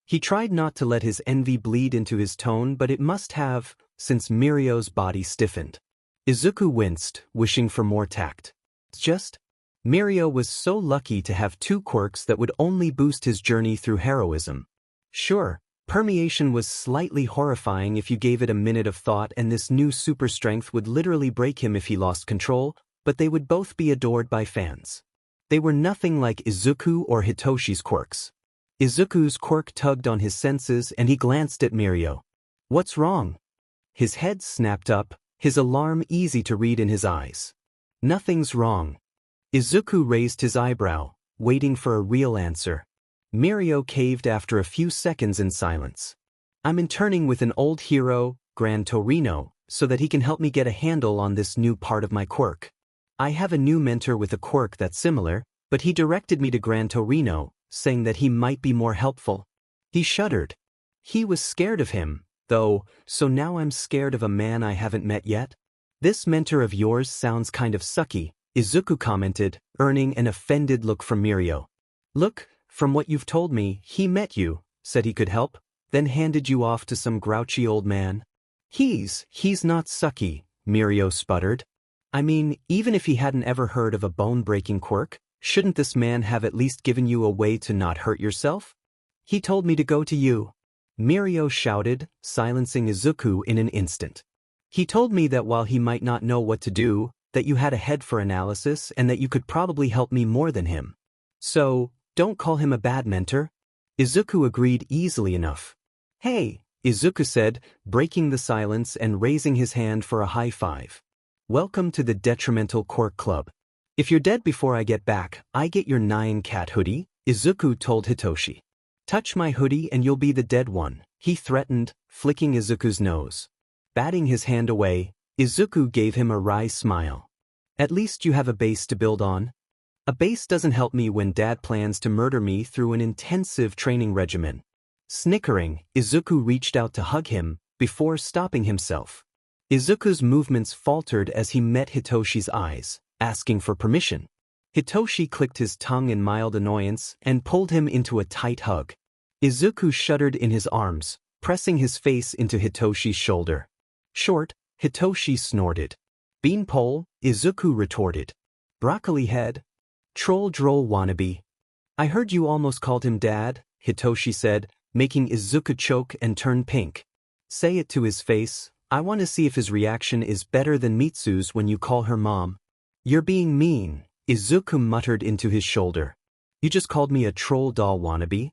He tried not to let his envy bleed into his tone, but it must have, since Mirio's body stiffened. Izuku winced, wishing for more tact. Just? Mirio was so lucky to have two quirks that would only boost his journey through heroism. Sure, permeation was slightly horrifying if you gave it a minute of thought, and this new super strength would literally break him if he lost control, but they would both be adored by fans. They were nothing like Izuku or Hitoshi's quirks. Izuku's quirk tugged on his senses and he glanced at Mirio. What's wrong? His head snapped up, his alarm easy to read in his eyes. Nothing's wrong. Izuku raised his eyebrow, waiting for a real answer. Mirio caved after a few seconds in silence. I'm interning with an old hero, Gran Torino, so that he can help me get a handle on this new part of my quirk. I have a new mentor with a quirk that's similar, but he directed me to Gran Torino, saying that he might be more helpful. He shuddered. He was scared of him, though, so now I'm scared of a man I haven't met yet? This mentor of yours sounds kind of sucky, Izuku commented, earning an offended look from Mirio. Look, from what you've told me, he met you, said he could help, then handed you off to some grouchy old man. He's not sucky, Mirio sputtered. I mean, even if he hadn't ever heard of a bone-breaking quirk, shouldn't this man have at least given you a way to not hurt yourself? He told me to go to you. Mirio shouted, silencing Izuku in an instant. He told me that while he might not know what to do, that you had a head for analysis and that you could probably help me more than him. So, don't call him a bad mentor. Izuku agreed easily enough. Hey, Izuku said, breaking the silence and raising his hand for a high five. Welcome to the Detrimental Quirk Club. If you're dead before I get back, I get your Nyan Cat hoodie, Izuku told Hitoshi. Touch my hoodie and you'll be the dead one, he threatened, flicking Izuku's nose. Batting his hand away, Izuku gave him a wry smile. At least you have a base to build on. A base doesn't help me when Dad plans to murder me through an intensive training regimen. Snickering, Izuku reached out to hug him, before stopping himself. Izuku's movements faltered as he met Hitoshi's eyes, asking for permission. Hitoshi clicked his tongue in mild annoyance and pulled him into a tight hug. Izuku shuddered in his arms, pressing his face into Hitoshi's shoulder. Short, Hitoshi snorted. Beanpole, Izuku retorted. Broccoli head. Troll droll wannabe. I heard you almost called him Dad, Hitoshi said, making Izuku choke and turn pink. Say it to his face. I want to see if his reaction is better than Mitsu's when you call her mom. You're being mean, Izuku muttered into his shoulder. You just called me a troll doll wannabe?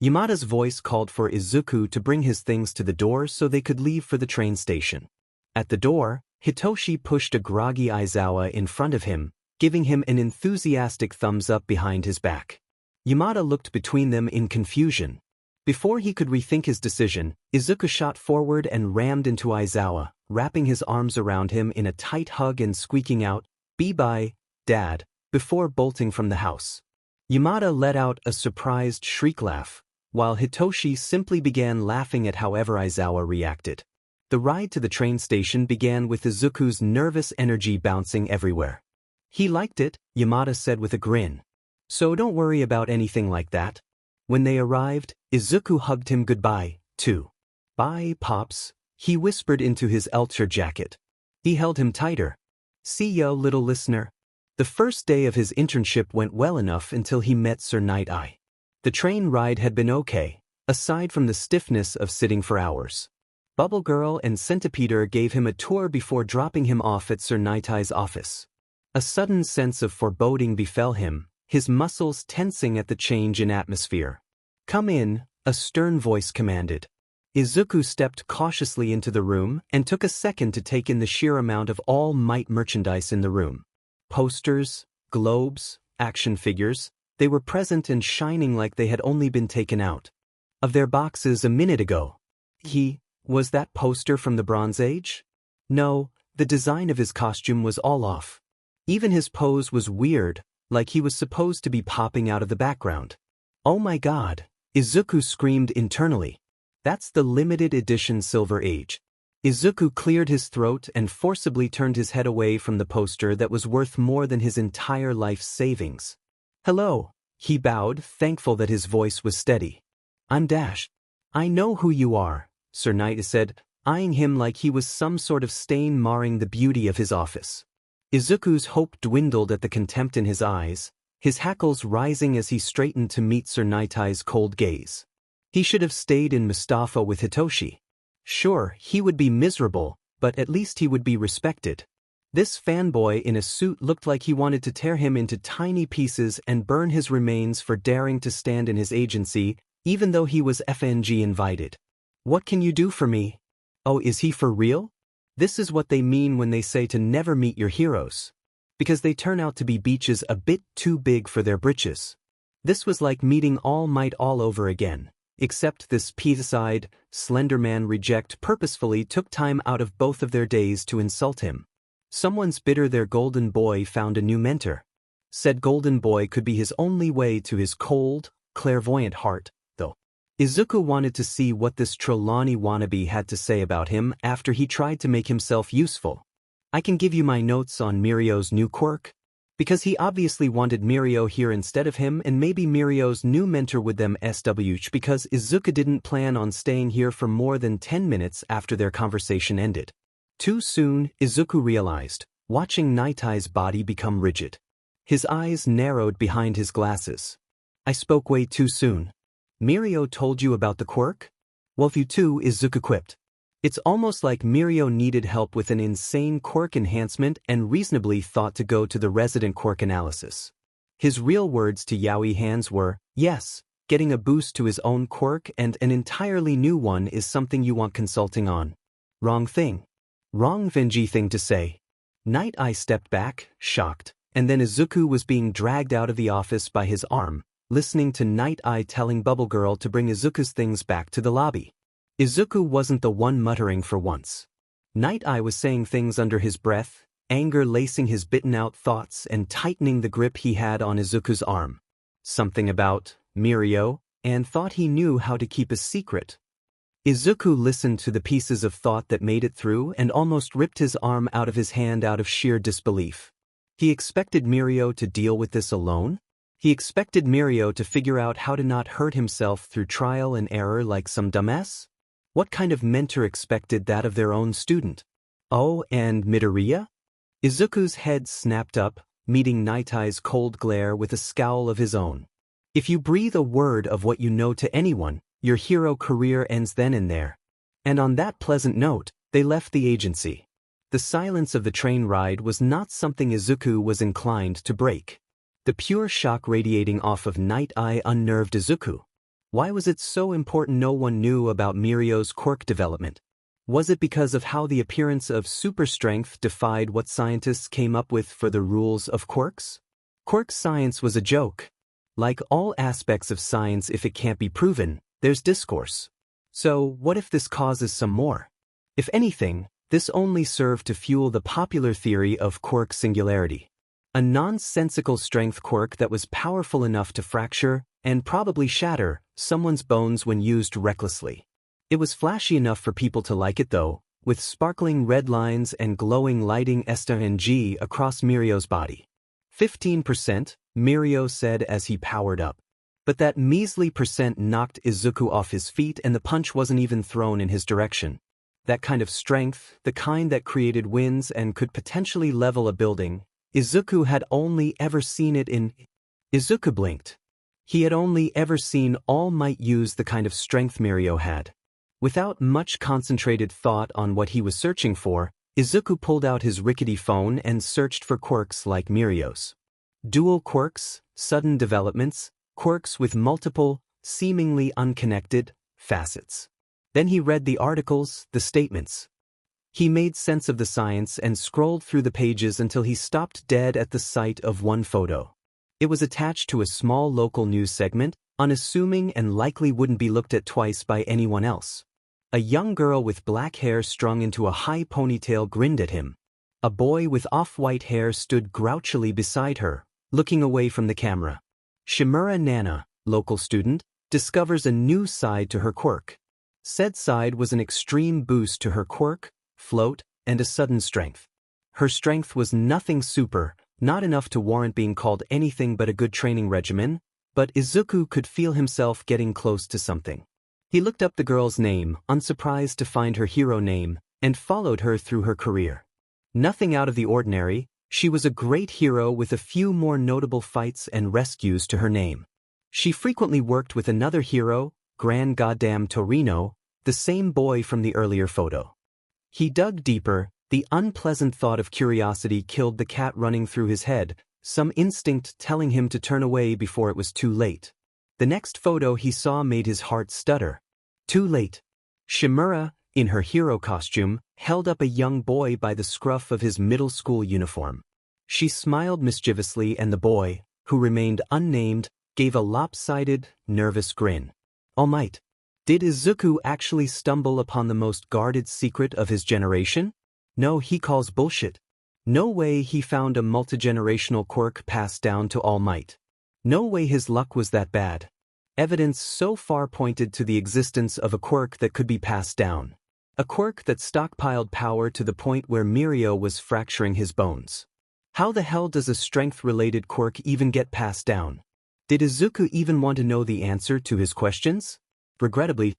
Yamada's voice called for Izuku to bring his things to the door so they could leave for the train station. At the door, Hitoshi pushed a groggy Aizawa in front of him, giving him an enthusiastic thumbs up behind his back. Yamada looked between them in confusion. Before he could rethink his decision, Izuku shot forward and rammed into Aizawa, wrapping his arms around him in a tight hug and squeaking out, "Be-bye, Dad," before bolting from the house. Yamada let out a surprised shriek laugh, while Hitoshi simply began laughing at however Aizawa reacted. The ride to the train station began with Izuku's nervous energy bouncing everywhere. He liked it, Yamada said with a grin. So don't worry about anything like that. When they arrived, Izuku hugged him goodbye, too. Bye, Pops, he whispered into his Elcher jacket. He held him tighter. See ya, little listener. The first day of his internship went well enough until he met Sir Night-Eye. The train ride had been okay, aside from the stiffness of sitting for hours. Bubble Girl and Centipeder gave him a tour before dropping him off at Sir Night-Eye's office. A sudden sense of foreboding befell him, his muscles tensing at the change in atmosphere. Come in, a stern voice commanded. Izuku stepped cautiously into the room and took a second to take in the sheer amount of All Might merchandise in the room. Posters, globes, action figures, they were present and shining like they had only been taken out of their boxes a minute ago. Was that poster from the Bronze Age? No, the design of his costume was all off. Even his pose was weird, like he was supposed to be popping out of the background. Oh my god, Izuku screamed internally. That's the limited edition Silver Age. Izuku cleared his throat and forcibly turned his head away from the poster that was worth more than his entire life's savings. Hello, he bowed, thankful that his voice was steady. I'm Dash. I know who you are, Sir Knight said, eyeing him like he was some sort of stain marring the beauty of his office. Izuku's hope dwindled at the contempt in his eyes, his hackles rising as he straightened to meet Sir Nightai's cold gaze. He should have stayed in Mustafa with Hitoshi. Sure, he would be miserable, but at least he would be respected. This fanboy in a suit looked like he wanted to tear him into tiny pieces and burn his remains for daring to stand in his agency, even though he was FNG invited. What can you do for me? Oh, is he for real? This is what they mean when they say to never meet your heroes. Because they turn out to be beaches a bit too big for their britches. This was like meeting All Might all over again, except this peas-eyed, slender man reject purposefully took time out of both of their days to insult him. Someone's bitter their golden boy found a new mentor. Said golden boy could be his only way to his cold, clairvoyant heart, though. Izuku wanted to see what this Trelawney wannabe had to say about him after he tried to make himself useful. I can give you my notes on Mirio's new quirk. Because he obviously wanted Mirio here instead of him, and maybe Mirio's new mentor with them SWH, because Izuku didn't plan on staying here for more than 10 minutes after their conversation ended. Too soon, Izuku realized, watching Nightai's body become rigid. His eyes narrowed behind his glasses. I spoke way too soon. Mirio told you about the quirk? Well, you too, Izuku quipped. It's almost like Mirio needed help with an insane quirk enhancement and reasonably thought to go to the resident quirk analysis. His real words to Yaoi Hands were, yes, getting a boost to his own quirk and an entirely new one is something you want consulting on. Wrong thing. Wrong Venji thing to say. Night Eye stepped back, shocked, and then Izuku was being dragged out of the office by his arm, listening to Night Eye telling Bubble Girl to bring Izuku's things back to the lobby. Izuku wasn't the one muttering for once. Night Eye was saying things under his breath, anger lacing his bitten-out thoughts and tightening the grip he had on Izuku's arm. Something about Mirio, and thought he knew how to keep a secret. Izuku listened to the pieces of thought that made it through and almost ripped his arm out of his hand out of sheer disbelief. He expected Mirio to deal with this alone? He expected Mirio to figure out how to not hurt himself through trial and error like some dumbass? What kind of mentor expected that of their own student? Oh, and Midoriya? Izuku's head snapped up, meeting Nightai's cold glare with a scowl of his own. If you breathe a word of what you know to anyone, your hero career ends then and there. And on that pleasant note, they left the agency. The silence of the train ride was not something Izuku was inclined to break. The pure shock radiating off of Night Eye unnerved Izuku. Why was it so important no one knew about Mirio's quirk development? Was it because of how the appearance of super strength defied what scientists came up with for the rules of quirks? Quirk science was a joke. Like all aspects of science, if it can't be proven, there's discourse. So, what if this causes some more? If anything, this only served to fuel the popular theory of quirk singularity. A nonsensical strength quirk that was powerful enough to fracture, and probably shatter, someone's bones when used recklessly. It was flashy enough for people to like it though, with sparkling red lines and glowing lighting SNG across Mirio's body. 15%, Mirio said as he powered up. But that measly percent knocked Izuku off his feet and the punch wasn't even thrown in his direction. That kind of strength, the kind that created winds and could potentially level a building, Izuku had only ever seen it in... Izuku blinked. He had only ever seen All Might use the kind of strength Mirio had. Without much concentrated thought on what he was searching for, Izuku pulled out his rickety phone and searched for quirks like Mirio's. Dual quirks, sudden developments, quirks with multiple, seemingly unconnected, facets. Then he read the articles, the statements. He made sense of the science and scrolled through the pages until he stopped dead at the sight of one photo. It was attached to a small local news segment, unassuming and likely wouldn't be looked at twice by anyone else. A young girl with black hair strung into a high ponytail grinned at him. A boy with off-white hair stood grouchily beside her, looking away from the camera. Shimura Nana, local student, discovers a new side to her quirk. Said side was an extreme boost to her quirk, float, and a sudden strength. Her strength was nothing super, not enough to warrant being called anything but a good training regimen, but Izuku could feel himself getting close to something. He looked up the girl's name, unsurprised to find her hero name, and followed her through her career. Nothing out of the ordinary, she was a great hero with a few more notable fights and rescues to her name. She frequently worked with another hero, Gran Goddamn Torino, the same boy from the earlier photo. He dug deeper, the unpleasant thought of curiosity killed the cat running through his head, some instinct telling him to turn away before it was too late. The next photo he saw made his heart stutter. Too late. Shimura, in her hero costume, held up a young boy by the scruff of his middle school uniform. She smiled mischievously and the boy, who remained unnamed, gave a lopsided, nervous grin. All might. Did Izuku actually stumble upon the most guarded secret of his generation? No, he calls bullshit. No way he found a multigenerational quirk passed down to All Might. No way his luck was that bad. Evidence so far pointed to the existence of a quirk that could be passed down. A quirk that stockpiled power to the point where Midoriya was fracturing his bones. How the hell does a strength-related quirk even get passed down? Did Izuku even want to know the answer to his questions? Regrettably,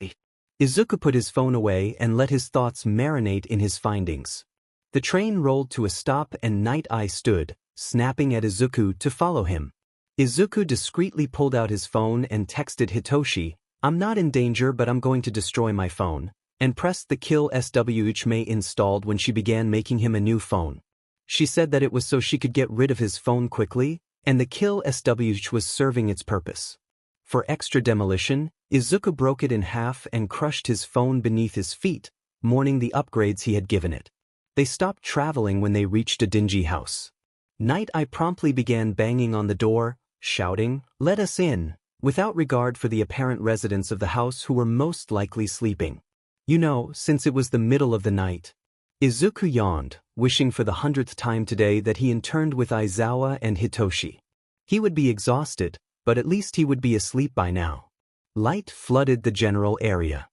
Izuku put his phone away and let his thoughts marinate in his findings. The train rolled to a stop and Night Eye stood, snapping at Izuku to follow him. Izuku discreetly pulled out his phone and texted Hitoshi, "I'm not in danger but I'm going to destroy my phone," and pressed the kill switch May installed when she began making him a new phone. She said that it was so she could get rid of his phone quickly, and the kill switch was serving its purpose. For extra demolition, Izuku broke it in half and crushed his phone beneath his feet, mourning the upgrades he had given it. They stopped traveling when they reached a dingy house. Night Eye promptly began banging on the door, shouting, "Let us in," without regard for the apparent residents of the house who were most likely sleeping. You know, since it was the middle of the night. Izuku yawned, wishing for the 100th time today that he interned with Aizawa and Hitoshi. He would be exhausted, but at least he would be asleep by now. Light flooded the general area.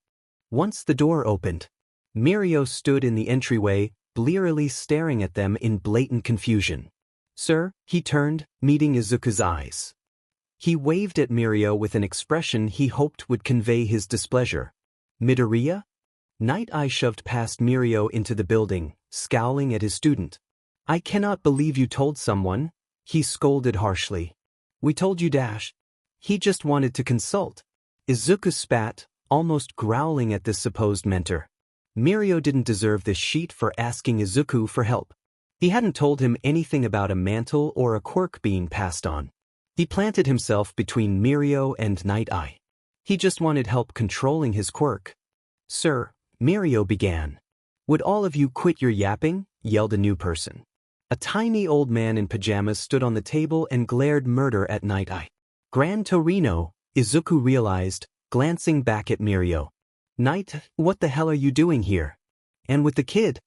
Once the door opened, Midoriya stood in the entryway, blearily staring at them in blatant confusion. "Sir," he turned, meeting Izuku's eyes. He waved at Midoriya with an expression he hoped would convey his displeasure. "Midoriya?" Night Eye shoved past Midoriya into the building, scowling at his student. "I cannot believe you told someone," he scolded harshly. "We told you dash." He just wanted to consult. Izuku spat, almost growling at this supposed mentor. Midoriya didn't deserve this sheet for asking Izuku for help. He hadn't told him anything about a mantle or a quirk being passed on. He planted himself between Midoriya and Night Eye. He just wanted help controlling his quirk. "Sir," Midoriya began. "Would all of you quit your yapping?" yelled a new person. A tiny old man in pajamas stood on the table and glared murder at Night Eye. "Gran Torino," Izuku realized, glancing back at Midoriya. What the hell are you doing here? And with the kid?"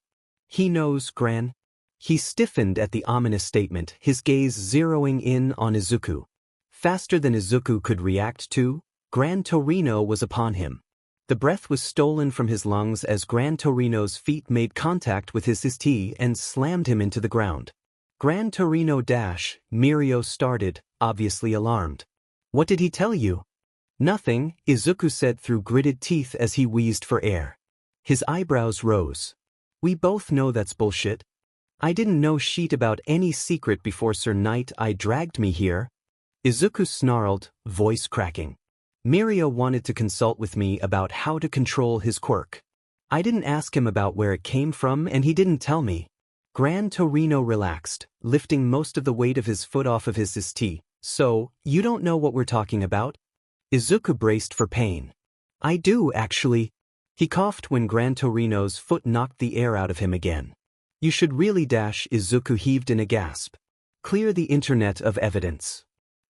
"He knows, Gran." He stiffened at the ominous statement, his gaze zeroing in on Izuku. Faster than Izuku could react to, Gran Torino was upon him. The breath was stolen from his lungs as Gran Torino's feet made contact with his tea and slammed him into the ground. "Gran Torino dash," Midoriya started, obviously alarmed. "What did he tell you?" "Nothing," Izuku said through gritted teeth as he wheezed for air. His eyebrows rose. "We both know that's bullshit. I didn't know shit about any secret before Sir Night Eye dragged me here." Izuku snarled, voice cracking. "Midoriya wanted to consult with me about how to control his quirk. I didn't ask him about where it came from and he didn't tell me." Gran Torino relaxed, lifting most of the weight of his foot off of his tea. "So, you don't know what we're talking about?" Izuku braced for pain. "I do, actually." He coughed when Gran Torino's foot knocked the air out of him again. "You should really dash," Izuku heaved in a gasp. "Clear the internet of evidence.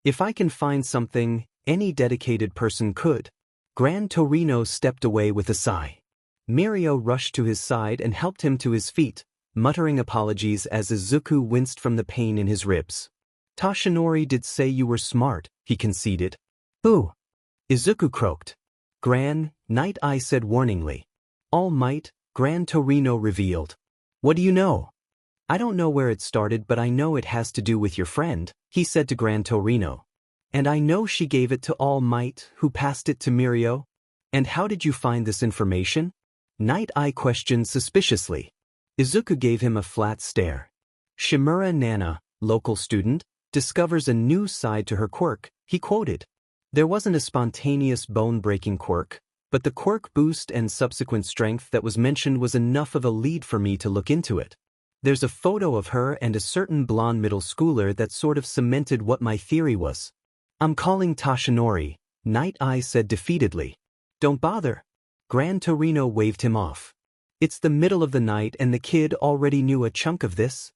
If I can find something, any dedicated person could." Gran Torino stepped away with a sigh. Midoriya rushed to his side and helped him to his feet, muttering apologies as Izuku winced from the pain in his ribs. "Toshinori did say you were smart," he conceded. "Who?" Izuku croaked. Night Eye said warningly. "All Might," Gran Torino revealed. "What do you know?" "I don't know where it started but I know it has to do with your friend," he said to Gran Torino. "And I know she gave it to All Might, who passed it to Midoriya." And how did you find this information? Night Eye questioned suspiciously. Izuku gave him a flat stare. Shimura Nana, local student, discovers a new side to her quirk, he quoted. There wasn't a spontaneous bone-breaking quirk, but the quirk boost and subsequent strength that was mentioned was enough of a lead for me to look into it. There's a photo of her and a certain blonde middle schooler that sort of cemented what my theory was. I'm calling Tashinori, Night Eye said defeatedly. Don't bother. Gran Torino waved him off. It's the middle of the night and the kid already knew a chunk of this.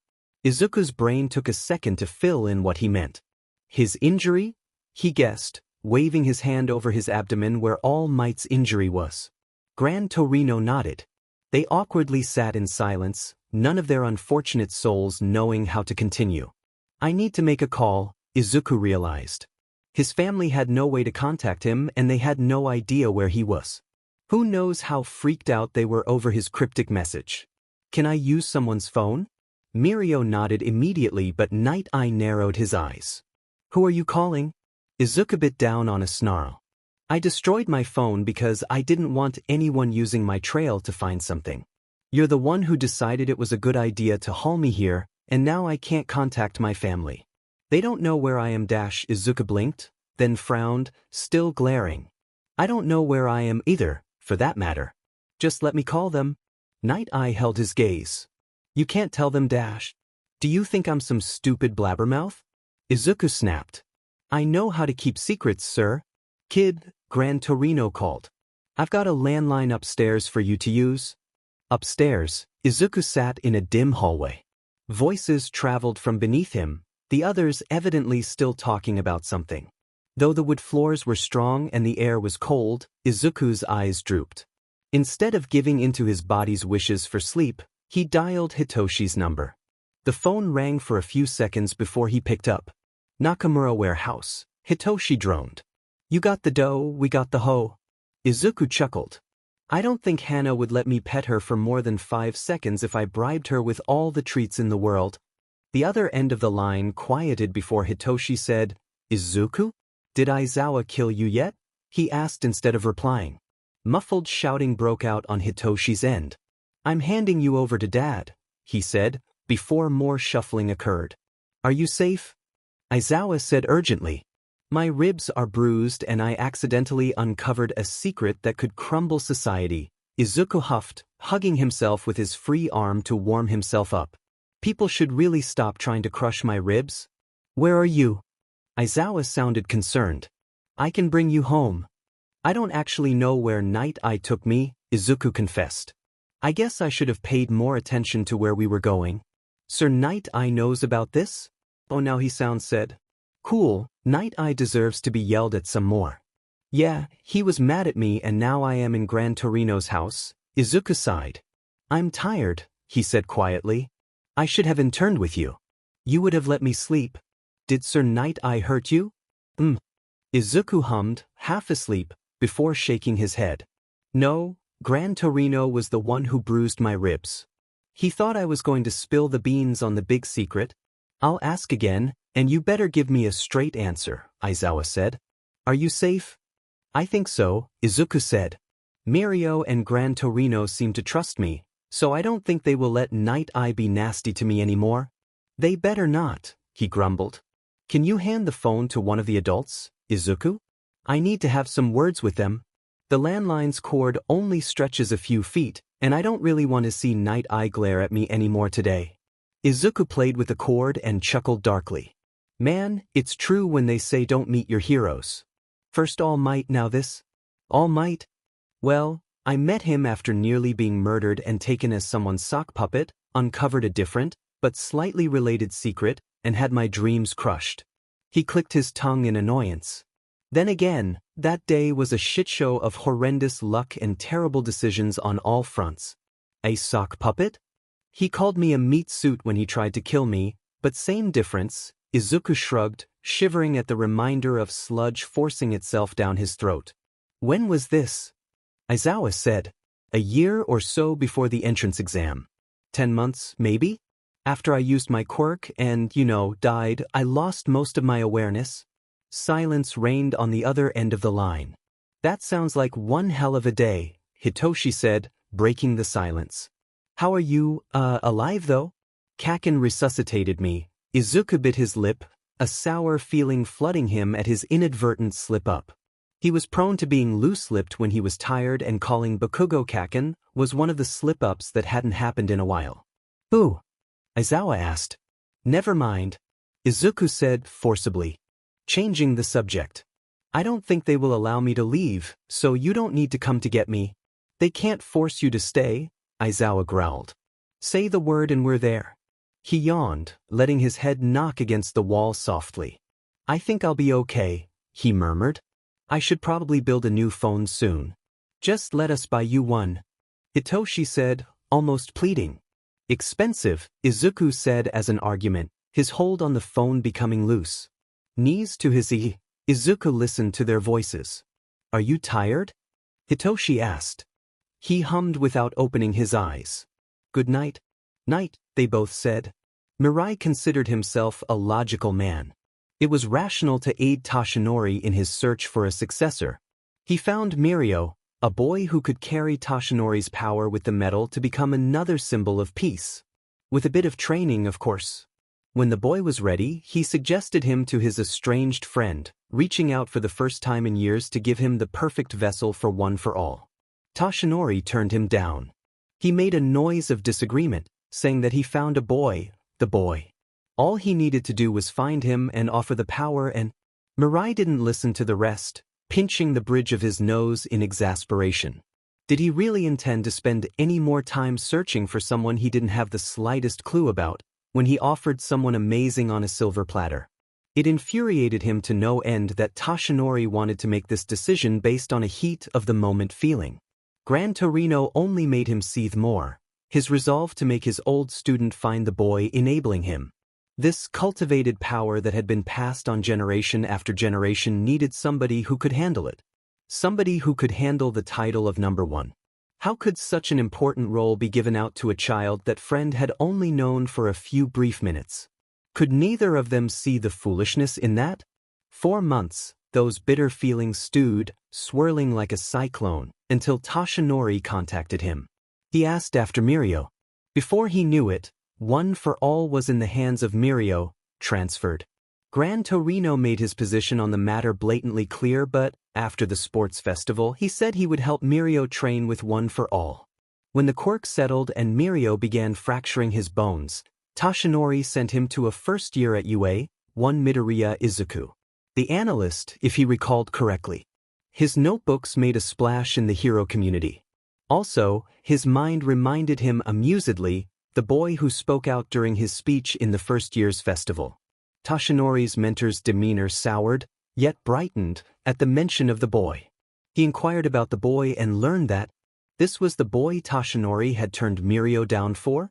Izuku's brain took a second to fill in what he meant. His injury? He guessed, waving his hand over his abdomen where All Might's injury was. Gran Torino nodded. They awkwardly sat in silence, none of their unfortunate souls knowing how to continue. I need to make a call, Izuku realized. His family had no way to contact him and they had no idea where he was. Who knows how freaked out they were over his cryptic message. Can I use someone's phone? Mirio nodded immediately but Night Eye narrowed his eyes. Who are you calling? Izuku bit down on a snarl. I destroyed my phone because I didn't want anyone using my trail to find something. You're the one who decided it was a good idea to haul me here, and now I can't contact my family. They don't know where I am. Izuku blinked, then frowned, still glaring. I don't know where I am either, for that matter. Just let me call them. Night Eye held his gaze. You can't tell them. Do you think I'm some stupid blabbermouth? Izuku snapped. I know how to keep secrets, sir. Kid, Gran Torino called. I've got a landline upstairs for you to use. Upstairs, Izuku sat in a dim hallway. Voices traveled from beneath him, the others evidently still talking about something. Though the wood floors were strong and the air was cold, Izuku's eyes drooped. Instead of giving into his body's wishes for sleep, he dialed Hitoshi's number. The phone rang for a few seconds before he picked up. Nakamura Warehouse, Hitoshi droned. You got the dough, we got the hoe. Izuku chuckled. I don't think Hana would let me pet her for more than 5 seconds if I bribed her with all the treats in the world. The other end of the line quieted before Hitoshi said, Izuku? Did Aizawa kill you yet? He asked instead of replying. Muffled shouting broke out on Hitoshi's end. I'm handing you over to Dad, he said, before more shuffling occurred. Are you safe? Aizawa said urgently. My ribs are bruised and I accidentally uncovered a secret that could crumble society, Izuku huffed, hugging himself with his free arm to warm himself up. People should really stop trying to crush my ribs. Where are you? Aizawa sounded concerned. I can bring you home. I don't actually know where Night Eye took me, Izuku confessed. I guess I should have paid more attention to where we were going. Sir Night Eye knows about this? Oh, now he sounds said. Cool, Night Eye deserves to be yelled at some more. Yeah, he was mad at me and now I am in Gran Torino's house, Izuku sighed. I'm tired, he said quietly. I should have interned with you. You would have let me sleep. Did Sir Night Eye hurt you? Izuku hummed, half asleep, before shaking his head. No, Gran Torino was the one who bruised my ribs. He thought I was going to spill the beans on the big secret. I'll ask again, and you better give me a straight answer, Aizawa said. Are you safe? I think so, Izuku said. Mirio and Gran Torino seem to trust me, so I don't think they will let Night Eye be nasty to me anymore. They better not, he grumbled. Can you hand the phone to one of the adults, Izuku? I need to have some words with them. The landline's cord only stretches a few feet, and I don't really want to see Night Eye glare at me anymore today. Izuku played with the cord and chuckled darkly. Man, it's true when they say don't meet your heroes. First All Might, now this? All Might? Well, I met him after nearly being murdered and taken as someone's sock puppet, uncovered a different, but slightly related secret, and had my dreams crushed. He clicked his tongue in annoyance. Then again, that day was a shitshow of horrendous luck and terrible decisions on all fronts. A sock puppet? He called me a meat suit when he tried to kill me, but same difference, Izuku shrugged, shivering at the reminder of sludge forcing itself down his throat. When was this? Aizawa said. A year or so before the entrance exam. 10 months, maybe? After I used my quirk and, died, I lost most of my awareness. Silence reigned on the other end of the line. That sounds like one hell of a day, Hitoshi said, breaking the silence. How are you, alive though? Kaken resuscitated me. Izuku bit his lip, a sour feeling flooding him at his inadvertent slip-up. He was prone to being loose-lipped when he was tired, and calling Bakugo Kaken was one of the slip-ups that hadn't happened in a while. Who? Aizawa asked. Never mind, Izuku said forcibly, changing the subject. I don't think they will allow me to leave, so you don't need to come to get me. They can't force you to stay, Aizawa growled. Say the word and we're there. He yawned, letting his head knock against the wall softly. I think I'll be okay, he murmured. I should probably build a new phone soon. Just let us buy you one, Hitoshi said, almost pleading. Expensive, Izuku said as an argument, his hold on the phone becoming loose. Knees to his ear, Izuku listened to their voices. Are you tired? Hitoshi asked. He hummed without opening his eyes. Good night. Night, they both said. Mirai considered himself a logical man. It was rational to aid Toshinori in his search for a successor. He found Mirio, a boy who could carry Toshinori's power with the metal to become another symbol of peace. With a bit of training, of course. When the boy was ready, he suggested him to his estranged friend, reaching out for the first time in years to give him the perfect vessel for one for all. Toshinori turned him down. He made a noise of disagreement, saying that he found a boy, the boy. All he needed to do was find him and offer the power, and Mirai didn't listen to the rest, pinching the bridge of his nose in exasperation. Did he really intend to spend any more time searching for someone he didn't have the slightest clue about, when he offered someone amazing on a silver platter? It infuriated him to no end that Toshinori wanted to make this decision based on a heat-of-the-moment feeling. Gran Torino only made him seethe more, his resolve to make his old student find the boy enabling him. This cultivated power that had been passed on generation after generation needed somebody who could handle it. Somebody who could handle the title of number one. How could such an important role be given out to a child that friend had only known for a few brief minutes? Could neither of them see the foolishness in that? 4 months, those bitter feelings stewed, swirling like a cyclone, until Toshinori contacted him. He asked after Mirio. Before he knew it, One for All was in the hands of Mirio, transferred. Gran Torino made his position on the matter blatantly clear, but, after the sports festival, he said he would help Mirio train with One for All. When the quirk settled and Mirio began fracturing his bones, Toshinori sent him to a first year at UA, one Midoriya Izuku. The analyst, if he recalled correctly. His notebooks made a splash in the hero community. Also, his mind reminded him amusedly, the boy who spoke out during his speech in the first year's festival. Toshinori's mentor's demeanor soured, yet brightened, at the mention of the boy. He inquired about the boy and learned that this was the boy Toshinori had turned Mirio down for?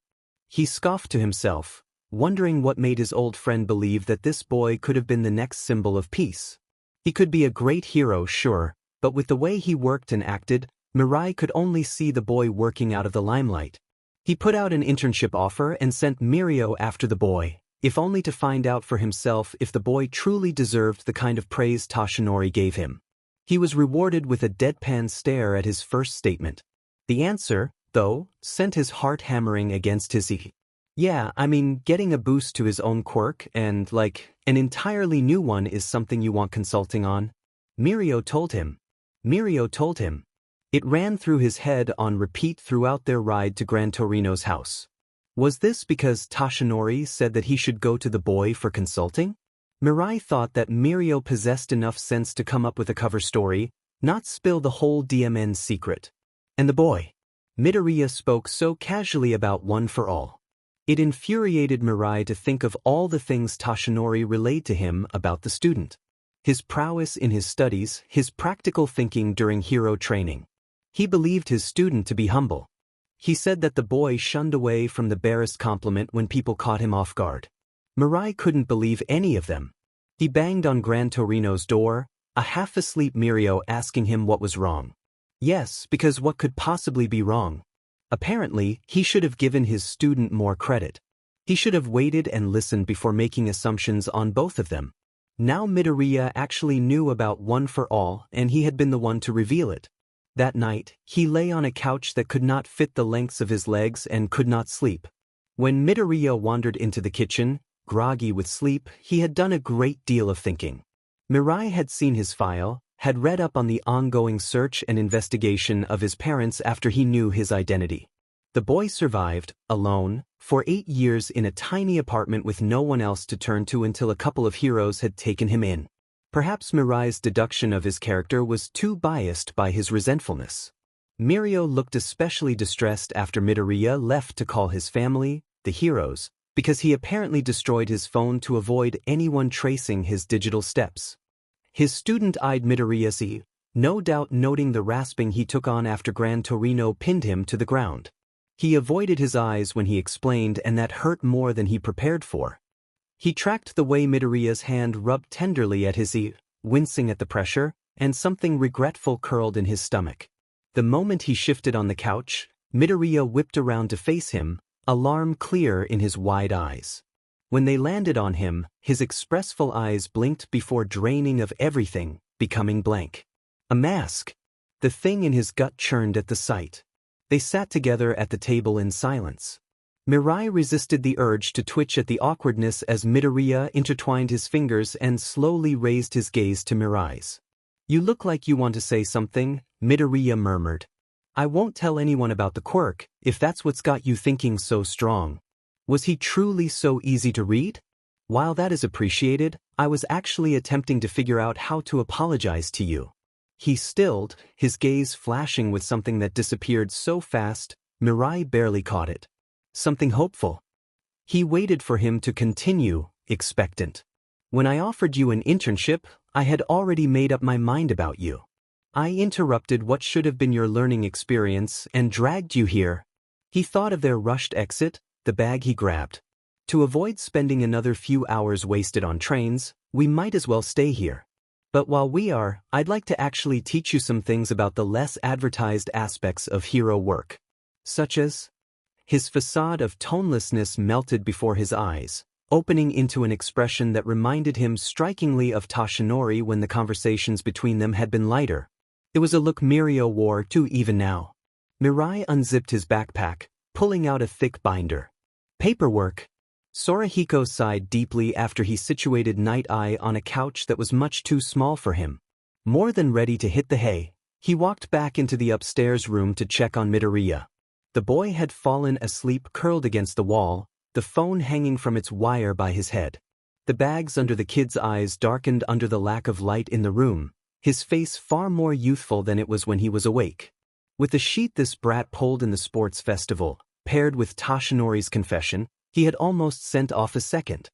He scoffed to himself, wondering what made his old friend believe that this boy could have been the next symbol of peace. He could be a great hero, sure, but with the way he worked and acted, Mirai could only see the boy working out of the limelight. He put out an internship offer and sent Mirio after the boy, if only to find out for himself if the boy truly deserved the kind of praise Toshinori gave him. He was rewarded with a deadpan stare at his first statement. The answer, though, sent his heart hammering against his ear. Yeah, I mean, getting a boost to his own quirk and, like, an entirely new one is something you want consulting on. Mirio told him. It ran through his head on repeat throughout their ride to Gran Torino's house. Was this because Toshinori said that he should go to the boy for consulting? Mirai thought that Mirio possessed enough sense to come up with a cover story, not spill the whole DMN secret. And the boy. Midoriya spoke so casually about One for All. It infuriated Mirai to think of all the things Toshinori relayed to him about the student. His prowess in his studies, his practical thinking during hero training. He believed his student to be humble. He said that the boy shunned away from the barest compliment when people caught him off guard. Mirai couldn't believe any of them. He banged on Gran Torino's door, a half-asleep Mirio asking him what was wrong. Yes, because what could possibly be wrong? Apparently, he should have given his student more credit. He should have waited and listened before making assumptions on both of them. Now Midoriya actually knew about One for All, and he had been the one to reveal it. That night, he lay on a couch that could not fit the lengths of his legs and could not sleep. When Midoriya wandered into the kitchen, groggy with sleep, he had done a great deal of thinking. Mirai had seen his file, had read up on the ongoing search and investigation of his parents after he knew his identity. The boy survived, alone, for 8 years in a tiny apartment with no one else to turn to until a couple of heroes had taken him in. Perhaps Mirai's deduction of his character was too biased by his resentfulness. Mirio looked especially distressed after Midoriya left to call his family, the heroes, because he apparently destroyed his phone to avoid anyone tracing his digital steps. His student eyed Midoriya, no doubt noting the rasping he took on after Gran Torino pinned him to the ground. He avoided his eyes when he explained, and that hurt more than he prepared for. He tracked the way Midoriya's hand rubbed tenderly at his ear, wincing at the pressure, and something regretful curled in his stomach. The moment he shifted on the couch, Midoriya whipped around to face him, alarm clear in his wide eyes. When they landed on him, his expressful eyes blinked before draining of everything, becoming blank. A mask. The thing in his gut churned at the sight. They sat together at the table in silence. Mirai resisted the urge to twitch at the awkwardness as Midoriya intertwined his fingers and slowly raised his gaze to Mirai's. "You look like you want to say something," Midoriya murmured. "I won't tell anyone about the quirk, if that's what's got you thinking so strong." Was he truly so easy to read? While that is appreciated, I was actually attempting to figure out how to apologize to you. He stilled, his gaze flashing with something that disappeared so fast, Mirai barely caught it. Something hopeful. He waited for him to continue, expectant. "When I offered you an internship, I had already made up my mind about you. I interrupted what should have been your learning experience and dragged you here." He thought of their rushed exit, the bag he grabbed. "To avoid spending another few hours wasted on trains, we might as well stay here. But while we are, I'd like to actually teach you some things about the less advertised aspects of hero work." "Such as?" His facade of tonelessness melted before his eyes, opening into an expression that reminded him strikingly of Toshinori when the conversations between them had been lighter. It was a look Mirio wore too even now. Mirai unzipped his backpack, pulling out a thick binder. "Paperwork." Sorahiko sighed deeply after he situated Night Eye on a couch that was much too small for him. More than ready to hit the hay, he walked back into the upstairs room to check on Midoriya. The boy had fallen asleep curled against the wall, the phone hanging from its wire by his head. The bags under the kid's eyes darkened under the lack of light in the room, his face far more youthful than it was when he was awake. With the sheet this brat pulled in the sports festival, paired with Toshinori's confession, he had almost sent off a second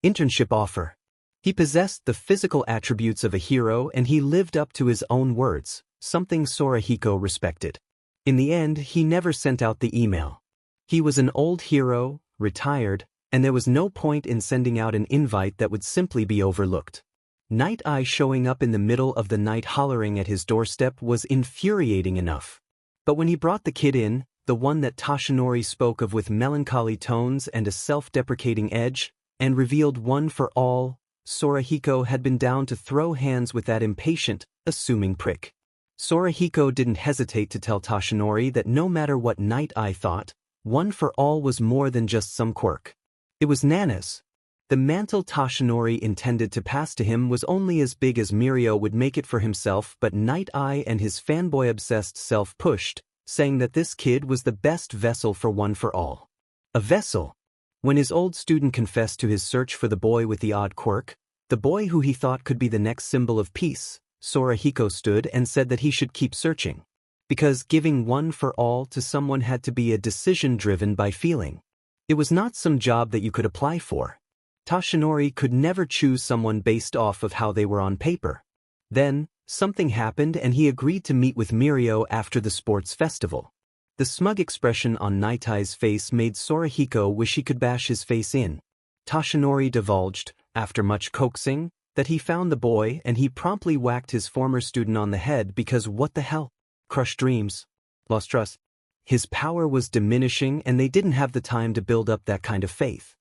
internship offer. He possessed the physical attributes of a hero and he lived up to his own words, something Sorahiko respected. In the end, he never sent out the email. He was an old hero, retired, and there was no point in sending out an invite that would simply be overlooked. Night Eye showing up in the middle of the night hollering at his doorstep was infuriating enough. But when he brought the kid in, the one that Toshinori spoke of with melancholy tones and a self-deprecating edge, and revealed One for All, Sorahiko had been down to throw hands with that impatient, assuming prick. Sorahiko didn't hesitate to tell Toshinori that no matter what Night Eye thought, One for All was more than just some quirk. It was Nana's. The mantle Toshinori intended to pass to him was only as big as Mirio would make it for himself, but Night Eye and his fanboy-obsessed self pushed, saying that this kid was the best vessel for One for All. A vessel. When his old student confessed to his search for the boy with the odd quirk, the boy who he thought could be the next symbol of peace, Sorahiko stood and said that he should keep searching. Because giving One for All to someone had to be a decision driven by feeling. It was not some job that you could apply for. Toshinori could never choose someone based off of how they were on paper. Then, something happened and he agreed to meet with Mirio after the sports festival. The smug expression on Night Eye's face made Sorahiko wish he could bash his face in. Toshinori divulged, after much coaxing, that he found the boy and he promptly whacked his former student on the head because what the hell? Crushed dreams. Lost trust. His power was diminishing and they didn't have the time to build up that kind of faith.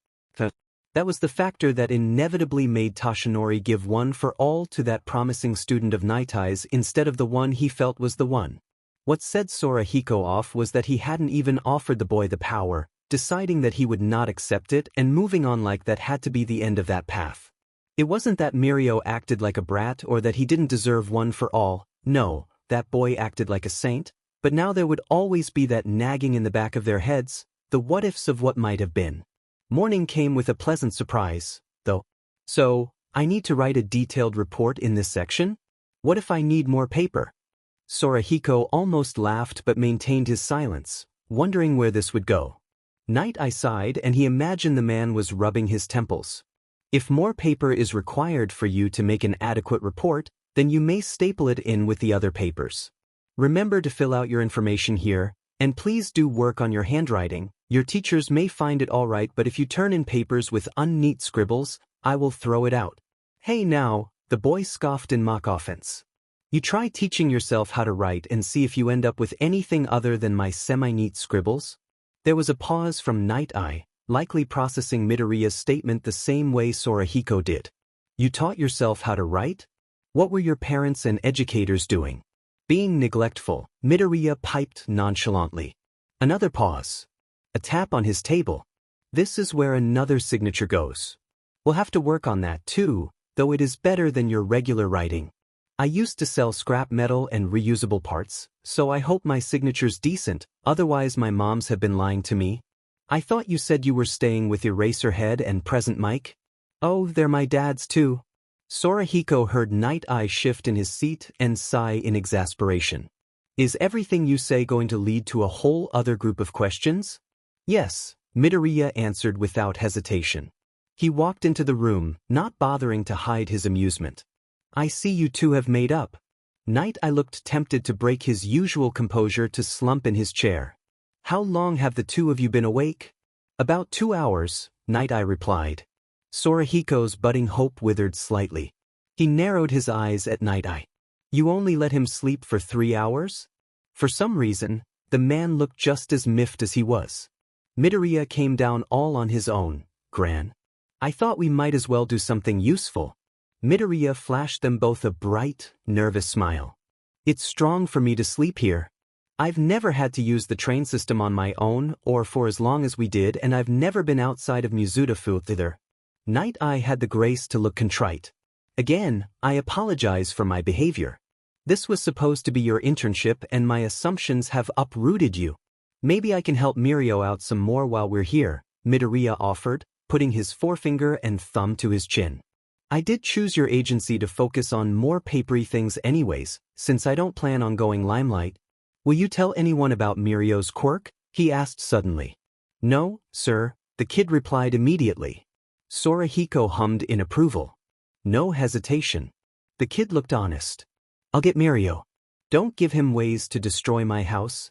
That was the factor that inevitably made Toshinori give one for all to that promising student of Night Eyes instead of the one he felt was the one. What set Sorahiko off was that he hadn't even offered the boy the power, deciding that he would not accept it and moving on like that had to be the end of that path. It wasn't that Mirio acted like a brat or that he didn't deserve one for all, no, that boy acted like a saint, but now there would always be that nagging in the back of their heads, the what-ifs of what might have been. Morning came with a pleasant surprise, though. So, I need to write a detailed report in this section? What if I need more paper? Sorahiko almost laughed but maintained his silence, wondering where this would go. Night Eye sighed and he imagined the man was rubbing his temples. If more paper is required for you to make an adequate report, then you may staple it in with the other papers. Remember to fill out your information here, and please do work on your handwriting. Your teachers may find it all right, but if you turn in papers with unneat scribbles, I will throw it out. Hey now, the boy scoffed in mock offense. You try teaching yourself how to write and see if you end up with anything other than my semi-neat scribbles. There was a pause from Night Eye, likely processing Midoriya's statement the same way Sorahiko did. You taught yourself how to write? What were your parents and educators doing? Being neglectful, Midoriya piped nonchalantly. Another pause. A tap on his table. This is where another signature goes. We'll have to work on that too, though it is better than your regular writing. I used to sell scrap metal and reusable parts, so I hope my signature's decent, otherwise my moms have been lying to me. I thought you said you were staying with Eraserhead and Present Mike? Oh, they're my dad's too. Sorahiko heard Night Eye shift in his seat and sigh in exasperation. Is everything you say going to lead to a whole other group of questions? Yes, Midoriya answered without hesitation. He walked into the room, not bothering to hide his amusement. I see you two have made up. Night Eye looked tempted to break his usual composure to slump in his chair. How long have the two of you been awake? About 2 hours, Night Eye replied. Sorahiko's budding hope withered slightly. He narrowed his eyes at Night Eye. You only let him sleep for 3 hours? For some reason, the man looked just as miffed as he was. Midoriya came down all on his own, Gran. I thought we might as well do something useful. Midoriya flashed them both a bright, nervous smile. It's strong for me to sleep here. I've never had to use the train system on my own or for as long as we did, and I've never been outside of Mizuta either. Night Eye had the grace to look contrite. Again, I apologize for my behavior. This was supposed to be your internship and my assumptions have uprooted you. Maybe I can help Mirio out some more while we're here, Midoriya offered, putting his forefinger and thumb to his chin. I did choose your agency to focus on more papery things anyways, since I don't plan on going limelight. Will you tell anyone about Mirio's quirk? He asked suddenly. No, sir, the kid replied immediately. Sorahiko hummed in approval. No hesitation. The kid looked honest. I'll get Mirio. Don't give him ways to destroy my house.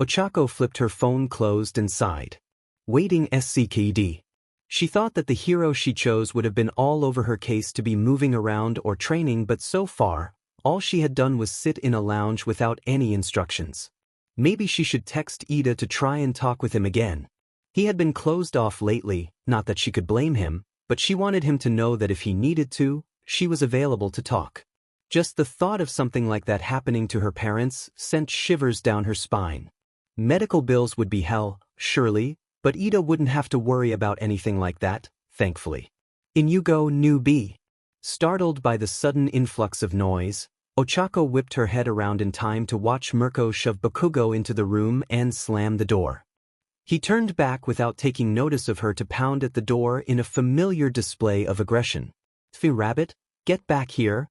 Ochako flipped her phone closed and sighed. Waiting SCKD. She thought that the hero she chose would have been all over her case to be moving around or training, but so far, all she had done was sit in a lounge without any instructions. Maybe she should text Ida to try and talk with him again. He had been closed off lately, not that she could blame him, but she wanted him to know that if he needed to, she was available to talk. Just the thought of something like that happening to her parents sent shivers down her spine. Medical bills would be hell, surely, but Ida wouldn't have to worry about anything like that, thankfully. In you go, newbie. Startled by the sudden influx of noise, Ochako whipped her head around in time to watch Mirko shove Bakugo into the room and slam the door. He turned back without taking notice of her to pound at the door in a familiar display of aggression. Tfi Rabbit, get back here.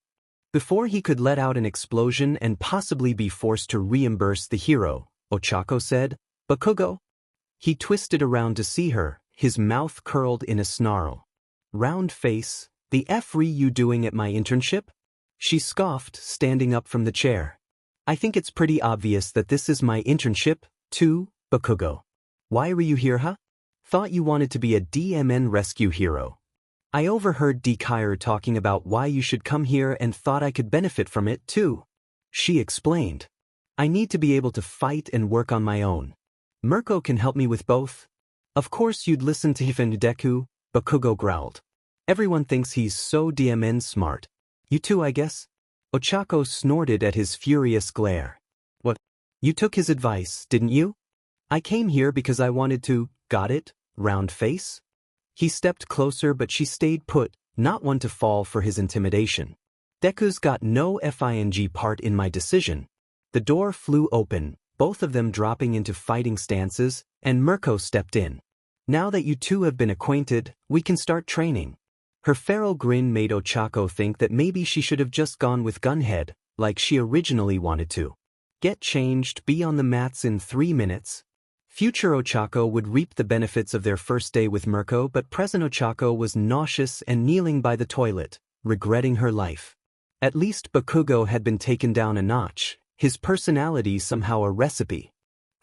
Before he could let out an explosion and possibly be forced to reimburse the hero, Ochako said, Bakugo. He twisted around to see her, his mouth curled in a snarl. Round face, the F re you doing at my internship? She scoffed, standing up from the chair. I think it's pretty obvious that this is my internship, too, Bakugo. Why were you here, huh? Thought you wanted to be a DMN rescue hero. I overheard Dkire talking about why you should come here and thought I could benefit from it, too. She explained. I need to be able to fight and work on my own. Mirko can help me with both. Of course you'd listen to him and Deku, Bakugo growled. Everyone thinks he's so DMN smart. You too, I guess? Ochako snorted at his furious glare. What? You took his advice, didn't you? I came here because I wanted to, got it, round face? He stepped closer but she stayed put, not one to fall for his intimidation. Deku's got no FING part in my decision. The door flew open, both of them dropping into fighting stances, and Mirko stepped in. Now that you two have been acquainted, we can start training. Her feral grin made Ochako think that maybe she should have just gone with Gunhead, like she originally wanted to. Get changed, be on the mats in 3 minutes. Future Ochako would reap the benefits of their first day with Mirko, but present Ochako was nauseous and kneeling by the toilet, regretting her life. At least Bakugo had been taken down a notch, his personality somehow a recipe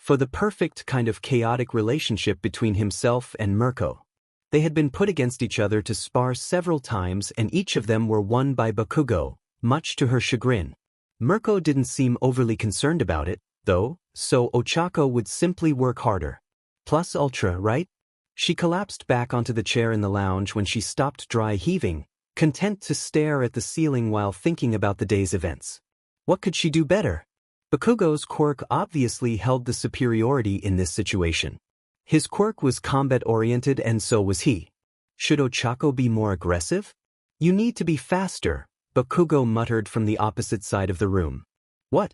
for the perfect kind of chaotic relationship between himself and Mirko. They had been put against each other to spar several times and each of them were won by Bakugo, much to her chagrin. Mirko didn't seem overly concerned about it, though, so Ochako would simply work harder. Plus ultra, right? She collapsed back onto the chair in the lounge when she stopped dry heaving, content to stare at the ceiling while thinking about the day's events. What could she do better? Bakugo's quirk obviously held the superiority in this situation. His quirk was combat-oriented and so was he. Should Ochako be more aggressive? You need to be faster, Bakugo muttered from the opposite side of the room. What?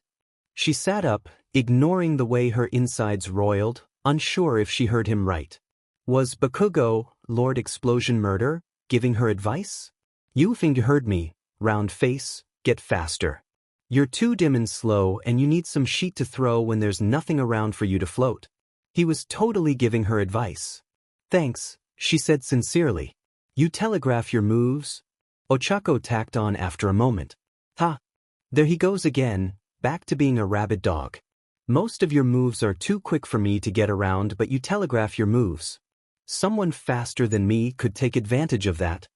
She sat up, ignoring the way her insides roiled, unsure if she heard him right. Was Bakugo, Lord Explosion Murder, giving her advice? You think you heard me, round face, get faster. You're too dim and slow and you need some sheet to throw when there's nothing around for you to float. He was totally giving her advice. Thanks, she said sincerely. You telegraph your moves? Ochako tacked on after a moment. Ha! There he goes again, back to being a rabid dog. Most of your moves are too quick for me to get around but you telegraph your moves. Someone faster than me could take advantage of that.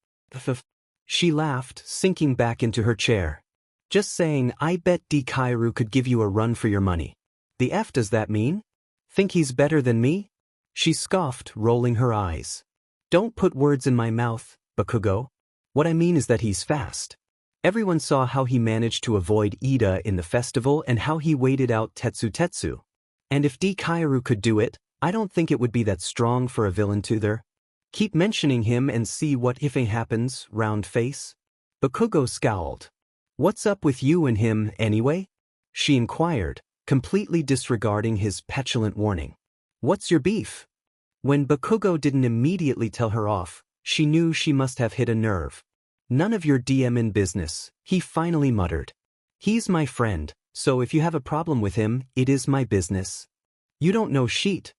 She laughed, sinking back into her chair. Just saying, I bet Dikairu could give you a run for your money. The F does that mean? Think he's better than me? She scoffed, rolling her eyes. Don't put words in my mouth, Bakugo. What I mean is that he's fast. Everyone saw how he managed to avoid Ida in the festival and how he waited out Tetsu. And if Dikairu could do it, I don't think it would be that strong for a villain to there. Keep mentioning him and see what if it happens, round face. Bakugo scowled. What's up with you and him, anyway? She inquired, completely disregarding his petulant warning. What's your beef? When Bakugo didn't immediately tell her off, she knew she must have hit a nerve. None of your DMN business, he finally muttered. He's my friend, so if you have a problem with him, it is my business. You don't know shit.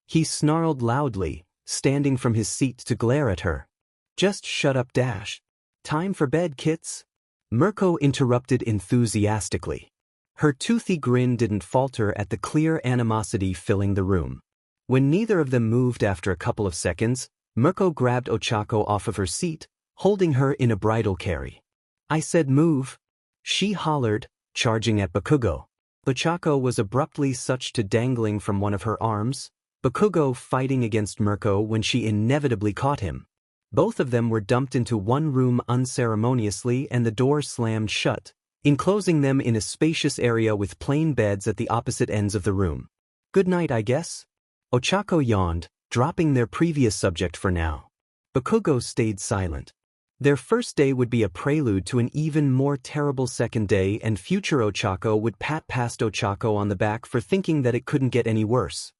He snarled loudly, standing from his seat to glare at her. Just shut up, Dash. Time for bed, kits. Mirko interrupted enthusiastically. Her toothy grin didn't falter at the clear animosity filling the room. When neither of them moved after a couple of seconds, Mirko grabbed Ochako off of her seat, holding her in a bridal carry. I said move. She hollered, charging at Bakugo. Ochako was abruptly such to dangling from one of her arms, Bakugo fighting against Mirko when she inevitably caught him. Both of them were dumped into one room unceremoniously and the door slammed shut, enclosing them in a spacious area with plain beds at the opposite ends of the room. Good night, I guess? Ochako yawned, dropping their previous subject for now. Bakugo stayed silent. Their first day would be a prelude to an even more terrible second day and future Ochako would pat past Ochako on the back for thinking that it couldn't get any worse.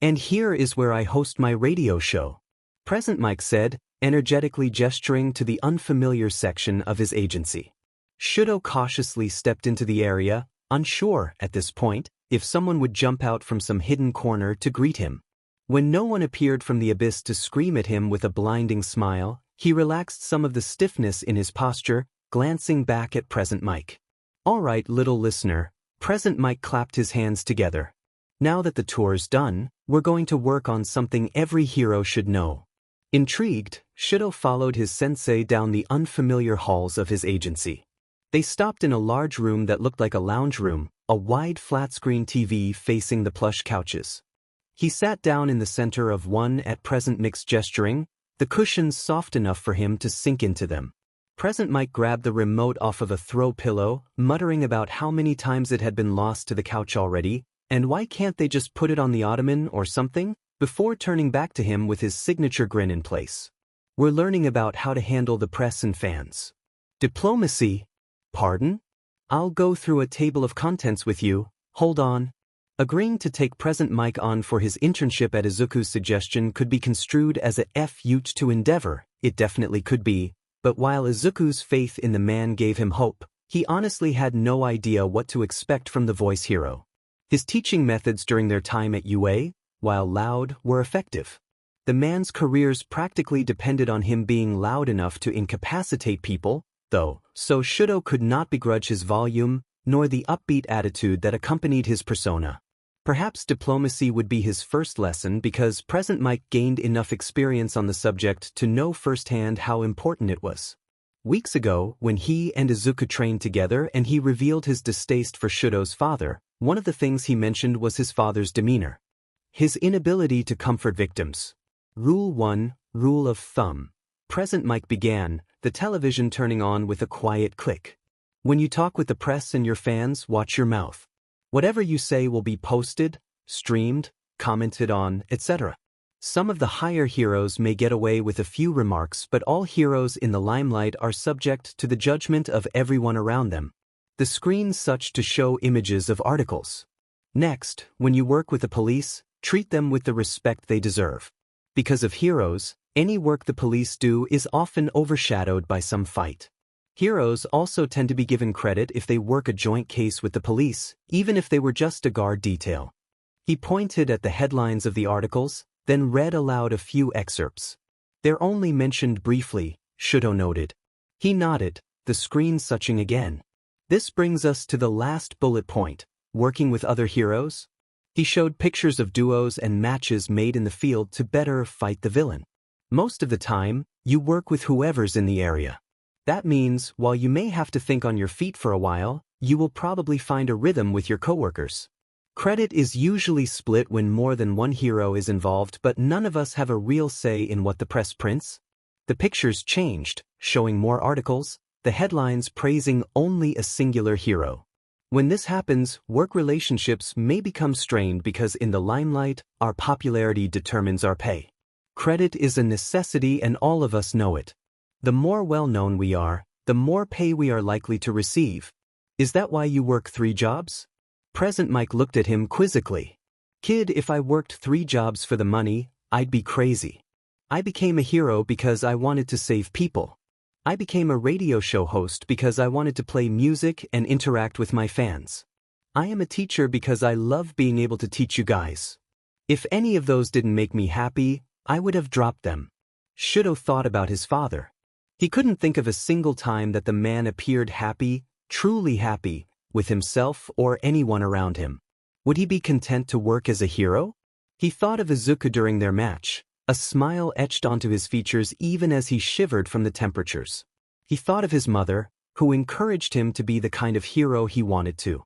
And here is where I host my radio show. Present Mike said, energetically gesturing to the unfamiliar section of his agency. Shudo cautiously stepped into the area, unsure, at this point, if someone would jump out from some hidden corner to greet him. When no one appeared from the abyss to scream at him with a blinding smile, he relaxed some of the stiffness in his posture, glancing back at Present Mike. All right, little listener, Present Mike clapped his hands together. Now that the tour's done, we're going to work on something every hero should know. Intrigued, Shudo followed his sensei down the unfamiliar halls of his agency. They stopped in a large room that looked like a lounge room, a wide flat-screen TV facing the plush couches. He sat down in the center of one at Present Mike's gesturing, the cushions soft enough for him to sink into them. Present Mike grabbed the remote off of a throw pillow, muttering about how many times it had been lost to the couch already, and why can't they just put it on the ottoman or something, before turning back to him with his signature grin in place. We're learning about how to handle the press and fans. Diplomacy? Pardon? I'll go through a table of contents with you, hold on. Agreeing to take Present Mike on for his internship at Izuku's suggestion could be construed as a F-ute to endeavor, it definitely could be, but while Izuku's faith in the man gave him hope, he honestly had no idea what to expect from the voice hero. His teaching methods during their time at UA, while loud, were effective. The man's careers practically depended on him being loud enough to incapacitate people, though, so Chiyo could not begrudge his volume, nor the upbeat attitude that accompanied his persona. Perhaps diplomacy would be his first lesson because Present Mike gained enough experience on the subject to know firsthand how important it was. Weeks ago, when he and Izuku trained together and he revealed his distaste for Chiyo's father, one of the things he mentioned was his father's demeanor. His inability to comfort victims. Rule 1, Rule of Thumb. Present Mike began, the television turning on with a quiet click. When you talk with the press and your fans, watch your mouth. Whatever you say will be posted, streamed, commented on, etc. Some of the higher heroes may get away with a few remarks, but all heroes in the limelight are subject to the judgment of everyone around them. The screen's such to show images of articles. Next, when you work with the police, treat them with the respect they deserve. Because of heroes, any work the police do is often overshadowed by some fight. Heroes also tend to be given credit if they work a joint case with the police, even if they were just a guard detail. He pointed at the headlines of the articles, then read aloud a few excerpts. They're only mentioned briefly, Chiyo noted. He nodded, the screen suching again. This brings us to the last bullet point, working with other heroes. He showed pictures of duos and matches made in the field to better fight the villain. Most of the time, you work with whoever's in the area. That means, while you may have to think on your feet for a while, you will probably find a rhythm with your coworkers. Credit is usually split when more than one hero is involved, but none of us have a real say in what the press prints. The pictures changed, showing more articles, the headlines praising only a singular hero. When this happens, work relationships may become strained because in the limelight, our popularity determines our pay. Credit is a necessity and all of us know it. The more well-known we are, the more pay we are likely to receive. Is that why you work 3 jobs? Present Mike looked at him quizzically. Kid, if I worked 3 jobs for the money, I'd be crazy. I became a hero because I wanted to save people. I became a radio show host because I wanted to play music and interact with my fans. I am a teacher because I love being able to teach you guys. If any of those didn't make me happy, I would have dropped them. Chiyo thought about his father. He couldn't think of a single time that the man appeared happy, truly happy, with himself or anyone around him. Would he be content to work as a hero? He thought of Izuku during their match, a smile etched onto his features even as he shivered from the temperatures. He thought of his mother, who encouraged him to be the kind of hero he wanted to.